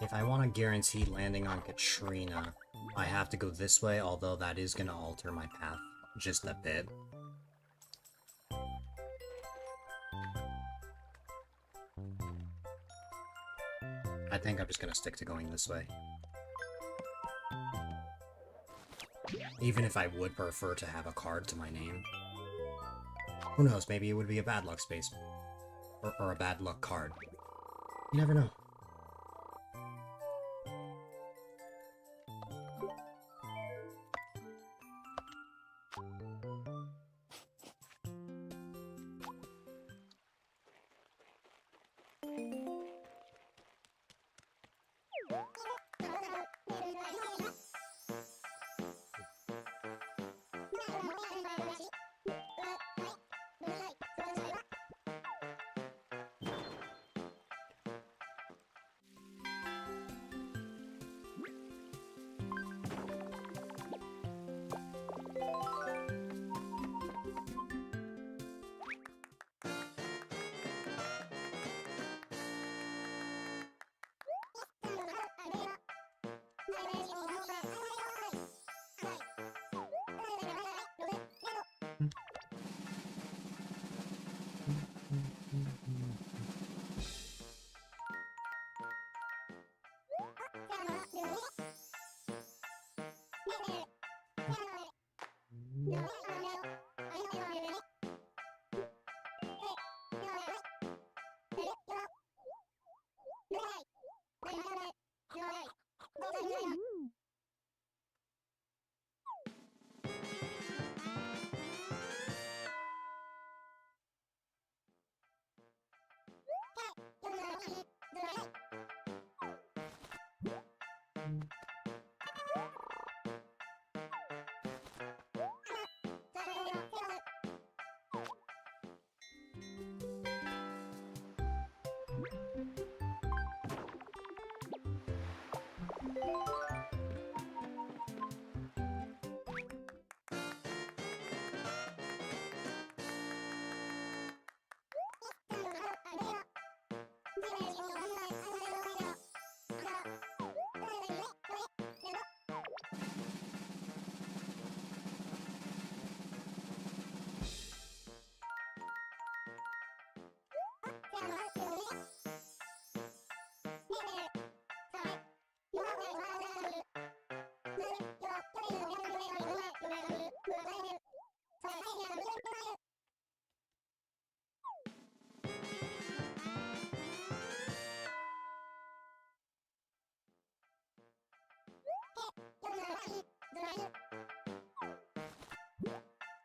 if I want to guarantee landing on Katrina, I have to go this way, although that is going to alter my path just a bit. I think I'm just going to stick to going this way. Even if I would prefer to have a card to my name. Who knows, maybe it would be a bad luck space. Or a bad luck card. You never know.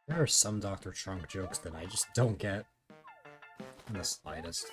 There are some Dr. Trunk jokes that I just don't get in the slightest.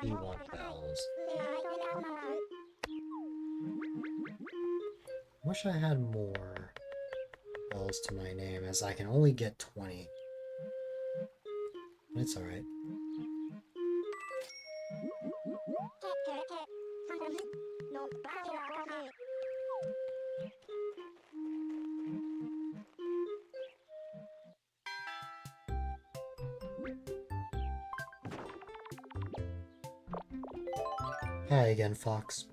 You want bells. Wish I had more bells to my name, as I can only get 20. It's alright. Hi again, Fox.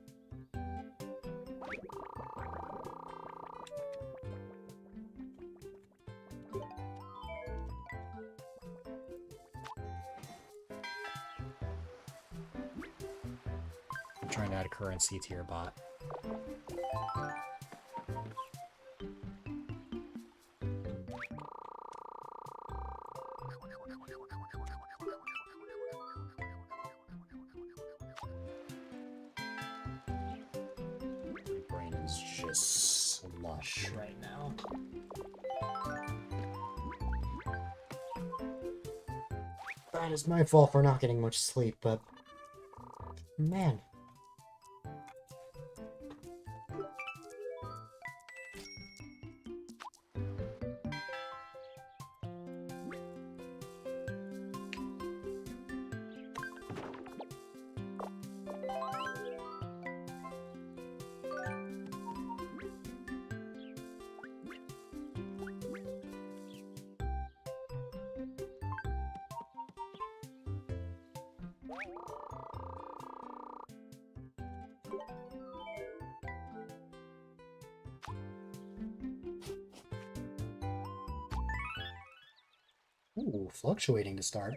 I'm trying to add currency to your bot. My brain is just slush right now. That is my fault for not getting much sleep, but man. Ooh, fluctuating to start.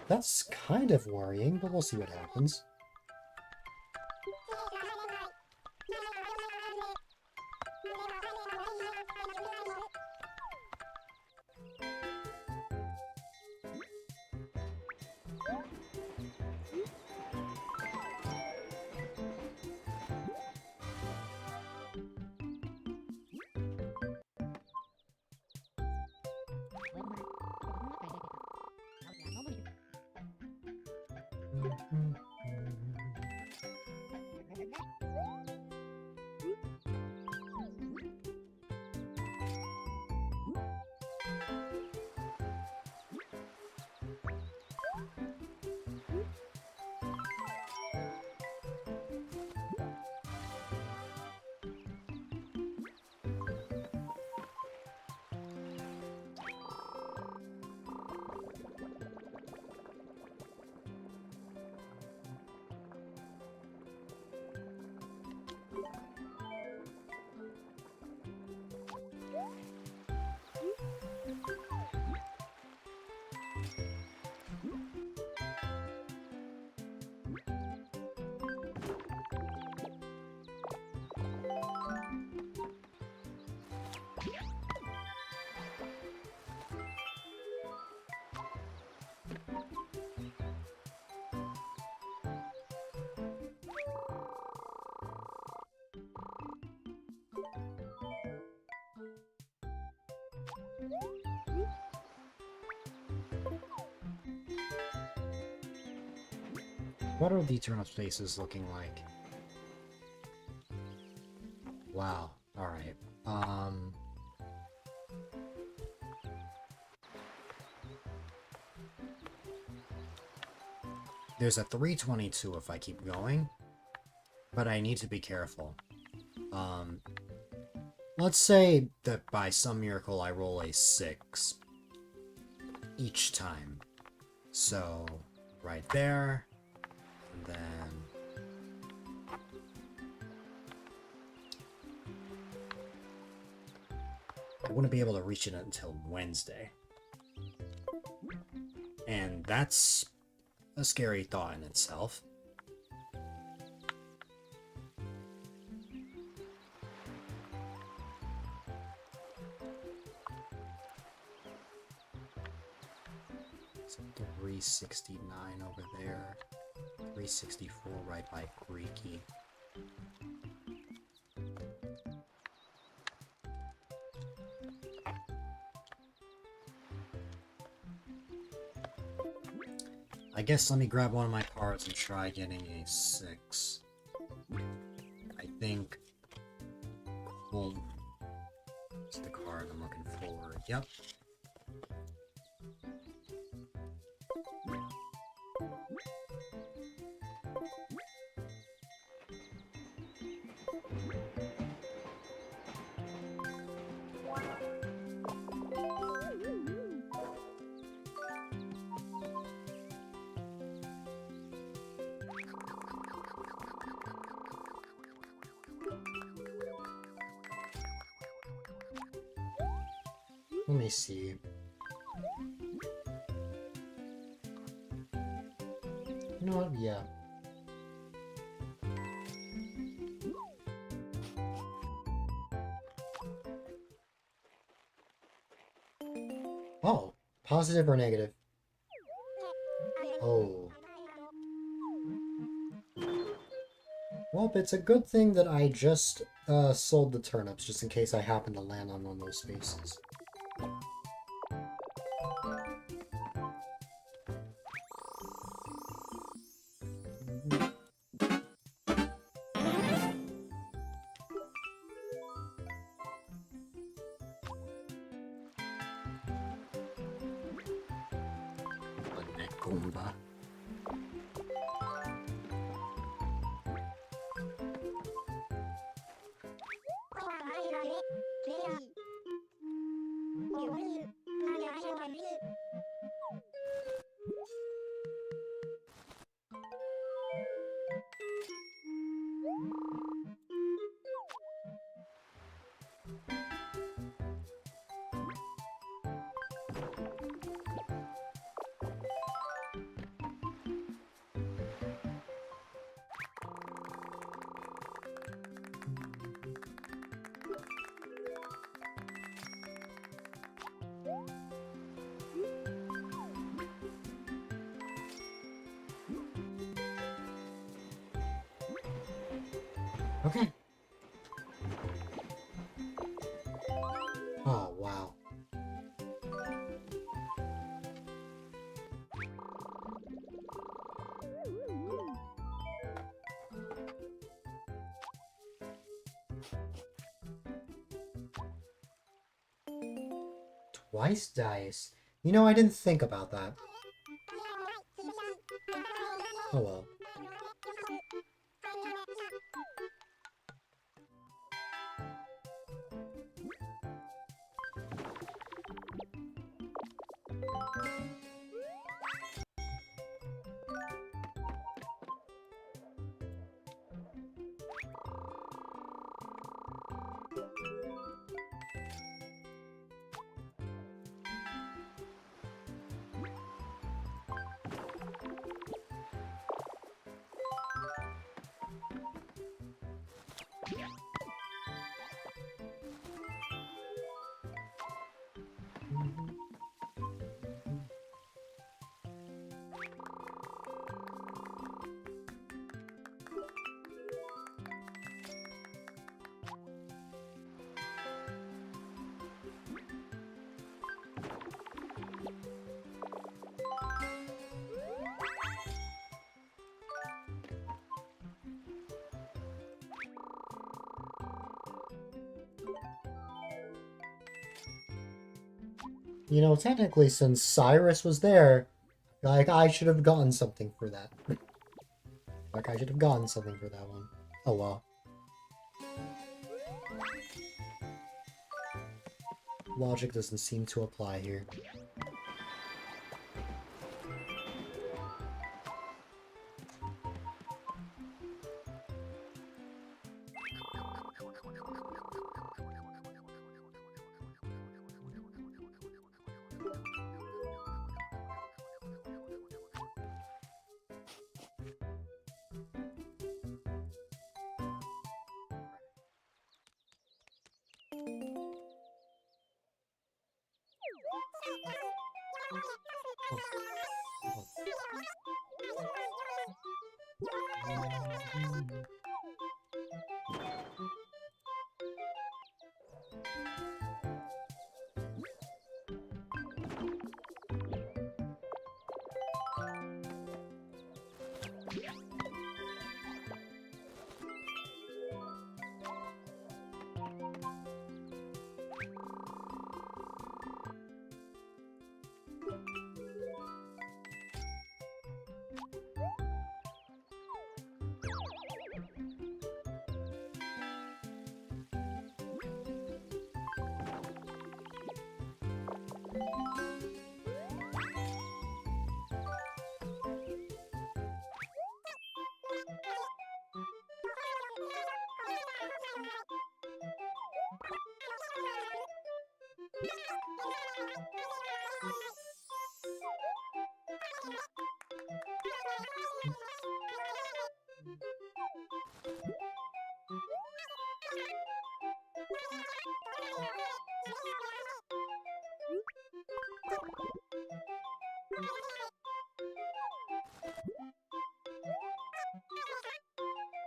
That's kind of worrying, but we'll see what happens. What are the turnip spaces looking like? Wow. Alright. There's a 322 if I keep going, but I need to be careful. Let's say that by some miracle I roll a 6 each time. So, right there, and then... I wouldn't be able to reach it until Wednesday. And that's a scary thought in itself. It's 369 over there. 364 right by Greeky. I guess let me grab one of my cards and try getting a 6. I think... Well, it's the card I'm looking for. Yep. Let me see. You know what? Yeah. Oh, positive or negative? Oh. Well, it's a good thing that I just sold the turnips, just in case I happen to land on one of those spaces. Goomba. Okay. Oh, wow. Twice dice. You know, I didn't think about that. Oh well. You know, technically, since Cyrus was there, like, I should have gotten something for that. Like, I should have gotten something for that one. Oh, well. Logic doesn't seem to apply here.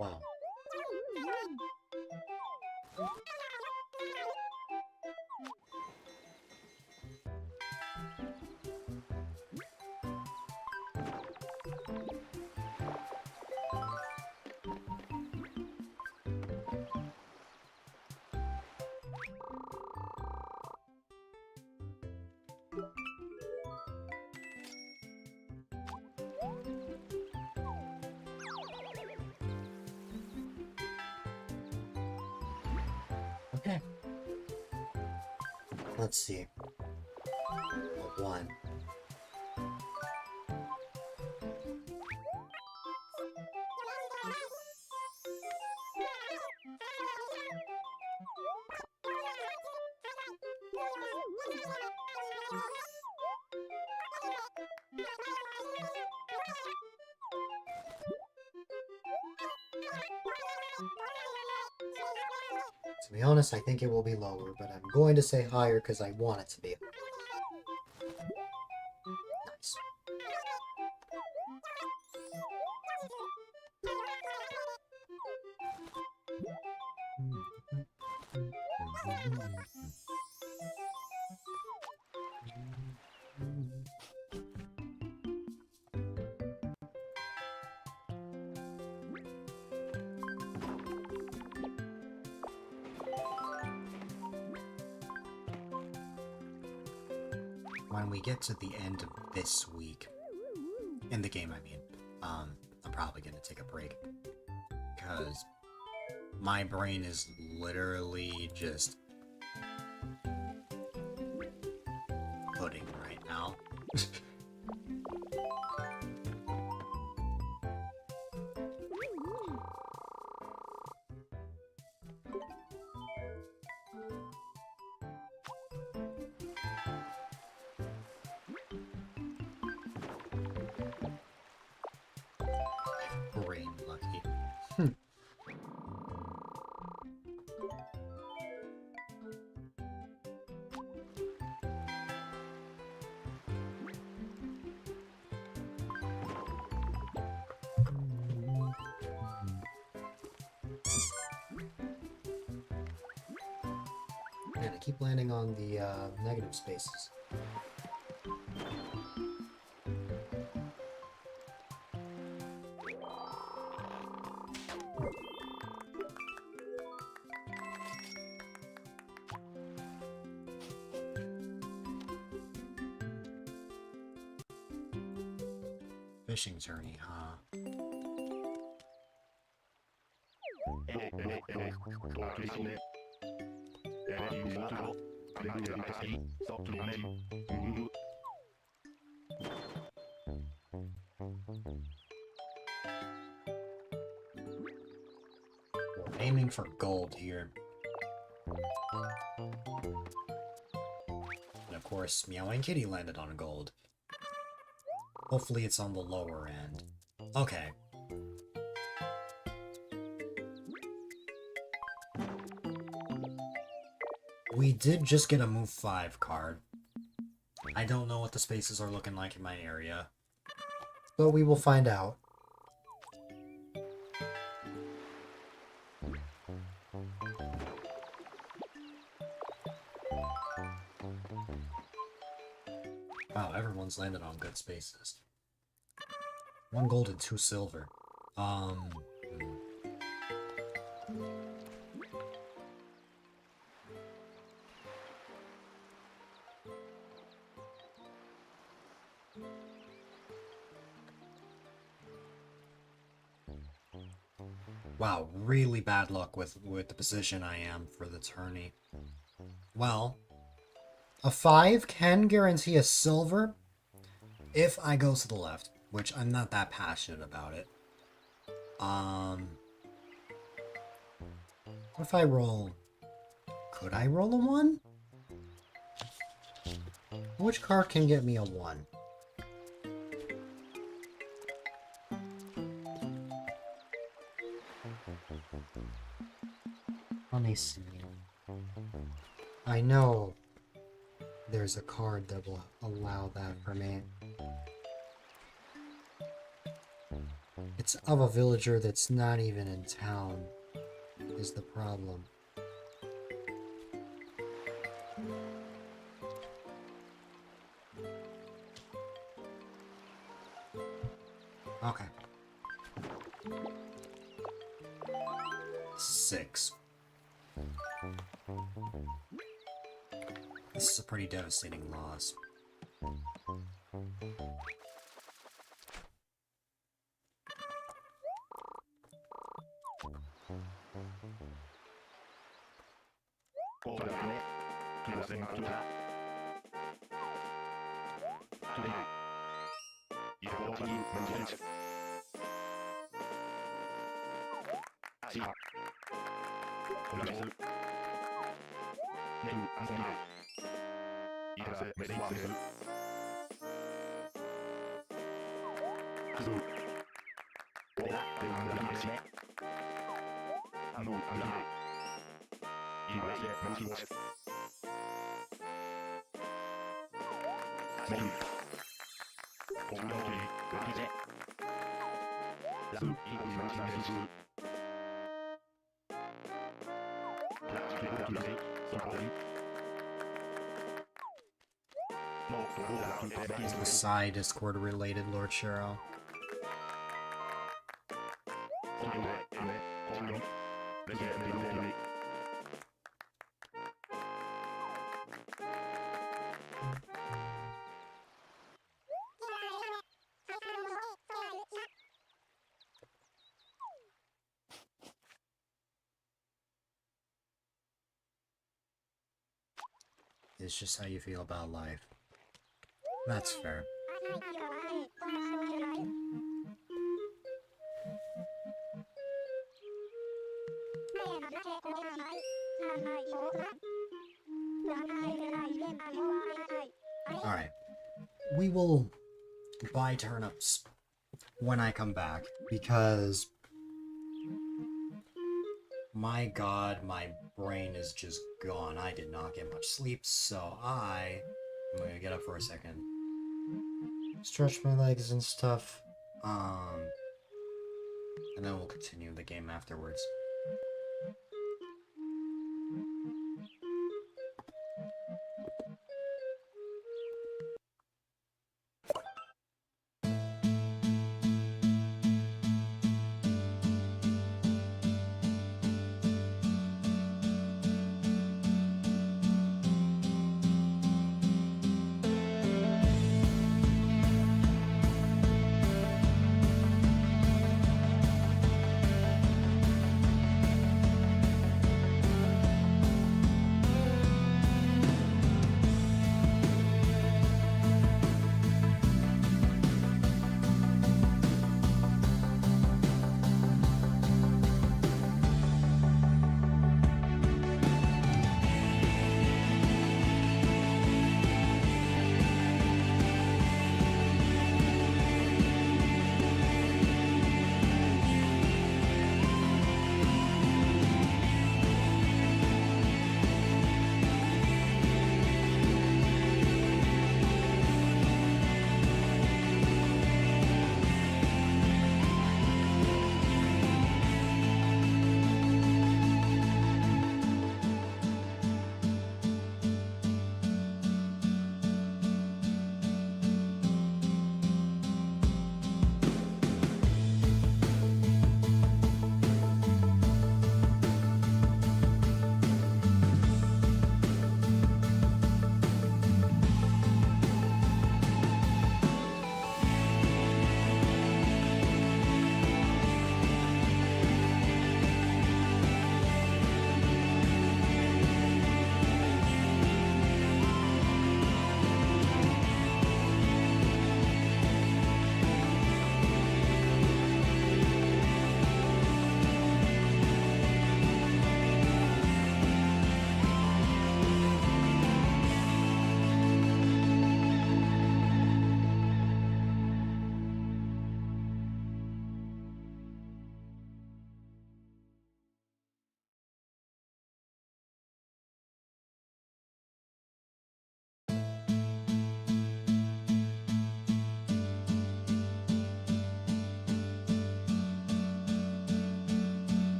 Wow. Okay. Let's see. One. To be honest, I think it will be lower, but I'm going to say higher because I want it to be. Nice. When we get to the end of this week, in the game, I mean, I'm probably going to take a break because my brain is literally just pudding right now. Brain lucky. Man, I keep landing on the negative spaces. Fishing tourney, huh? We're aiming for gold here. And of course, Meowing Kitty landed on gold. Hopefully it's on the lower end. Okay. We did just get a move 5 card. I don't know what the spaces are looking like in my area, but we will find out. Wow, everyone's landed on good spaces. 1 gold and 2 silver. Wow, really bad luck with the position I am for the tourney. Well, a 5 can guarantee a silver if I go to the left, which I'm not that passionate about it. What if I roll... Could I roll a 1? Which card can get me a 1? Let me see. I know there's a card that will allow that for me. It's of a villager that's not even in town, is the problem. Okay. 6. This is a pretty devastating loss. Is the side Discord related, Lord Shiro? It's just how you feel about life. That's fair. Alright. We will buy turnips when I come back, because my god, my brain is just gone. I did not get much sleep, so I'm gonna get up for a second, stretch my legs and stuff, and then we'll continue the game afterwards.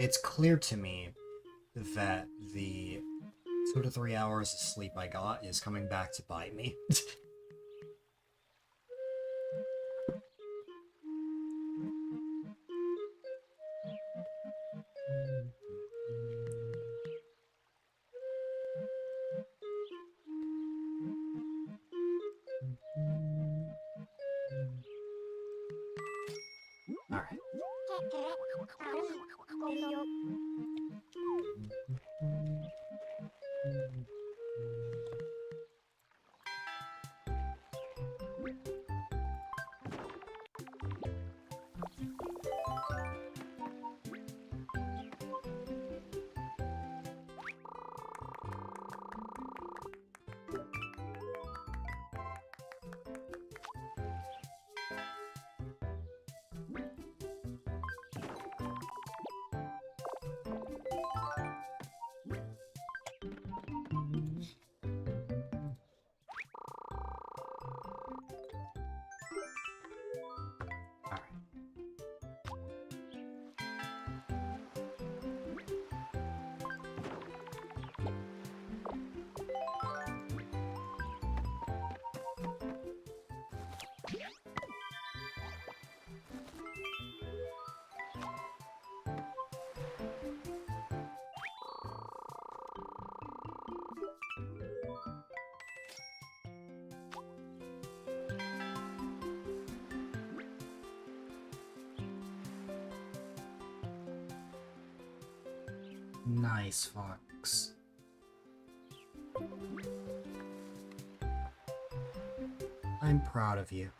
it's clear to me that the 2 to 3 hours of sleep I got is coming back to bite me. Alright. Nice, Fox. I'm proud of you.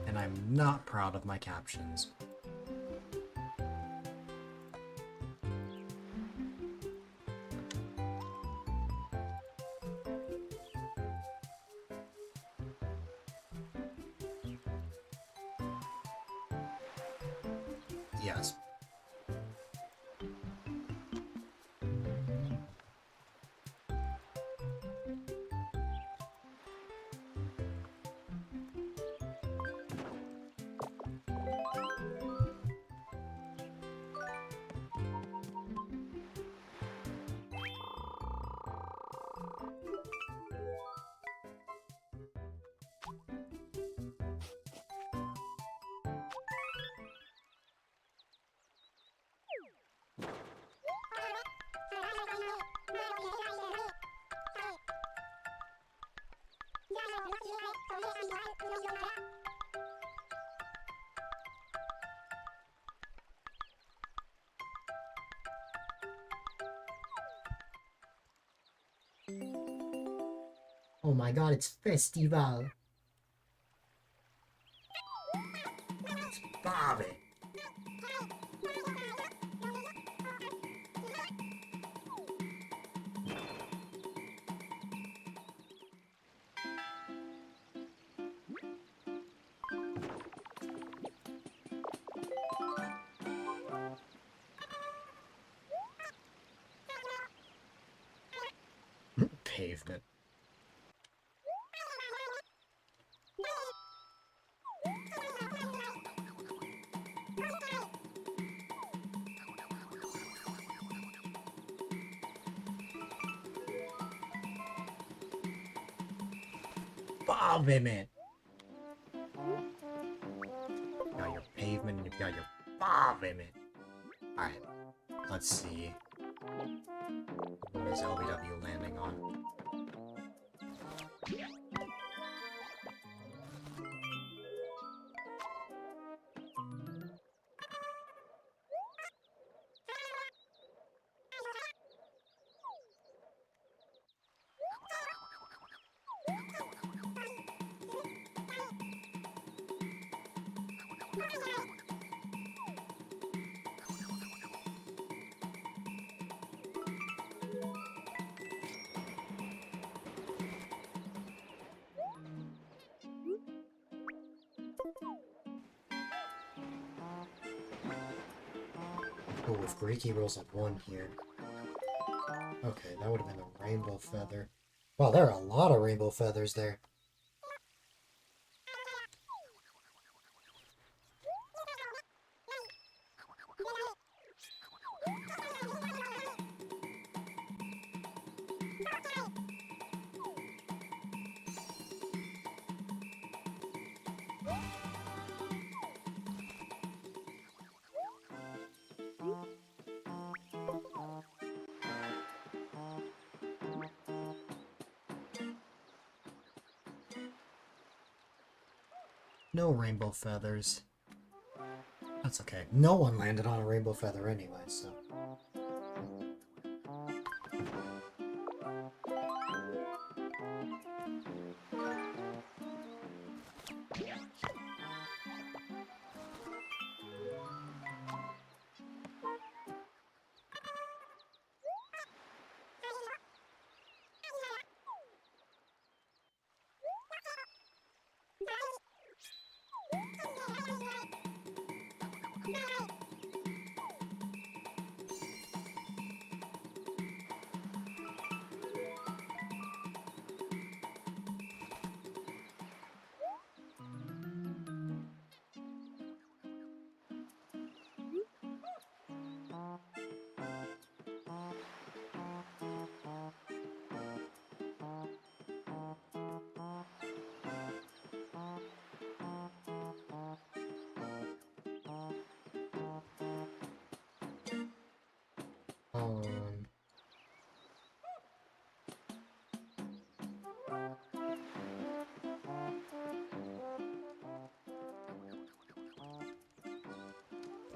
And I'm not proud of my captions. Yes. Oh my god, it's festival. It's Bobby. Pavement. Pavement. You've got your pavement and you've got your pavement. Alright, let's see. What is LBW landing on? Oh, if Greeky rolls at 1 here. Okay, that would have been a rainbow feather. Wow, there are a lot of rainbow feathers there. No rainbow feathers. That's okay. No one landed on a rainbow feather anyway, so...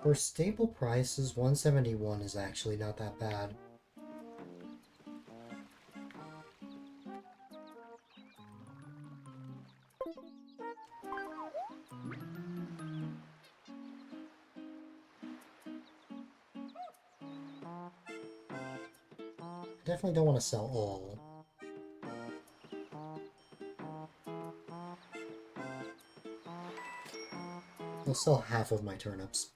For stable prices, 171 is actually not that bad. I definitely don't want to sell all. I'll sell half of my turnips.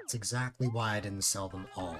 That's exactly why I didn't sell them all.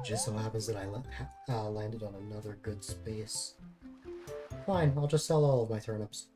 Just so happens that I landed on another good space. Fine, I'll just sell all of my turnips.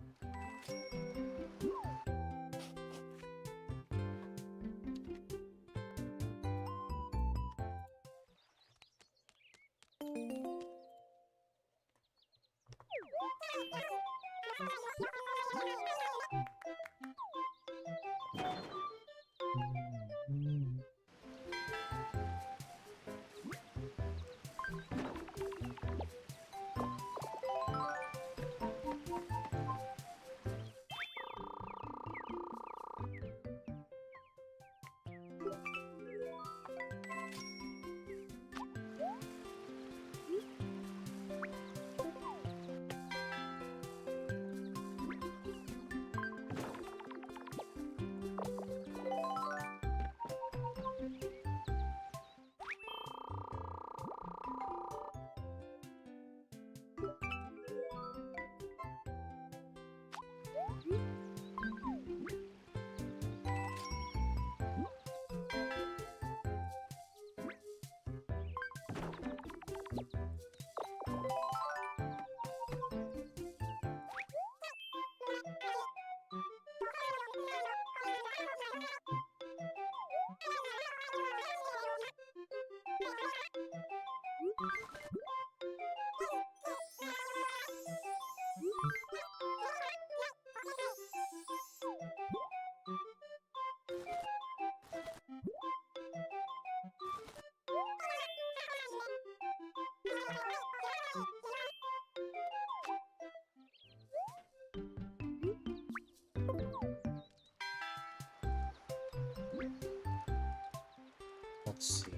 Let's see.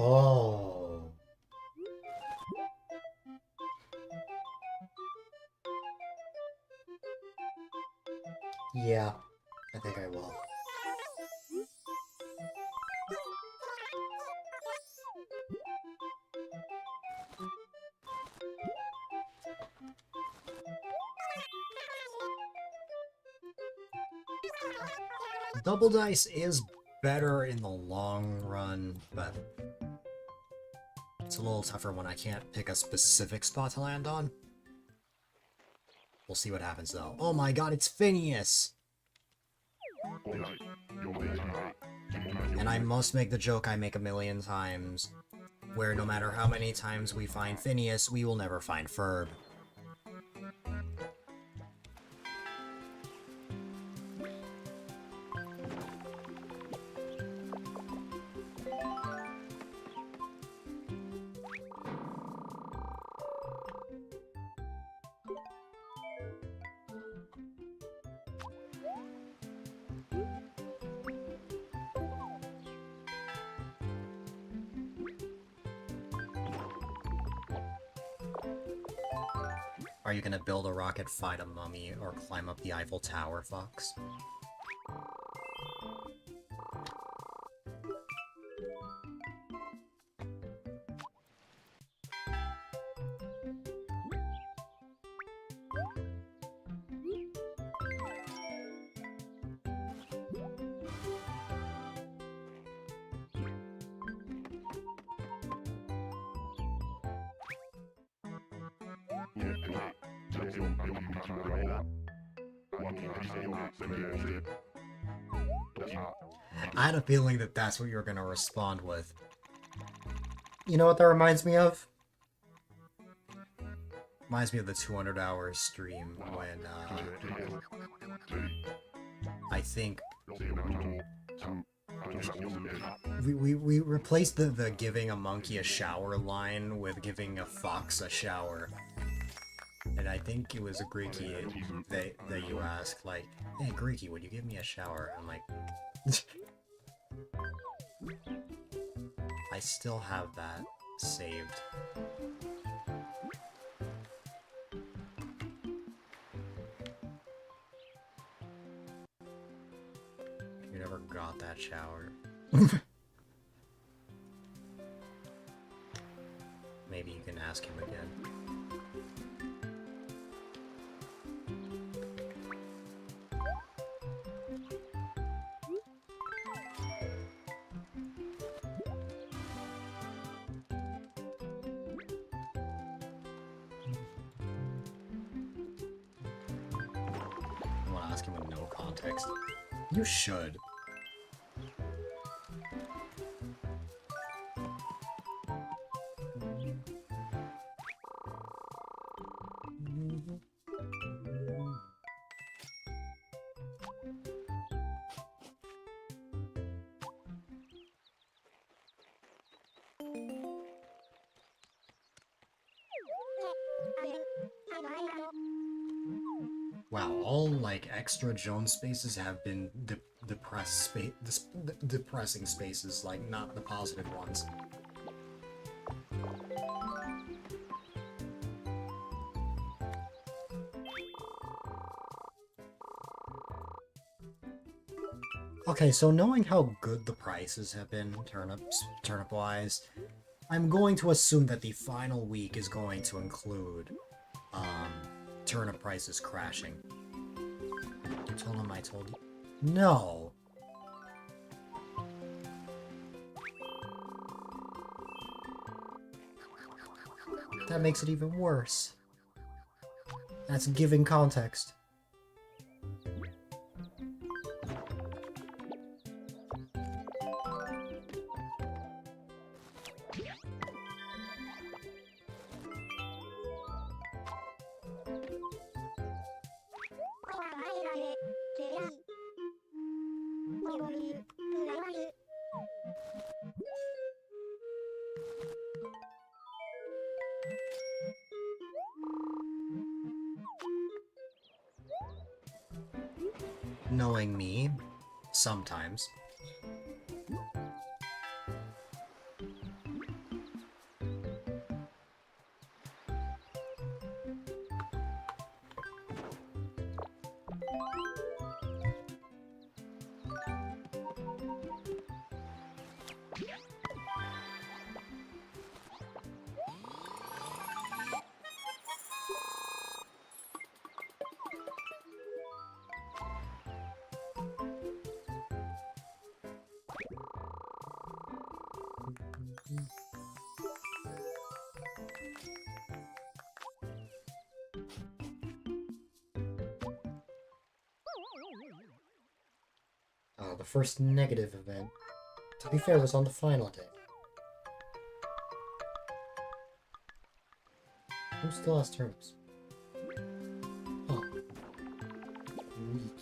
Oh. Yeah, I think I will. Double dice is better in the long run, but it's a little tougher when I can't pick a specific spot to land on. We'll see what happens though. Oh my god, it's Phineas! And I must make the joke I make a million times, where no matter how many times we find Phineas, we will never find Ferb. Are you gonna build a rocket, fight a mummy, or climb up the Eiffel Tower, Fox? I had a feeling that that's what you were gonna respond with. You know what that reminds me of? Reminds me of the 200-hour stream when, I think we replaced the giving a monkey a shower line with giving a fox a shower. And I think it was a Greeky that you asked, like, hey Greeky, would you give me a shower? I'm like... I still have that saved. You never got that shower. Maybe you can ask him again. I want to ask him with no context. You should. Wow, all like extra Jones spaces have been depressing spaces, like not the positive ones. Okay, so knowing how good the prices have been, turnip-wise, I'm going to assume that the final week is going to include, turnip prices crashing. You told him I told you? No! That makes it even worse. That's giving context. knowing me, sometimes. The first negative event, to be fair, was on the final day. Who still has turnips? Huh. Weak.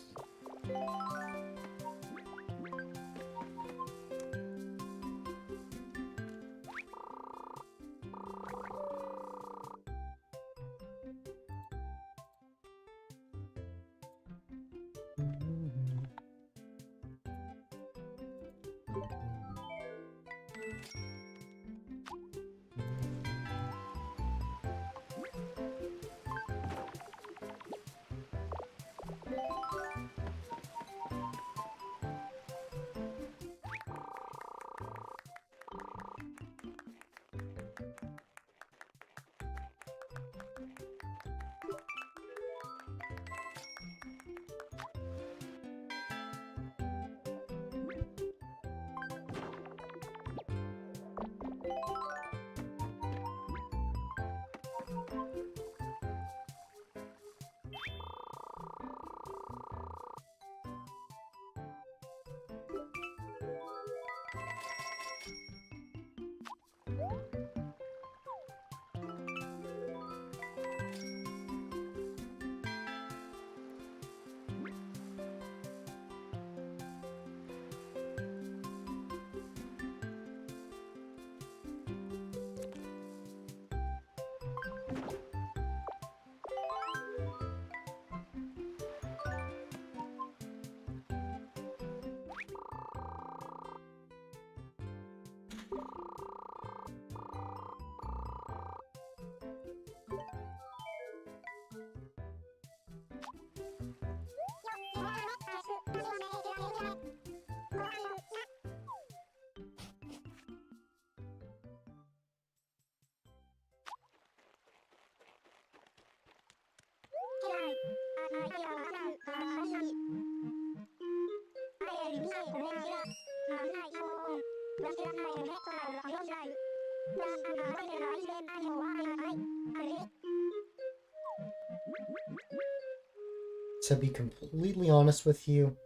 To be completely honest with you,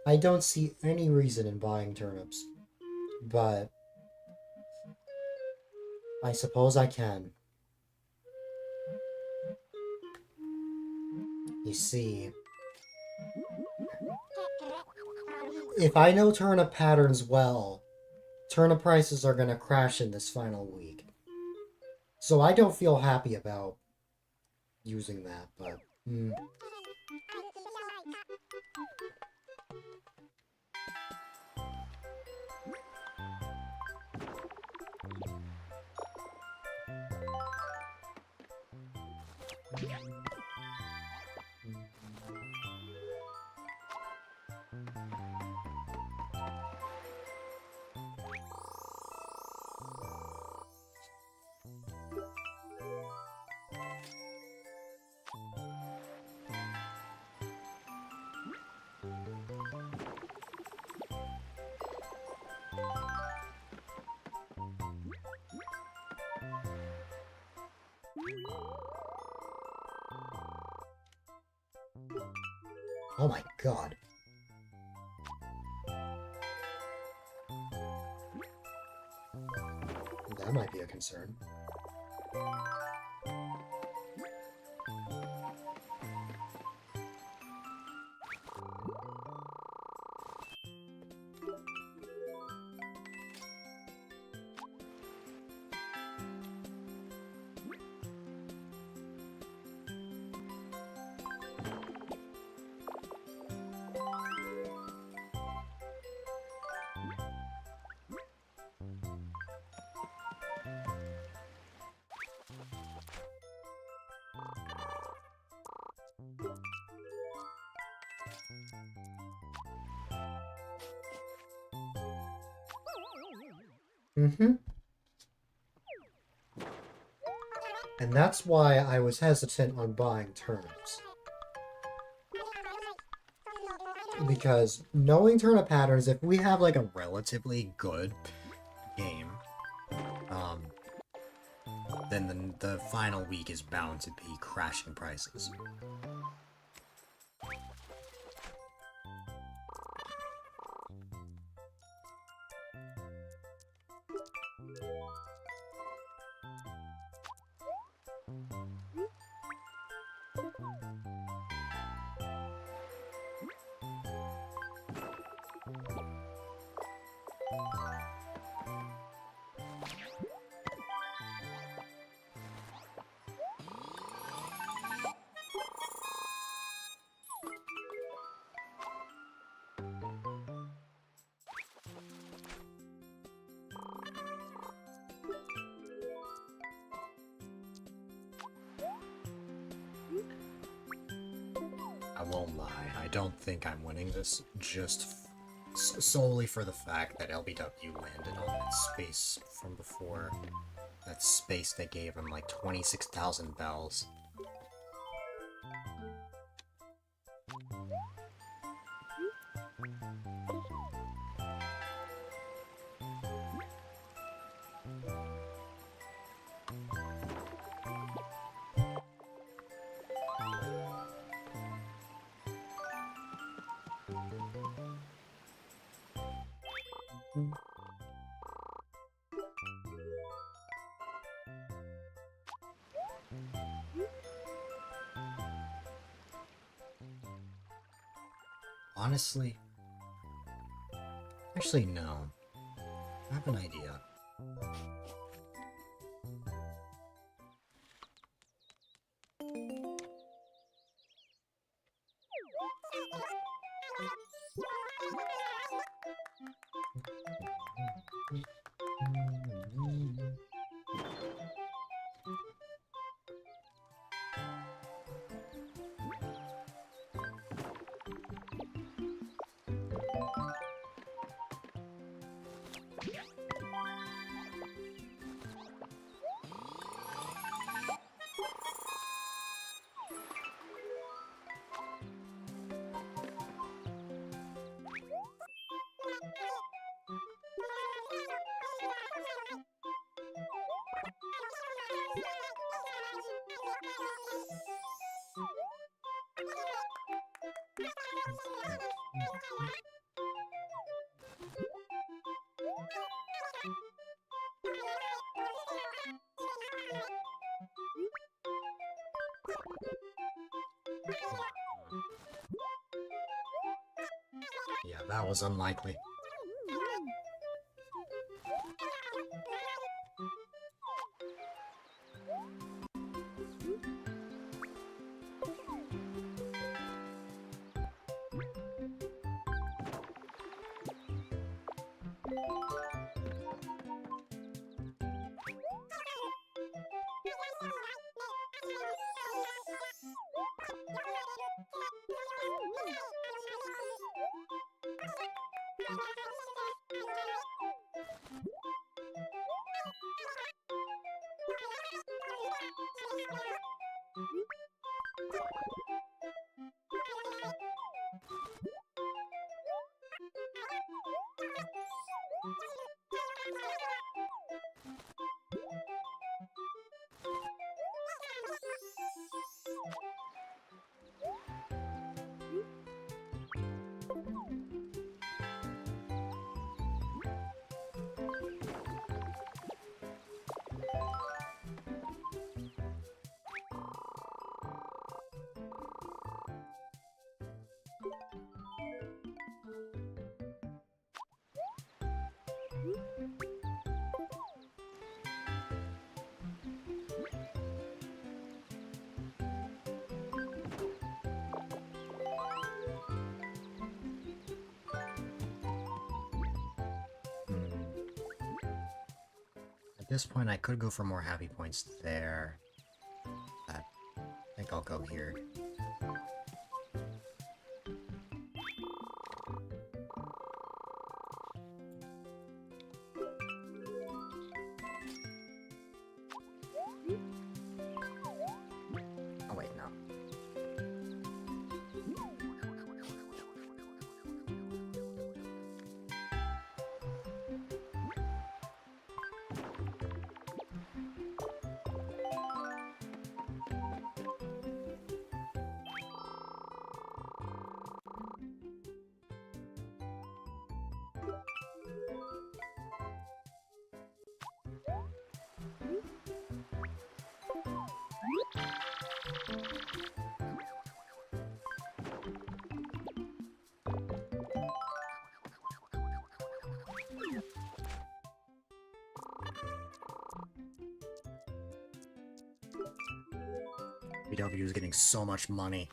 I don't see any reason in buying turnips, but I suppose I can. You see, if I know turnip patterns well, turnip prices are gonna crash in this final week. So I don't feel happy about using that, but... Oh my god. That might be a concern. Mm-hmm. And that's why I was hesitant on buying turnips. Because knowing turnip patterns, if we have like a relatively good game, then the final week is bound to be crashing prices. I won't lie, I don't think I'm winning this just solely for the fact that LBW landed on that space from before. That space that gave him like 26,000 bells. Honestly, actually no. I have an idea. Yeah, that was unlikely. At this point, I could go for more happy points there. I think I'll go here. BW is getting so much money.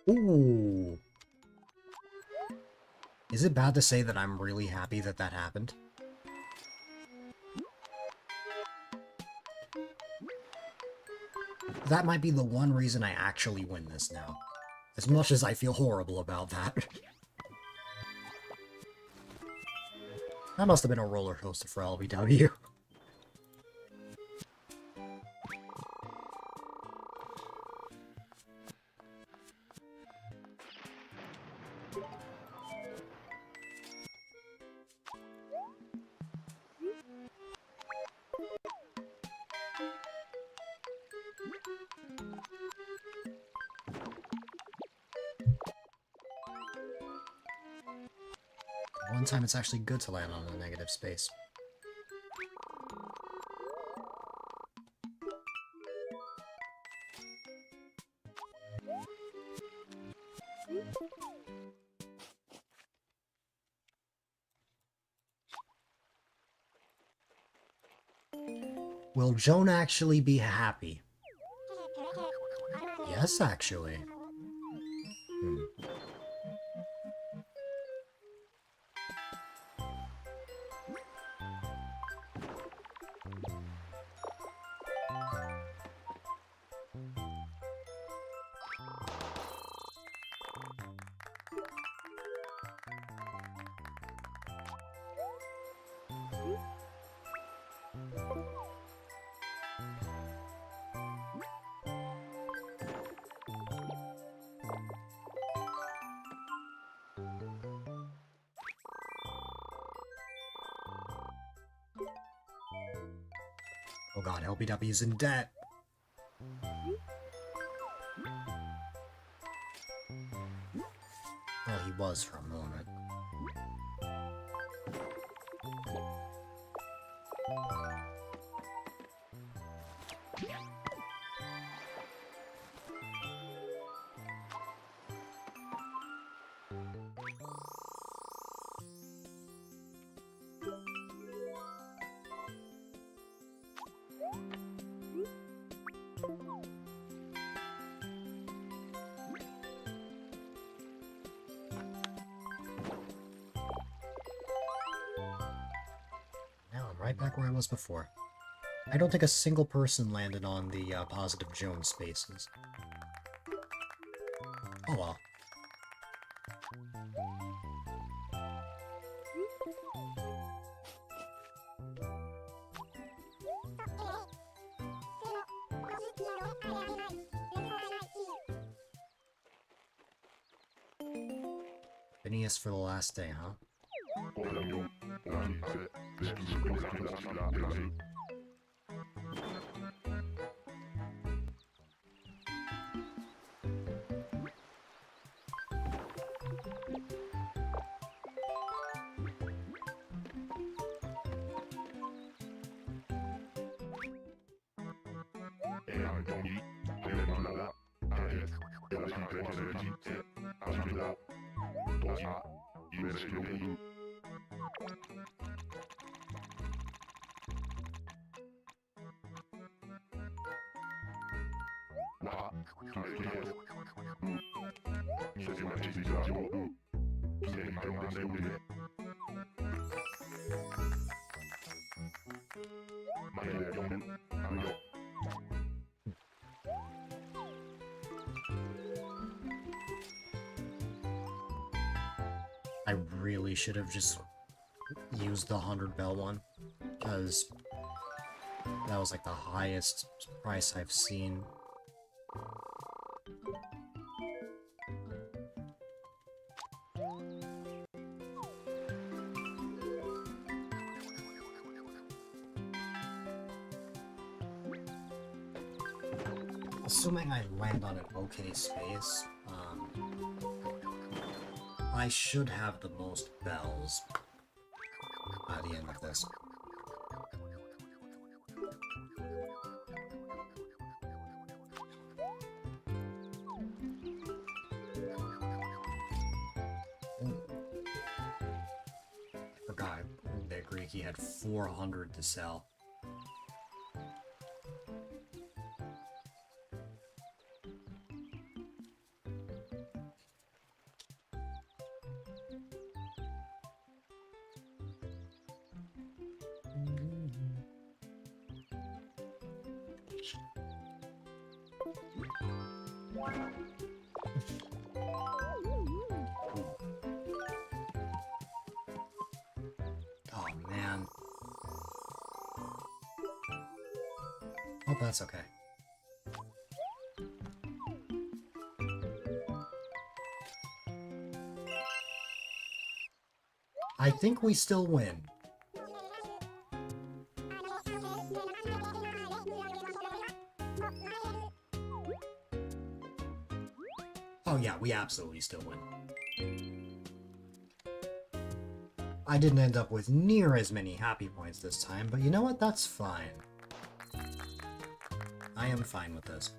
Ooh. Is it bad to say that I'm really happy that that happened? That might be the one reason I actually win this now. As much as I feel horrible about that. That must have been a roller coaster for LBW. One time it's actually good to land on a negative space. Will Joan actually be happy? Yes, actually. Oh god, LBW's in debt. Well, he was for a moment. Now I'm right back where I was before. I don't think a single person landed on the positive Joan spaces. Oh well. Phineas for the last day, huh? I really should have just used the 100 bell one, because that was like the highest price I've seen. Assuming I land on an okay space, I should have the most bells by the end of this. I forgot that Greeky had 400 to sell. Oh man. Hope that's okay. I think we still win. Oh yeah, we absolutely still win. I didn't end up with near as many happy points this time, but you know what? That's fine. I am fine with this.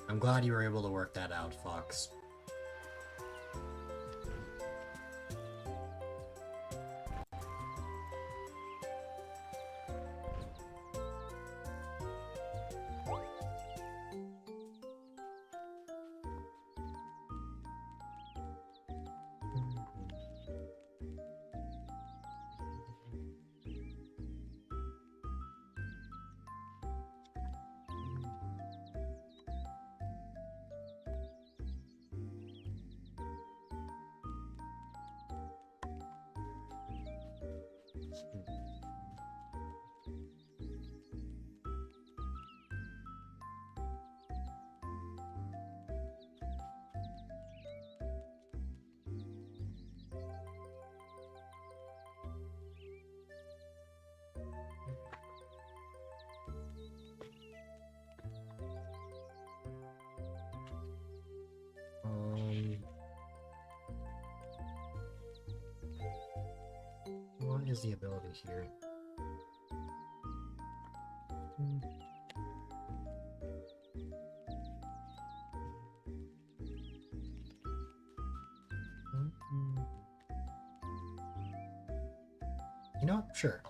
I'm glad you were able to work that out, Fox. is the ability here? You know what? Sure.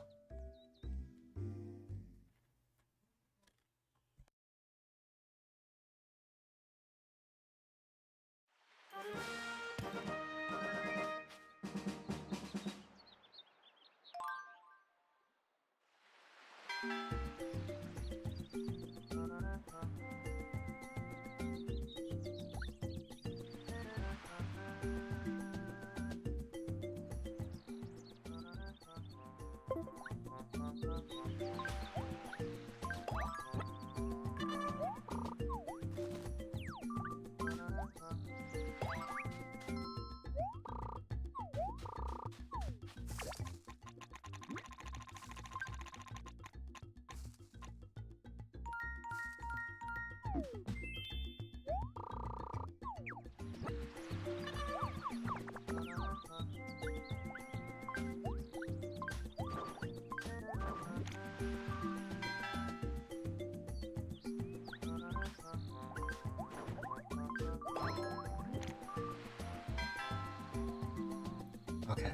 Okay.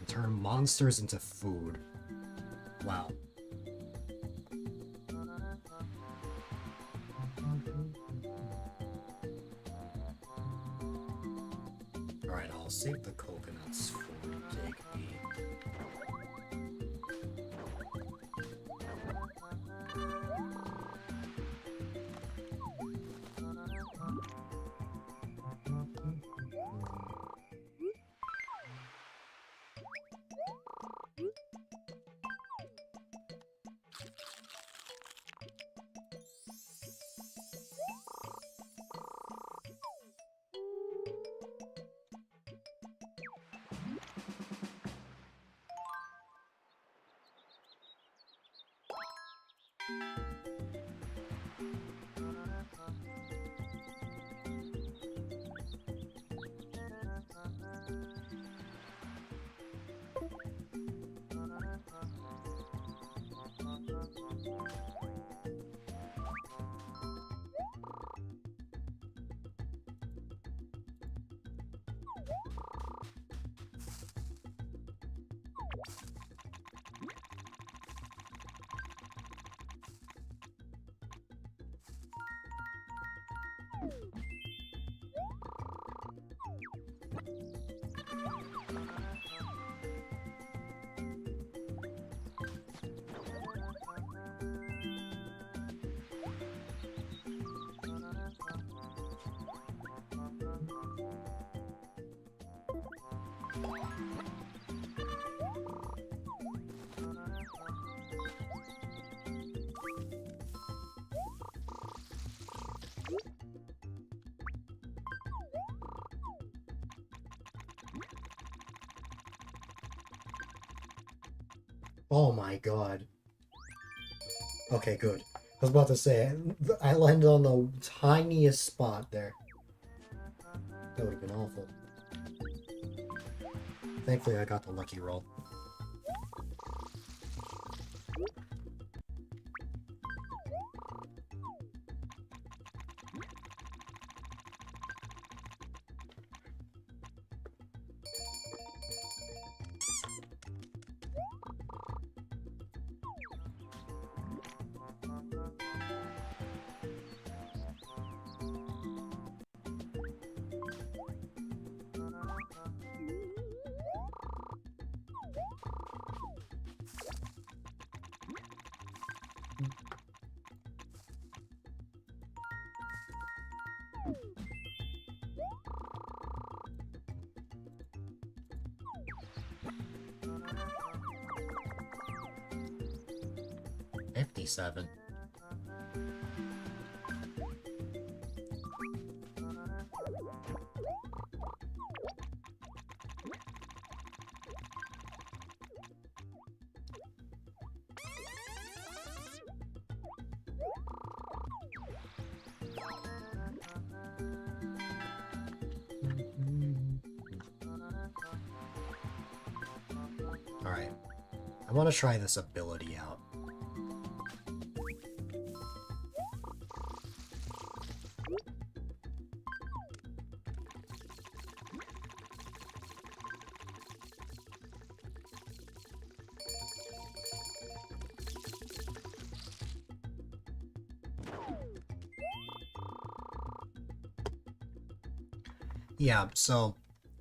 Turn monsters into food. Wow. Alright, I'll save the coconuts for Digby. Oh my god. Okay, good. I was about to say, I landed on the tiniest spot there. That would have been awful. Thankfully, I got the lucky roll. $57. Alright. I want to try this ability out. Yeah, so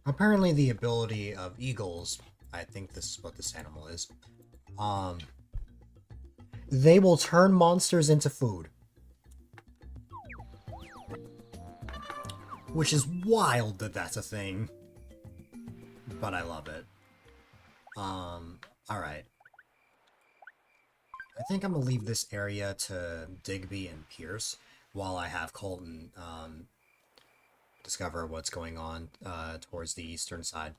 apparently the ability of eagles, I think this is what this animal is, they will turn monsters into food. Which is wild that that's a thing. But I love it. Alright. I think I'm gonna leave this area to Digby and Pierce while I have Colton, discover what's going on, towards the eastern side.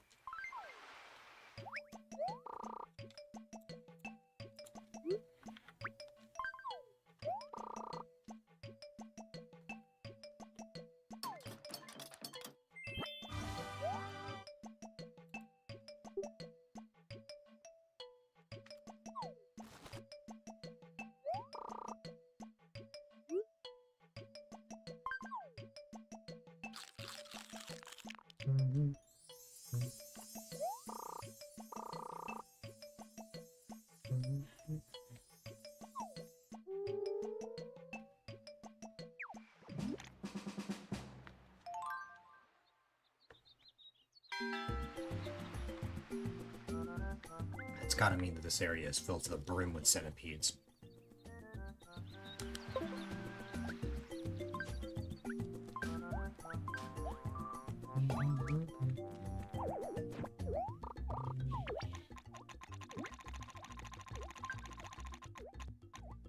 It's gotta mean that this area is filled to the brim with centipedes.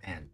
Man.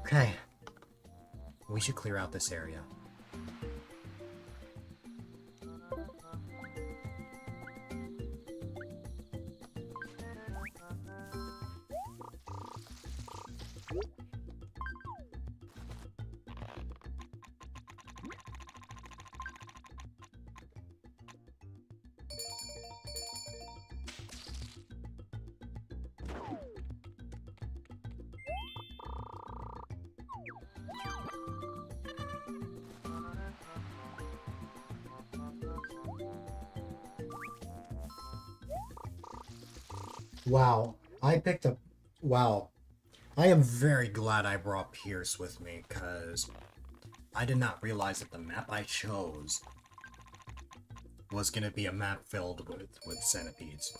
Okay. We should clear out this area. Wow, I picked up... Wow. I am very glad I brought Pierce with me, because I did not realize that the map I chose was going to be a map filled with centipedes.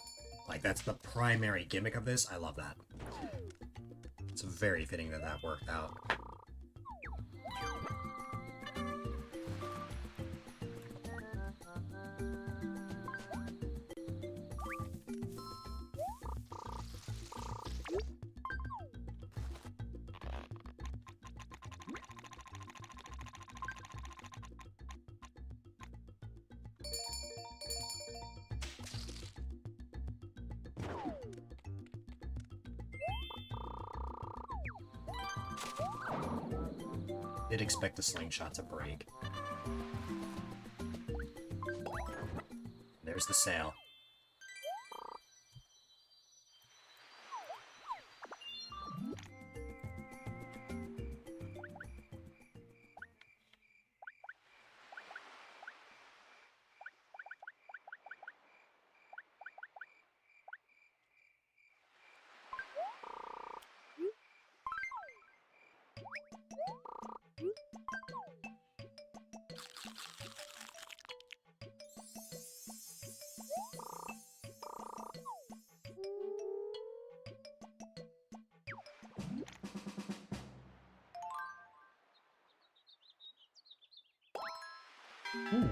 Like, that's the primary gimmick of this. I love that. It's very fitting that that worked out. Did expect the slingshot to break. There's the sail. Ooh.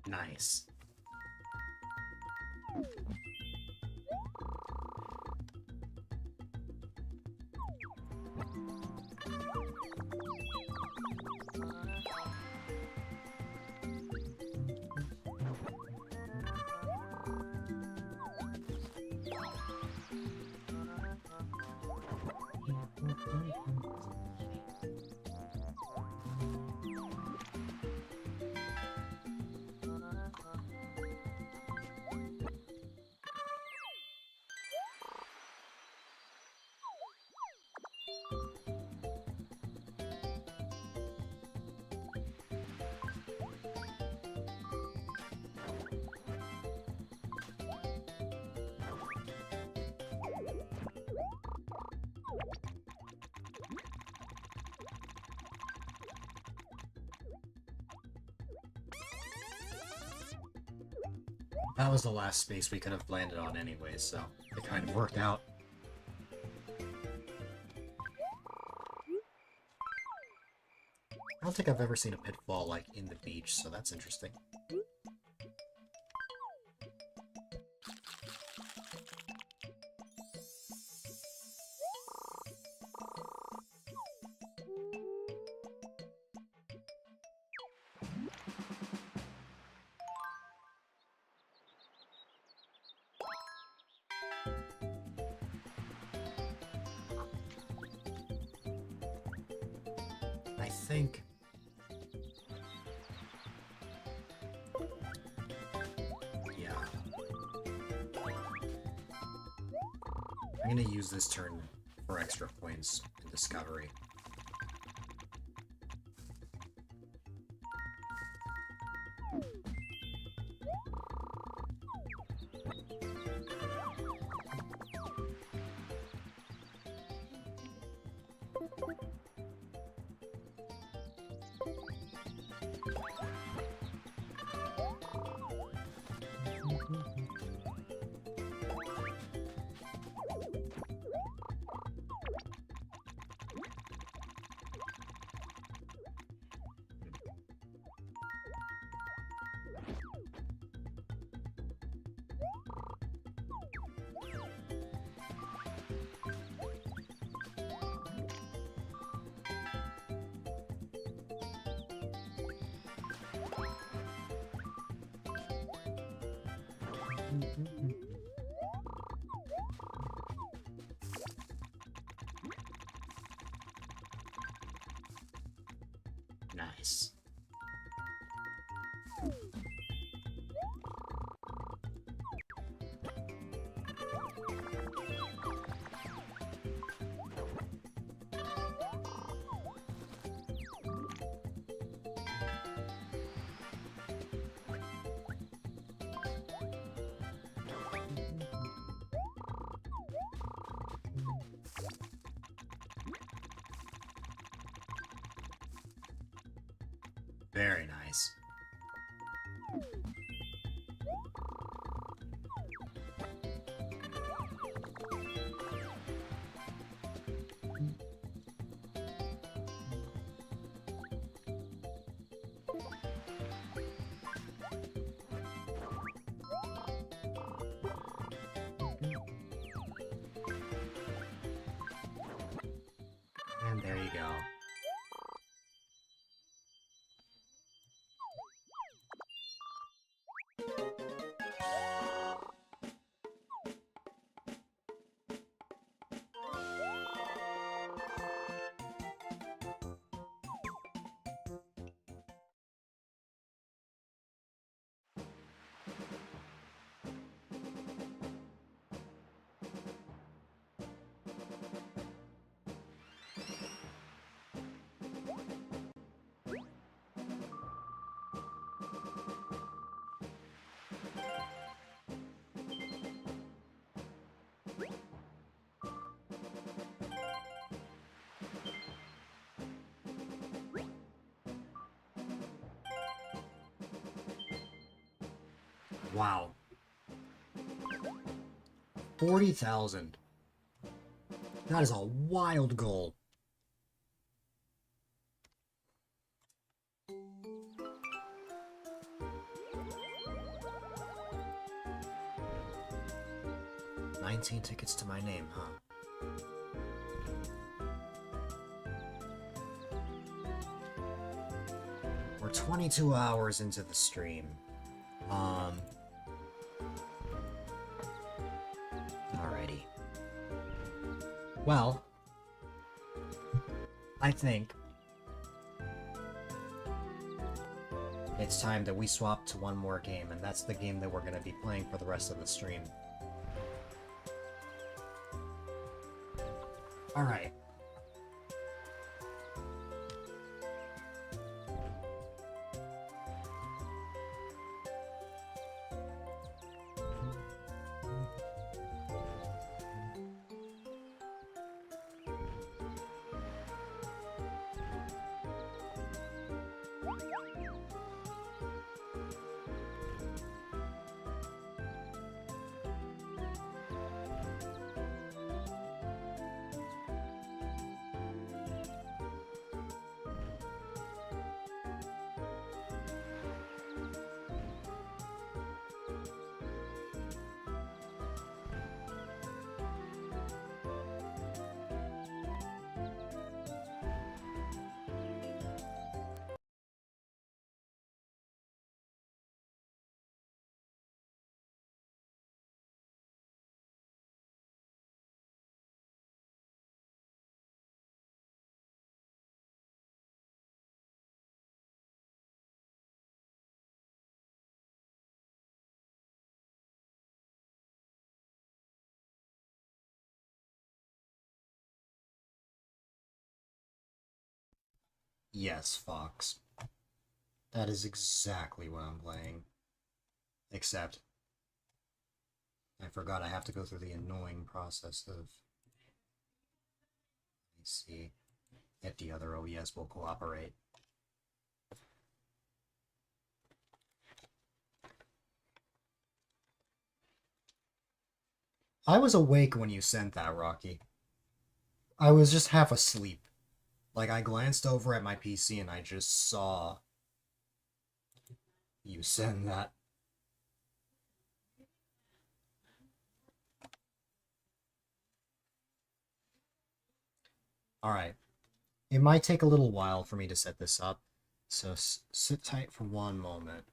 Nice. That was the last space we could have landed on anyway, so it kind of worked out. I don't think I've ever seen a pitfall, like, in the beach, so that's interesting. I think... yeah. I'm gonna use this turn for extra points in Discovery. Nice. Very nice. And there you go. Wow. 40,000. That is a wild goal. $19 tickets to my name, huh? We're 22 hours into the stream. Alrighty. Well, I think it's time that we swap to one more game, and that's the game that we're going to be playing for the rest of the stream. Alright. Yes, Fox. That is exactly what I'm playing. Except, I forgot I have to go through the annoying process of... Let me see if the other OES will cooperate. I was awake when you sent that, Rocky. I was just half asleep. Like, I glanced over at my PC and I just saw you send that. Alright. It might take a little while for me to set this up, so sit tight for one moment.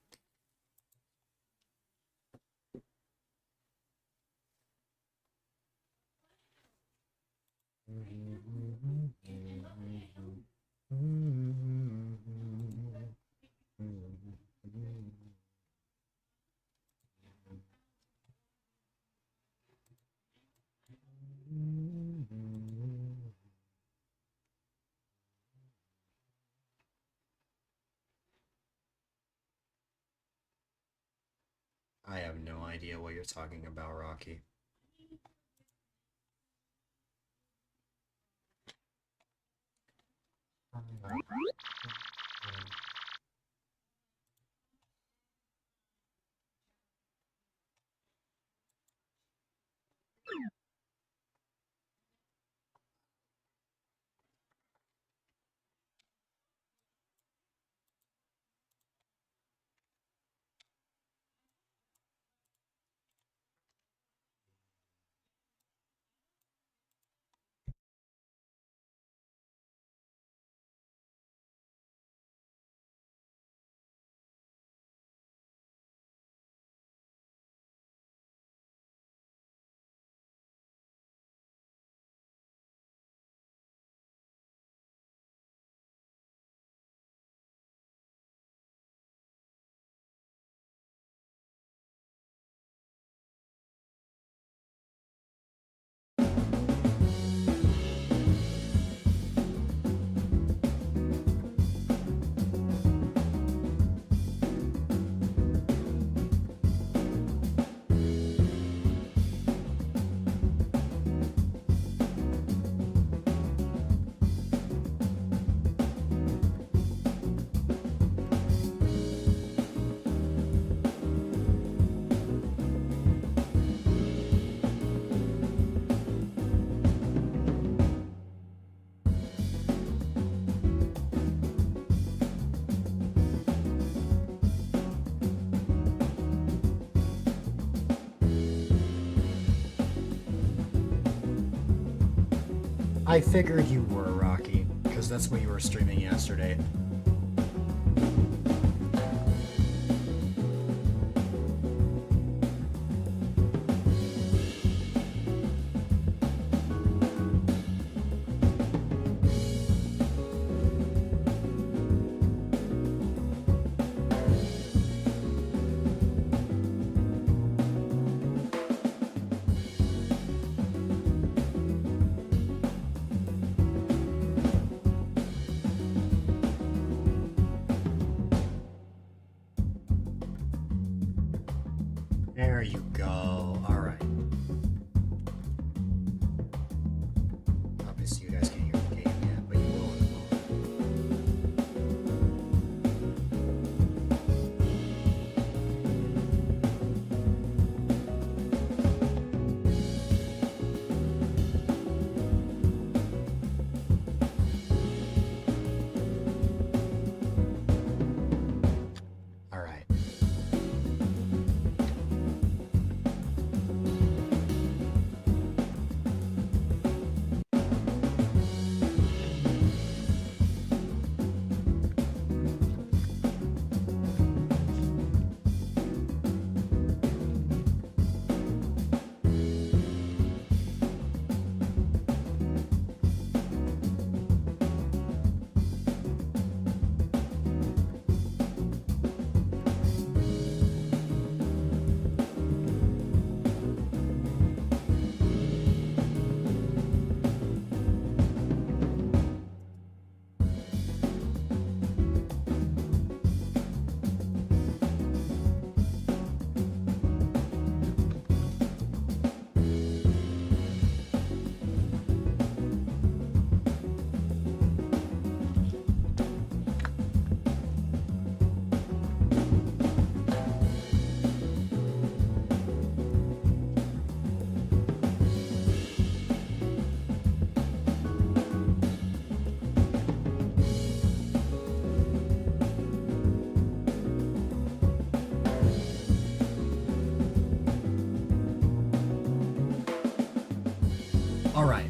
I have no idea what you're talking about, Rocky. I figured you were, Rocky, because that's what you were streaming yesterday. There you go. Alright. Obviously, you guys can't hear the game yet, but you will in a moment. Alright. Alright.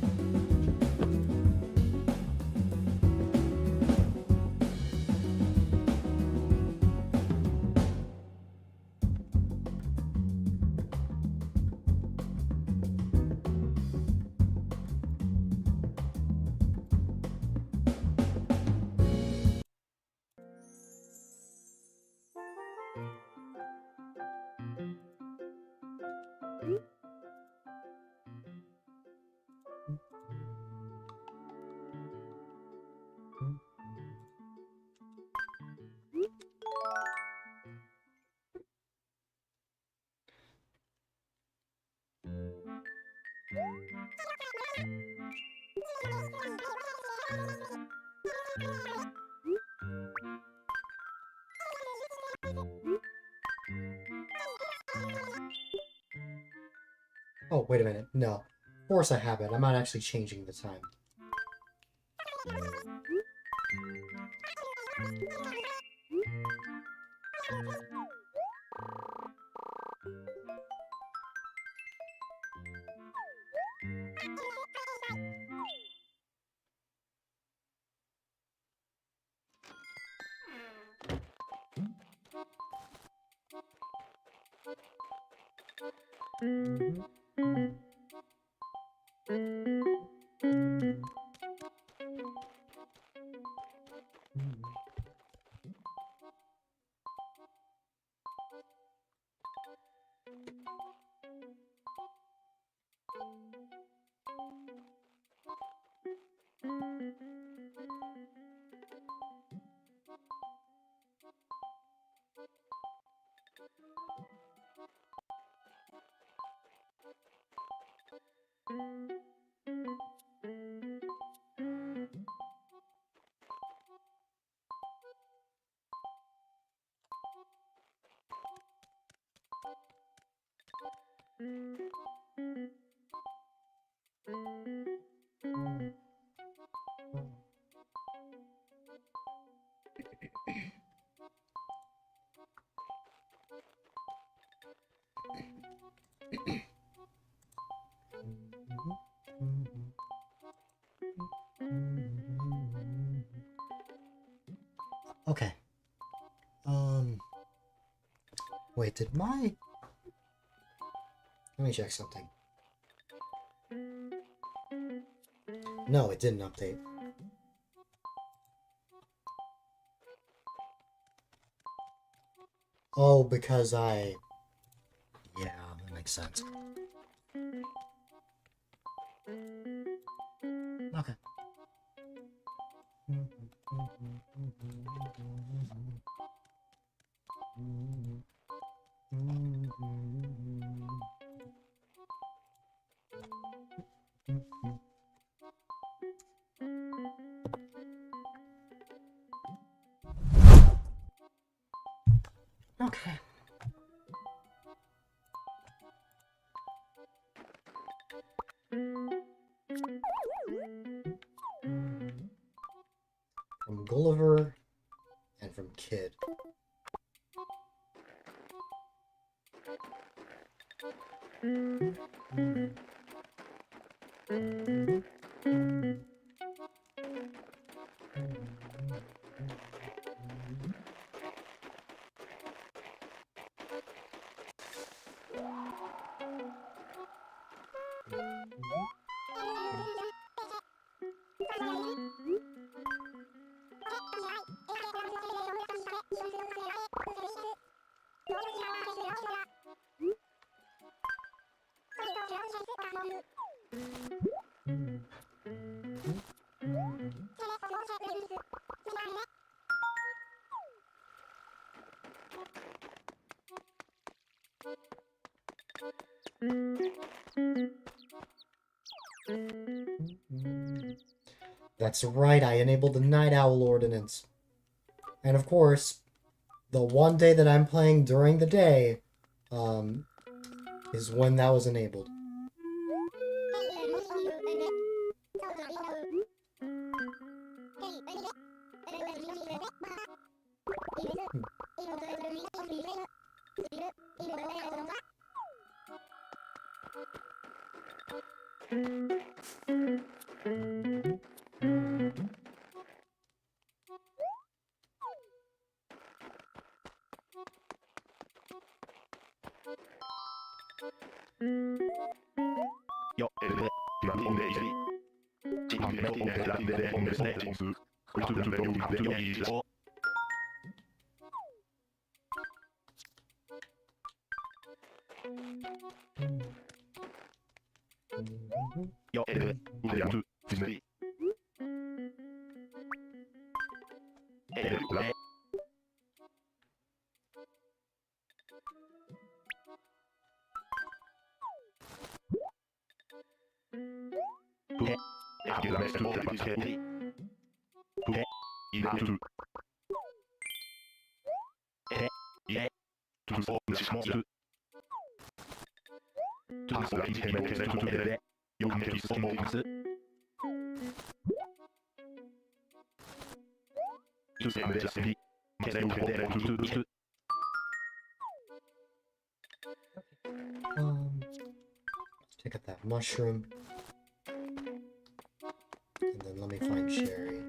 Oh, wait a minute. No. Force a habit. I'm not actually changing the time. Wait, did my... Let me check something. No, it didn't update. Oh, because I... Yeah, that makes sense. Okay. Okay. From Gulliver and from Kid. That's right, I enabled the Night Owl Ordinance. And of course, the one day that I'm playing during the day, is when that was enabled. Let's pick up that mushroom. And then let me find Sherry.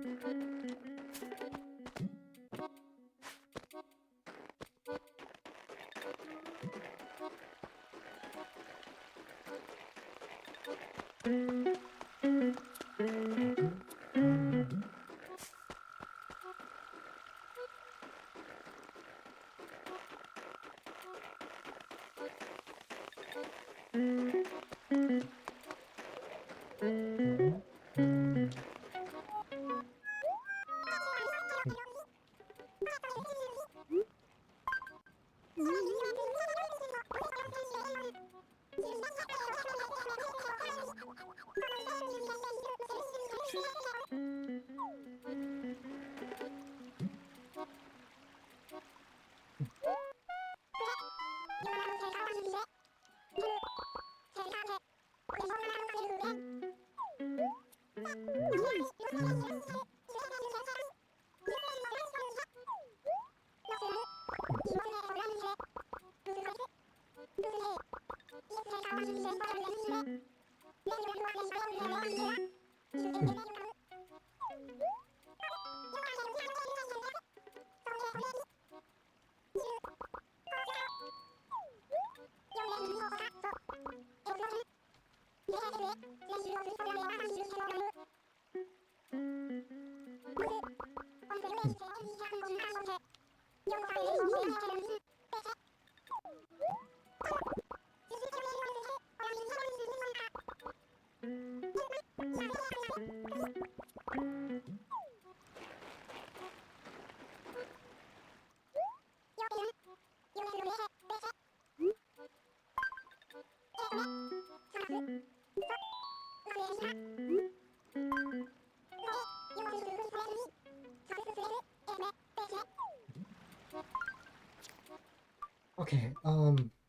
Okay,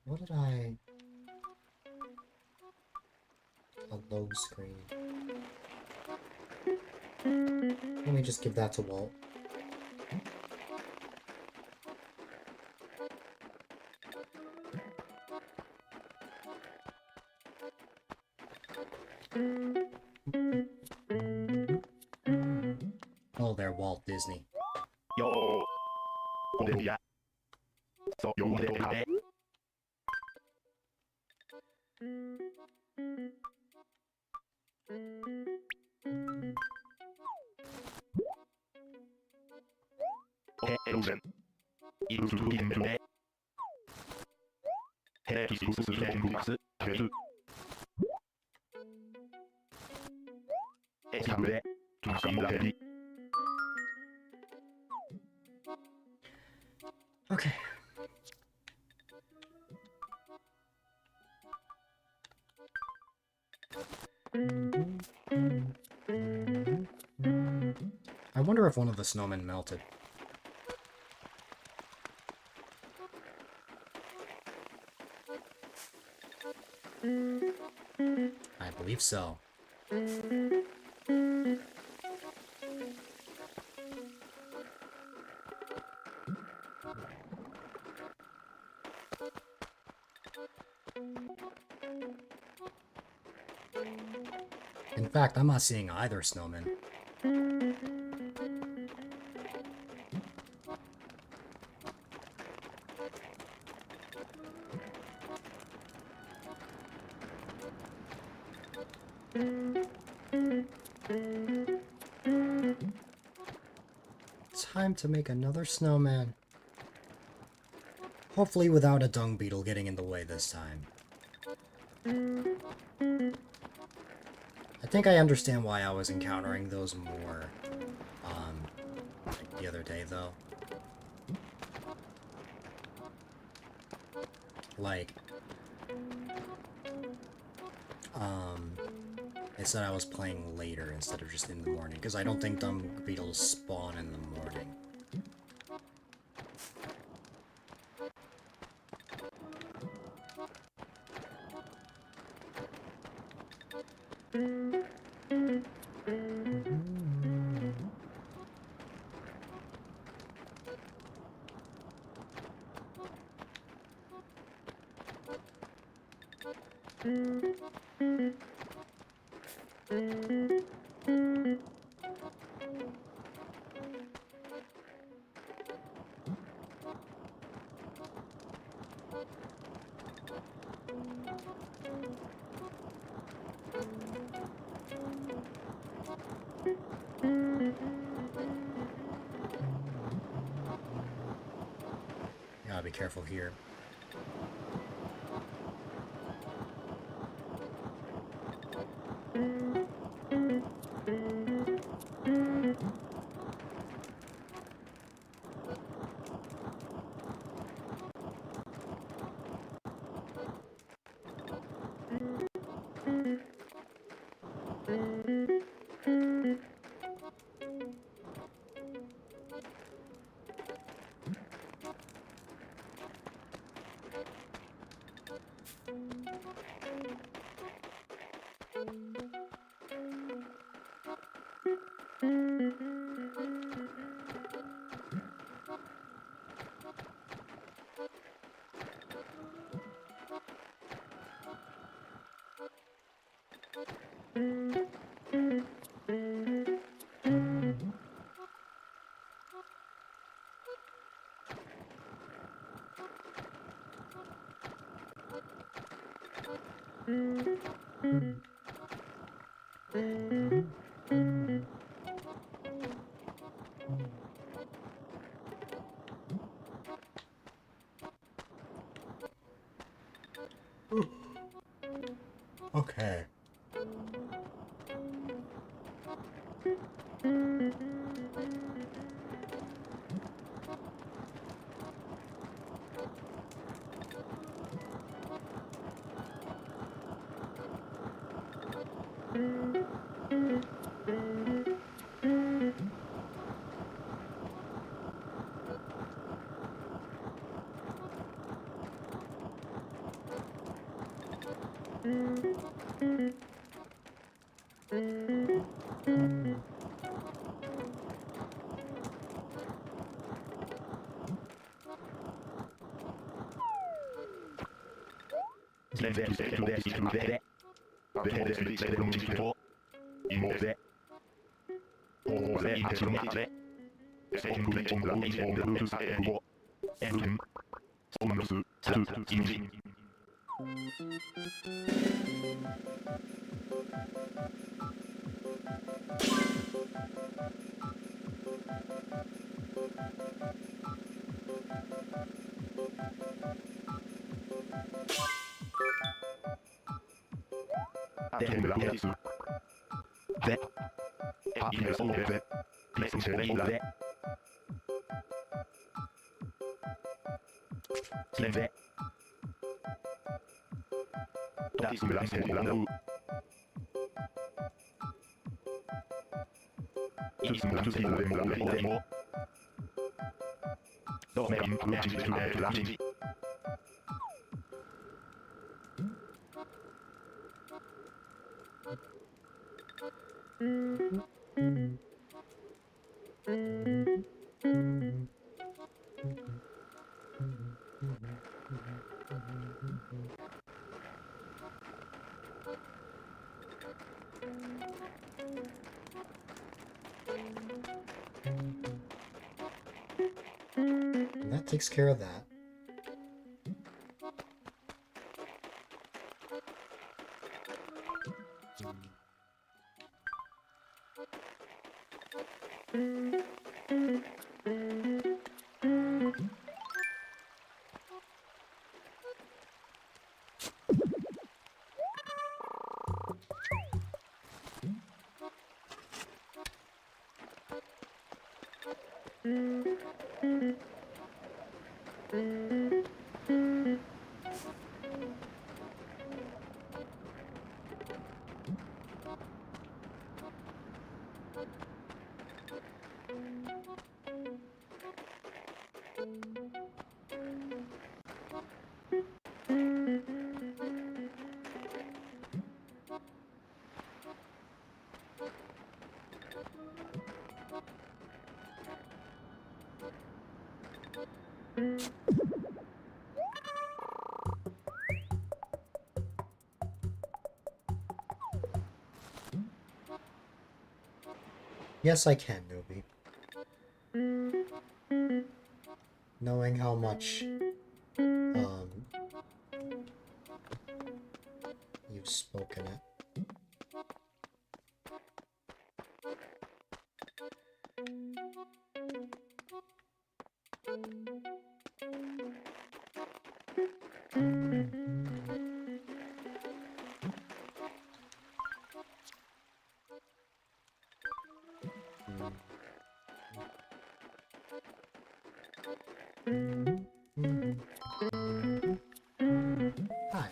what did I... A load screen. Let me just give that to Walt. Oh, there, Walt Disney. Yo. Olivia. So you want it? Illusion. Illusion to internet. Hey, is this the master? It's a bit to see that. Okay. I wonder if one of the snowmen melted. I believe so. In fact, I'm not seeing either snowman. Time to make another snowman. Hopefully without a dung beetle getting in the way this time. I think I understand why I was encountering those more, like the other day, though. Like, it said I was playing later instead of just in the morning, because I don't think dung beetles spawn in the morning. Gotta be careful here. And that takes care of that. Yes, I can, Nobi. Knowing how much you've spoken it. Hi.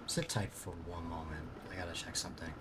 Sit tight for one moment. I gotta check something.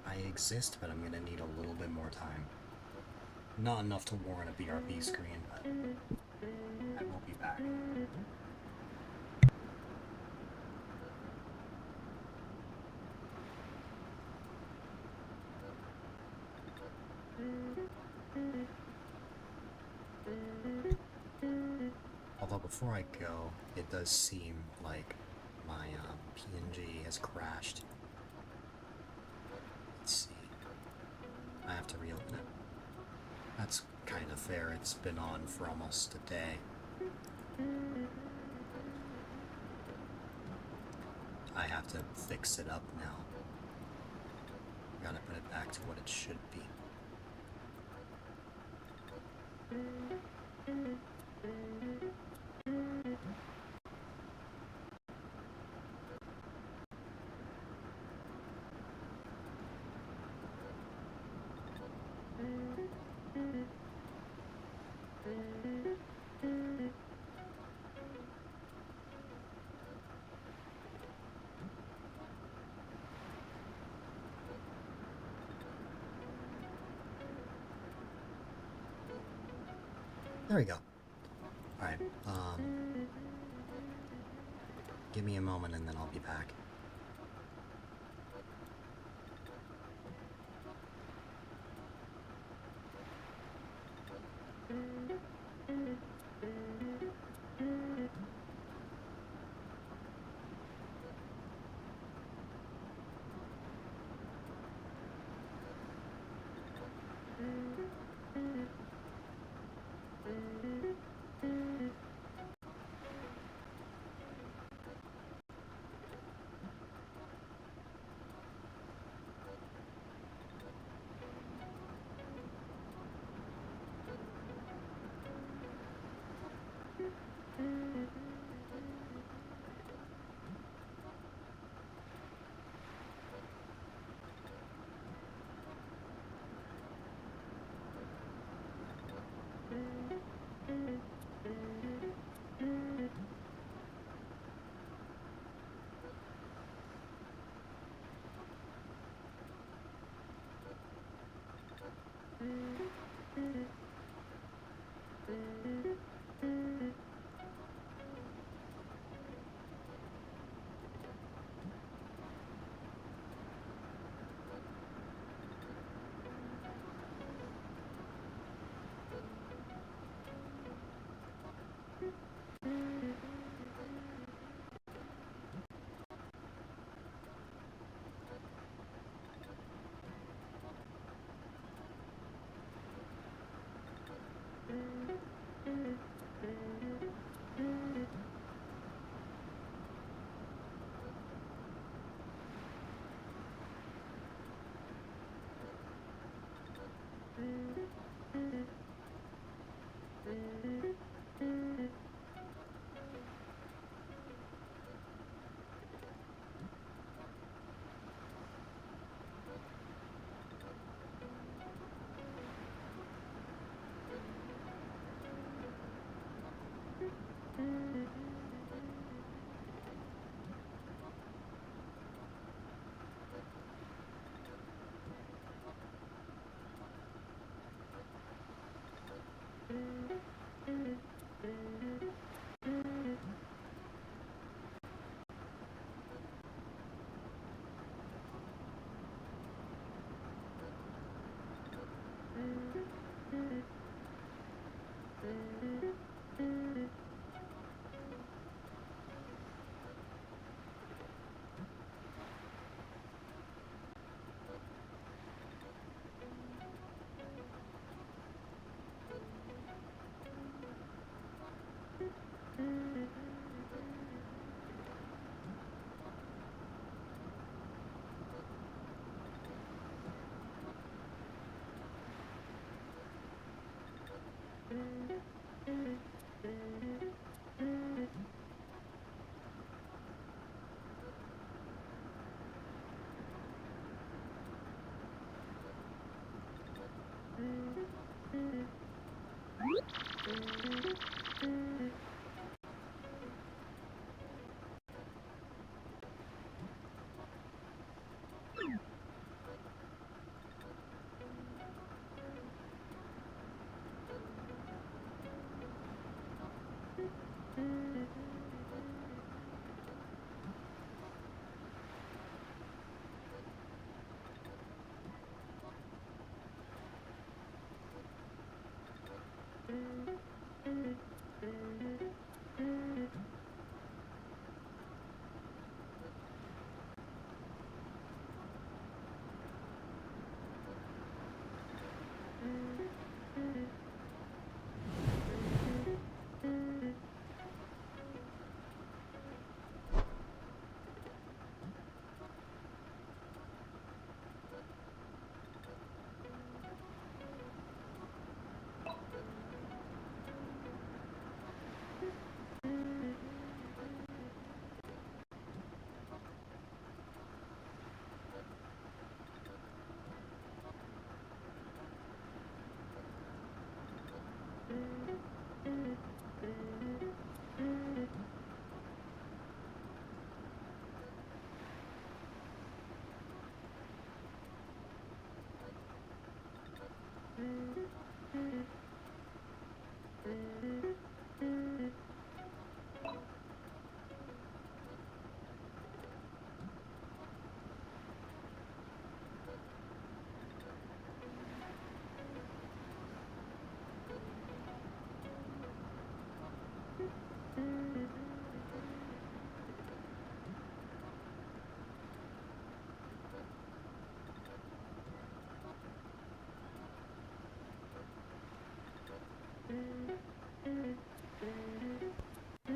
I exist, but I'm gonna need a little bit more time. Not enough to warrant a BRB screen, but I will be back. Although before I go, it does seem like my PNG has crashed. Let's see. I have to reopen it. That's kind of fair. It's been on for almost a day. I have to fix it up now. Gotta put it back to what it should be. There we go. Alright, give me a moment and then I'll be back.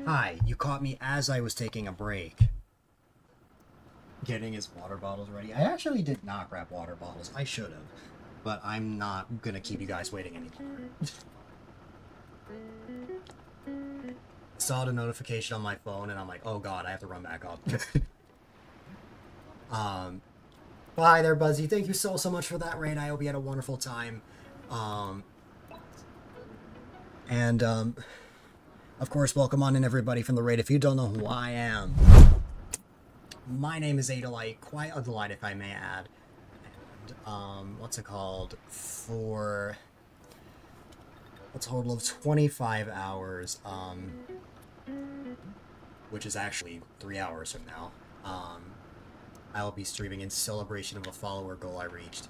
Hi, you caught me as I was taking a break. Getting his water bottles ready. I actually did not grab water bottles. I should have. But I'm not gonna keep you guys waiting any longer. Saw the notification on my phone and I'm like, oh god, I have to run back up. Bye there, Buzzy. Thank you so much for that raid. I hope you had a wonderful time. Of course, welcome on in everybody from the raid. If you don't know who I am, my name is A-Dylite, quite a delight if I may add. And, what's it called? For a total of 25 hours, which is actually 3 hours from now, I will be streaming in celebration of a follower goal I reached.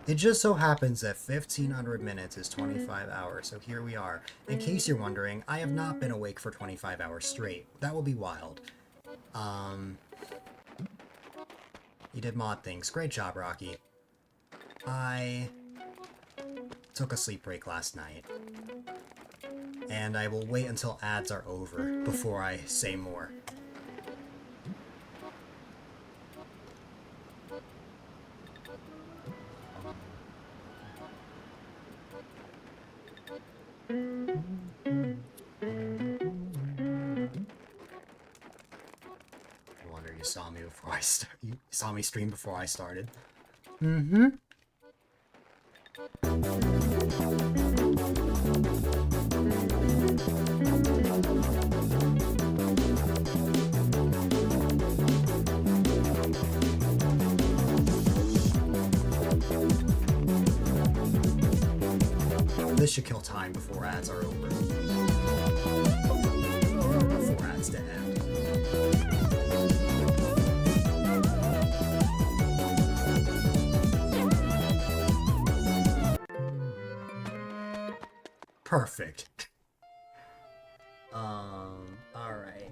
It just so happens that 1500 minutes is 25 hours, so here we are. In case you're wondering, I have not been awake for 25 hours straight. That will be wild. You did mod things. Great job, Rocky. I took a sleep break last night. And I will wait until ads are over before I say more. You saw me before you saw me stream before I started. Mm-hmm. This should kill time before ads are over. Before ads to end. Perfect. Alright.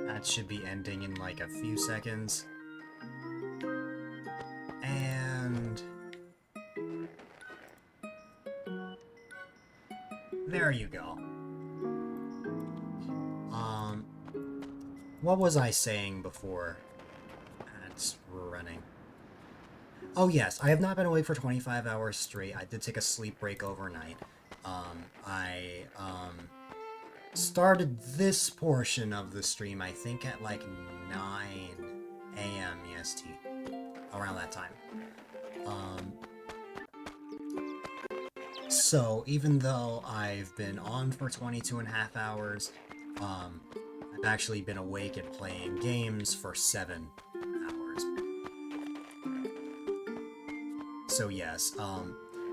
That should be ending in like a few seconds. And There you go. What was I saying before? It's running. Oh yes, I have not been awake for 25 hours straight. I did take a sleep break overnight. I started this portion of the stream, I think at like 9 a.m. EST. Around that time. So, even though I've been on for 22 and a half hours, I've actually been awake and playing games for 7 hours. So yes,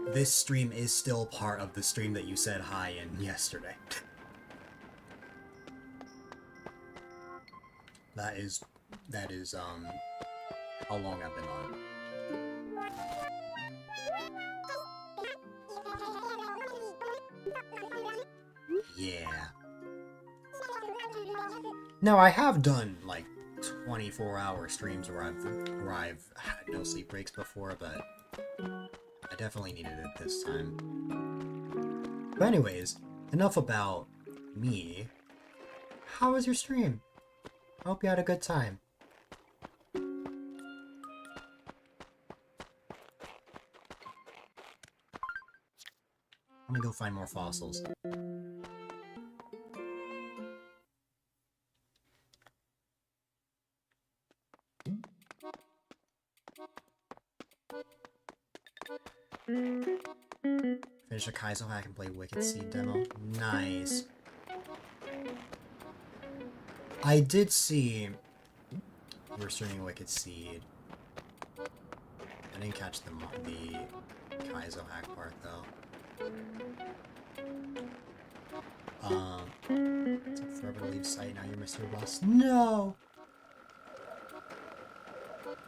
this stream is still part of the stream that you said hi in yesterday. That is, how long I've been on. Yeah. Now, I have done, like, 24-hour streams where I've had no sleep breaks before, but I definitely needed it this time. But anyways, enough about me. How was your stream? I hope you had a good time. I'm gonna go find more fossils. Finish a Kaizo hack and play Wicked Seed demo. Nice. I did see you were streaming Wicked Seed. I didn't catch the Kaizo hack part though. Took forever to leave site. Now you're Mr. Boss. No.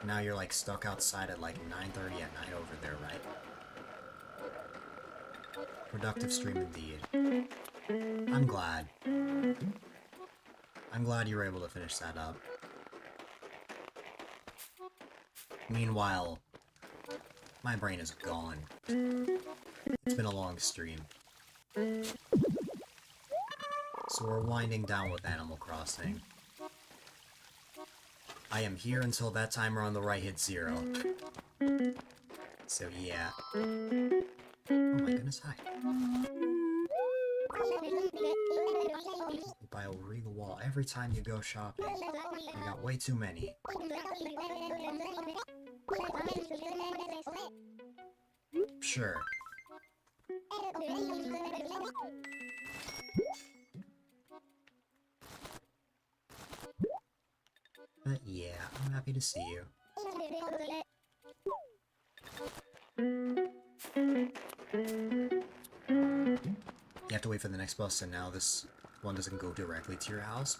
Now you're like stuck outside at like 9:30 at night over there, right? Productive stream indeed. I'm glad. I'm glad you were able to finish that up. Meanwhile, my brain is gone. It's been a long stream. So we're winding down with Animal Crossing. I am here until that timer on the right hits 0. So yeah. Oh my goodness, hi. I'll read the wall every time you go shopping. You got way too many. Sure. But yeah, I'm happy to see you. You have to wait for the next bus, and now this one doesn't go directly to your house?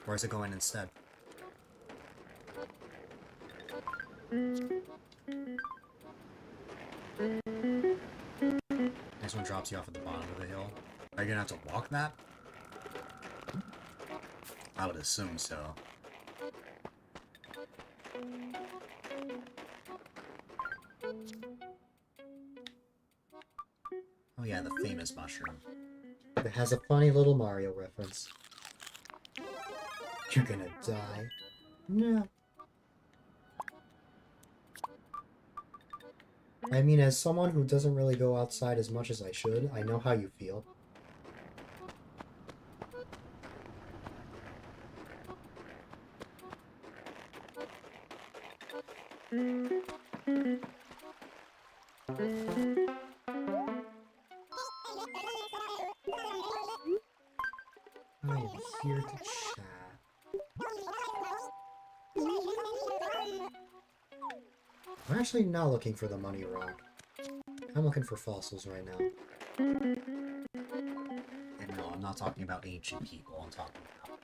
Where is it going instead? Next one drops you off at the bottom of the hill. Are you gonna have to walk that? I would assume so. Oh yeah, the famous mushroom. It has a funny little Mario reference. You're gonna die. No. I mean, as someone who doesn't really go outside as much as I should, I know how you feel. I am here to chat. I'm actually not looking for the money rock. I'm looking for fossils right now. And no, I'm not talking about ancient people, I'm talking about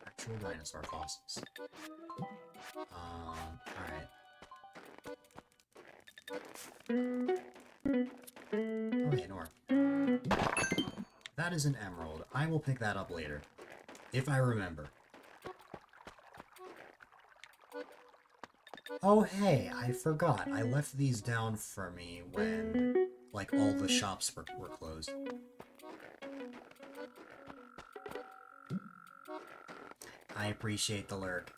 actual dinosaur fossils. Alright. Oh, yeah, Nor. That is an emerald. I will pick that up later. If I remember. Oh hey, I forgot. I left these down for me when, like, all the shops were closed. I appreciate the lurk.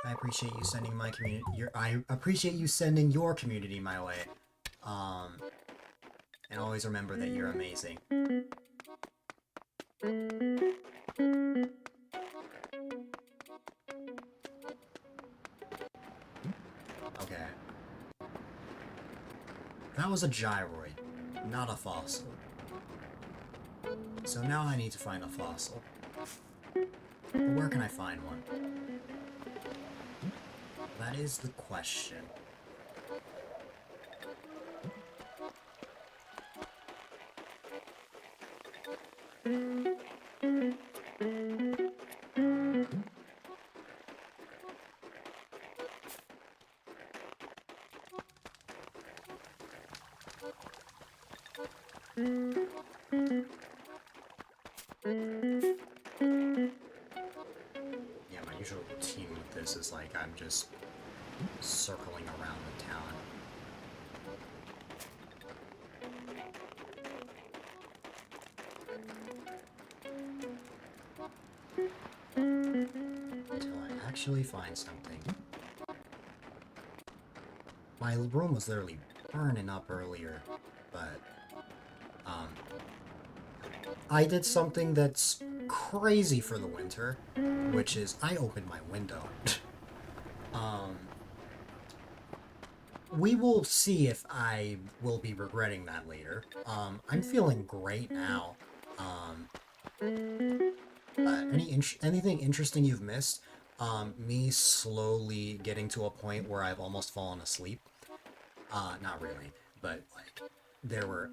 I appreciate you sending my community. I appreciate you sending your community my way. And always remember that you're amazing. Okay. That was a gyroid, not a fossil. So now I need to find a fossil. But where can I find one? That is the question. Yeah, my usual routine with this is like I'm just circling around the town. Until I actually find something. My room was literally burning up earlier, but I did something that's crazy for the winter, which is I opened my window. We will see if I will be regretting that later. I'm feeling great now. Anything interesting you've missed? Me slowly getting to a point where I've almost fallen asleep. Not really, but like there were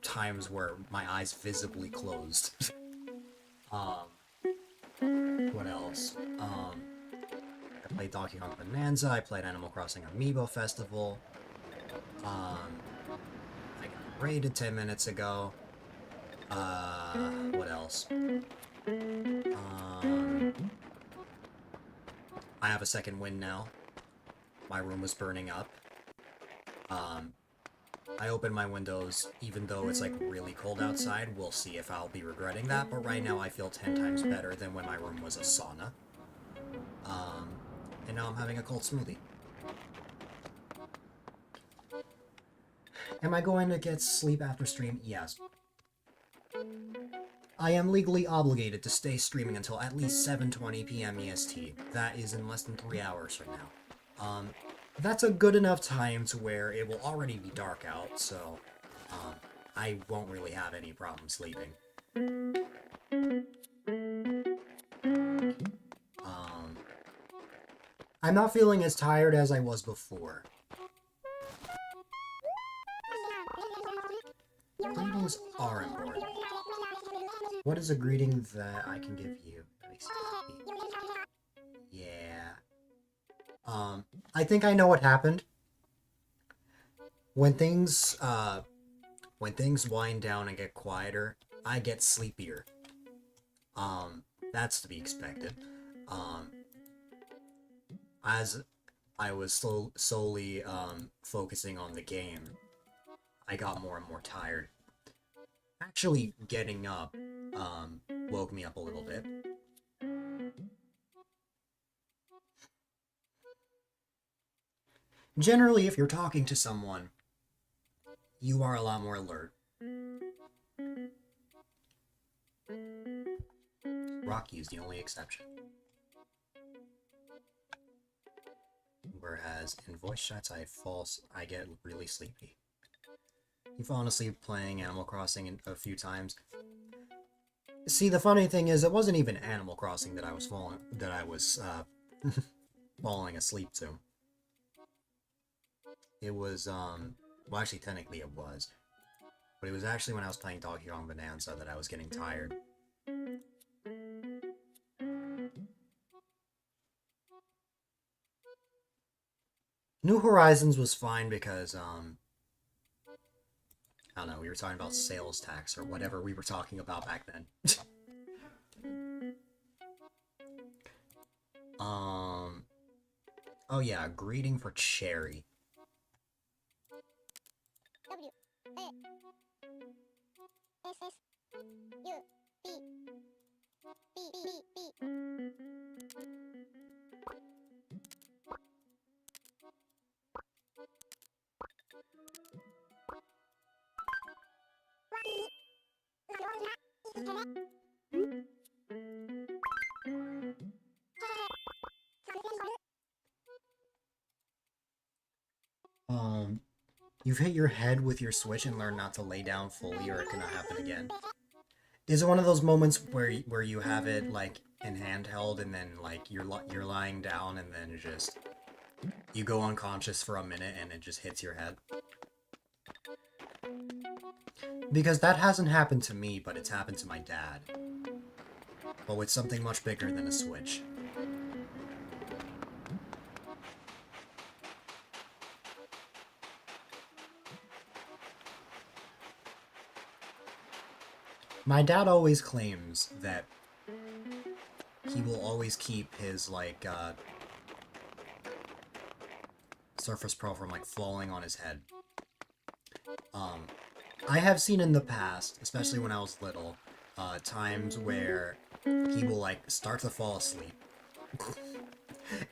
times where my eyes visibly closed. What else? I played Donkey Kong Bonanza. I played Animal Crossing Amiibo Festival. I got raided 10 minutes ago. What else? I have a second win now. My room was burning up. I opened my windows even though it's like really cold outside. We'll see if I'll be regretting that, but right now I feel 10 times better than when my room was a sauna. And now I'm having a cold smoothie. Am I going to get sleep after stream? Yes. I am legally obligated to stay streaming until at least 7:20 p.m. EST. That is in less than 3 hours from now. That's a good enough time to where it will already be dark out, so I won't really have any problem sleeping. I'm not feeling as tired as I was before. Greetings are important. What is a greeting that I can give you that makes you happy? Yeah. I think I know what happened. When things wind down and get quieter, I get sleepier. That's to be expected. As I was solely focusing on the game, I got more and more tired. Actually, getting up woke me up a little bit. Generally, if you're talking to someone, you are a lot more alert. Rocky is the only exception. Whereas in voice chats, I get really sleepy. You've fallen asleep playing Animal Crossing a few times. See, the funny thing is, it wasn't even Animal Crossing that I was falling asleep to. It was, well, actually, technically it was. But it was actually when I was playing Donkey Kong Bonanza that I was getting tired. New Horizons was fine because, I don't know, we were talking about sales tax or whatever we were talking about back then. Oh yeah, greeting for Cherry. You've hit your head with your switch and learned not to lay down fully or it cannot happen again. Is it one of those moments where you have it like in handheld and then like you're lying down and then just you go unconscious for a minute and it just hits your head? Because that hasn't happened to me, but it's happened to my dad. But with something much bigger than a switch. My dad always claims that he will always keep his, like, Surface Pro from, like, falling on his head. I have seen in the past, especially when I was little, times where he will, like, start to fall asleep.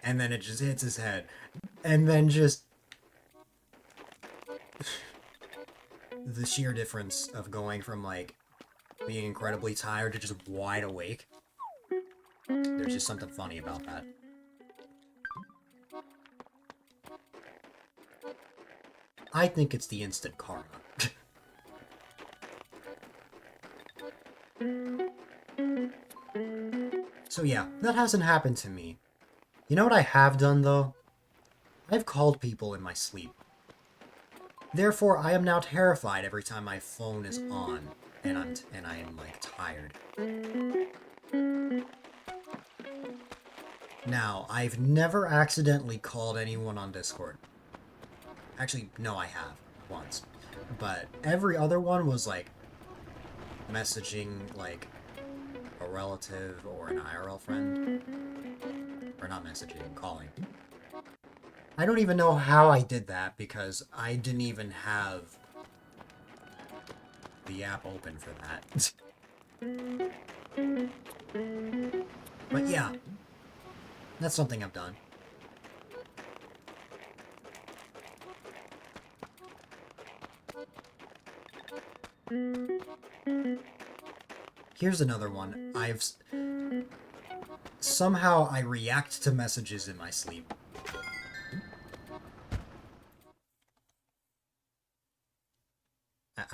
And then it just hits his head. And then just... the sheer difference of going from, like, being incredibly tired to just wide awake. There's just something funny about that. I think it's the instant karma. So yeah, that hasn't happened to me. You know what I have done, though? I've called people in my sleep. Therefore, I am now terrified every time my phone is on, and I am, like, tired. Now, I've never accidentally called anyone on Discord. Actually, no, I have. Once. But every other one was, like, messaging, like, a relative or an IRL friend. Or not messaging, calling. I don't even know how I did that, because I didn't even have the app open for that. But yeah, that's something I've done. Here's another one. Somehow I react to messages in my sleep.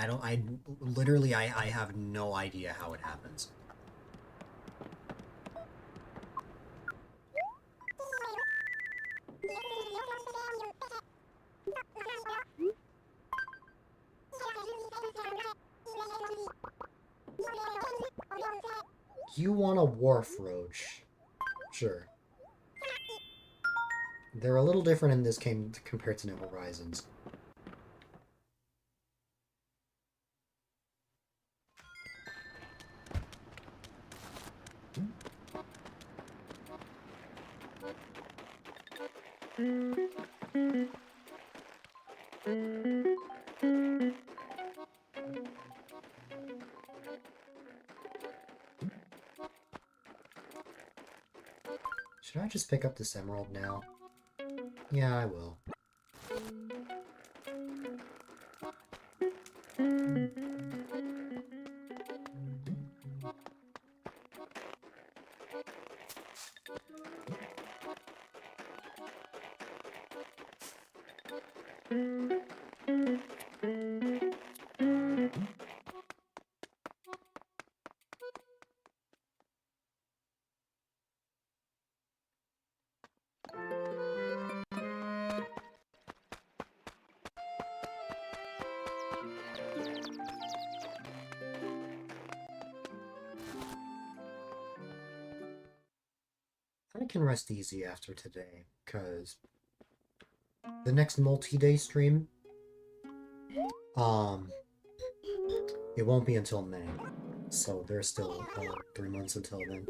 I have no idea how it happens. You want a wharf roach? Sure. They're a little different in this game compared to New Horizons. Should I just pick up this emerald now? Yeah, I will. I can rest easy after today, because the next multi-day stream, it won't be until May, so there's still 3 months until then.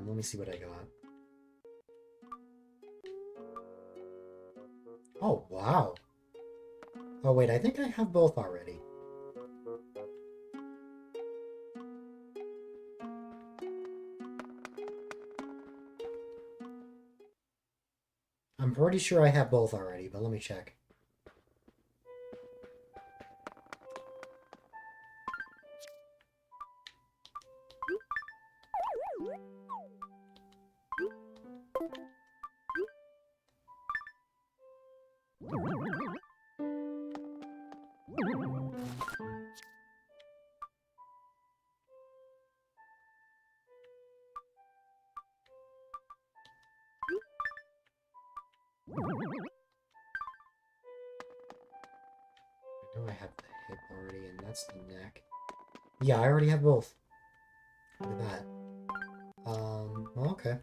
Let me see what I got. Oh, wow. Oh, wait, I think I have both already. I'm pretty sure I have both already, but let me check. I know I have the hip already, and that's the neck. Yeah, I already have both. Look at that. Well, okay.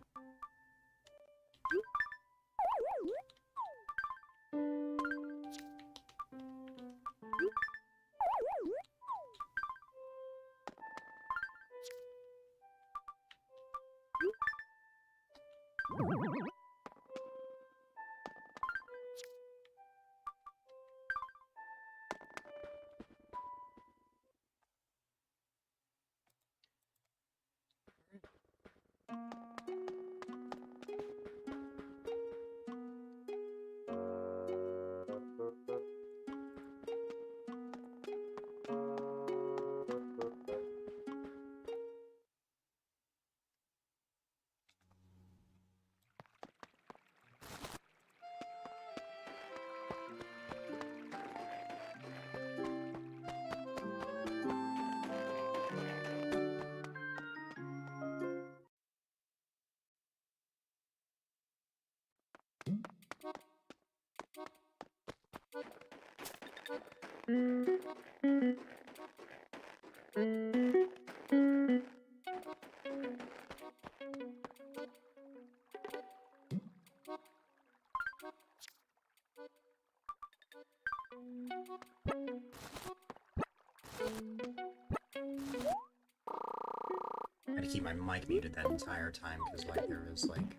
I had to keep my mic muted that entire time because, like, there was, like,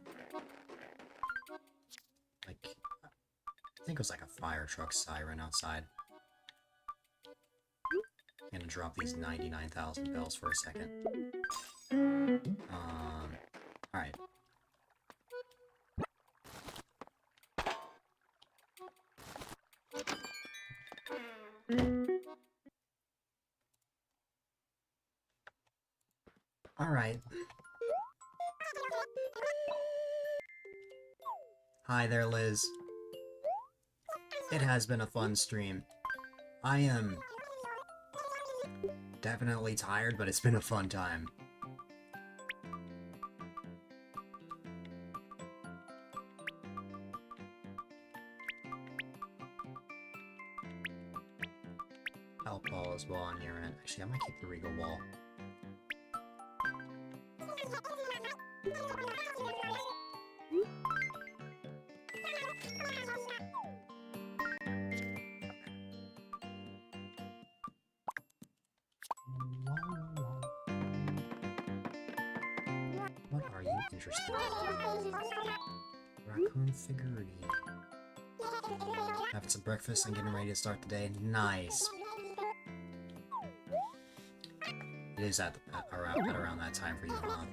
I think it was like a fire truck siren outside. I'm gonna drop these 99,000 bells for a second. Alright. Alright. Hi there, Liz. It has been a fun stream. I am definitely tired, but it's been a fun time. Help ball as well on your end. Actually, I might keep the Regal wall. What are you interested in? Raccoon figurine. Having some breakfast and getting ready to start the day. Nice. It is at around that time for you, huh?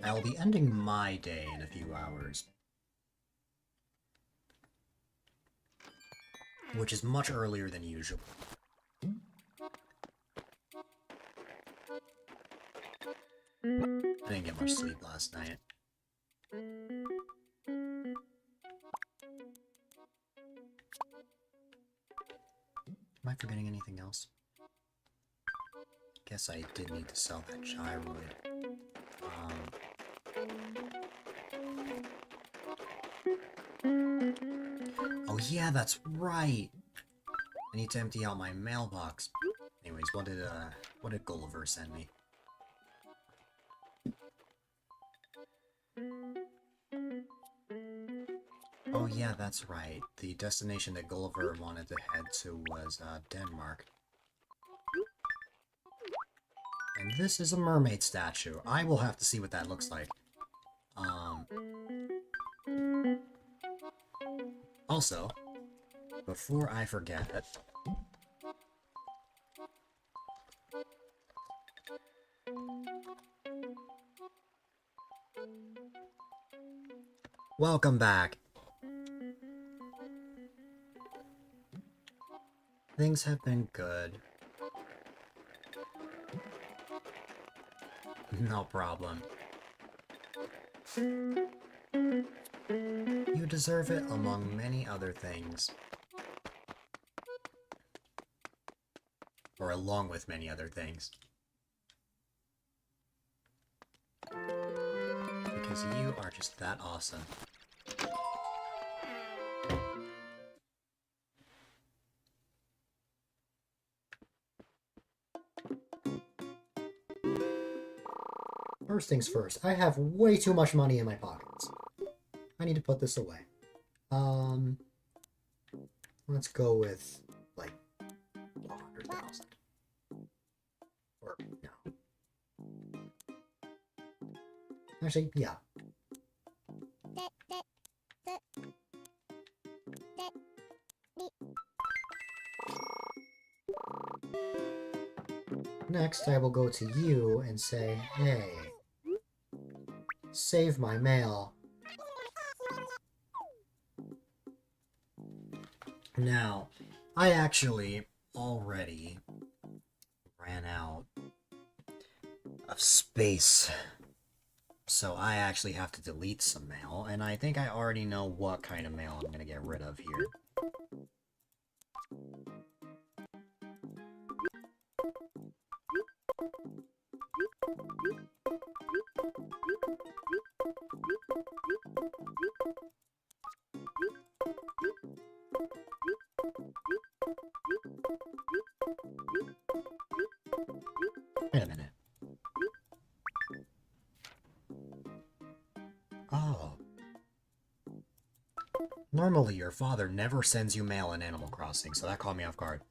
I'll be ending my day in a few hours. Which is much earlier than usual. I didn't get much sleep last night. Am I forgetting anything else? Guess I did need to sell that gyroid. Oh yeah, that's right! I need to empty out my mailbox. Anyways, what did Gulliver send me? Oh yeah, that's right. The destination that Gulliver wanted to head to was, Denmark. And this is a mermaid statue. I will have to see what that looks like. Also, before I forget it... Welcome back! Things have been good. No problem. You deserve it among many other things. Or along with many other things. Because you are just that awesome. First things first, I have way too much money in my pockets. I need to put this away. Let's go with, like, 100,000. Or, no. Actually, yeah. Next, I will go to you and say, hey, save my mail. Now, I actually already ran out of space, so I actually have to delete some mail, and I think I already know what kind of mail I'm gonna get rid of here. Wait a minute. Oh. Normally, your father never sends you mail in Animal Crossing, so that caught me off guard.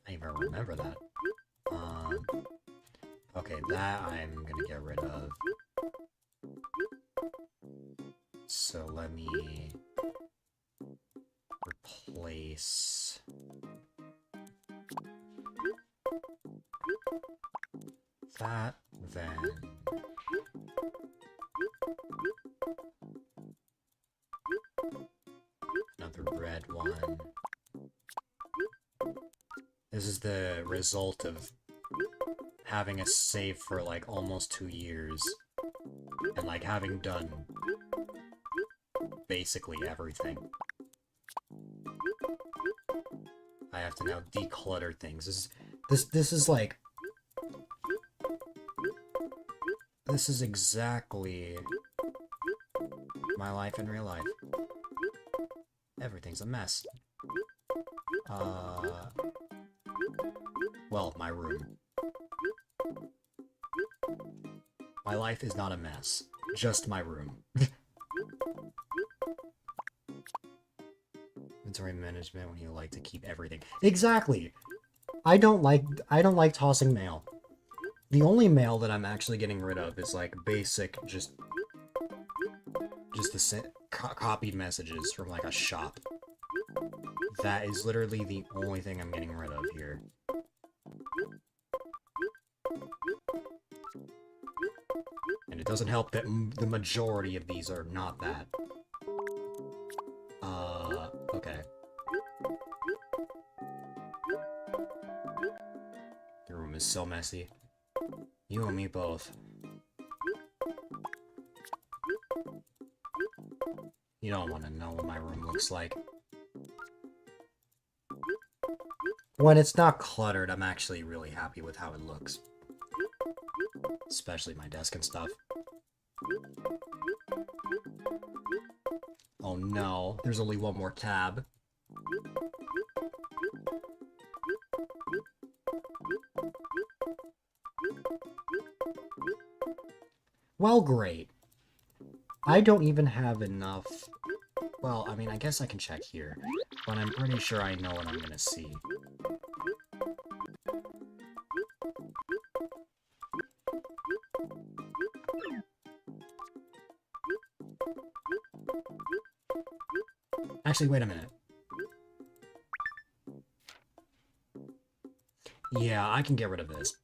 I even remember that. Okay, that I'm gonna get rid of. So let me replace that, then another red one. This is the result of having a save for like almost 2 years and like having done basically everything. I have to now declutter things. This is like, this is exactly my life in real life. Everything's a mess. Well, my room. My life is not a mess. Just my room. Inventory management when you like to keep everything. Exactly! I don't like tossing mail. The only mail that I'm actually getting rid of is like basic, just the copied messages from like a shop. That is literally the only thing I'm getting rid of here. And it doesn't help that the majority of these are not that. Okay. The room is so messy. You and me both. You don't want to know what my room looks like. When it's not cluttered, I'm actually really happy with how it looks. Especially my desk and stuff. Oh no, there's only one more tab. Well, great. I don't even have enough... Well, I mean, I guess I can check here. But I'm pretty sure I know what I'm gonna see. Actually, wait a minute. Yeah, I can get rid of this.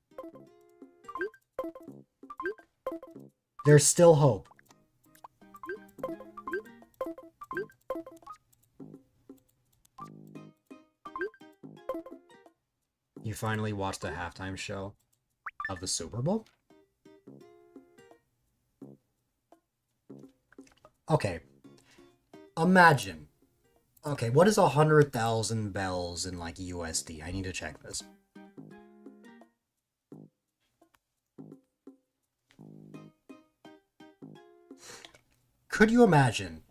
There's still hope. You finally watched the halftime show of the Super Bowl? Okay. Imagine. Okay, what is 100,000 bells in, like, USD? I need to check this. Could you imagine,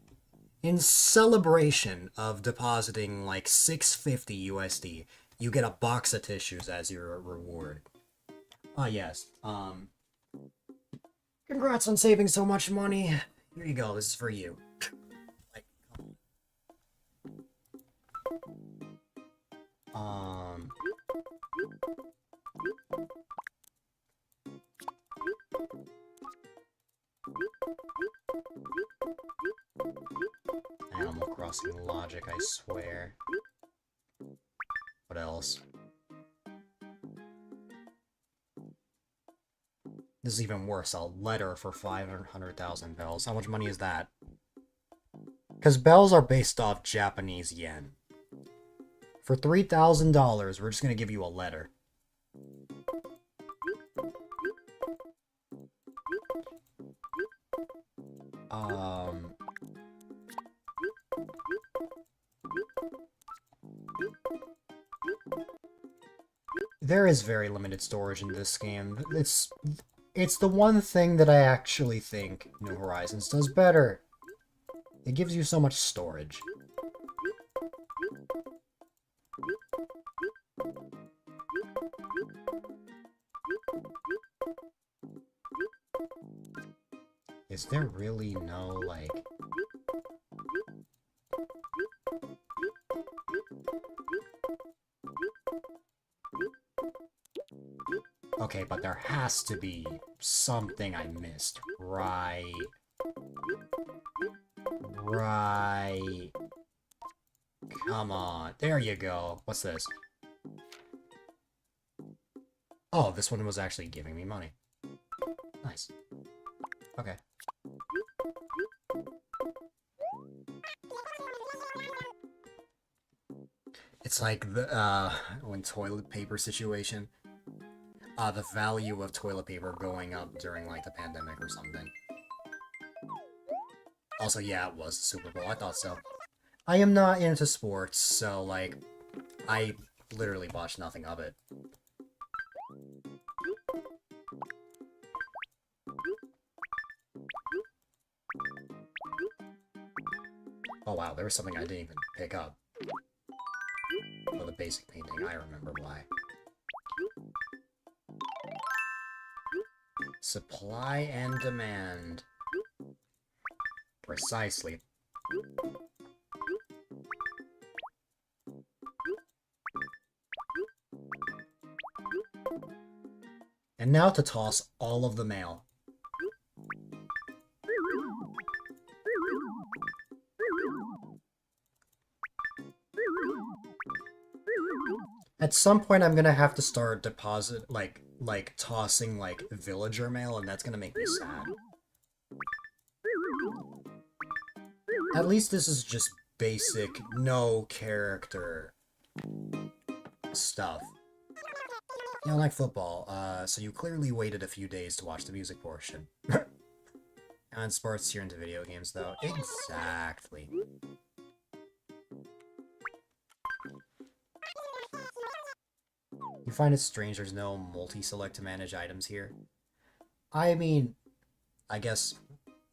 in celebration of depositing, like, 650 USD, you get a box of tissues as your reward? Ah, yes. Congrats on saving so much money. Here you go, this is for you. Animal Crossing logic, I swear. What else? This is even worse, a letter for 500,000 bells. How much money is that? Because bells are based off Japanese yen. For $3,000, we're just gonna give you a letter. There is very limited storage in this game. It's the one thing that I actually think New Horizons does better. It gives you so much storage. Is there really no, like... Okay, but there has to be something I missed. Right. Right. Come on. There you go. What's this? Oh, this one was actually giving me money. Nice. Okay. It's like the, when toilet paper situation. The value of toilet paper going up during, like, the pandemic or something. Also, yeah, it was the Super Bowl. I thought so. I am not into sports, so, like, I literally watched nothing of it. Oh wow, there was something I didn't even pick up. Oh, the basic painting, I remember why. Supply and demand. Precisely. And now to toss all of the mail. At some point, I'm gonna have to start tossing, like, villager mail, and that's gonna make me sad. At least this is just basic, no character stuff. You don't like football, so you clearly waited a few days to watch the music portion. And sports, you're into video games, though. Exactly. You find it strange there's no multi-select to manage items here? I mean, I guess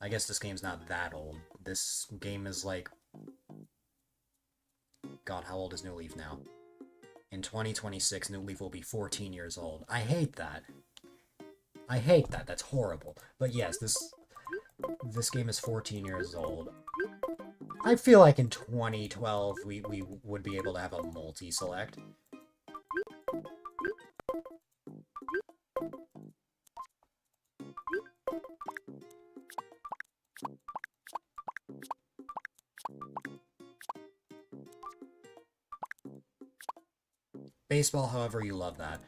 this game's not that old, this game is like... God, how old is New Leaf now? In 2026, New Leaf will be 14 years old. I hate that. I hate that. That's horrible. But yes, this game is 14 years old. I feel like in 2012 we would be able to have a multi-select. Baseball, however, you love that.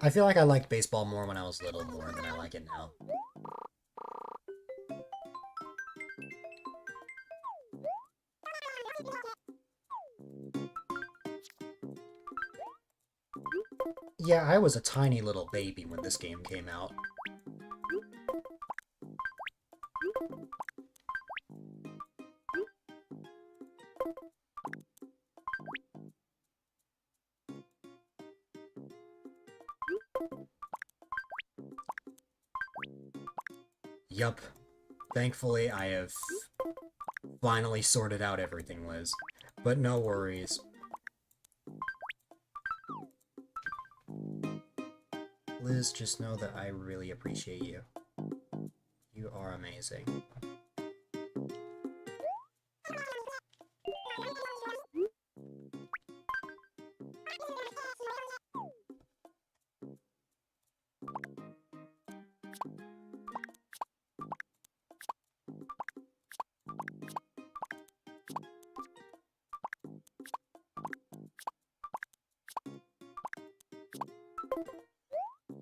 I feel like I liked baseball more when I was little more than I like it now. Yeah, I was a tiny little baby when this game came out. Yup. Thankfully, I have finally sorted out everything, Liz. But no worries. Liz, just know that I really appreciate you. You are amazing.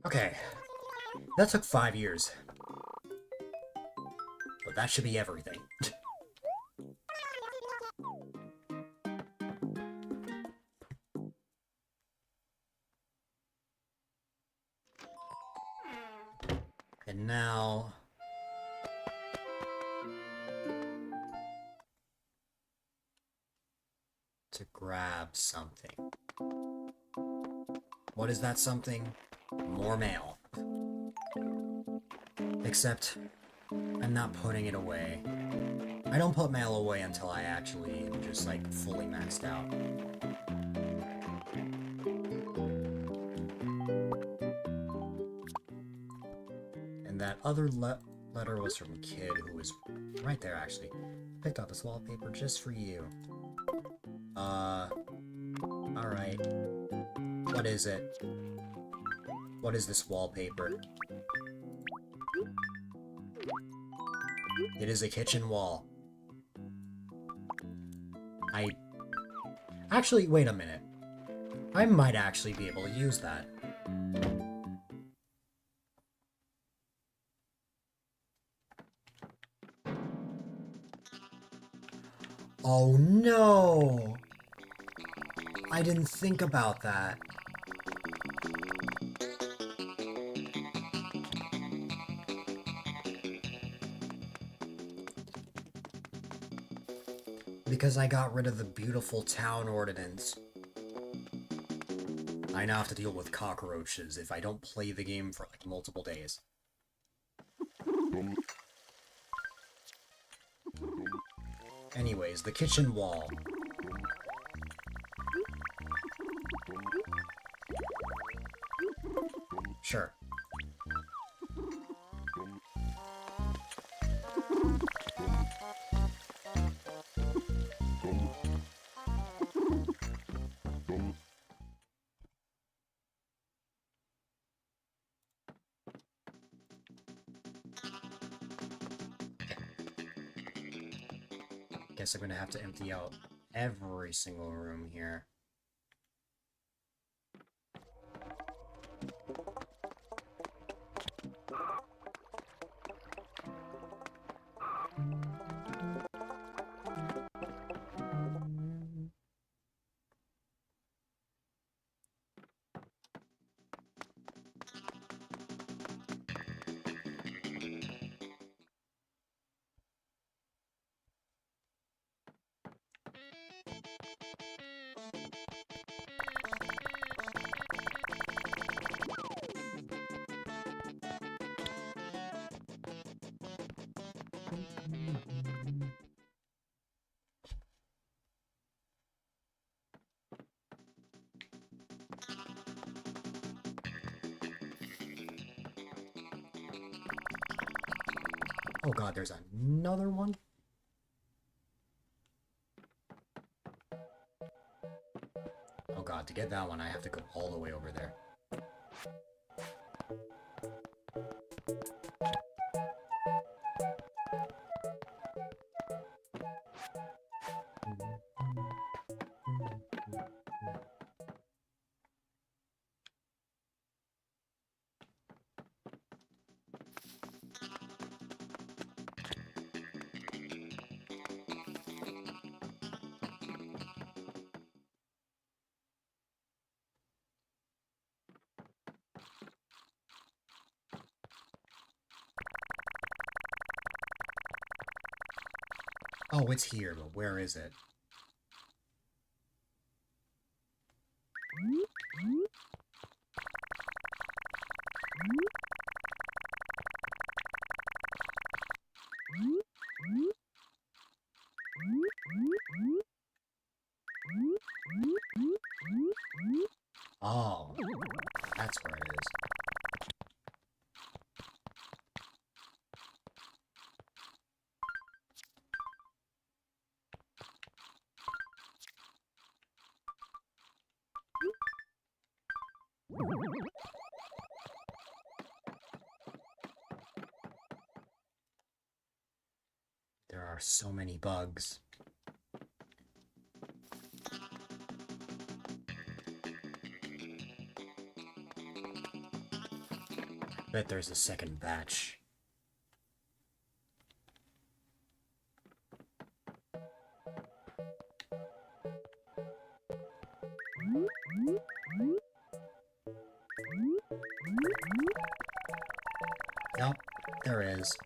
Okay, that took 5 years. But that should be everything. And now... to grab something. What is that something? More mail. Except, I'm not putting it away. I don't put mail away until I actually am just, like, fully maxed out. And that other letter was from a kid who was right there, actually. Picked out this wallpaper just for you. Alright. What is it? What is this wallpaper? It is a kitchen wall. Actually, wait a minute. I might actually be able to use that. Oh no! I didn't think about that. Because I got rid of the beautiful town ordinance. I now have to deal with cockroaches if I don't play the game for like multiple days. Anyways, the kitchen wall. Sure. Guess I'm gonna have to empty out every single room here. Oh god, there's another one? Oh god, to get that one, I have to go all the way over there. Oh, it's here, but where is it? Oh, that's where it is. There are so many bugs. Bet there's a second batch. Yep, there is.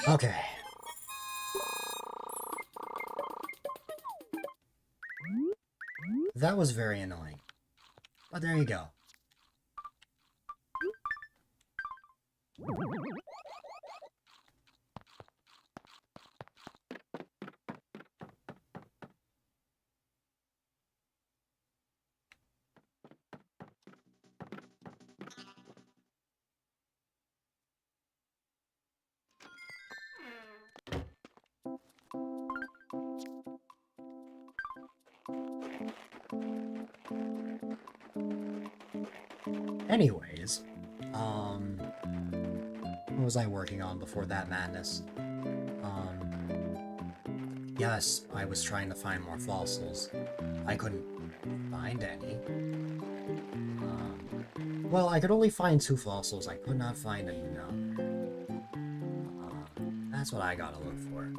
Okay. That was very annoying. But there you go. Anyways, what was I working on before that madness? Yes, I was trying to find more fossils. I couldn't find any. Well, I could only find 2 fossils. I could not find enough. That's what I gotta look for.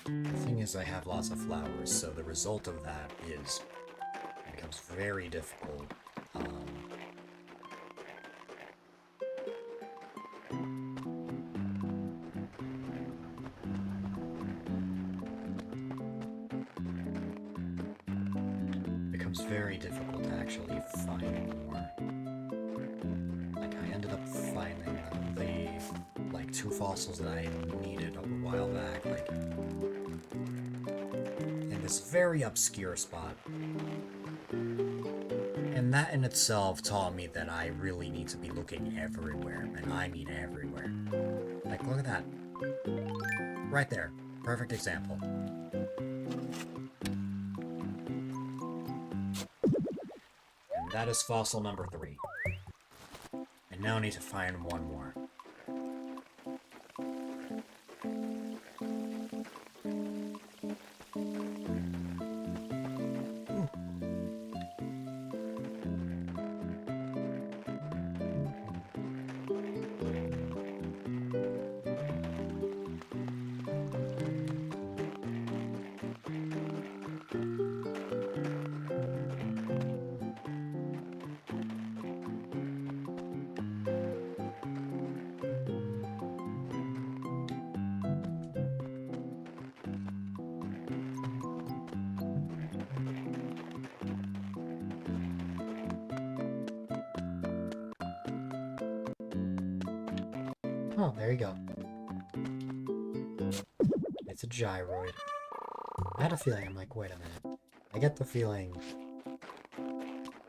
The thing is, I have lots of flowers, so the result of that is it becomes very difficult. Becomes very difficult to actually find more. Like, I ended up finding the, like, 2 fossils that I needed a while back, like, in this very obscure spot. And that in itself taught me that I really need to be looking everywhere, and I mean everywhere. Like, look at that. Right there. Perfect example. And that is fossil number 3. And now I need to find one more. Oh, there you go. It's a gyroid. I had a feeling, I'm like, wait a minute. I get the feeling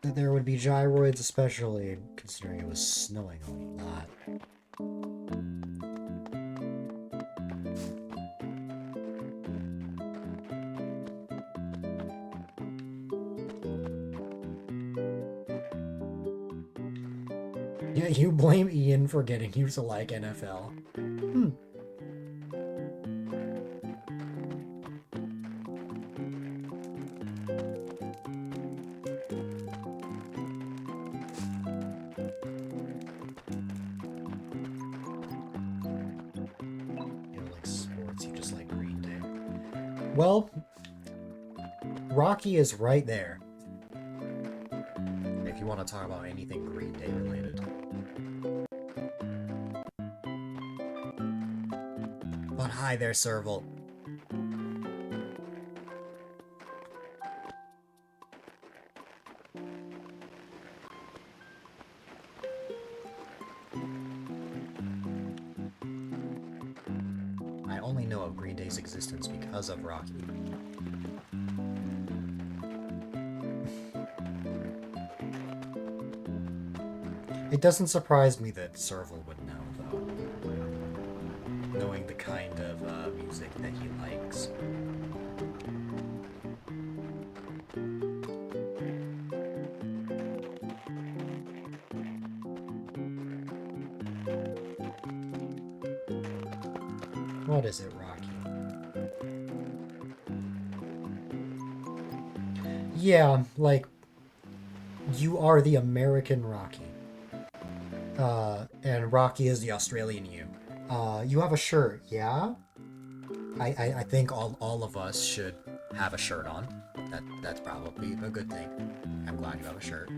that there would be gyroids, especially considering it was snowing a lot. Yeah, you blame Ian for getting you to like NFL. You know, like sports, you just like Green Day. Well, Rocky is right there. If you want to talk about anything Green Day related. But hi there, Serval. I only know of Green Day's existence because of Rocky. It doesn't surprise me that Serval would know, though. Knowing the kind of music that he likes. What is it, Rocky? Yeah, like, you are the American Rocky. And Rocky is the Australian you. You have a shirt, yeah? I think all of us should have a shirt on. That's probably a good thing. I'm glad you have a shirt.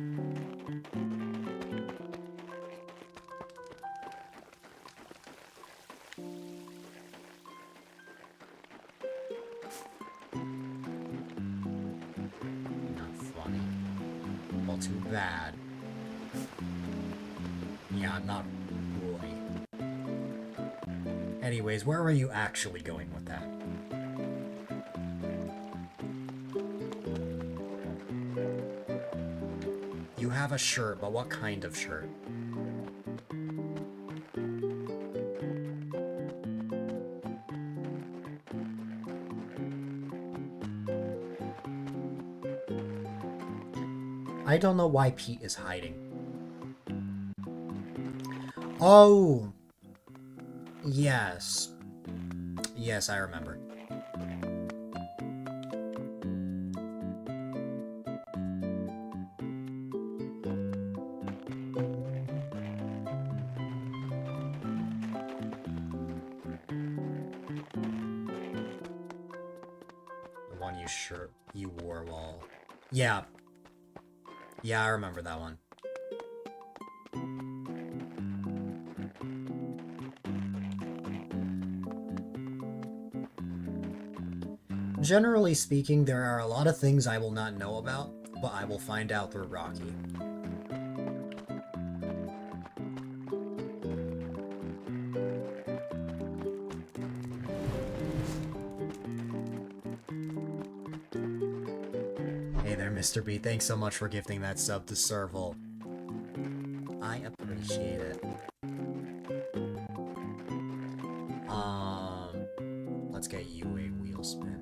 well, too bad. Yeah, not really. Anyways, where were you actually going with that? You have a shirt, but what kind of shirt? I don't know why Pete is hiding. Oh! Yes. Yes, I remember. The one you wore while... Yeah. Yeah, I remember that one. Generally speaking, there are a lot of things I will not know about, but I will find out through Rocky. Hey there, Mr. B. Thanks so much for gifting that sub to Serval. I appreciate it. Let's get you a wheel spin.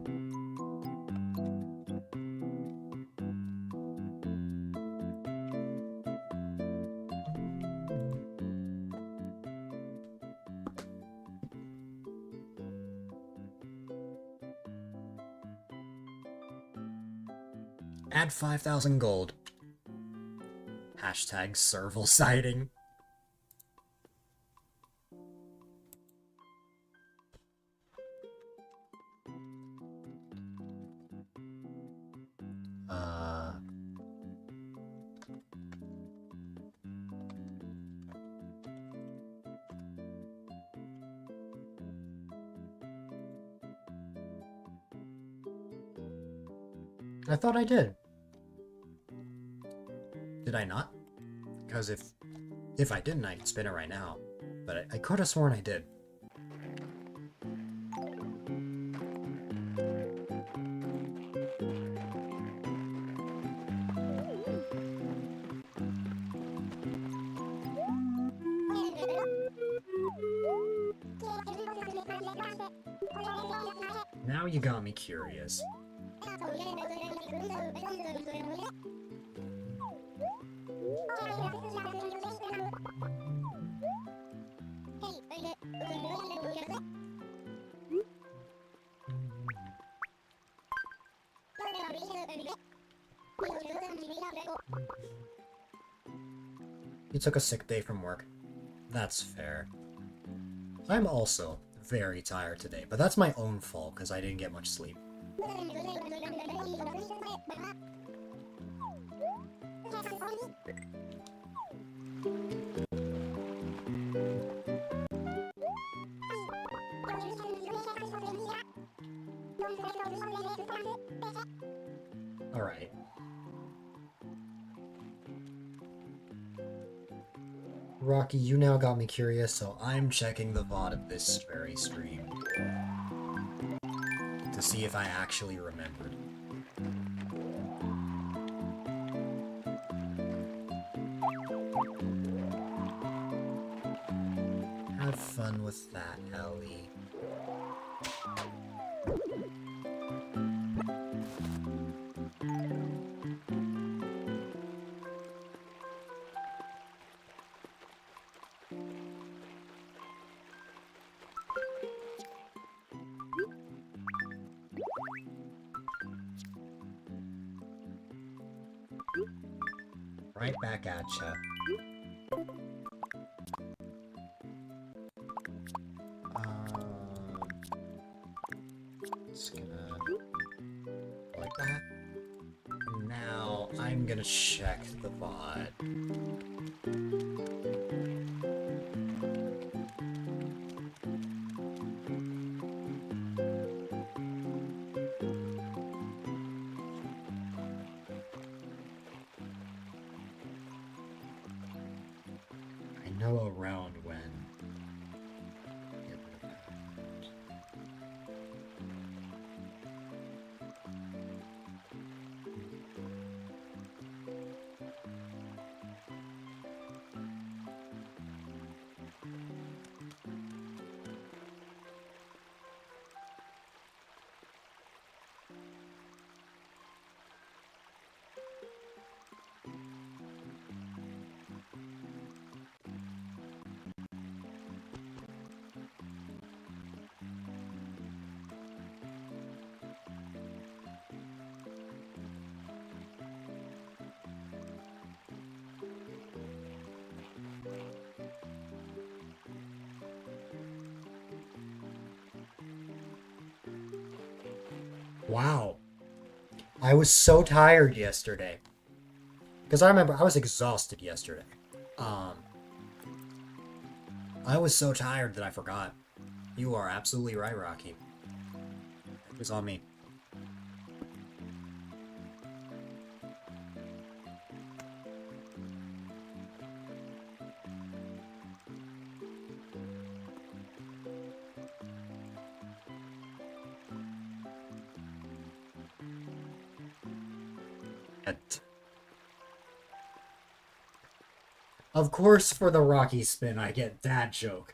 Add 5,000 gold. Hashtag Serval sighting. I thought I did. Did I not? Because if I didn't, I could spin it right now. But I could have sworn I did. Now you got me curious. You took a sick day from work. That's fair. I'm also very tired today, but that's my own fault because I didn't get much sleep. Alright. Rocky, you now got me curious, so I'm checking the VOD of this very stream to see if I actually remembered. Have fun with that, Ellie. Right back at ya. Just gonna like that. And now I'm gonna check the VOD. Wow. I was so tired yesterday. Because I remember I was exhausted yesterday. I was so tired that I forgot. You are absolutely right, Rocky. It was on me. Of course, for the Rocky spin, I get that joke.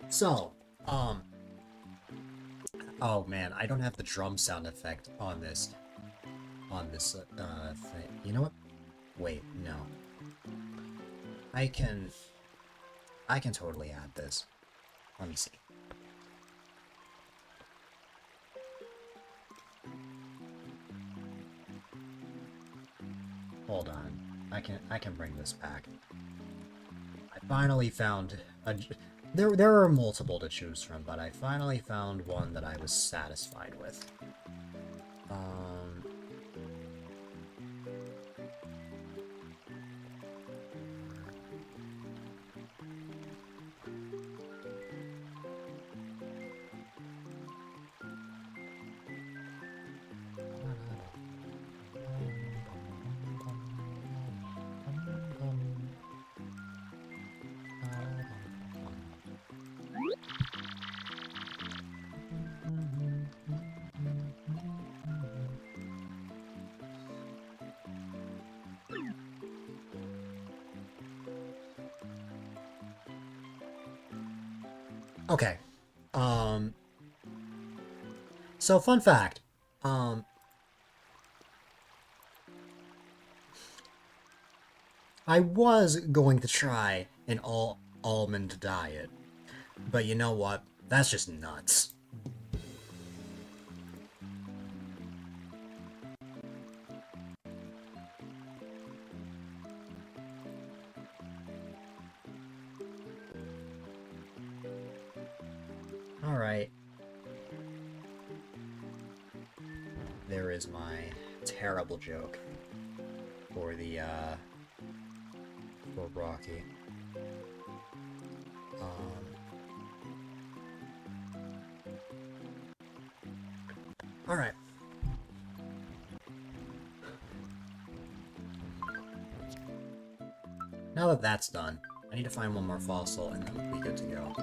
So, oh man, I don't have the drum sound effect on this, thing. You know what? Wait, no. I can totally add this. Let me see. Hold on. I can bring this back. I finally found a... There are multiple to choose from, but I finally found one that I was satisfied with. Okay. So fun fact. I was going to try an all almond diet, but you know what? That's just nuts. Alright. There is my terrible joke for the, for Rocky. Alright. Now that that's done, I need to find one more fossil and then we'll be good to go.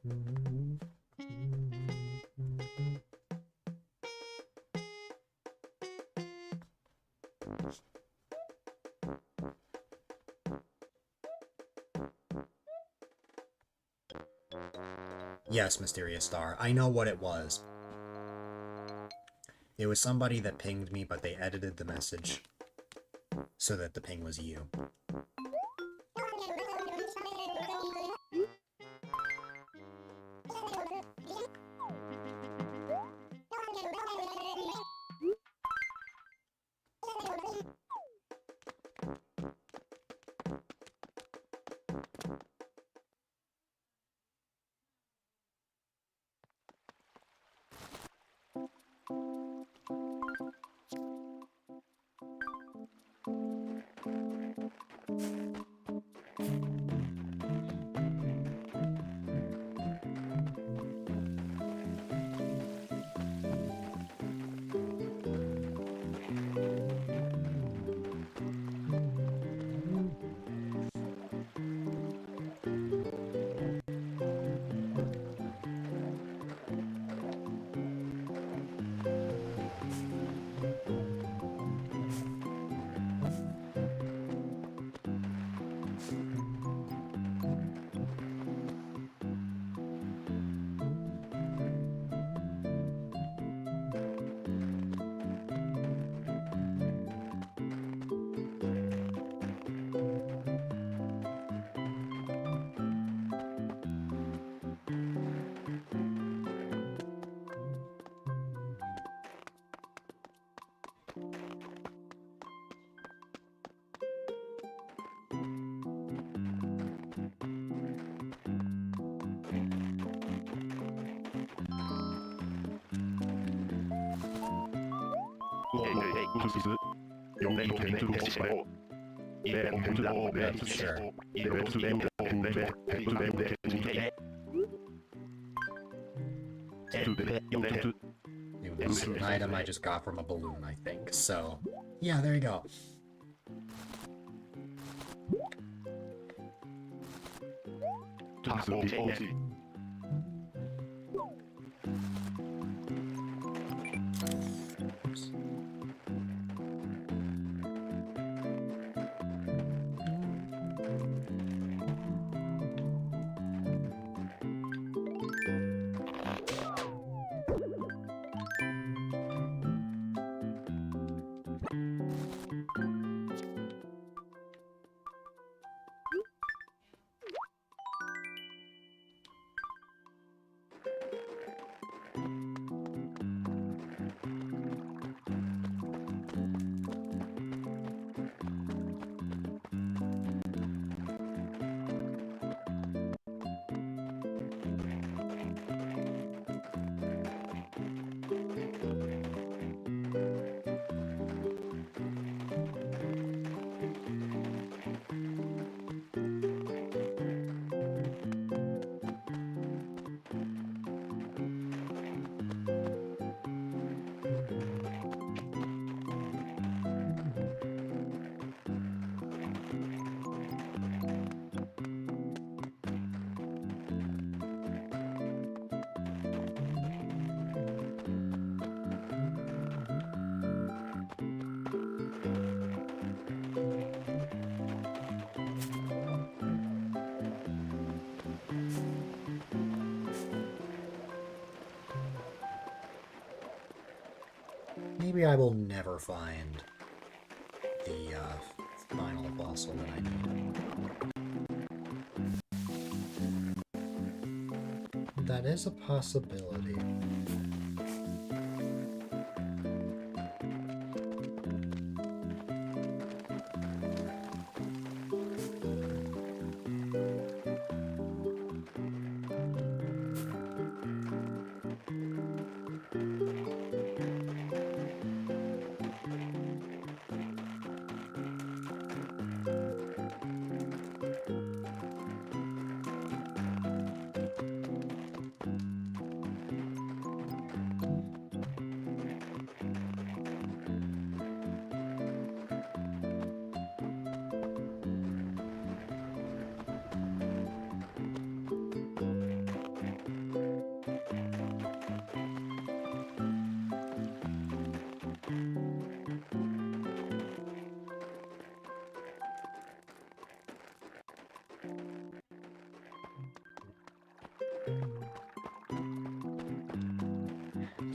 Yes, Mysterious Star. I know what it was. It was somebody that pinged me, but they edited the message so that the ping was you. It was an item I just got from a balloon, I think. So, yeah, there you go. Maybe I will never find the final fossil that I need. That is a possibility.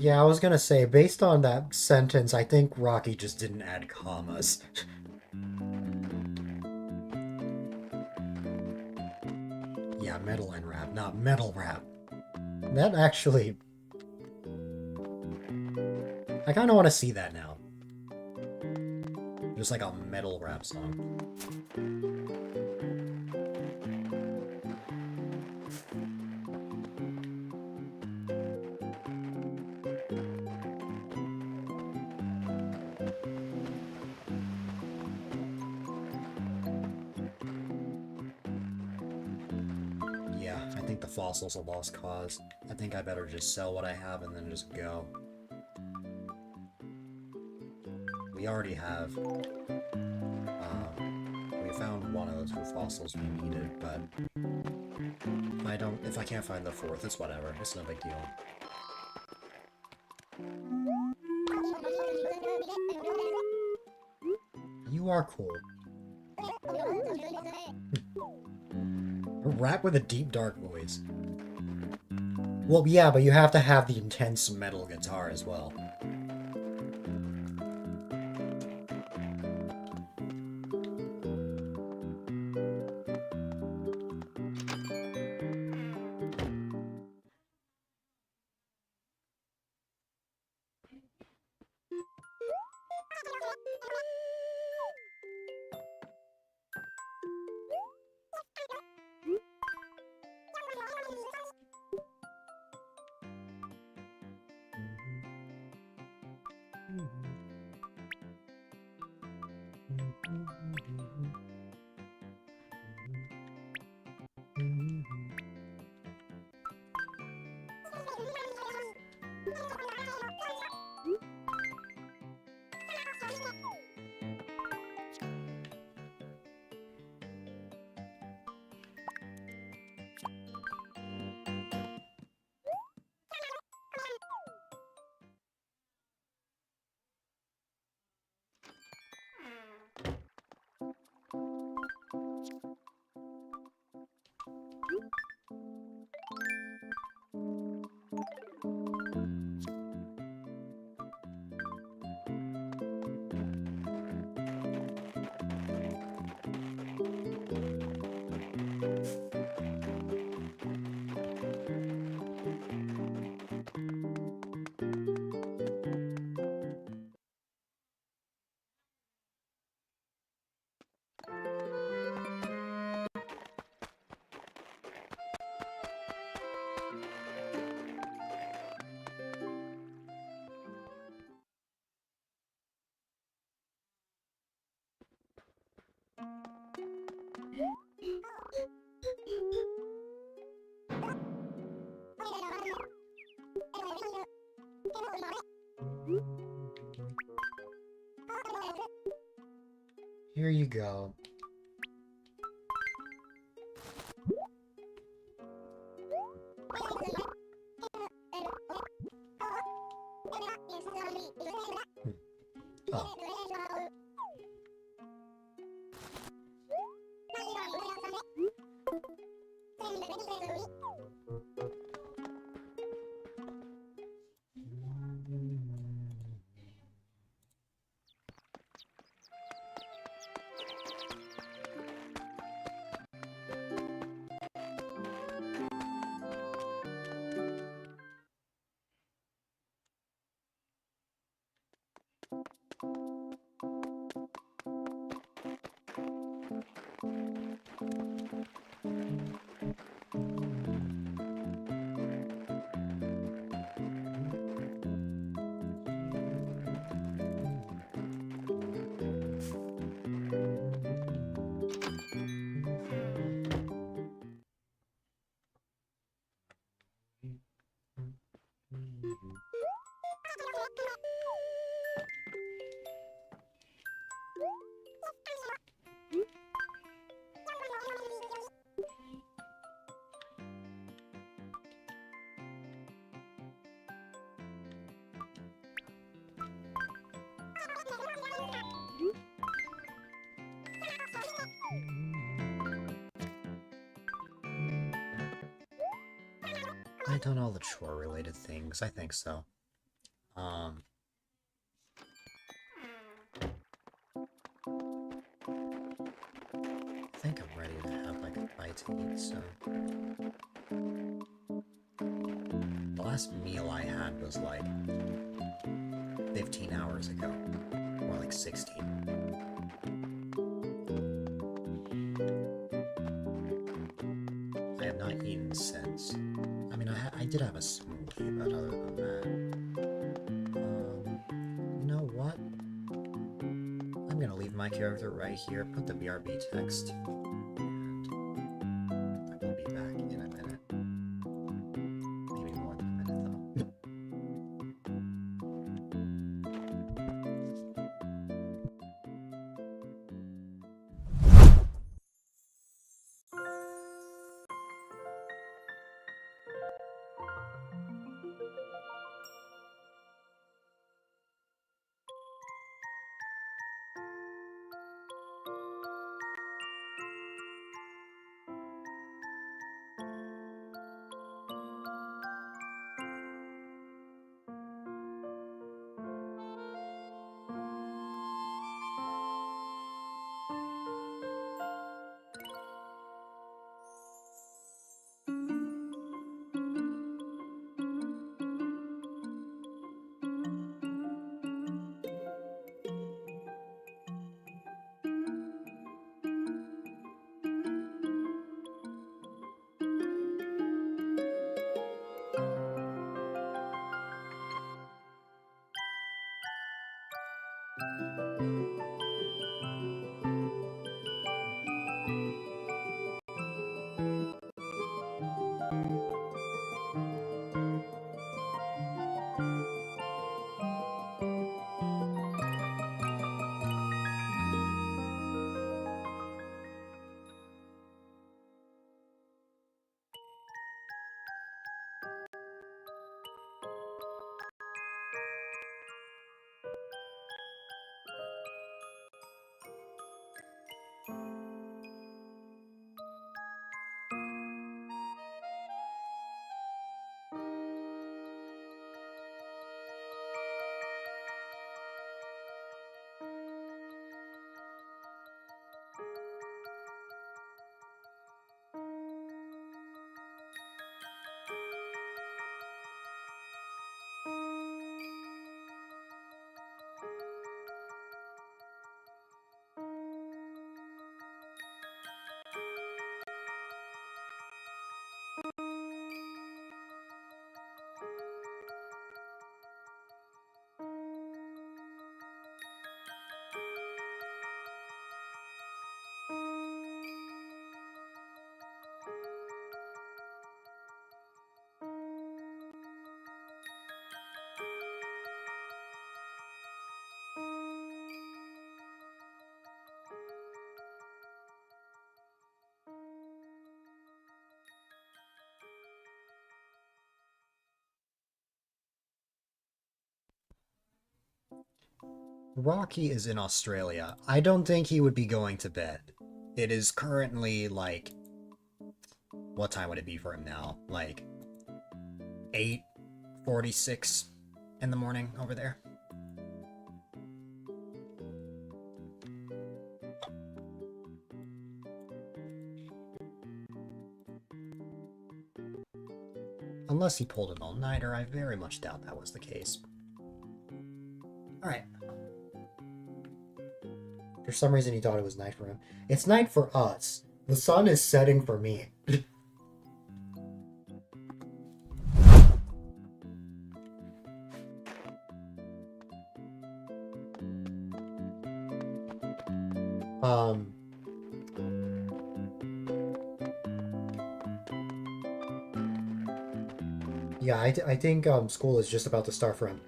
Yeah, I was gonna say, based on that sentence, I think Rocky just didn't add commas. Yeah, metal and rap, not metal rap. That actually... I kinda wanna see that now. Just like a metal rap song. Yeah, I think the fossil's a lost cause. I think I better just sell what I have and then just go. We already have... we found one of the 2 fossils we needed, but... If I can't find the 4th, it's whatever. It's no big deal. You are cool. A rap with a deep, dark voice. Well, yeah, but you have to have the intense metal guitar as well. Here you go. Oh. I done all the chore-related things. I think so. Um, I think I'm ready to have like a bite to eat, so. The last meal I had was like 15 hours ago, or like 16. I have not eaten since. I mean, I did have a smoothie, but other than that, you know what? I'm gonna leave my character right here, put the BRB text, and I will be back in a minute. Maybe more than a minute, though. Rocky is in Australia. I don't think he would be going to bed. It is currently like... What time would it be for him now? Like 8:46 in the morning over there. Unless he pulled an all-nighter, I very much doubt that was the case. Alright. For some reason he thought it was night for him. It's night for us. The sun is setting for me. Yeah, I think school is just about to start for him.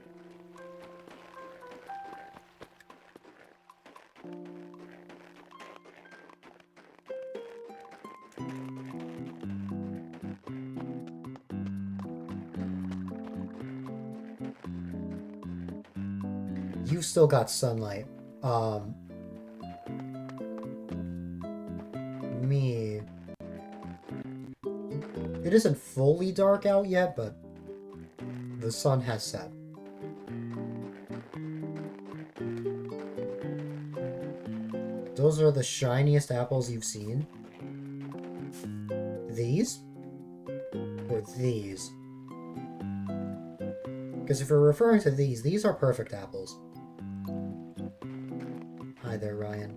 You still got sunlight. Me... It isn't fully dark out yet, but the sun has set. Those are the shiniest apples you've seen? These? Or these? Because if you're referring to these are perfect apples. Hi there, Ryan.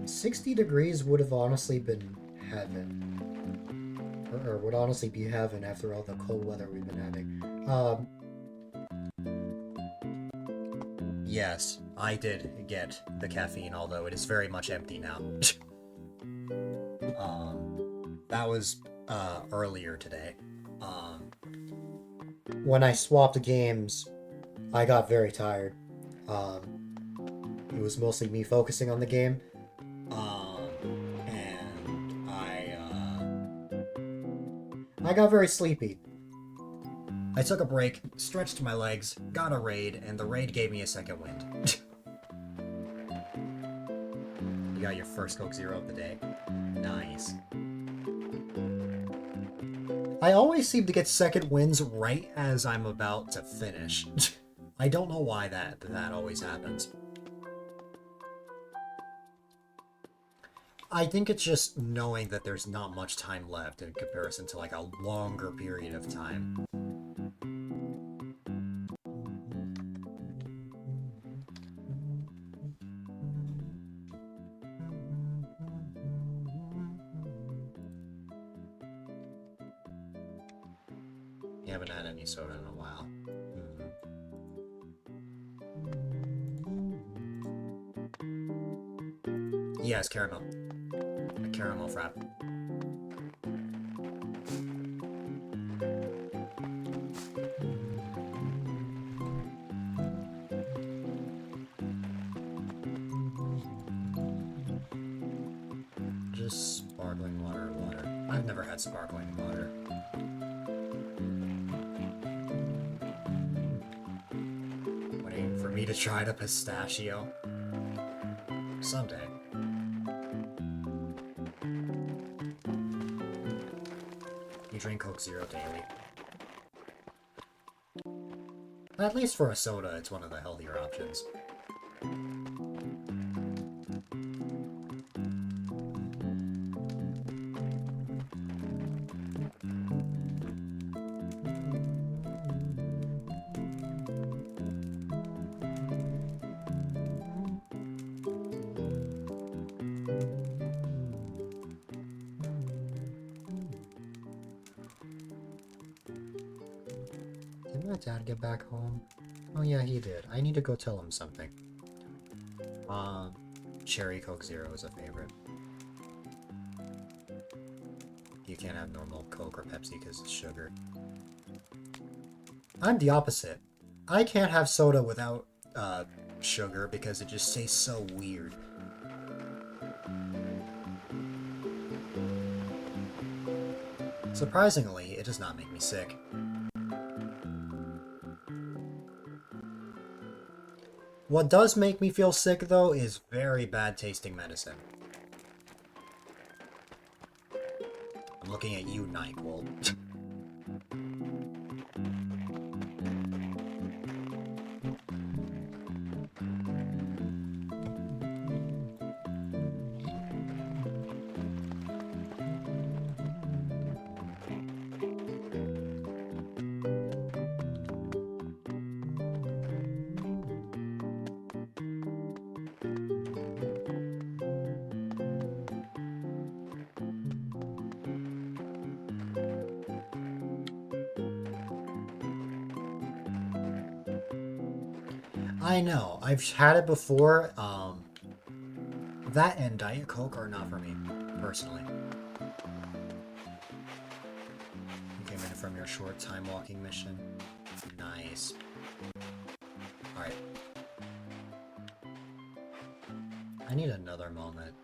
$60 would have honestly been heaven. Or would honestly be heaven after all the cold weather we've been having. Yes, I did get the caffeine, although it is very much empty now. That was, earlier today. When I swapped games, I got very tired. It was mostly me focusing on the game. And I got very sleepy. I took a break, stretched my legs, got a raid, and the raid gave me a second wind. You got your first Coke Zero of the day. Nice. I always seem to get second wins right as I'm about to finish. I don't know why that always happens. I think it's just knowing that there's not much time left in comparison to like a longer period of time. You haven't had any soda in a while. Yes, caramel. A caramel frap. Just sparkling water. I've never had sparkling water. Waiting for me to try the pistachio. Someday. You drink Coke Zero daily. At least for a soda, it's one of the healthier options. Did my dad get back home? Oh yeah, he did. I need to go tell him something. Cherry Coke Zero is a favorite. You can't have normal Coke or Pepsi because it's sugar. I'm the opposite. I can't have soda without, sugar because it just tastes so weird. Surprisingly, it does not make me sick. What does make me feel sick, though, is very bad tasting medicine. I'm looking at you, NyQuil. I know, I've had it before. That and Diet Coke are not for me, personally. You came in from your short time walking mission. Nice. Alright. I need another moment.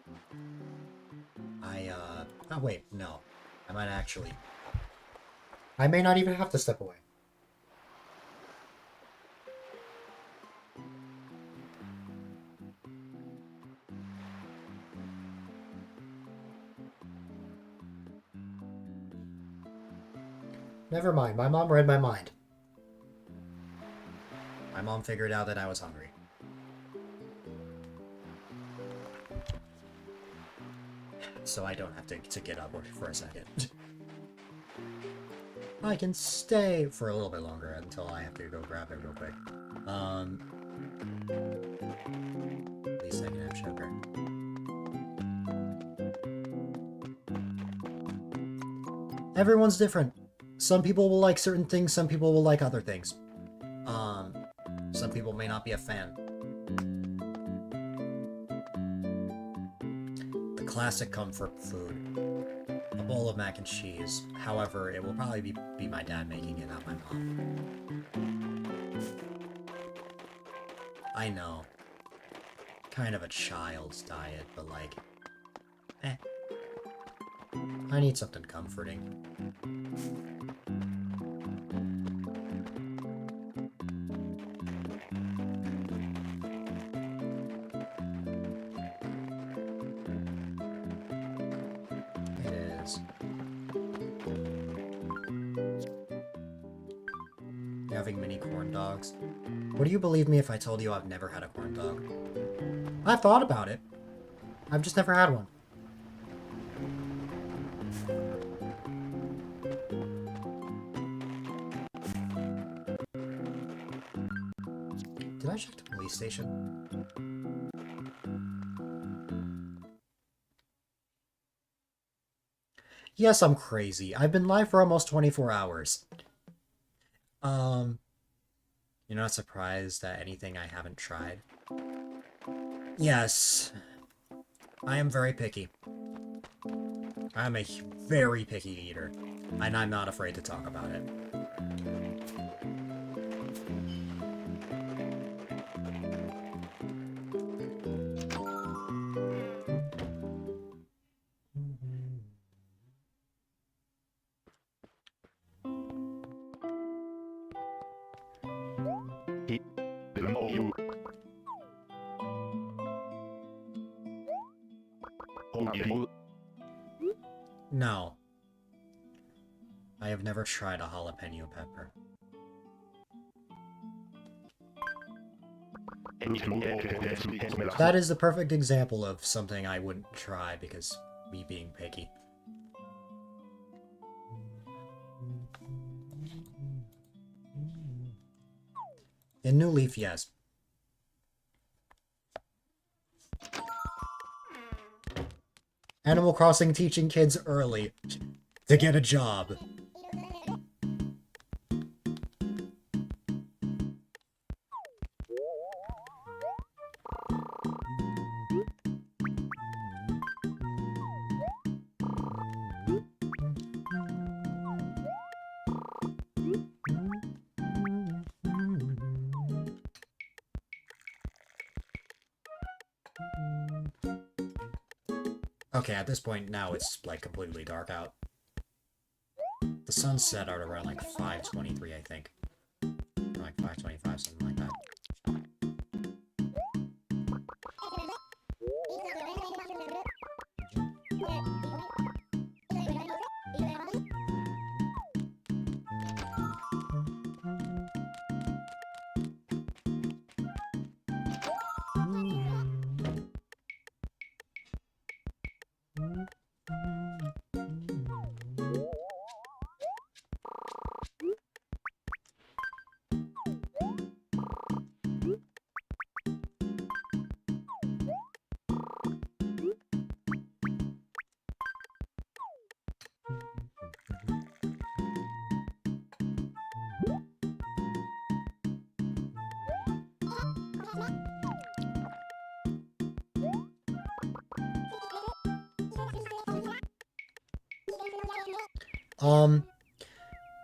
Oh wait, no. I might actually... I may not even have to step away. Never mind, my mom read my mind. My mom figured out that I was hungry. So I don't have to get up for a second. I can stay for a little bit longer until I have to go grab it real quick. At least I can have sugar. Everyone's different. Some people will like certain things, some people will like other things. Some people may not be a fan. The classic comfort food. A bowl of mac and cheese. However, it will probably be my dad making it, not my mom. I know. Kind of a child's diet, but like... I need something comforting. It is. You're having mini corn dogs? Would you believe me if I told you I've never had a corn dog? I've thought about it. I've just never had one. Did I check the police station? Yes, I'm crazy. I've been live for almost 24 hours. You're not surprised at anything I haven't tried? Yes. I am very picky. I'm a very picky eater, and I'm not afraid to talk about it. No. I have never tried a jalapeno pepper. That is the perfect example of something I wouldn't try because me being picky. In New Leaf, yes. Animal Crossing teaching kids early to get a job. Okay, at this point now it's like completely dark out. The sun set out around like 5:23, I think. Or like 5:25, something like that.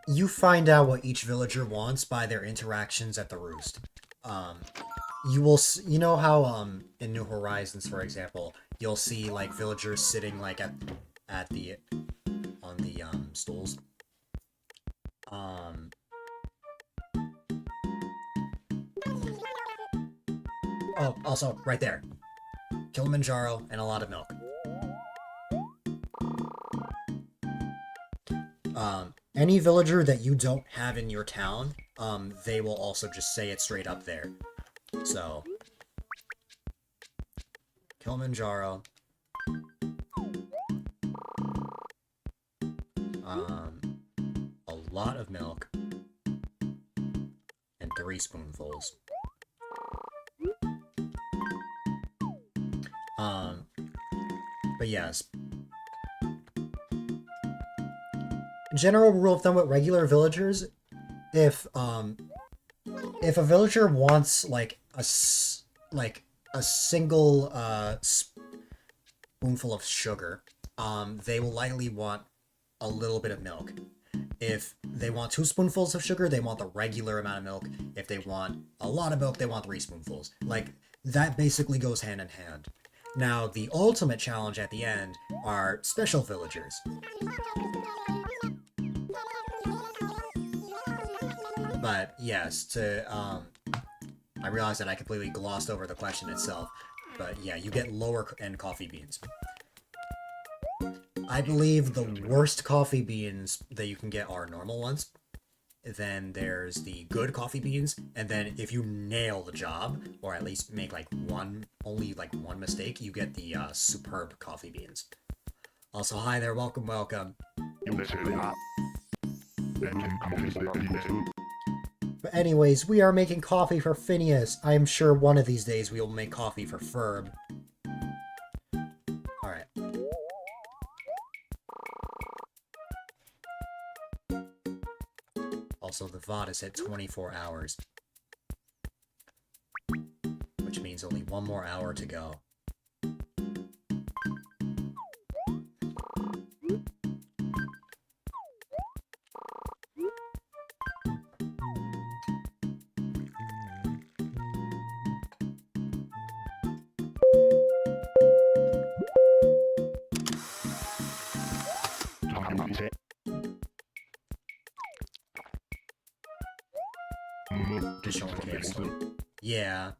You find out what each villager wants by their interactions at the roost. You know how, in New Horizons, for example, you'll see, like, villagers sitting, like, on the stools. Oh, also, right there. Kilimanjaro and a lot of milk. Any villager that you don't have in your town, they will also just say it straight up there. So, Kilimanjaro. A lot of milk. And 3 spoonfuls. But yes. General rule of thumb with regular villagers, if a villager wants like a single spoonful of sugar, they will likely want a little bit of milk. If they want 2 spoonfuls of sugar, they want the regular amount of milk. If they want a lot of milk, they want 3 spoonfuls. Like, that basically goes hand in hand. Now, the ultimate challenge at the end are special villagers. But yes, I realized that I completely glossed over the question itself. But yeah, you get lower end coffee beans. I believe the worst coffee beans that you can get are normal ones. Then there's the good coffee beans, and then if you nail the job, or at least make only one mistake, you get the superb coffee beans. Also, hi there, welcome. But anyways, we are making coffee for Phineas. I am sure one of these days we will make coffee for Ferb. Alright. Also, the VOD is at 24 hours. Which means only 1 more hour to go. Just showing KFC. Yeah.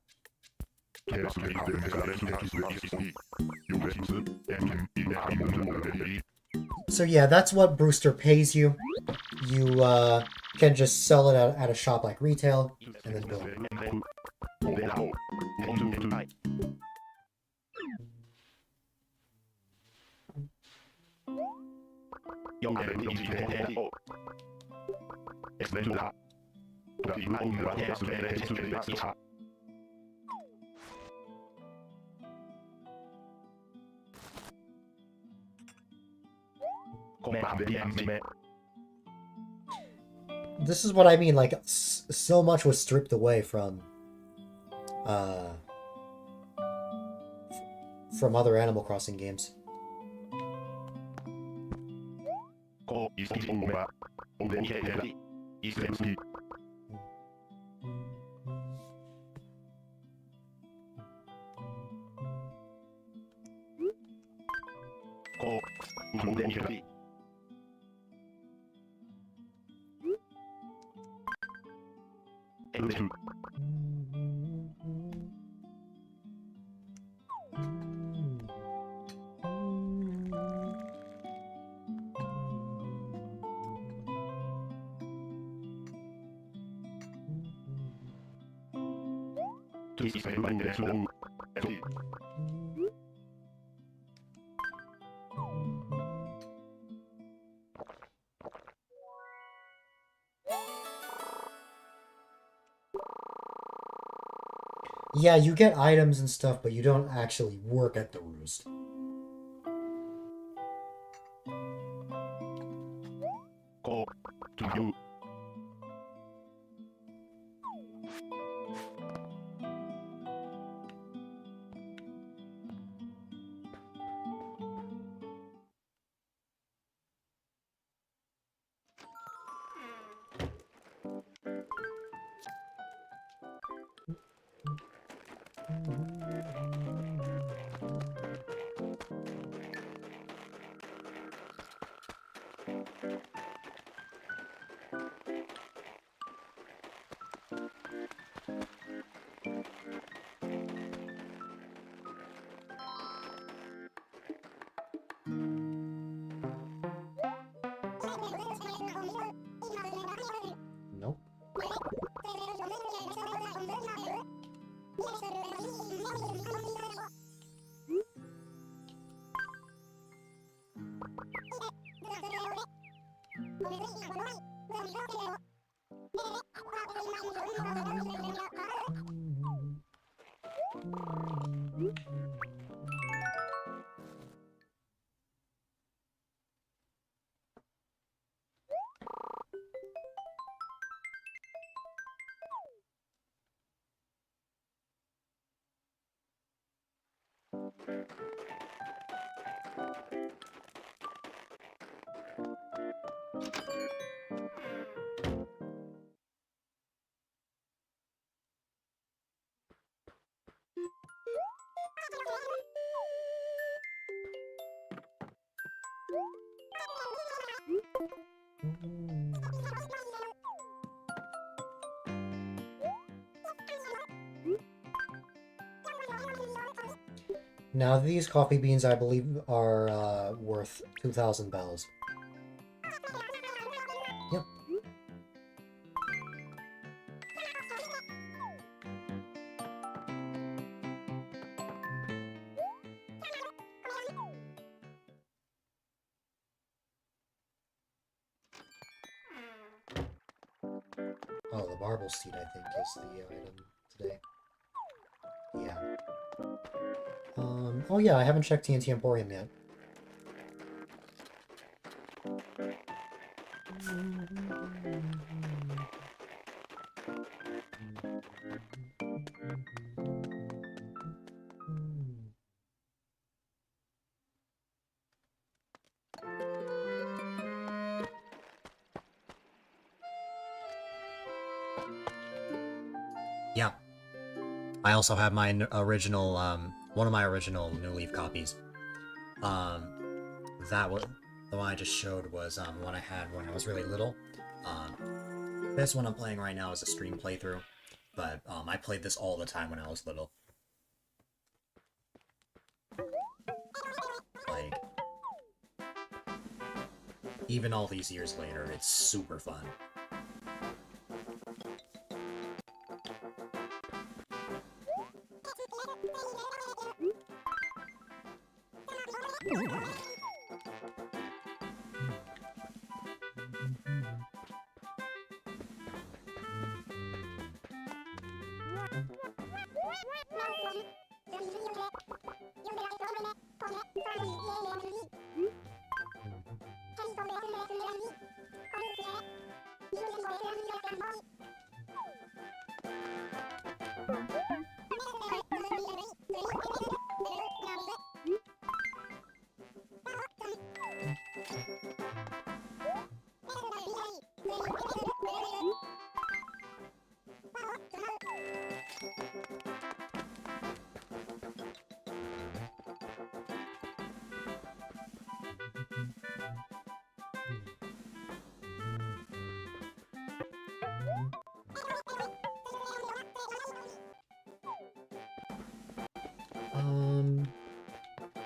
So yeah, that's what Brewster pays you. You can just sell it at a shop like retail, and then boom. This is what I mean, like, so much was stripped away from other Animal Crossing games. Yeah, you get items and stuff, but you don't actually work at the roost. Nope. Now these coffee beans, I believe, are worth 2,000 bells. Yep. Oh, the marble seed, I think, is the item today. Yeah. Oh yeah, I haven't checked TNT Emporium yet. Yeah. I also have my original, one of my original New Leaf copies. That was, the one I just showed was, one I had when I was really little. This one I'm playing right now is a stream playthrough, but, I played this all the time when I was little. Like, even all these years later, it's super fun.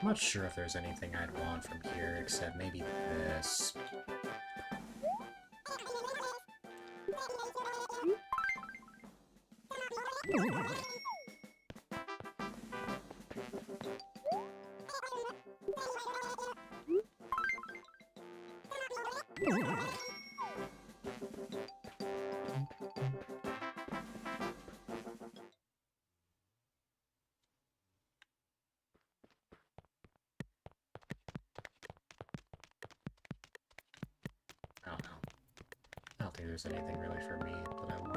I'm not sure if there's anything I'd want from here, except maybe this. I don't know. I don't think there's anything really for me that I want.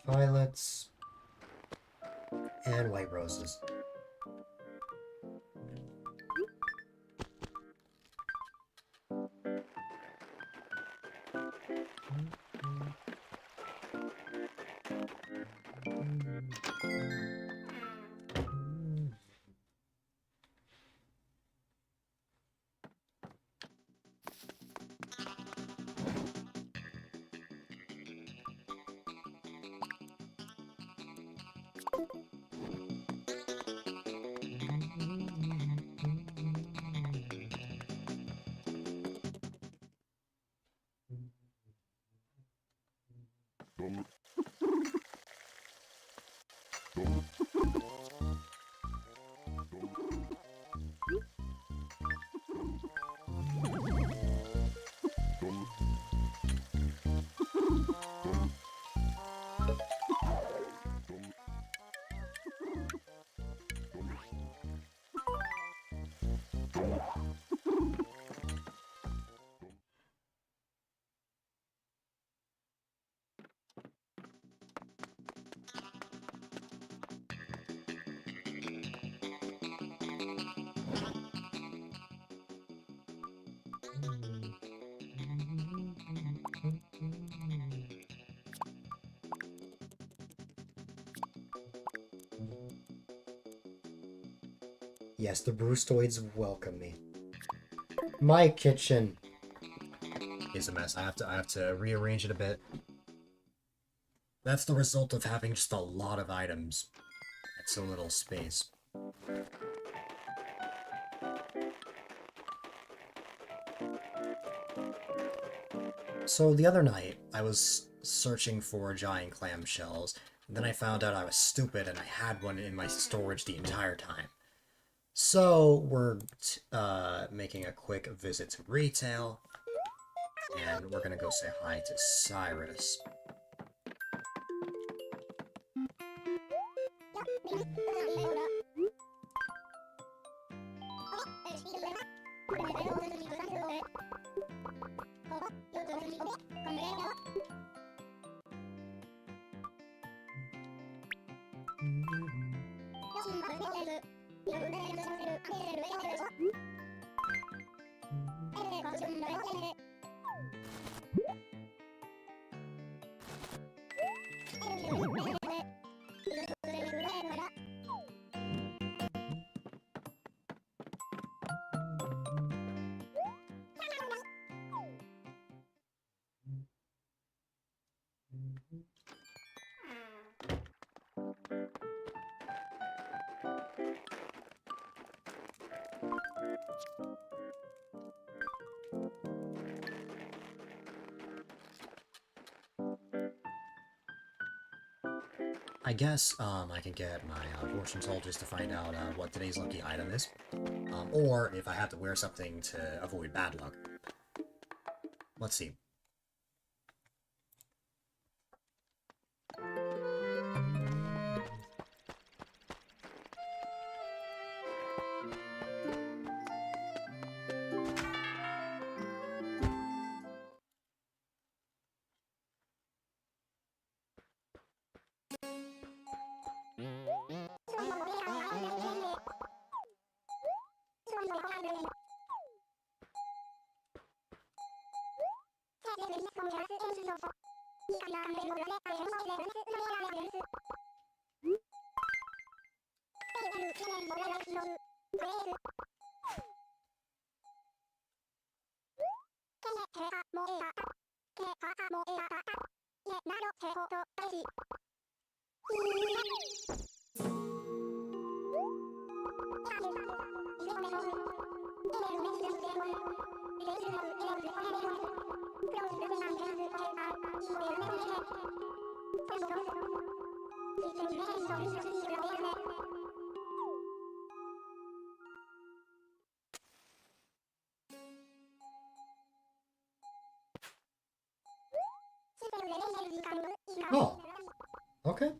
Violets. And white roses. Yes, the Brewstoids welcome me. My kitchen is a mess. I have to rearrange it a bit. That's the result of having just a lot of items and so little space. So the other night, I was searching for giant clamshells, and then I found out I was stupid and I had one in my storage the entire time. So we're making a quick visit to retail, and we're gonna go say hi to Cyrus. I guess I can get my fortune told just to find out what today's lucky item is, or if I have to wear something to avoid bad luck. Let's see. Oh, okay.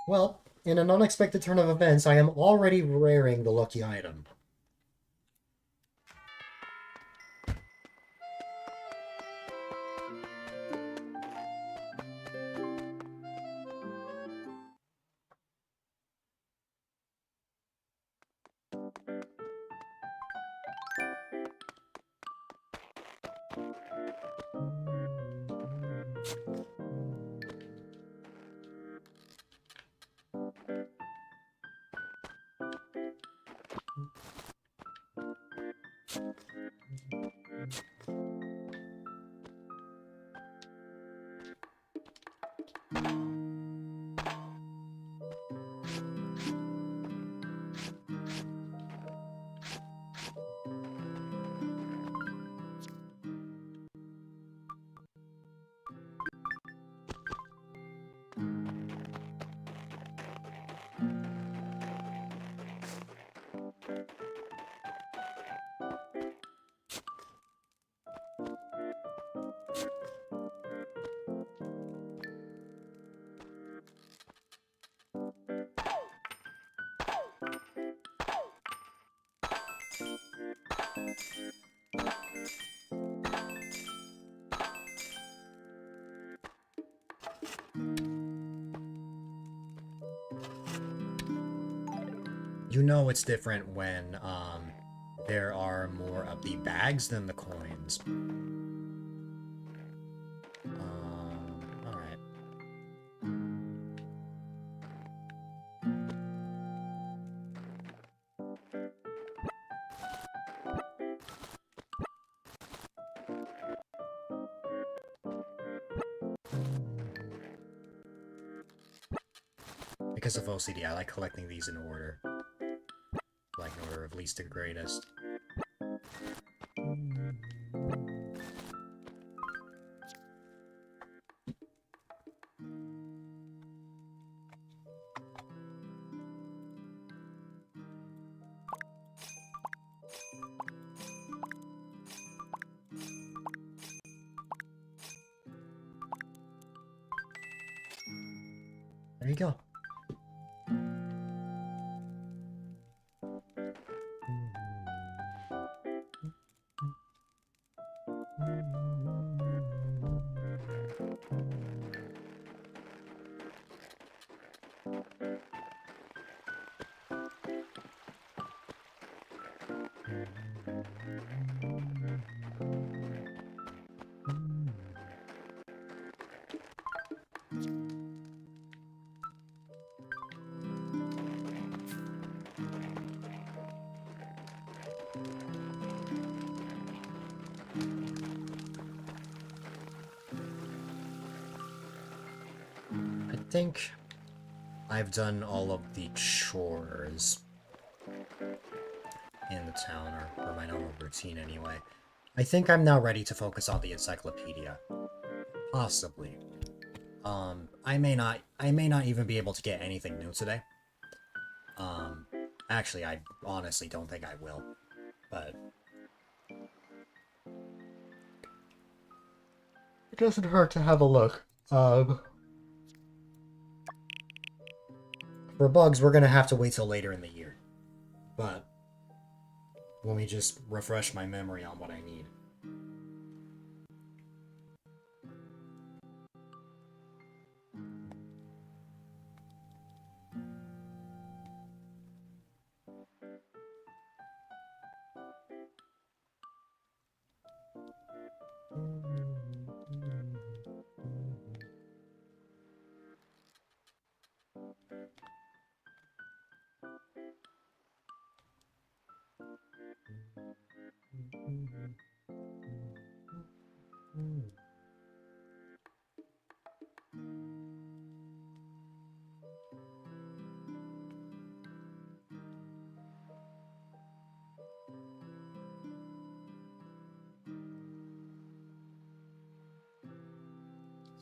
Well, in an unexpected turn of events, I am already raring the lucky item. You know it's different when there are more of the bags than the coins. Alright. Because of OCD, I like collecting these in order. Like in order of least to greatest. There you go. I think I've done all of the chores in the town, or my normal routine anyway. I think I'm now ready to focus on the encyclopedia. Possibly. I may not even be able to get anything new today. Actually, I honestly don't think I will, but it doesn't hurt to have a look. For bugs, we're gonna have to wait till later in the year. But let me just refresh my memory on what I need.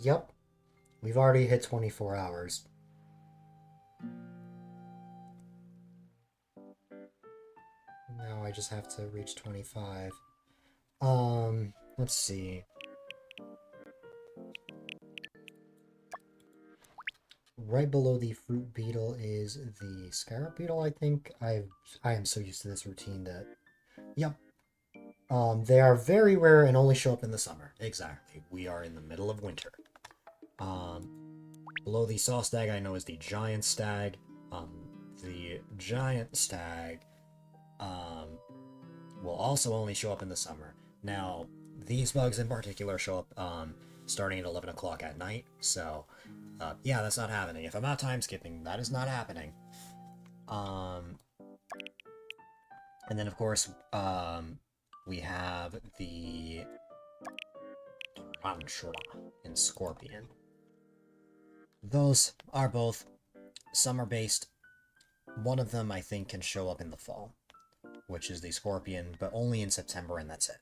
Yep, we've already hit 24 hours. Now I just have to reach 25. Let's see. Right below the fruit beetle is the scarab beetle, I think. I am so used to this routine that... Yep. They are very rare and only show up in the summer. Exactly. We are in the middle of winter. Below the saw stag, I know is the giant stag. The giant stag will also only show up in the summer. Now, these bugs in particular show up starting at 11 o'clock at night. So, yeah, that's not happening. If I'm not time skipping, that is not happening. And then, of course, we have the Tarantula and Scorpion. Those are both summer-based. One of them, I think, can show up in the fall, which is the Scorpion, but only in September, and that's it.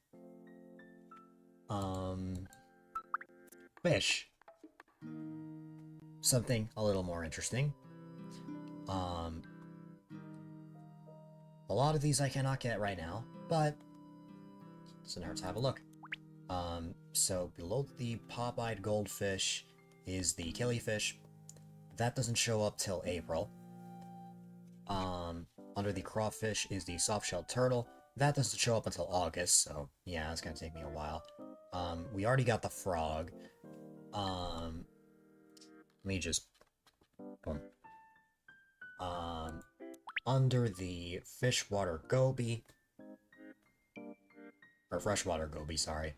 Fish. Something a little more interesting. A lot of these I cannot get right now, but it doesn't hurt to have a look. So below the pop-eyed goldfish is the killifish. That doesn't show up till April. Under the crawfish is the soft-shelled turtle. That doesn't show up until August, so yeah, it's gonna take me a while. We already got the frog. Let me just... Boom. Under the fishwater goby, or freshwater goby, sorry,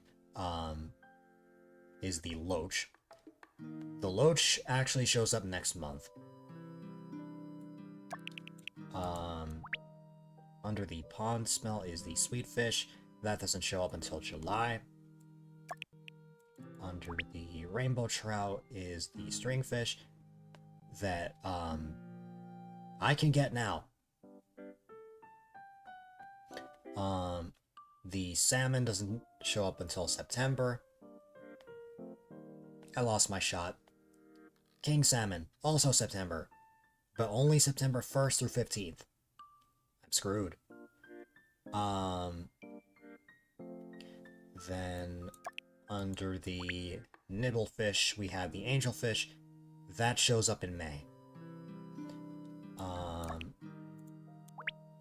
is the loach. The loach actually shows up next month. Under the pond smell is the sweet fish. That doesn't show up until July. Under the rainbow trout is the stringfish that, I can get now. The salmon doesn't show up until September. I lost my shot. King salmon, also September, but only September 1st through 15th. I'm screwed. Then under the nibblefish, we have the angelfish. That shows up in May.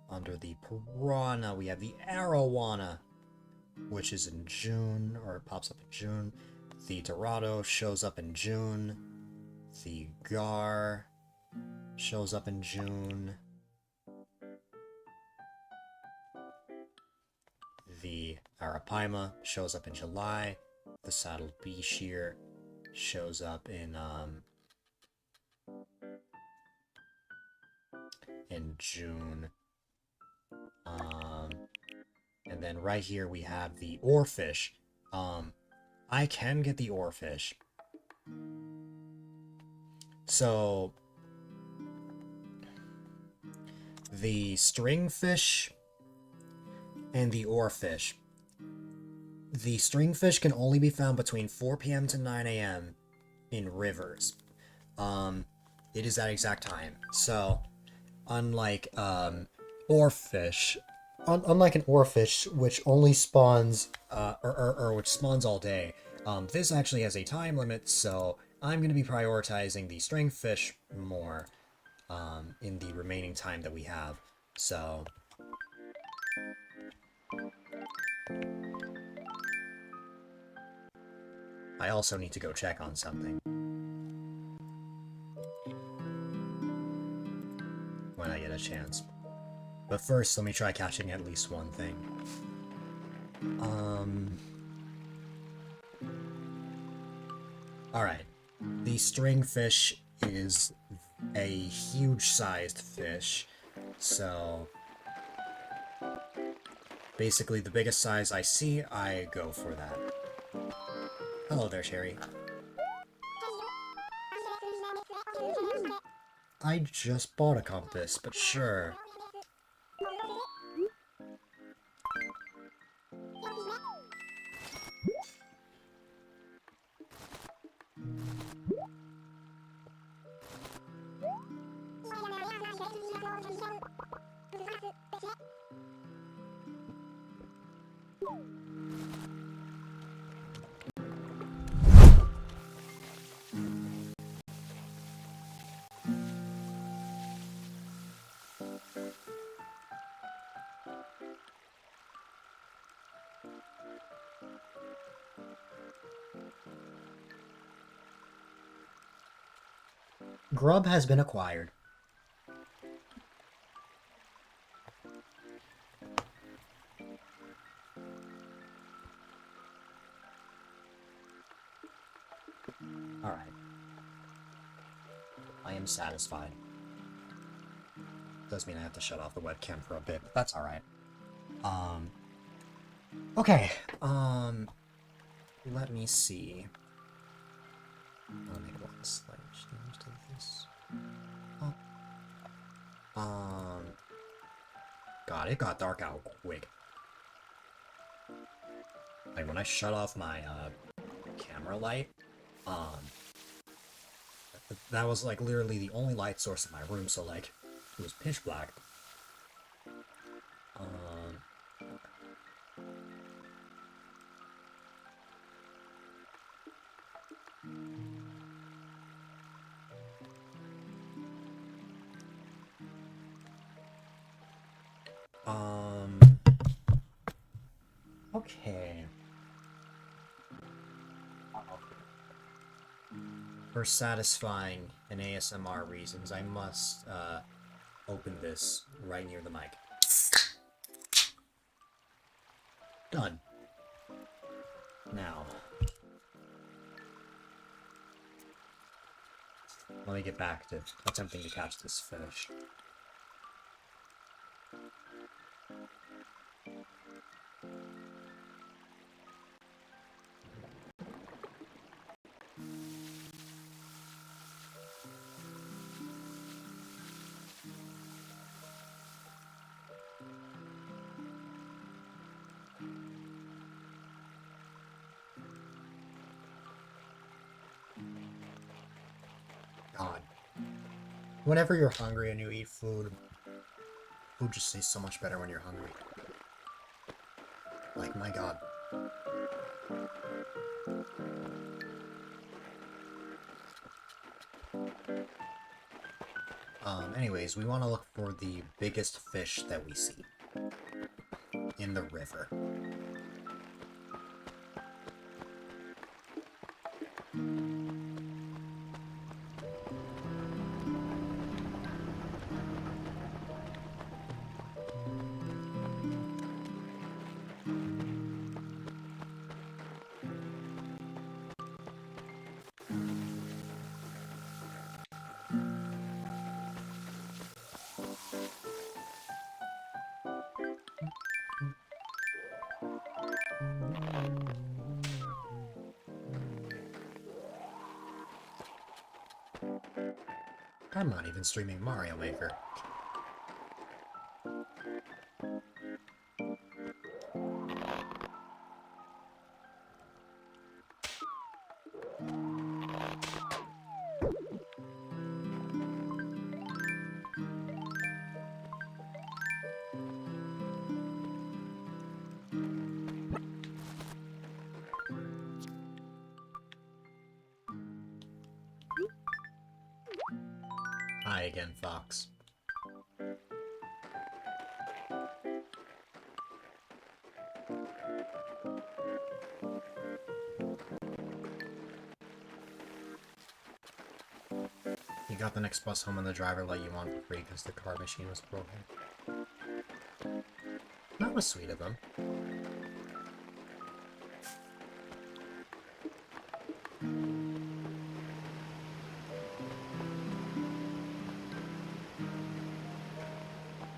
Under the piranha, we have the arowana, which is in June, or it pops up in June. The dorado shows up in June. The gar shows up in June. The arapaima shows up in July. The saddled bee shear shows up in June. And then right here we have the oarfish. I can get the oarfish. So the stringfish and the oarfish. The stringfish can only be found between 4 p.m. to 9 a.m. in rivers. It is that exact time. So, unlike oarfish, unlike an oarfish, which only spawns, or which spawns all day, this actually has a time limit, so I'm going to be prioritizing the stringfish more in the remaining time that we have. So, I also need to go check on something when I get a chance. But first, let me try catching at least one thing. Alright. The stringfish is a huge-sized fish, so basically the biggest size I see, I go for that. Hello there, Sherry. I just bought a compass, but sure. Grub has been acquired. I am satisfied. Does mean I have to shut off the webcam for a bit, but that's alright. Okay, let me see. I'll make one slight change to this. God, it got dark out quick. Like, when I shut off my, camera light, that was, like, literally the only light source in my room, so, like, it was pitch black. Okay. For satisfying an ASMR reasons, I must, open this right near the mic. Done. Now, let me get back to attempting to catch this fish. God. Whenever you're hungry and you eat food, food just tastes so much better when you're hungry. Like, my God. Anyways, we want to look for the biggest fish that we see in the river. I'm not even streaming Mario Maker. Hi again, Fox. You got the next bus home and the driver let you on for free because the card machine was broken. That was sweet of them.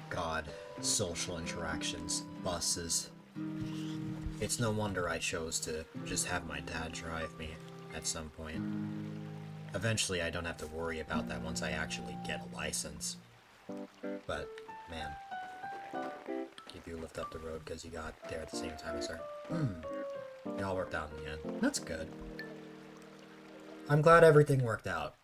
God, social interactions, buses. It's no wonder I chose to just have my dad drive me at some point. Eventually I don't have to worry about that once I actually get a license. But, man. Keep you lift up the road because you got there at the same time as her. It all worked out in the end. That's good. I'm glad everything worked out.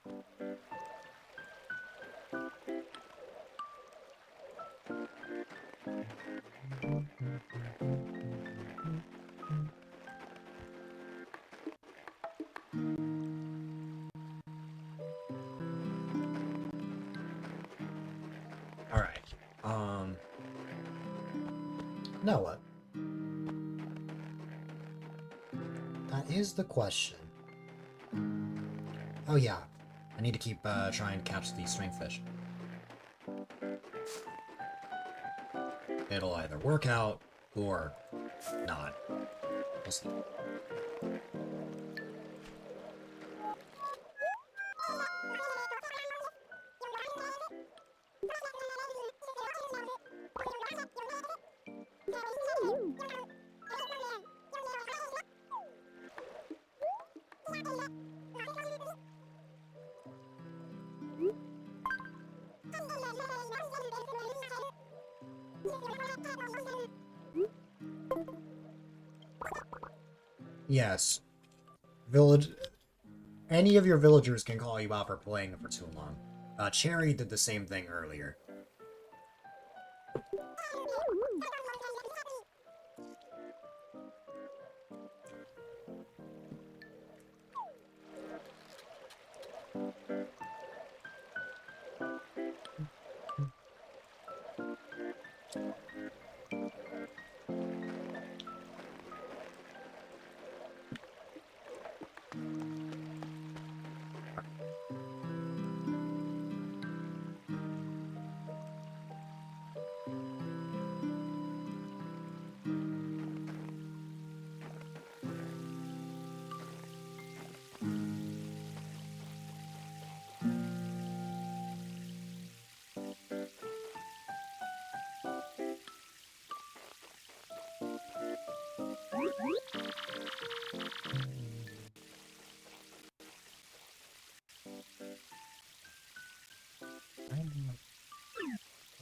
Alright. Now what? That is the question. Oh yeah, I need to keep trying to catch these stringfish. It'll either work out or not. We'll see. Yes. Village... Any of your villagers can call you out for playing for too long. Cherry did the same thing earlier.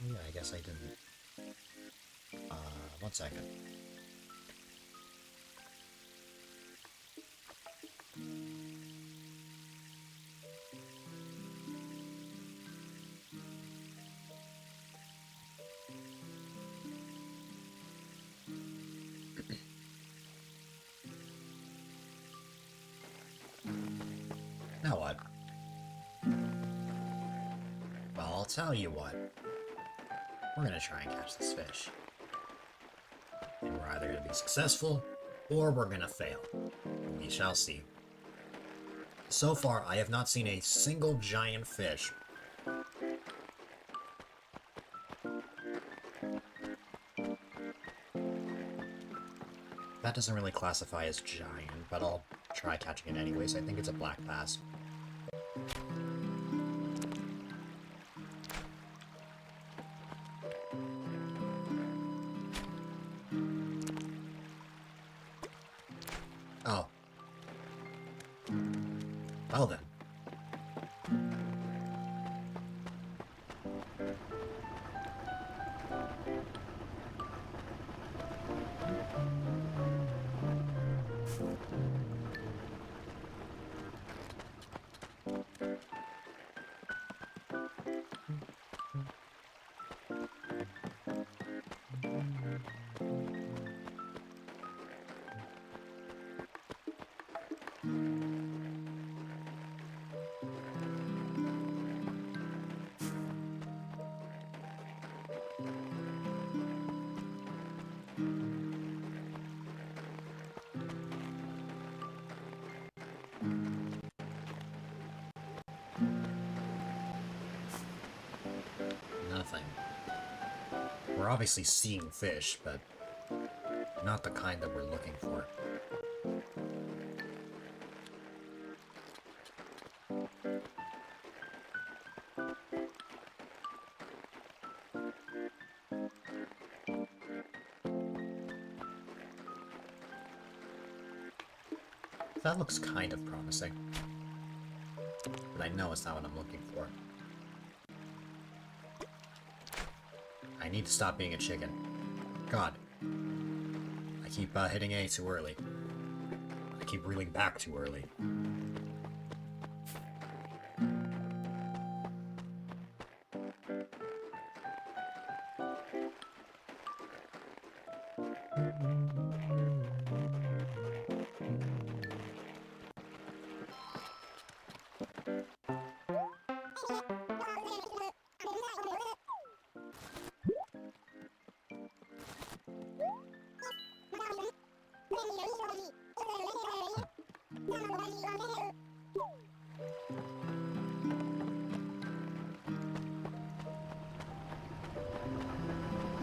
Yeah, I guess I didn't. 1 second. Now what? Well, I'll tell you what. We're gonna try and catch this fish. And we're either gonna be successful, or we're gonna fail. We shall see. So far, I have not seen a single giant fish. That doesn't really classify as giant, but I'll try catching it anyways. I think it's a black bass. Oh. Well then. Nothing. We're obviously seeing fish, but not the kind that we're looking for. That looks kind of promising. But I know it's not what I'm looking for. I need to stop being a chicken. God. I keep hitting A too early. I keep reeling back too early.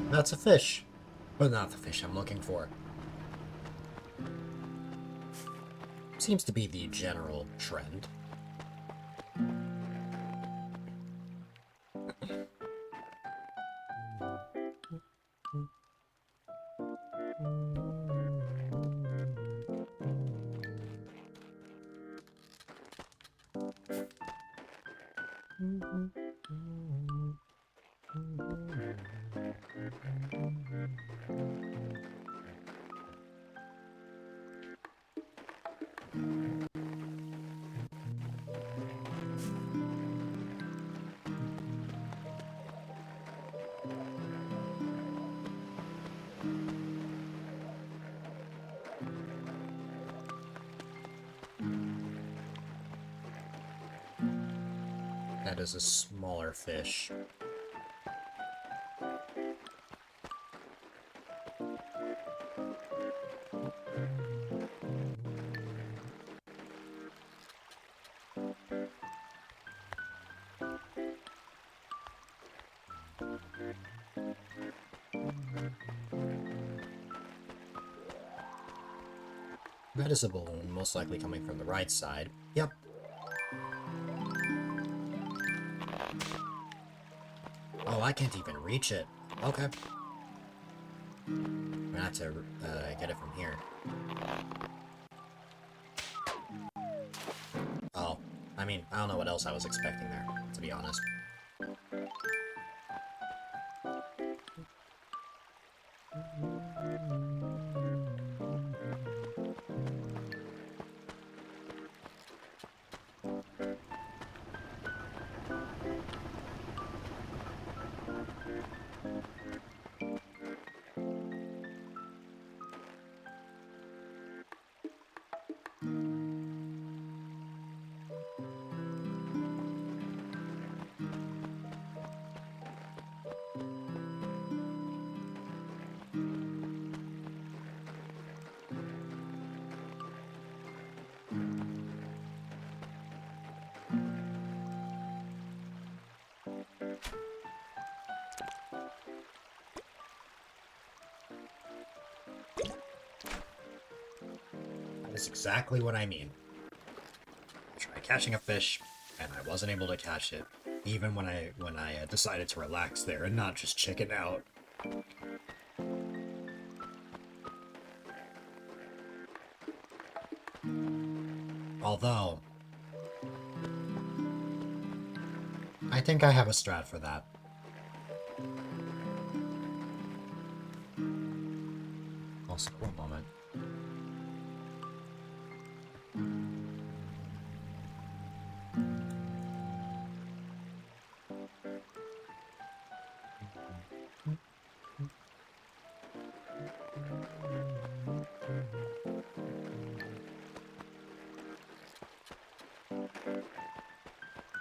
That's a fish. But not the fish I'm looking for. Seems to be the general trend. That is a smaller fish. That is a balloon, most likely coming from the right side. Yep. Oh, I can't even reach it. Okay. I'm gonna have to get it from here. Oh. I mean, I don't know what else I was expecting there, to be honest. That is exactly what I mean. I tried catching a fish, and I wasn't able to catch it, even when I decided to relax there and not just chicken out. Although, I think I have a strat for that. Also, one moment.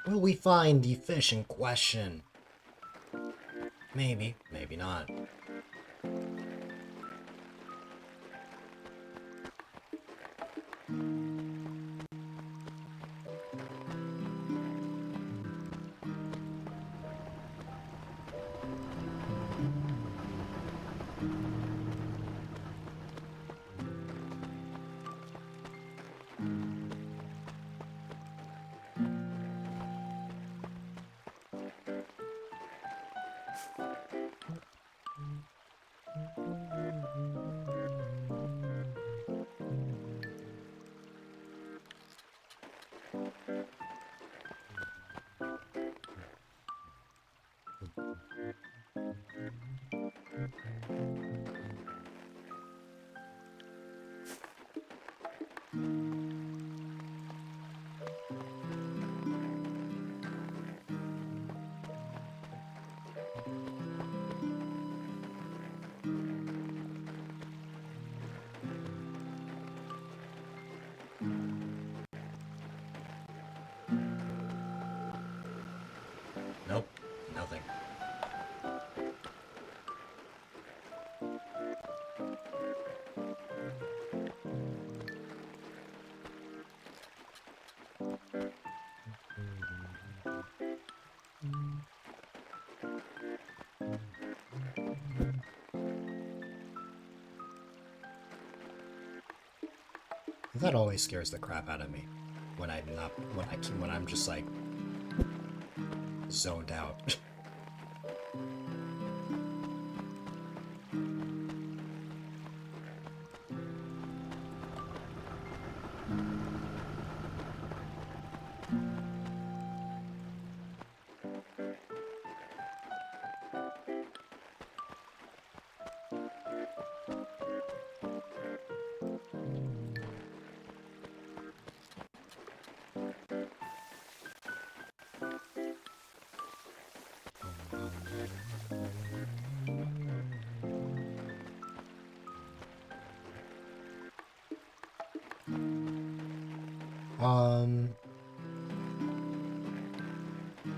Will we find the fish in question? Maybe, maybe not. Nope, nothing. That always scares the crap out of me when I'm just like zoned out.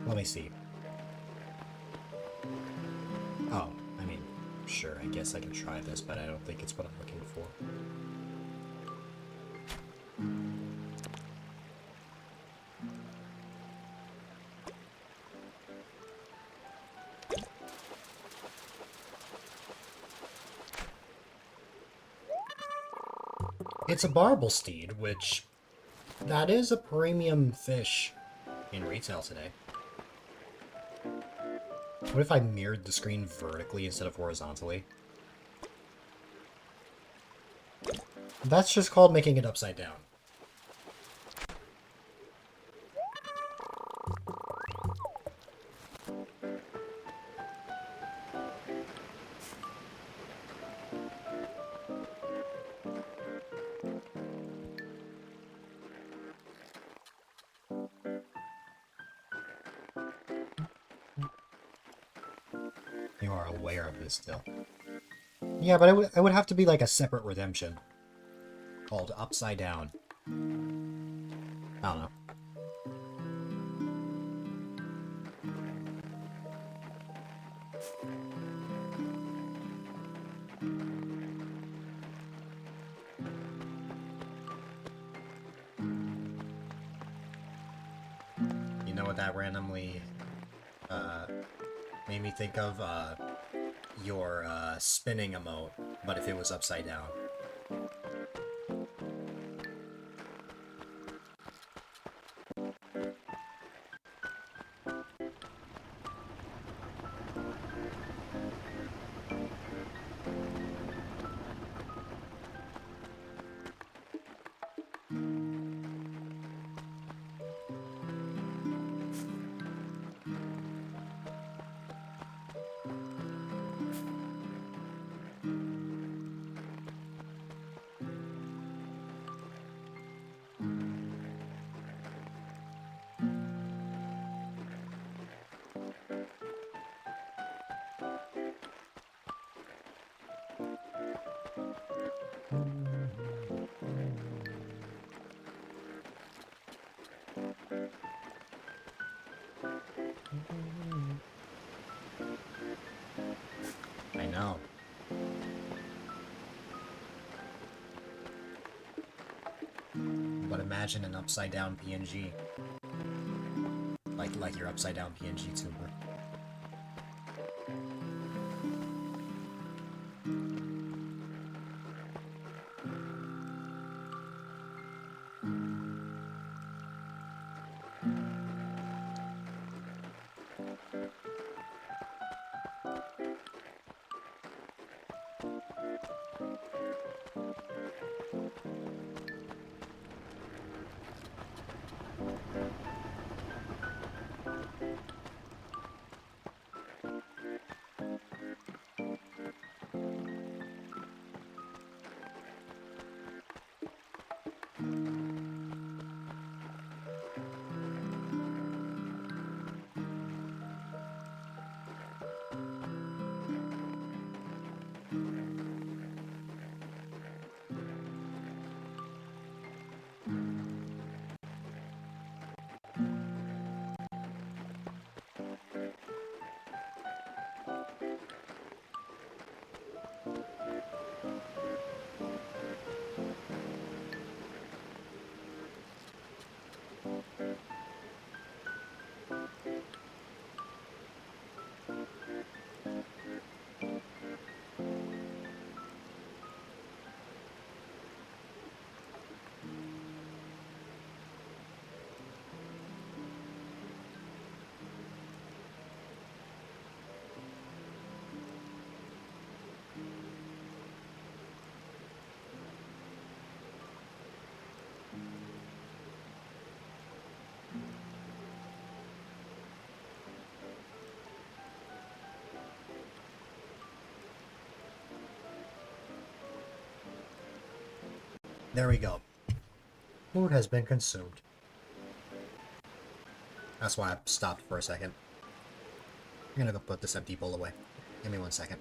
Let me see. Oh, I mean, sure, I guess I can try this, but I don't think it's what I'm looking for. It's a barbel steed, which that is a premium fish in retail today. What if I mirrored the screen vertically instead of horizontally? That's just called making it upside down. You are aware of this still. Yeah, but it would have to be like a separate redemption. Called Upside Down. I don't know. You know what that randomly made me think of? Your spinning emote, but if it was upside down. I know. But imagine an upside down PNG. Like your upside down PNG tuber. There we go. Food has been consumed. That's why I stopped for a second. I'm gonna go put this empty bowl away. Give me 1 second.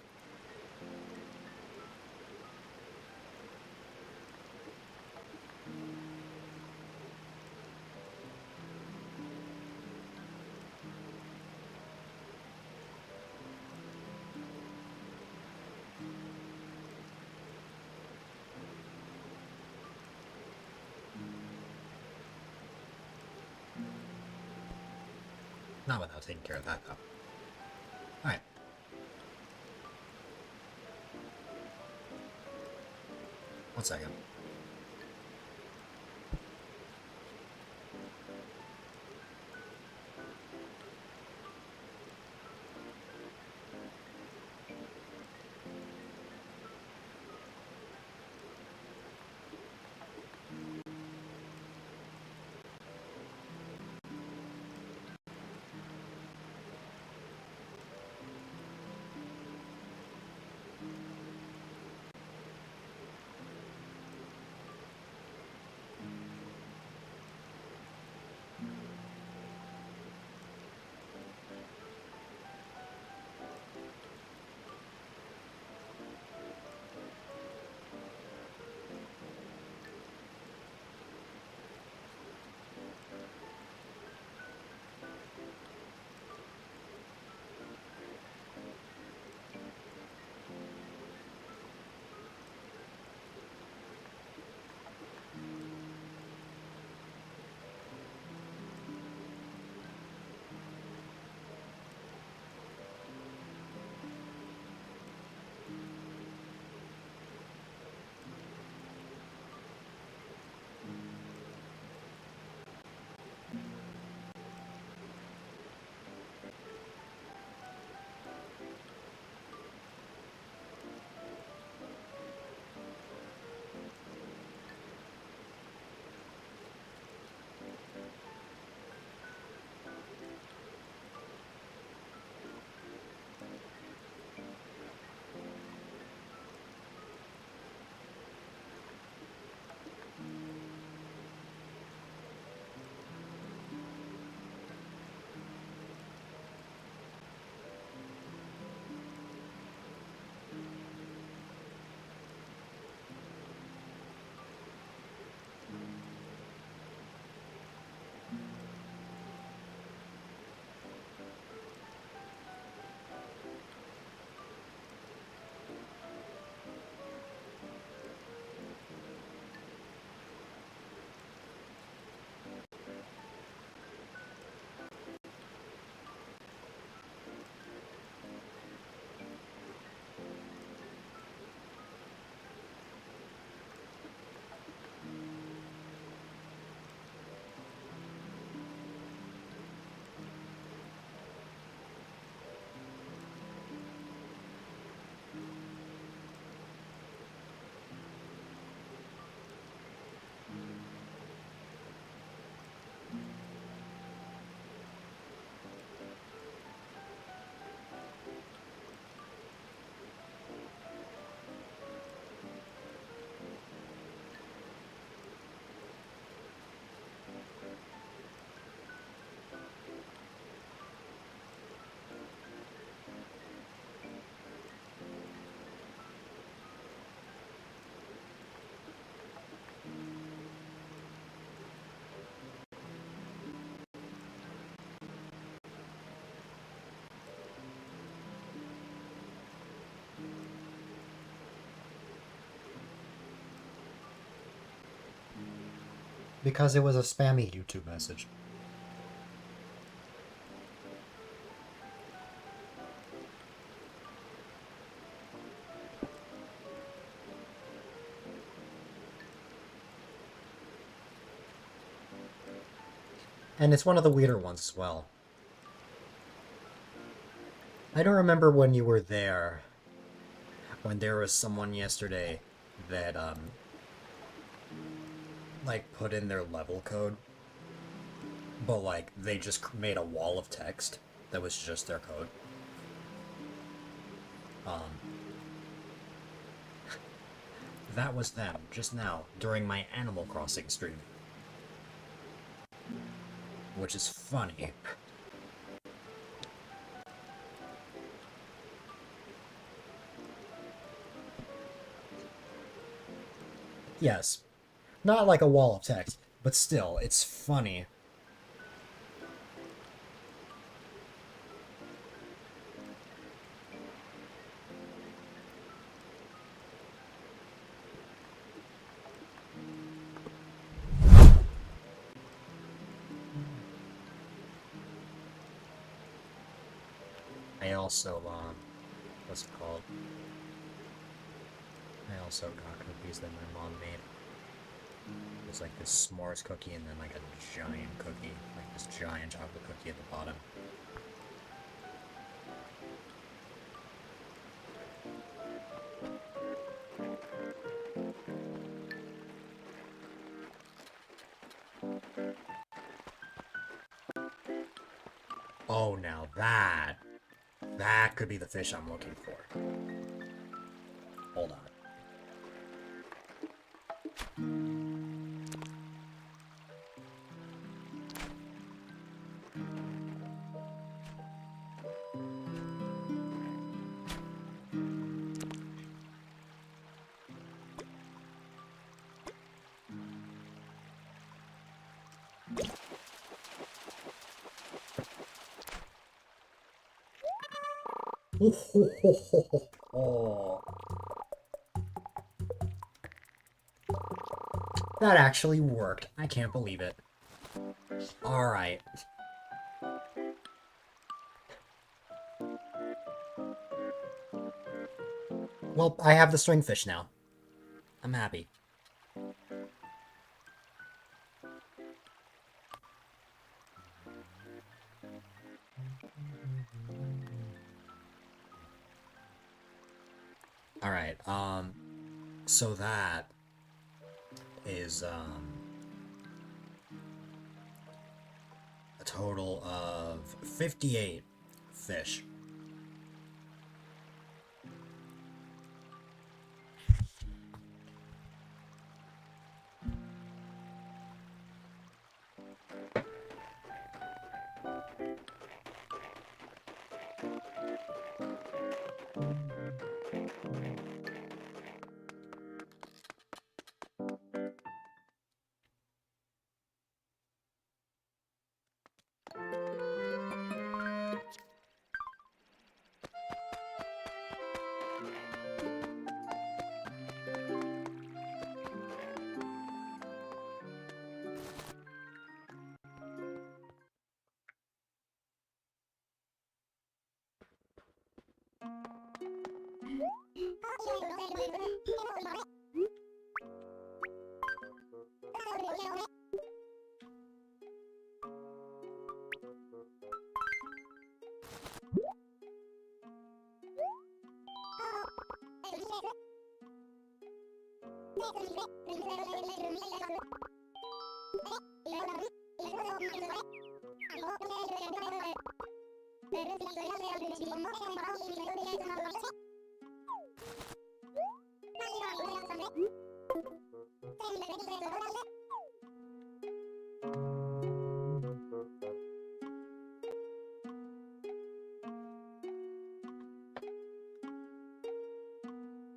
Not without taking care of that, though. Alright. One second. Because it was a spammy YouTube message. And it's one of the weirder ones as well. I don't remember when you were there, when there was someone yesterday that, like, put in their level code, but, like, they just made a wall of text that was just their code. That was them, just now, during my Animal Crossing stream. Which is funny. Yes. Not like a wall of text, but still, it's funny. I also, what's it called? I also got cookies that my mom made. There's like this s'mores cookie and then like a giant cookie, like this giant chocolate cookie at the bottom. Oh, now that could be the fish I'm looking for. Hold on. Oh. That actually worked. I can't believe it. Alright. Well, I have the stringfish now. I'm happy. Alright, so that is, a total of 58 fish.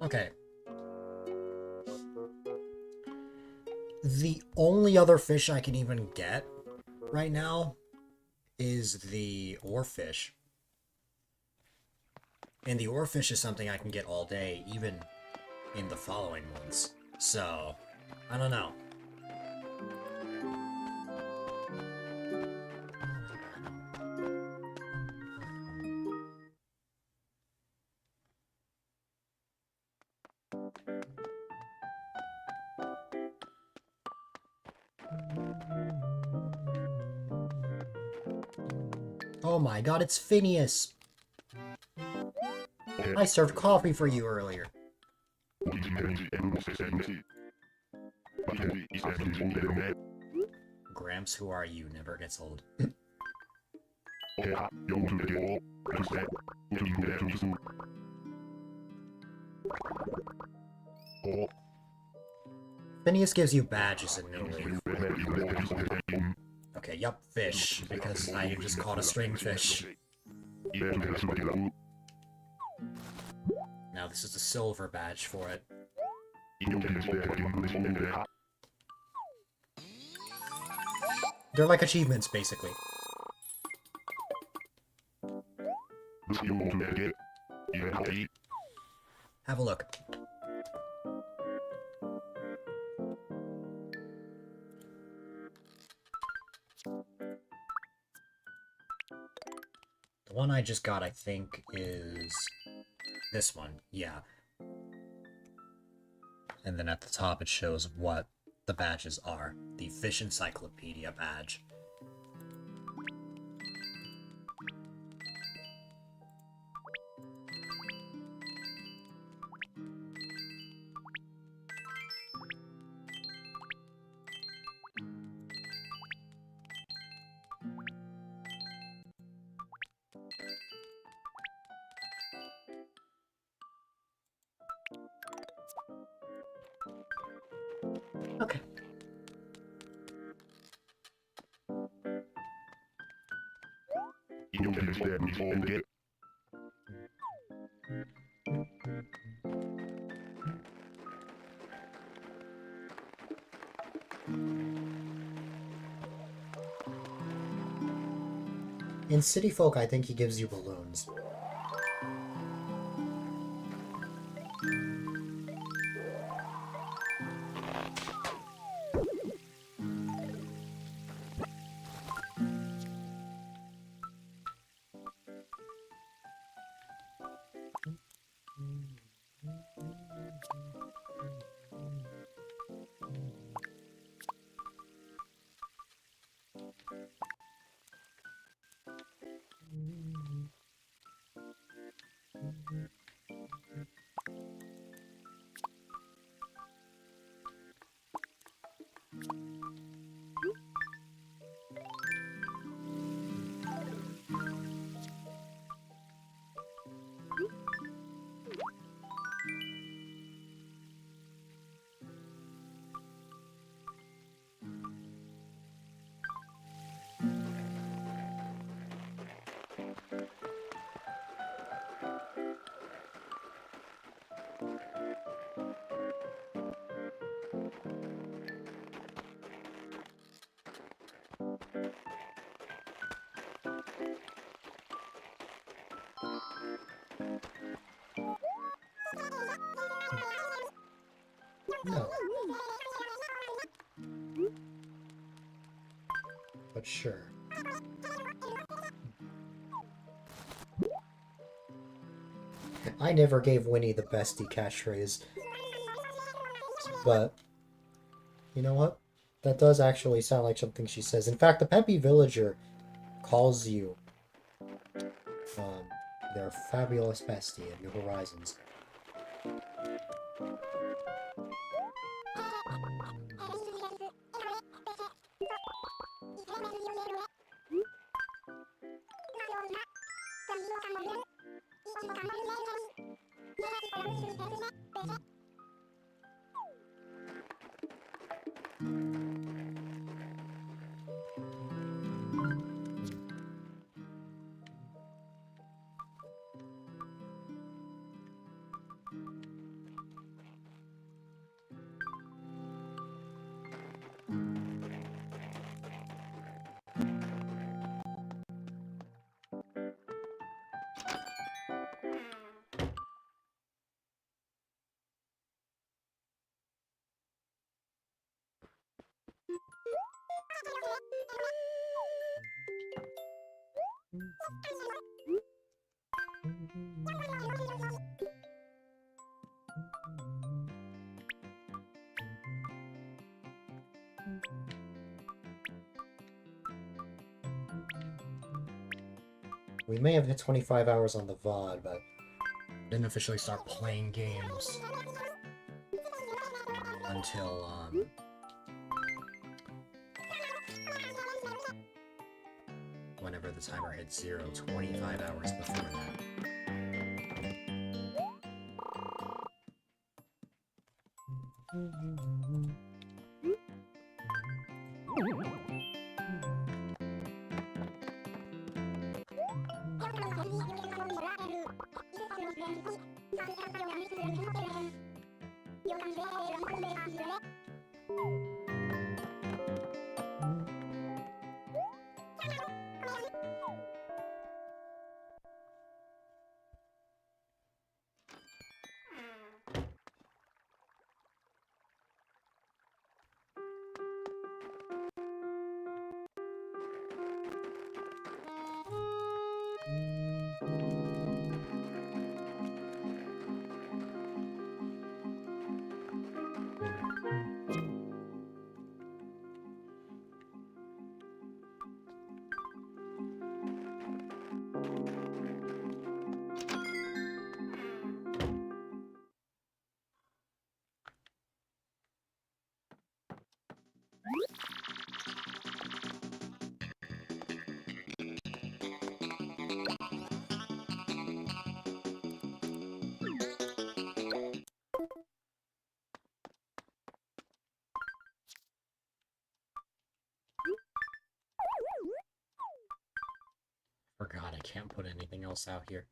Okay. The only other fish I can even get right now is the oarfish. And the oarfish is something I can get all day, even in the following months. So, I don't know. Oh my god, it's Phineas! I served coffee for you earlier. Gramps, who are you? Never gets old. Phineas gives you badges in New Leaf. Okay, yup, fish, because I just caught a stringfish. Now this is a silver badge for it. They're like achievements, basically. Have a look. The one I just got, I think, is this one. Yeah. And then at the top it shows what the badges are. The Fish Encyclopedia badge. Okay. You finish that before we get In City Folk, I think he gives you balloons. No. But sure. I never gave Winnie the bestie catchphrase. But, you know what? That does actually sound like something she says. In fact, the Peppy Villager calls you their fabulous bestie at New Horizons. We may have hit 25 hours on the VOD, but didn't officially start playing games until, whenever the timer hit 0, 25 hours before that. Forgot I can't put anything else out here.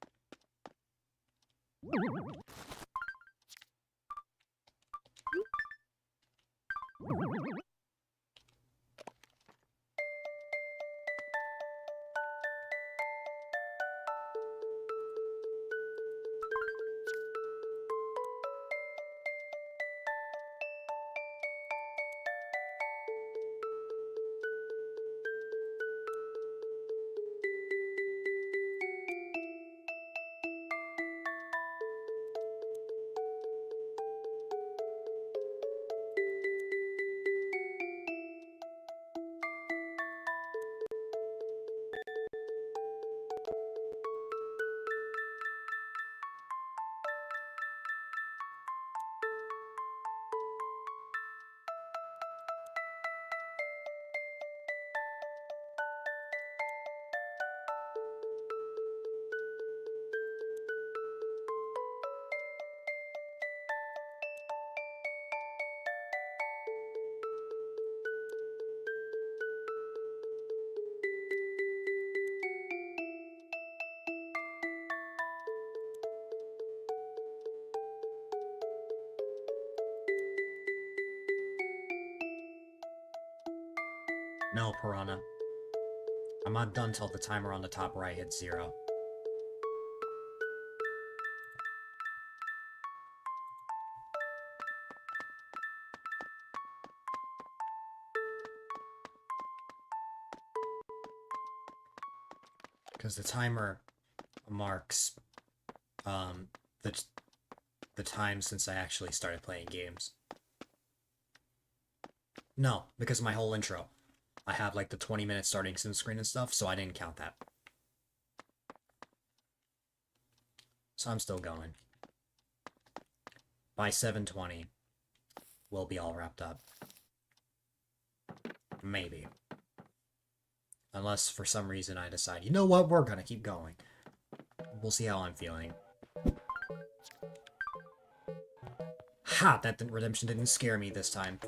No, Piranha. I'm not done till the timer on the top right hits 0. Because the timer marks the time since I actually started playing games. No, because of my whole intro. I have like the 20-minute starting sim screen and stuff, so I didn't count that. So I'm still going. By 7:20, we'll be all wrapped up. Maybe. Unless for some reason I decide, you know what, we're gonna keep going. We'll see how I'm feeling. Ha! That redemption didn't scare me this time.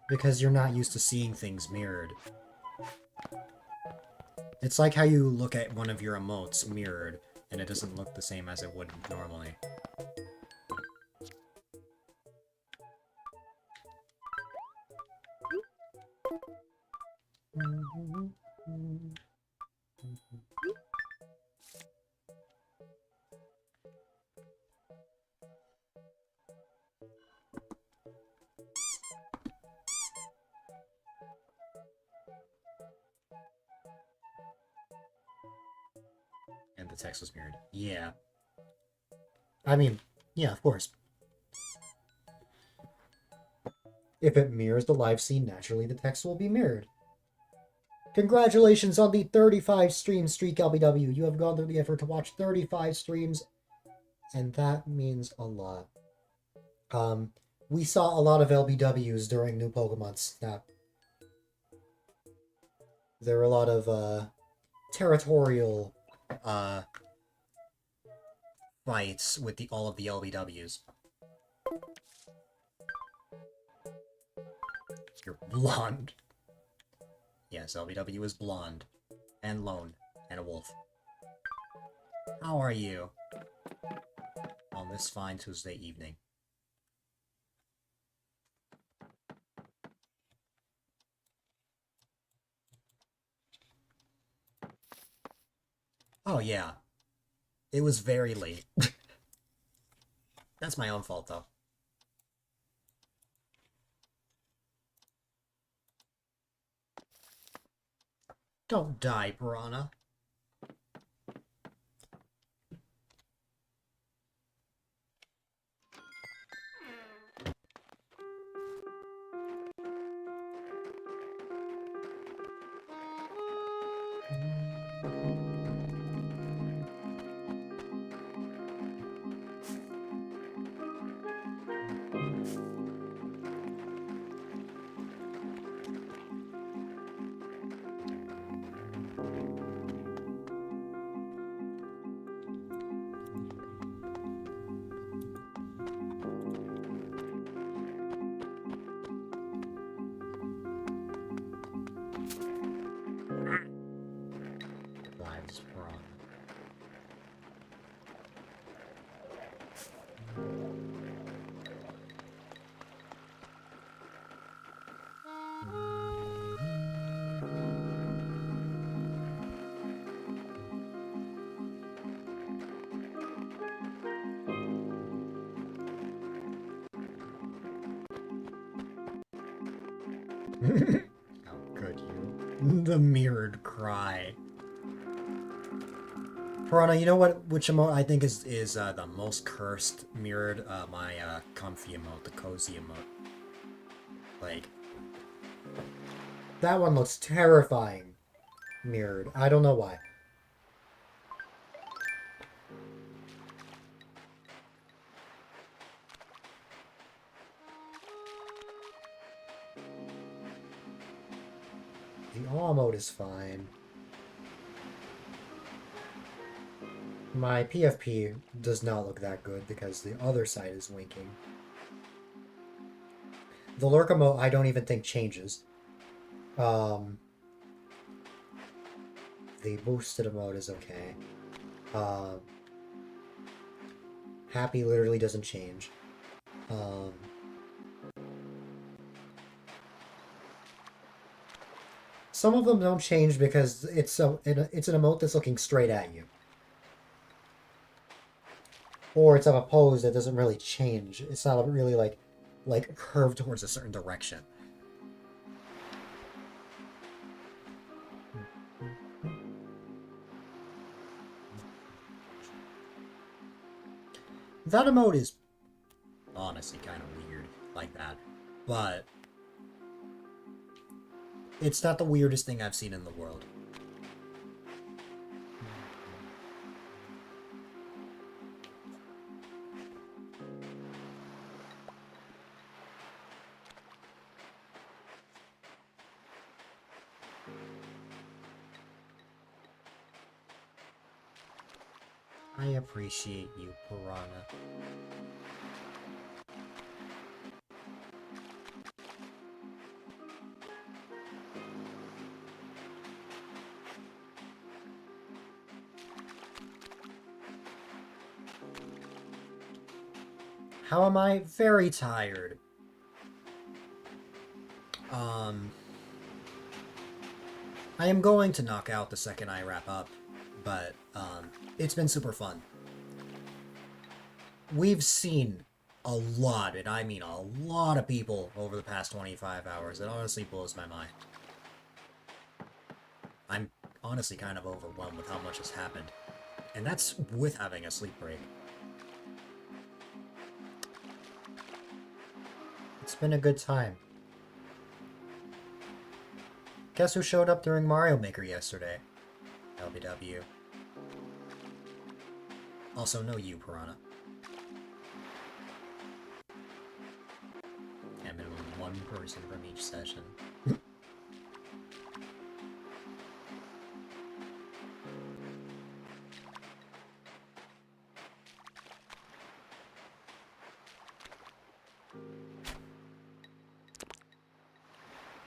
Because you're not used to seeing things mirrored. It's like how you look at one of your emotes mirrored, and it doesn't look the same as it would normally. And the text was mirrored. Yeah. I mean, yeah, of course. If it mirrors the live scene, naturally the text will be mirrored. Congratulations on the 35 stream streak, LBW. You have gone through the effort to watch 35 streams, and that means a lot. We saw a lot of LBWs during New Pokemon Snap. There were a lot of, territorial, fights with all of the LBWs. You're blonde. Yes, LBW is blonde. And lone. And a wolf. How are you? On this fine Tuesday evening. Oh yeah. It was very late. That's my own fault, though. Don't die, Piranha. How could you? The mirrored cry. Piranha, you know which emote I think is the most cursed mirrored? My comfy emote, the cozy emote. Like, that one looks terrifying mirrored. I don't know why. The awe mode is fine. My PFP does not look that good because the other side is winking. The lurk emote I don't even think changes. The boosted emote is okay. Happy literally doesn't change. Some of them don't change because it's an emote that's looking straight at you. Or it's of a pose that doesn't really change. It's not really like curved towards a certain direction. That emote is honestly kind of weird like that. But it's not the weirdest thing I've seen in the world. I appreciate you, Piranha. How am I? Very tired. I am going to knock out the second I wrap up, but it's been super fun. We've seen a lot, and I mean a lot of people over the past 25 hours. It honestly blows my mind. I'm honestly kind of overwhelmed with how much has happened. And that's with having a sleep break. It's been a good time. Guess who showed up during Mario Maker yesterday? LBW. Also, no you, Piranha. And minimum one person from each session.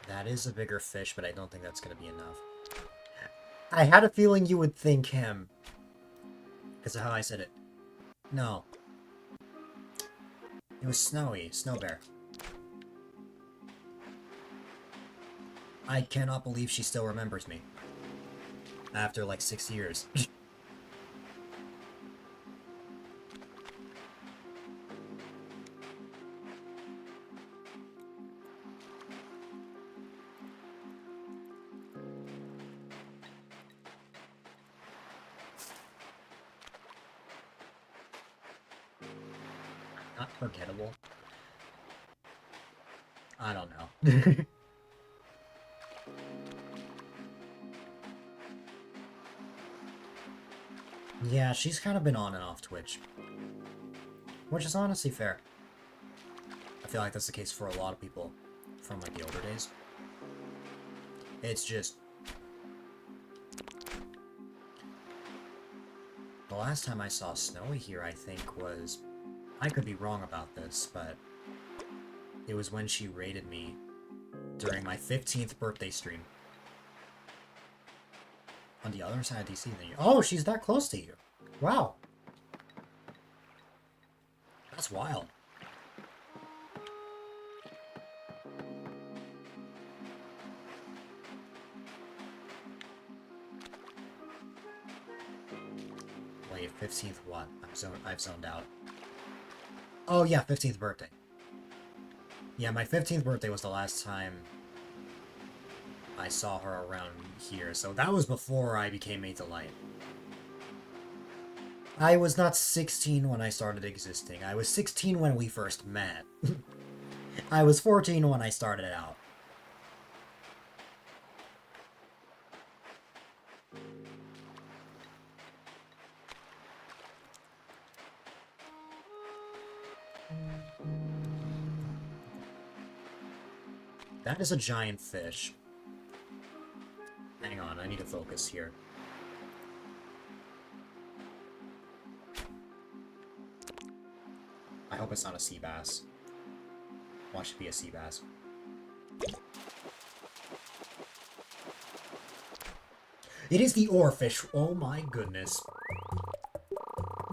That is a bigger fish, but I don't think that's going to be enough. I had a feeling you would think him. Because of how I said it. No. It was Snowy. Snow Bear. I cannot believe she still remembers me. After like 6 years. Not forgettable. I don't know. Yeah, she's kind of been on and off Twitch. Which is honestly fair. I feel like that's the case for a lot of people from like the older days. It's just... The last time I saw Snowy here, I think, was... I could be wrong about this, but... It was when she raided me during my 15th birthday stream. On the other side of DC than you. Oh, she's that close to you. Wow. That's wild. Wait, 15th what? I've zoned out. Oh yeah, 15th birthday. Yeah, my 15th birthday was the last time I saw her around here, so that was before I became A-Dylite. I was not 16 when I started existing. I was 16 when we first met. I was 14 when I started out. That is a giant fish. Hang on, I need to focus here. I hope it's not a sea bass. Watch it be a sea bass. It is the oarfish. Oh my goodness.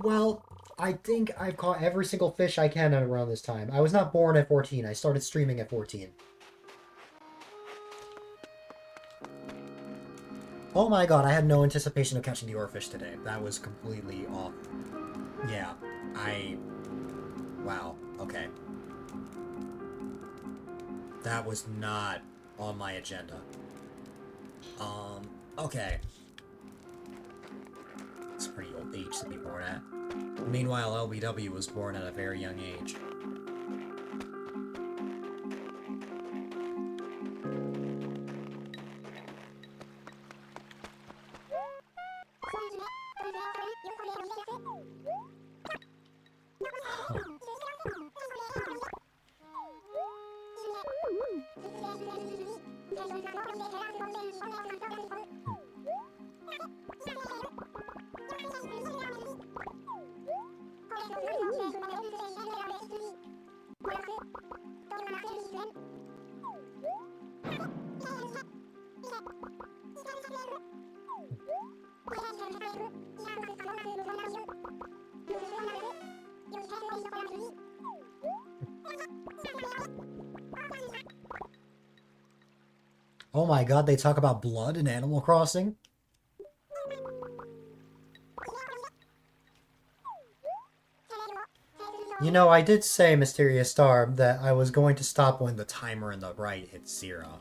Well, I think I've caught every single fish I can at around this time. I was not born at 14. I started streaming at 14. Oh my god, I had no anticipation of catching the oarfish today. That was completely off. Yeah, wow, okay. That was not on my agenda. Okay. It's a pretty old age to be born at. Meanwhile, LBW was born at a very young age. Oh my god, they talk about blood in Animal Crossing? You know, I did say, Mysterious Star, that I was going to stop when the timer in the right hit 0.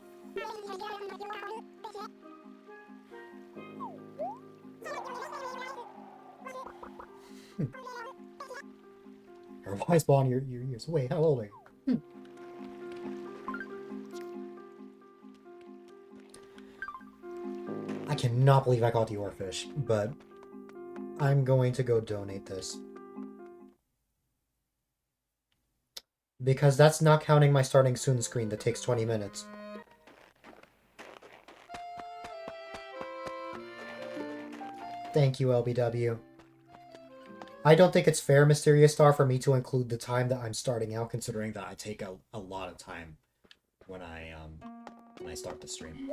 Her voice ball in your ears. Wait, how old are you? I cannot believe I caught the oarfish, but I'm going to go donate this. Because that's not counting my starting soon screen that takes 20 minutes. Thank you, LBW. I don't think it's fair, Mysterious Star, for me to include the time that I'm starting out, considering that I take a lot of time when I start the stream.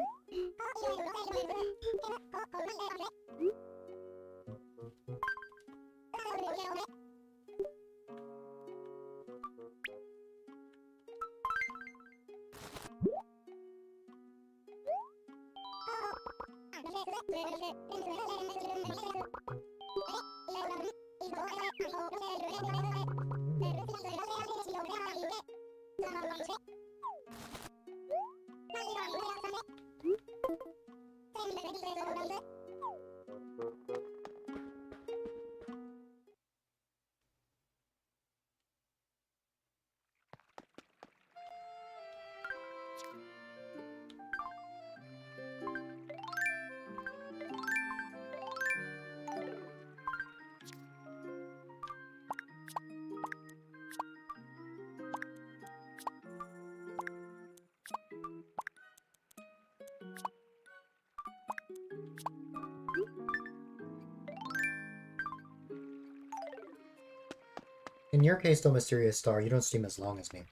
In your case, though, Mysterious Star, you don't stream as long as me.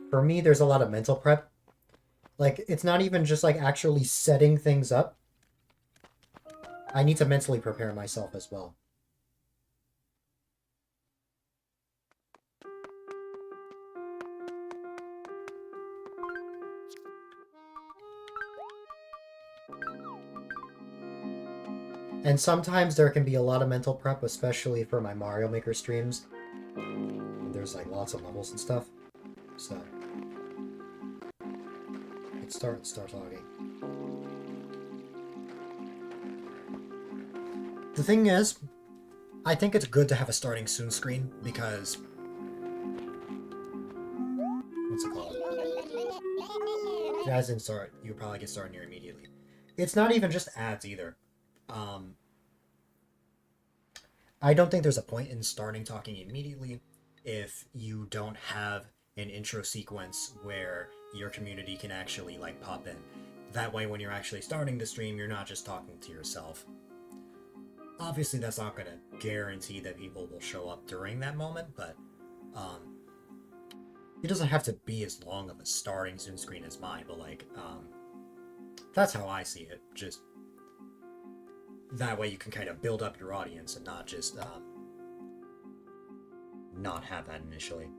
For me, there's a lot of mental prep. Like, it's not even just, like, actually setting things up. I need to mentally prepare myself as well. And sometimes there can be a lot of mental prep, especially for my Mario Maker streams. There's like lots of levels and stuff. So let's start talking. The thing is, I think it's good to have a starting soon screen because what's it called? If you guys didn't start, you would probably get started here immediately. It's not even just ads either. I don't think there's a point in starting talking immediately if you don't have an intro sequence where your community can actually like pop in. That way when you're actually starting the stream, you're not just talking to yourself. Obviously that's not going to guarantee that people will show up during that moment, but it doesn't have to be as long of a starting Zoom screen as mine, but like that's how I see it. Just that way you can kind of build up your audience and not just not have that initially.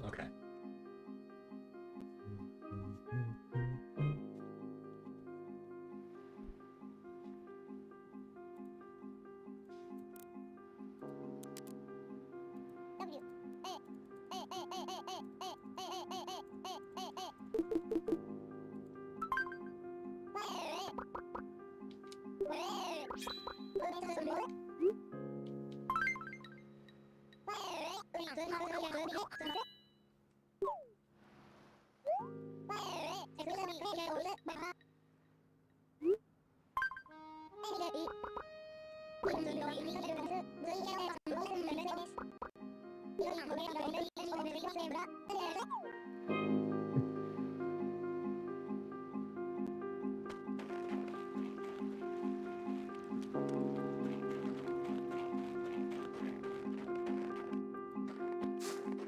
Okay.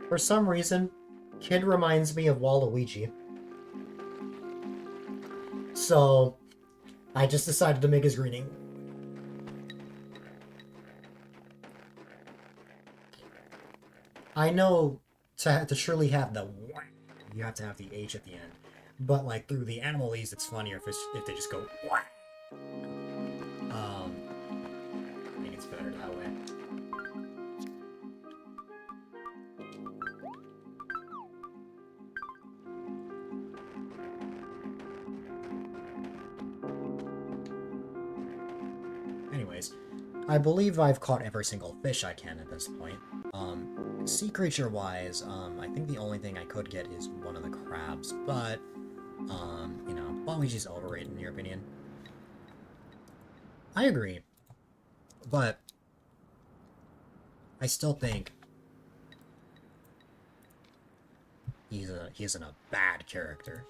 For some reason, Kid reminds me of Waluigi. So, I just decided to make his greeting. I know to surely have the you have to have the H at the end. But like through the Animalese, it's funnier if they just go I think it's better that way. Anyways, I believe I've caught every single fish I can at this point. Sea creature wise, I think the only thing I could get is one of the crabs, but, you know, Waluigi's overrated in your opinion. I agree, but I still think he isn't a bad character.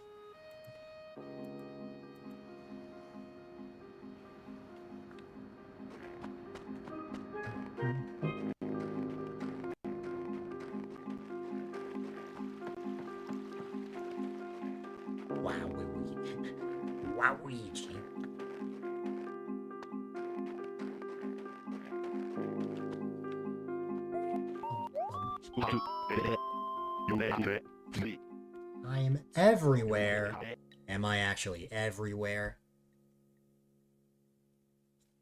Waluigi. I am everywhere. Am I actually everywhere?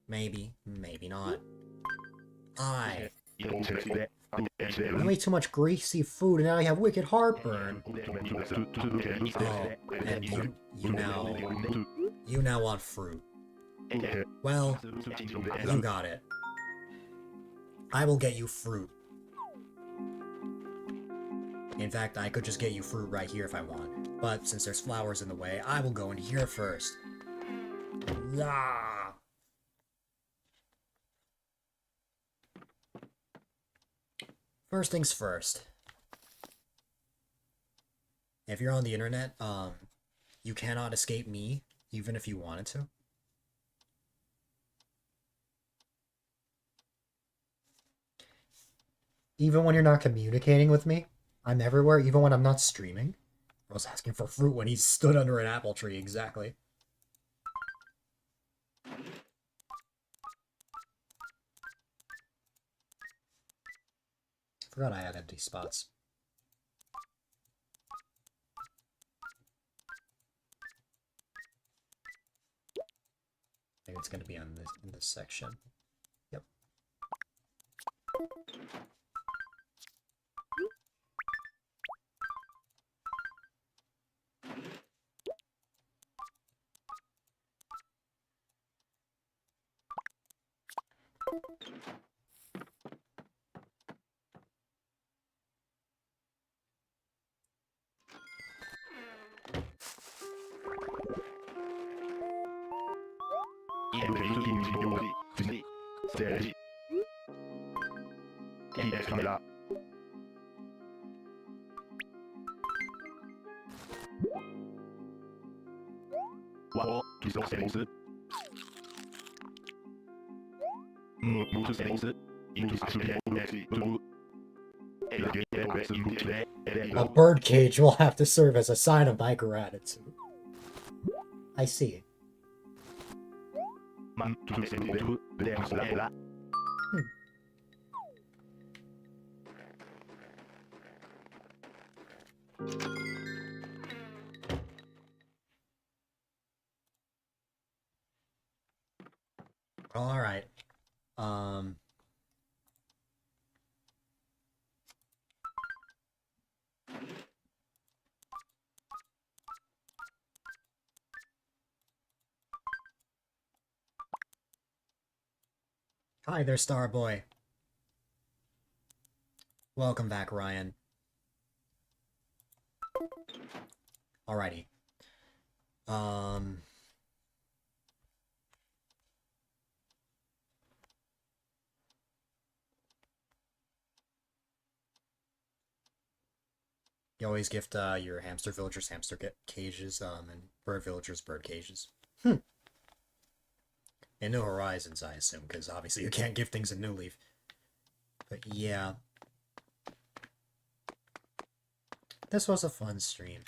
Maybe, maybe not. You ate too much greasy food and now you have wicked heartburn. Oh, and you now want fruit. Well, you got it. I will get you fruit. In fact, I could just get you fruit right here if I want. But since there's flowers in the way, I will go into here first. Yeah. First things first. If you're on the internet, you cannot escape me, even if you wanted to. Even when you're not communicating with me, I'm everywhere, even when I'm not streaming. I was asking for fruit when he stood under an apple tree, exactly. Forgot I had empty spots. think it's gonna be on this in this section. Yep. A bird cage will have to serve as a sign of my gratitude. I see. All right. Hi there, Starboy. Welcome back, Ryan. Alrighty. You always gift your hamster villagers hamster cages, and bird villagers bird cages. In New Horizons, I assume, because obviously you can't give things in New Leaf. But yeah. This was a fun stream.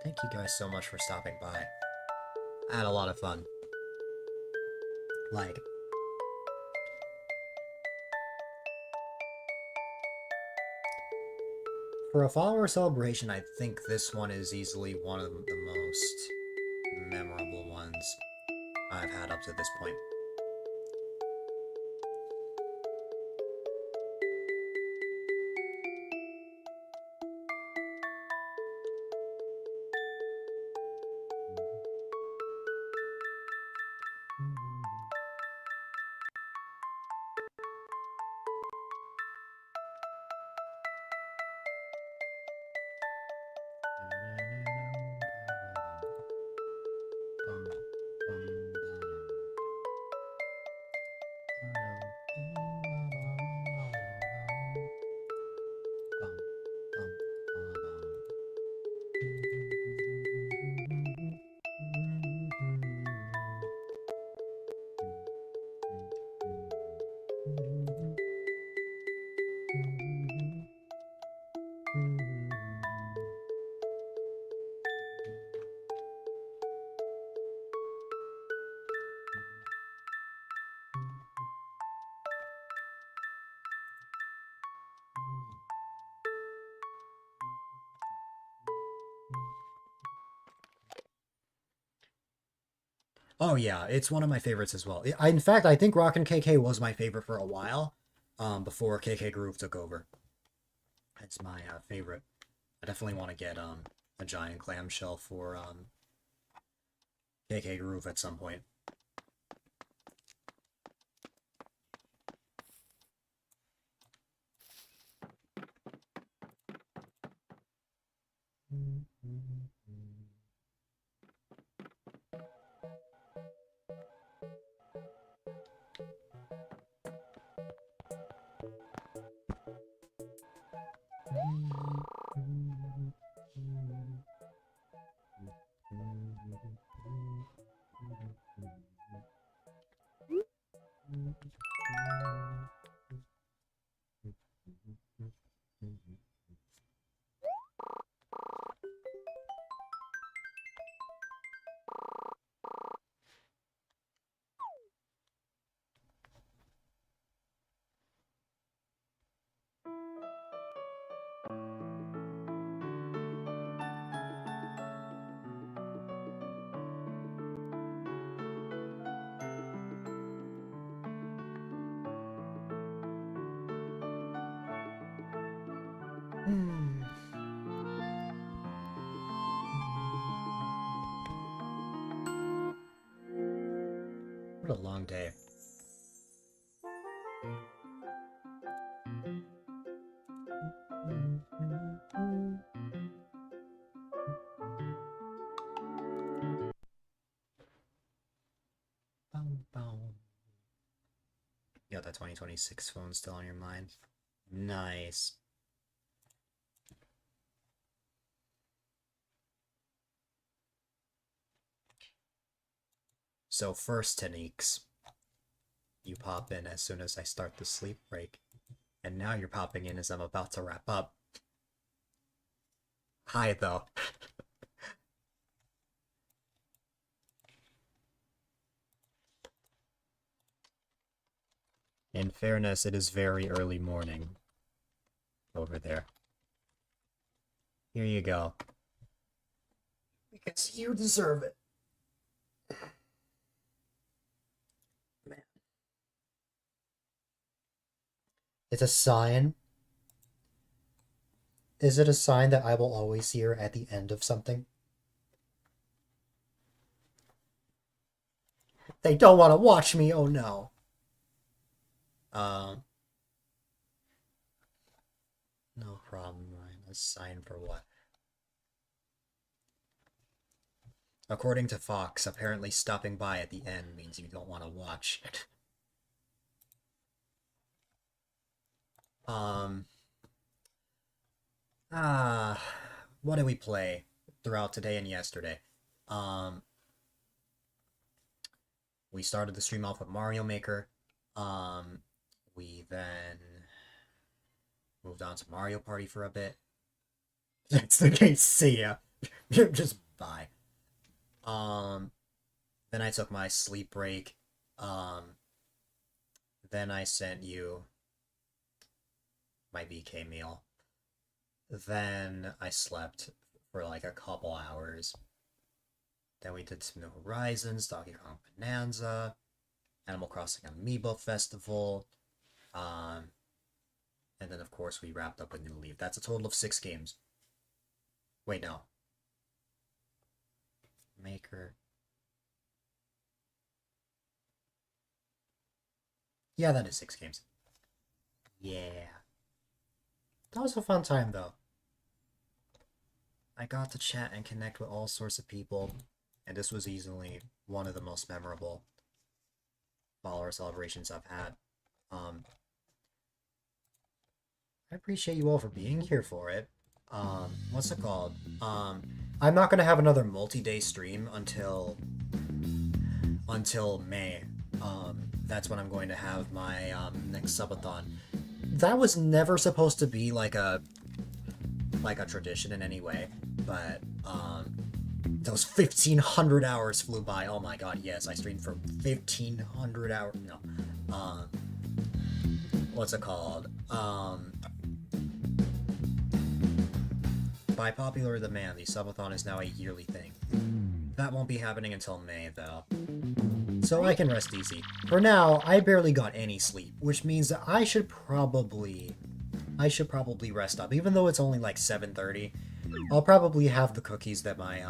Thank you guys so much for stopping by. I had a lot of fun. Like, for a follower celebration, I think this one is easily one of the most memorable ones I've had up to this point. Oh yeah, it's one of my favorites as well. In fact, I think Rockin' KK was my favorite for a while, before KK Groove took over. It's my favorite. I definitely want to get a giant clamshell for KK Groove at some point. Hmm. What a long day. You got that 2026 phone still on your mind. Nice. So first, Taniques, you pop in as soon as I start the sleep break. And now you're popping in as I'm about to wrap up. Hi, though. In fairness, it is very early morning over there. Here you go. Because you deserve it. Man. It's a sign. Is it a sign that I will always hear at the end of something? They don't want to watch me, oh no. No problem, Ryan. A sign for what? According to Fox, apparently stopping by at the end means you don't want to watch it. What did we play throughout today and yesterday? We started the stream off with Mario Maker. We then moved on to Mario Party for a bit. That's the case. See ya. Just bye. Then I took my sleep break. Then I sent you my VK meal. Then I slept for like a couple hours. Then we did some New Horizons, Donkey Kong Bonanza, Animal Crossing Amiibo Festival, and then of course we wrapped up with New Leaf. That's a total of 6 games. Wait, no. Maker. Yeah, that is 6 games. Yeah. That was a fun time, though. I got to chat and connect with all sorts of people, and this was easily one of the most memorable follower celebrations I've had. I appreciate you all for being here for it. What's it called? I'm not gonna have another multi-day stream until May. That's when I'm going to have my next subathon. That was never supposed to be like a tradition in any way, but those 1,500 hours flew by. Oh my god, yes, I streamed for 1,500 hours. No, what's it called? By popular demand, the subathon is now a yearly thing. That won't be happening until May, though. So I can rest easy. For now, I barely got any sleep, which means that I should probably rest up. Even though it's only like 7:30, I'll probably have the cookies that my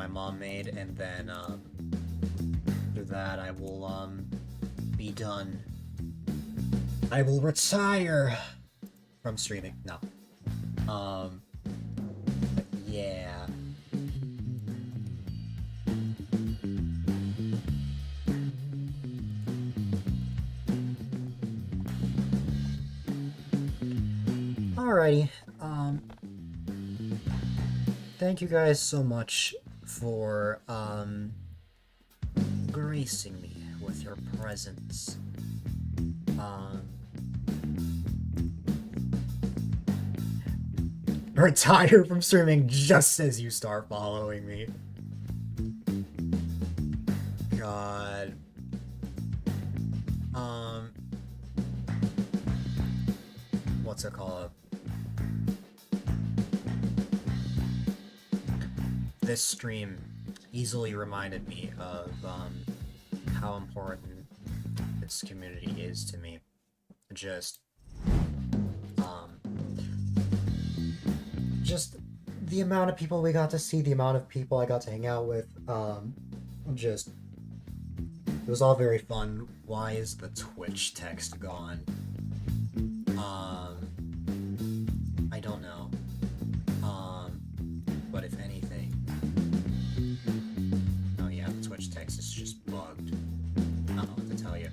mom made, and then after that I will be done. I will retire from streaming. No. Yeah. Alrighty, thank you guys so much for, gracing me with your presence. Retire from streaming just as you start following me. God. What's it called? This stream easily reminded me of how important this community is to me. Just just the amount of people we got to see, the amount of people I got to hang out with, just it was all very fun. Why is the Twitch text gone? I don't know. But if anything, oh yeah, the Twitch text is just bugged. I don't know what to tell you.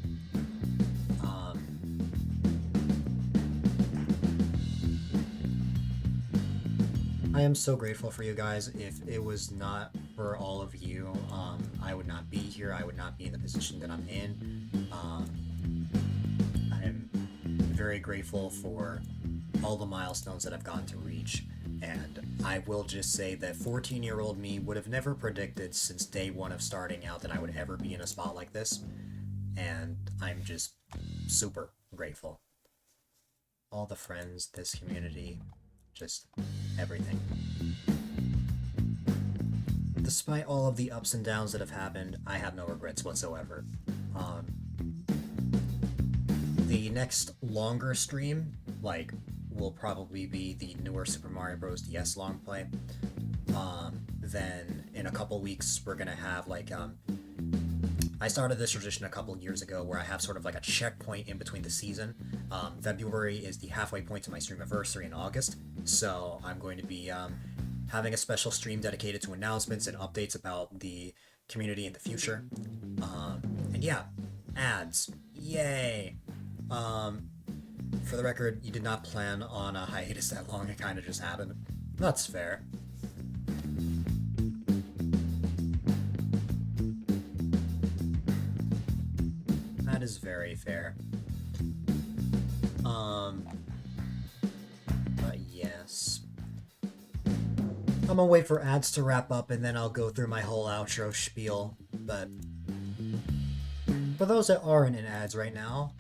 I am so grateful for you guys. If it was not for all of you, I would not be here. I would not be in the position that I'm in. I am very grateful for all the milestones that I've gotten to reach. And I will just say that 14-year-old me would have never predicted since day one of starting out that I would ever be in a spot like this. And I'm just super grateful. All the friends, this community, just everything. Despite all of the ups and downs that have happened, I have no regrets whatsoever. The next longer stream, will probably be the newer Super Mario Bros. DS long play. Then in a couple weeks, we're gonna have I started this tradition a couple years ago where I have sort of like a checkpoint in between the season. February is the halfway point to my stream anniversary in August, so I'm going to be having a special stream dedicated to announcements and updates about the community in the future. And yeah, ads. Yay! For the record, you did not plan on a hiatus that long, it kind of just happened. That's fair. That is very fair. But yes. I'm gonna wait for ads to wrap up and then I'll go through my whole outro spiel, but for those that aren't in ads right now,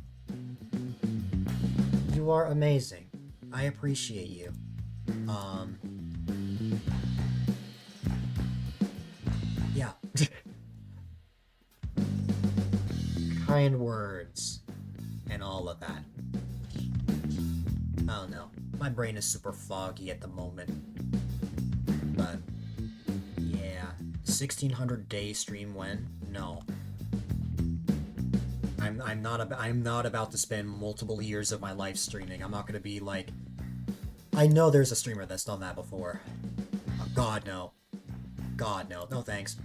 you are amazing. I appreciate you. Yeah. Kind words and all of that. I don't know. My brain is super foggy at the moment. But yeah, 1600 day stream when? No. I'm not about to spend multiple years of my life streaming. I'm not gonna be like, I know there's a streamer that's done that before. Oh, God no. God no. No thanks.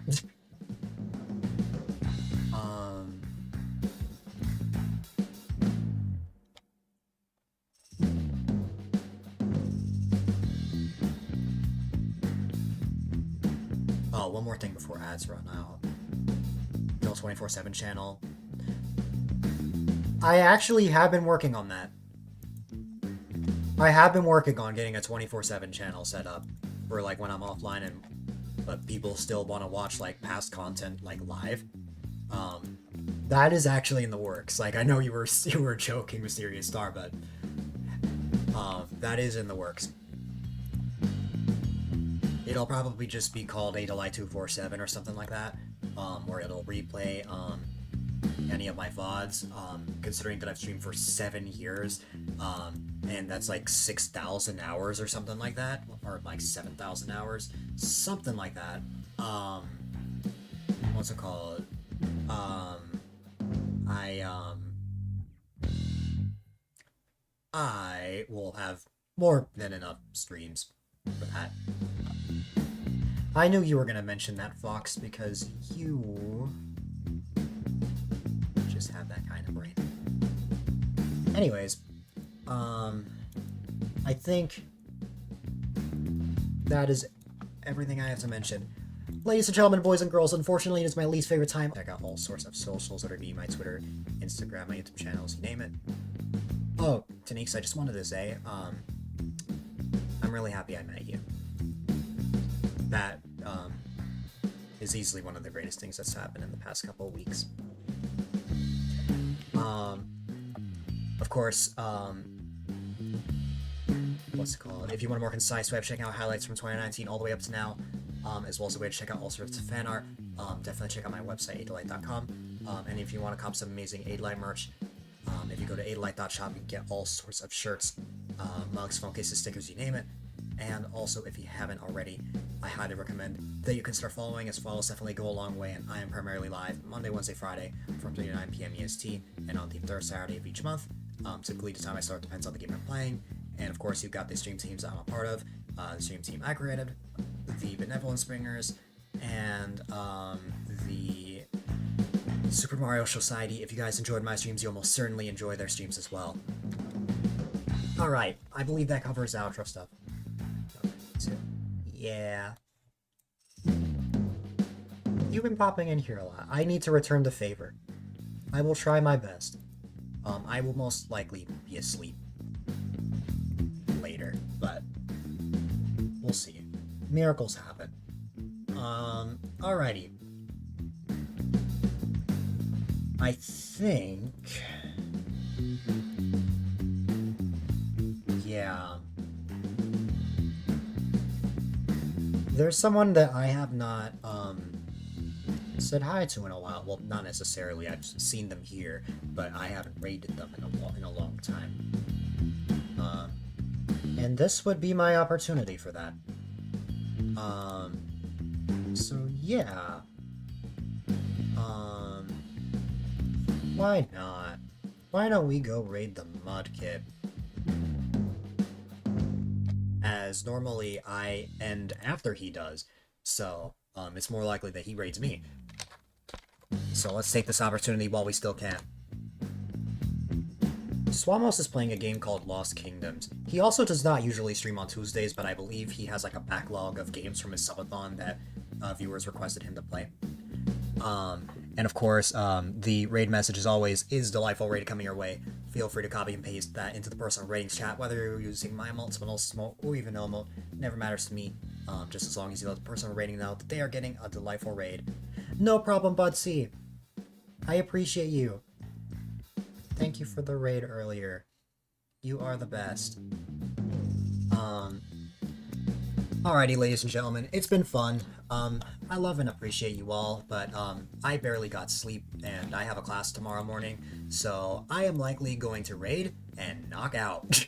Oh, one more thing before ads run out. Bill 24/7 channel. I actually have been working on that. I have been working on getting a 24/7 channel set up for when I'm offline but people still want to watch past content live. That is actually in the works. I know you were joking, Mysterious Star, but that is in the works. It'll probably just be called A-Dylite 247 or something like that, where it'll replay any of my VODs, considering that I've streamed for 7 years, and that's 6,000 hours or something like that, or 7,000 hours, something like that. What's it called? I will have more than enough streams for that. I knew you were gonna mention that, Fox, because you just have that kind of brain. Anyways, I think that is everything I have to mention. Ladies and gentlemen, boys and girls, unfortunately it is my least favorite time. I got all sorts of socials that are me, my Twitter, Instagram, my YouTube channels, you name it. Oh, Tanix, I just wanted to say, I'm really happy I met you. That, is easily one of the greatest things that's happened in the past couple of weeks. Of course, what's it called? If you want a more concise way of checking out highlights from 2019 all the way up to now, as well as a way to check out all sorts of fan art, definitely check out my website, A-Dylite.com. And if you want to cop some amazing A-Dylite merch, if you go to A-Dylite.shop, you can get all sorts of shirts, mugs, phone cases, stickers, you name it. And also, if you haven't already, I highly recommend that you can start following, as follows definitely go a long way, and I am primarily live Monday, Wednesday, Friday from 3 to 9 p.m. EST, and on the third Saturday of each month. Typically, the time I start depends on the game I'm playing, and of course, you've got the stream teams that I'm a part of, the stream team I created, the Benevolent Springers, and the Super Mario Society. If you guys enjoyed my streams, you'll most certainly enjoy their streams as well. Alright, I believe that covers the outro stuff. Yeah. You've been popping in here a lot. I need to return the favor. I will try my best. I will most likely be asleep later, but we'll see. Miracles happen. Alrighty. I think... Yeah. There's someone that I have not, said hi to in a while. Well, not necessarily. I've seen them here, but I haven't raided them in a long time. And this would be my opportunity for that. So yeah. Why not? Why don't we go raid the Mudkip? As normally I end after he does, so it's more likely that he raids me. So let's take this opportunity while we still can. Swamos is playing a game called Lost Kingdoms. He also does not usually stream on Tuesdays, but I believe he has like a backlog of games from his subathon that viewers requested him to play. And of course, the raid message as always is delightful raid coming your way. Feel free to copy and paste that into the personal ratings chat, whether you're using my emote, someone else's emote, or even no emote. Never matters to me, just as long as you let the personal rating know that they are getting a delightful raid. No problem, Budsy. I appreciate you. Thank you for the raid earlier. You are the best. Alrighty, ladies and gentlemen, it's been fun. I love and appreciate you all, but I barely got sleep, and I have a class tomorrow morning, so I am likely going to raid and knock out.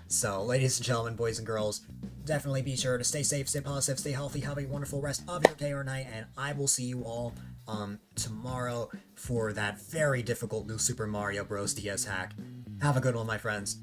So, ladies and gentlemen, boys and girls, definitely be sure to stay safe, stay positive, stay healthy, have a wonderful rest of your day or night, and I will see you all tomorrow for that very difficult new Super Mario Bros. DS hack. Have a good one, my friends.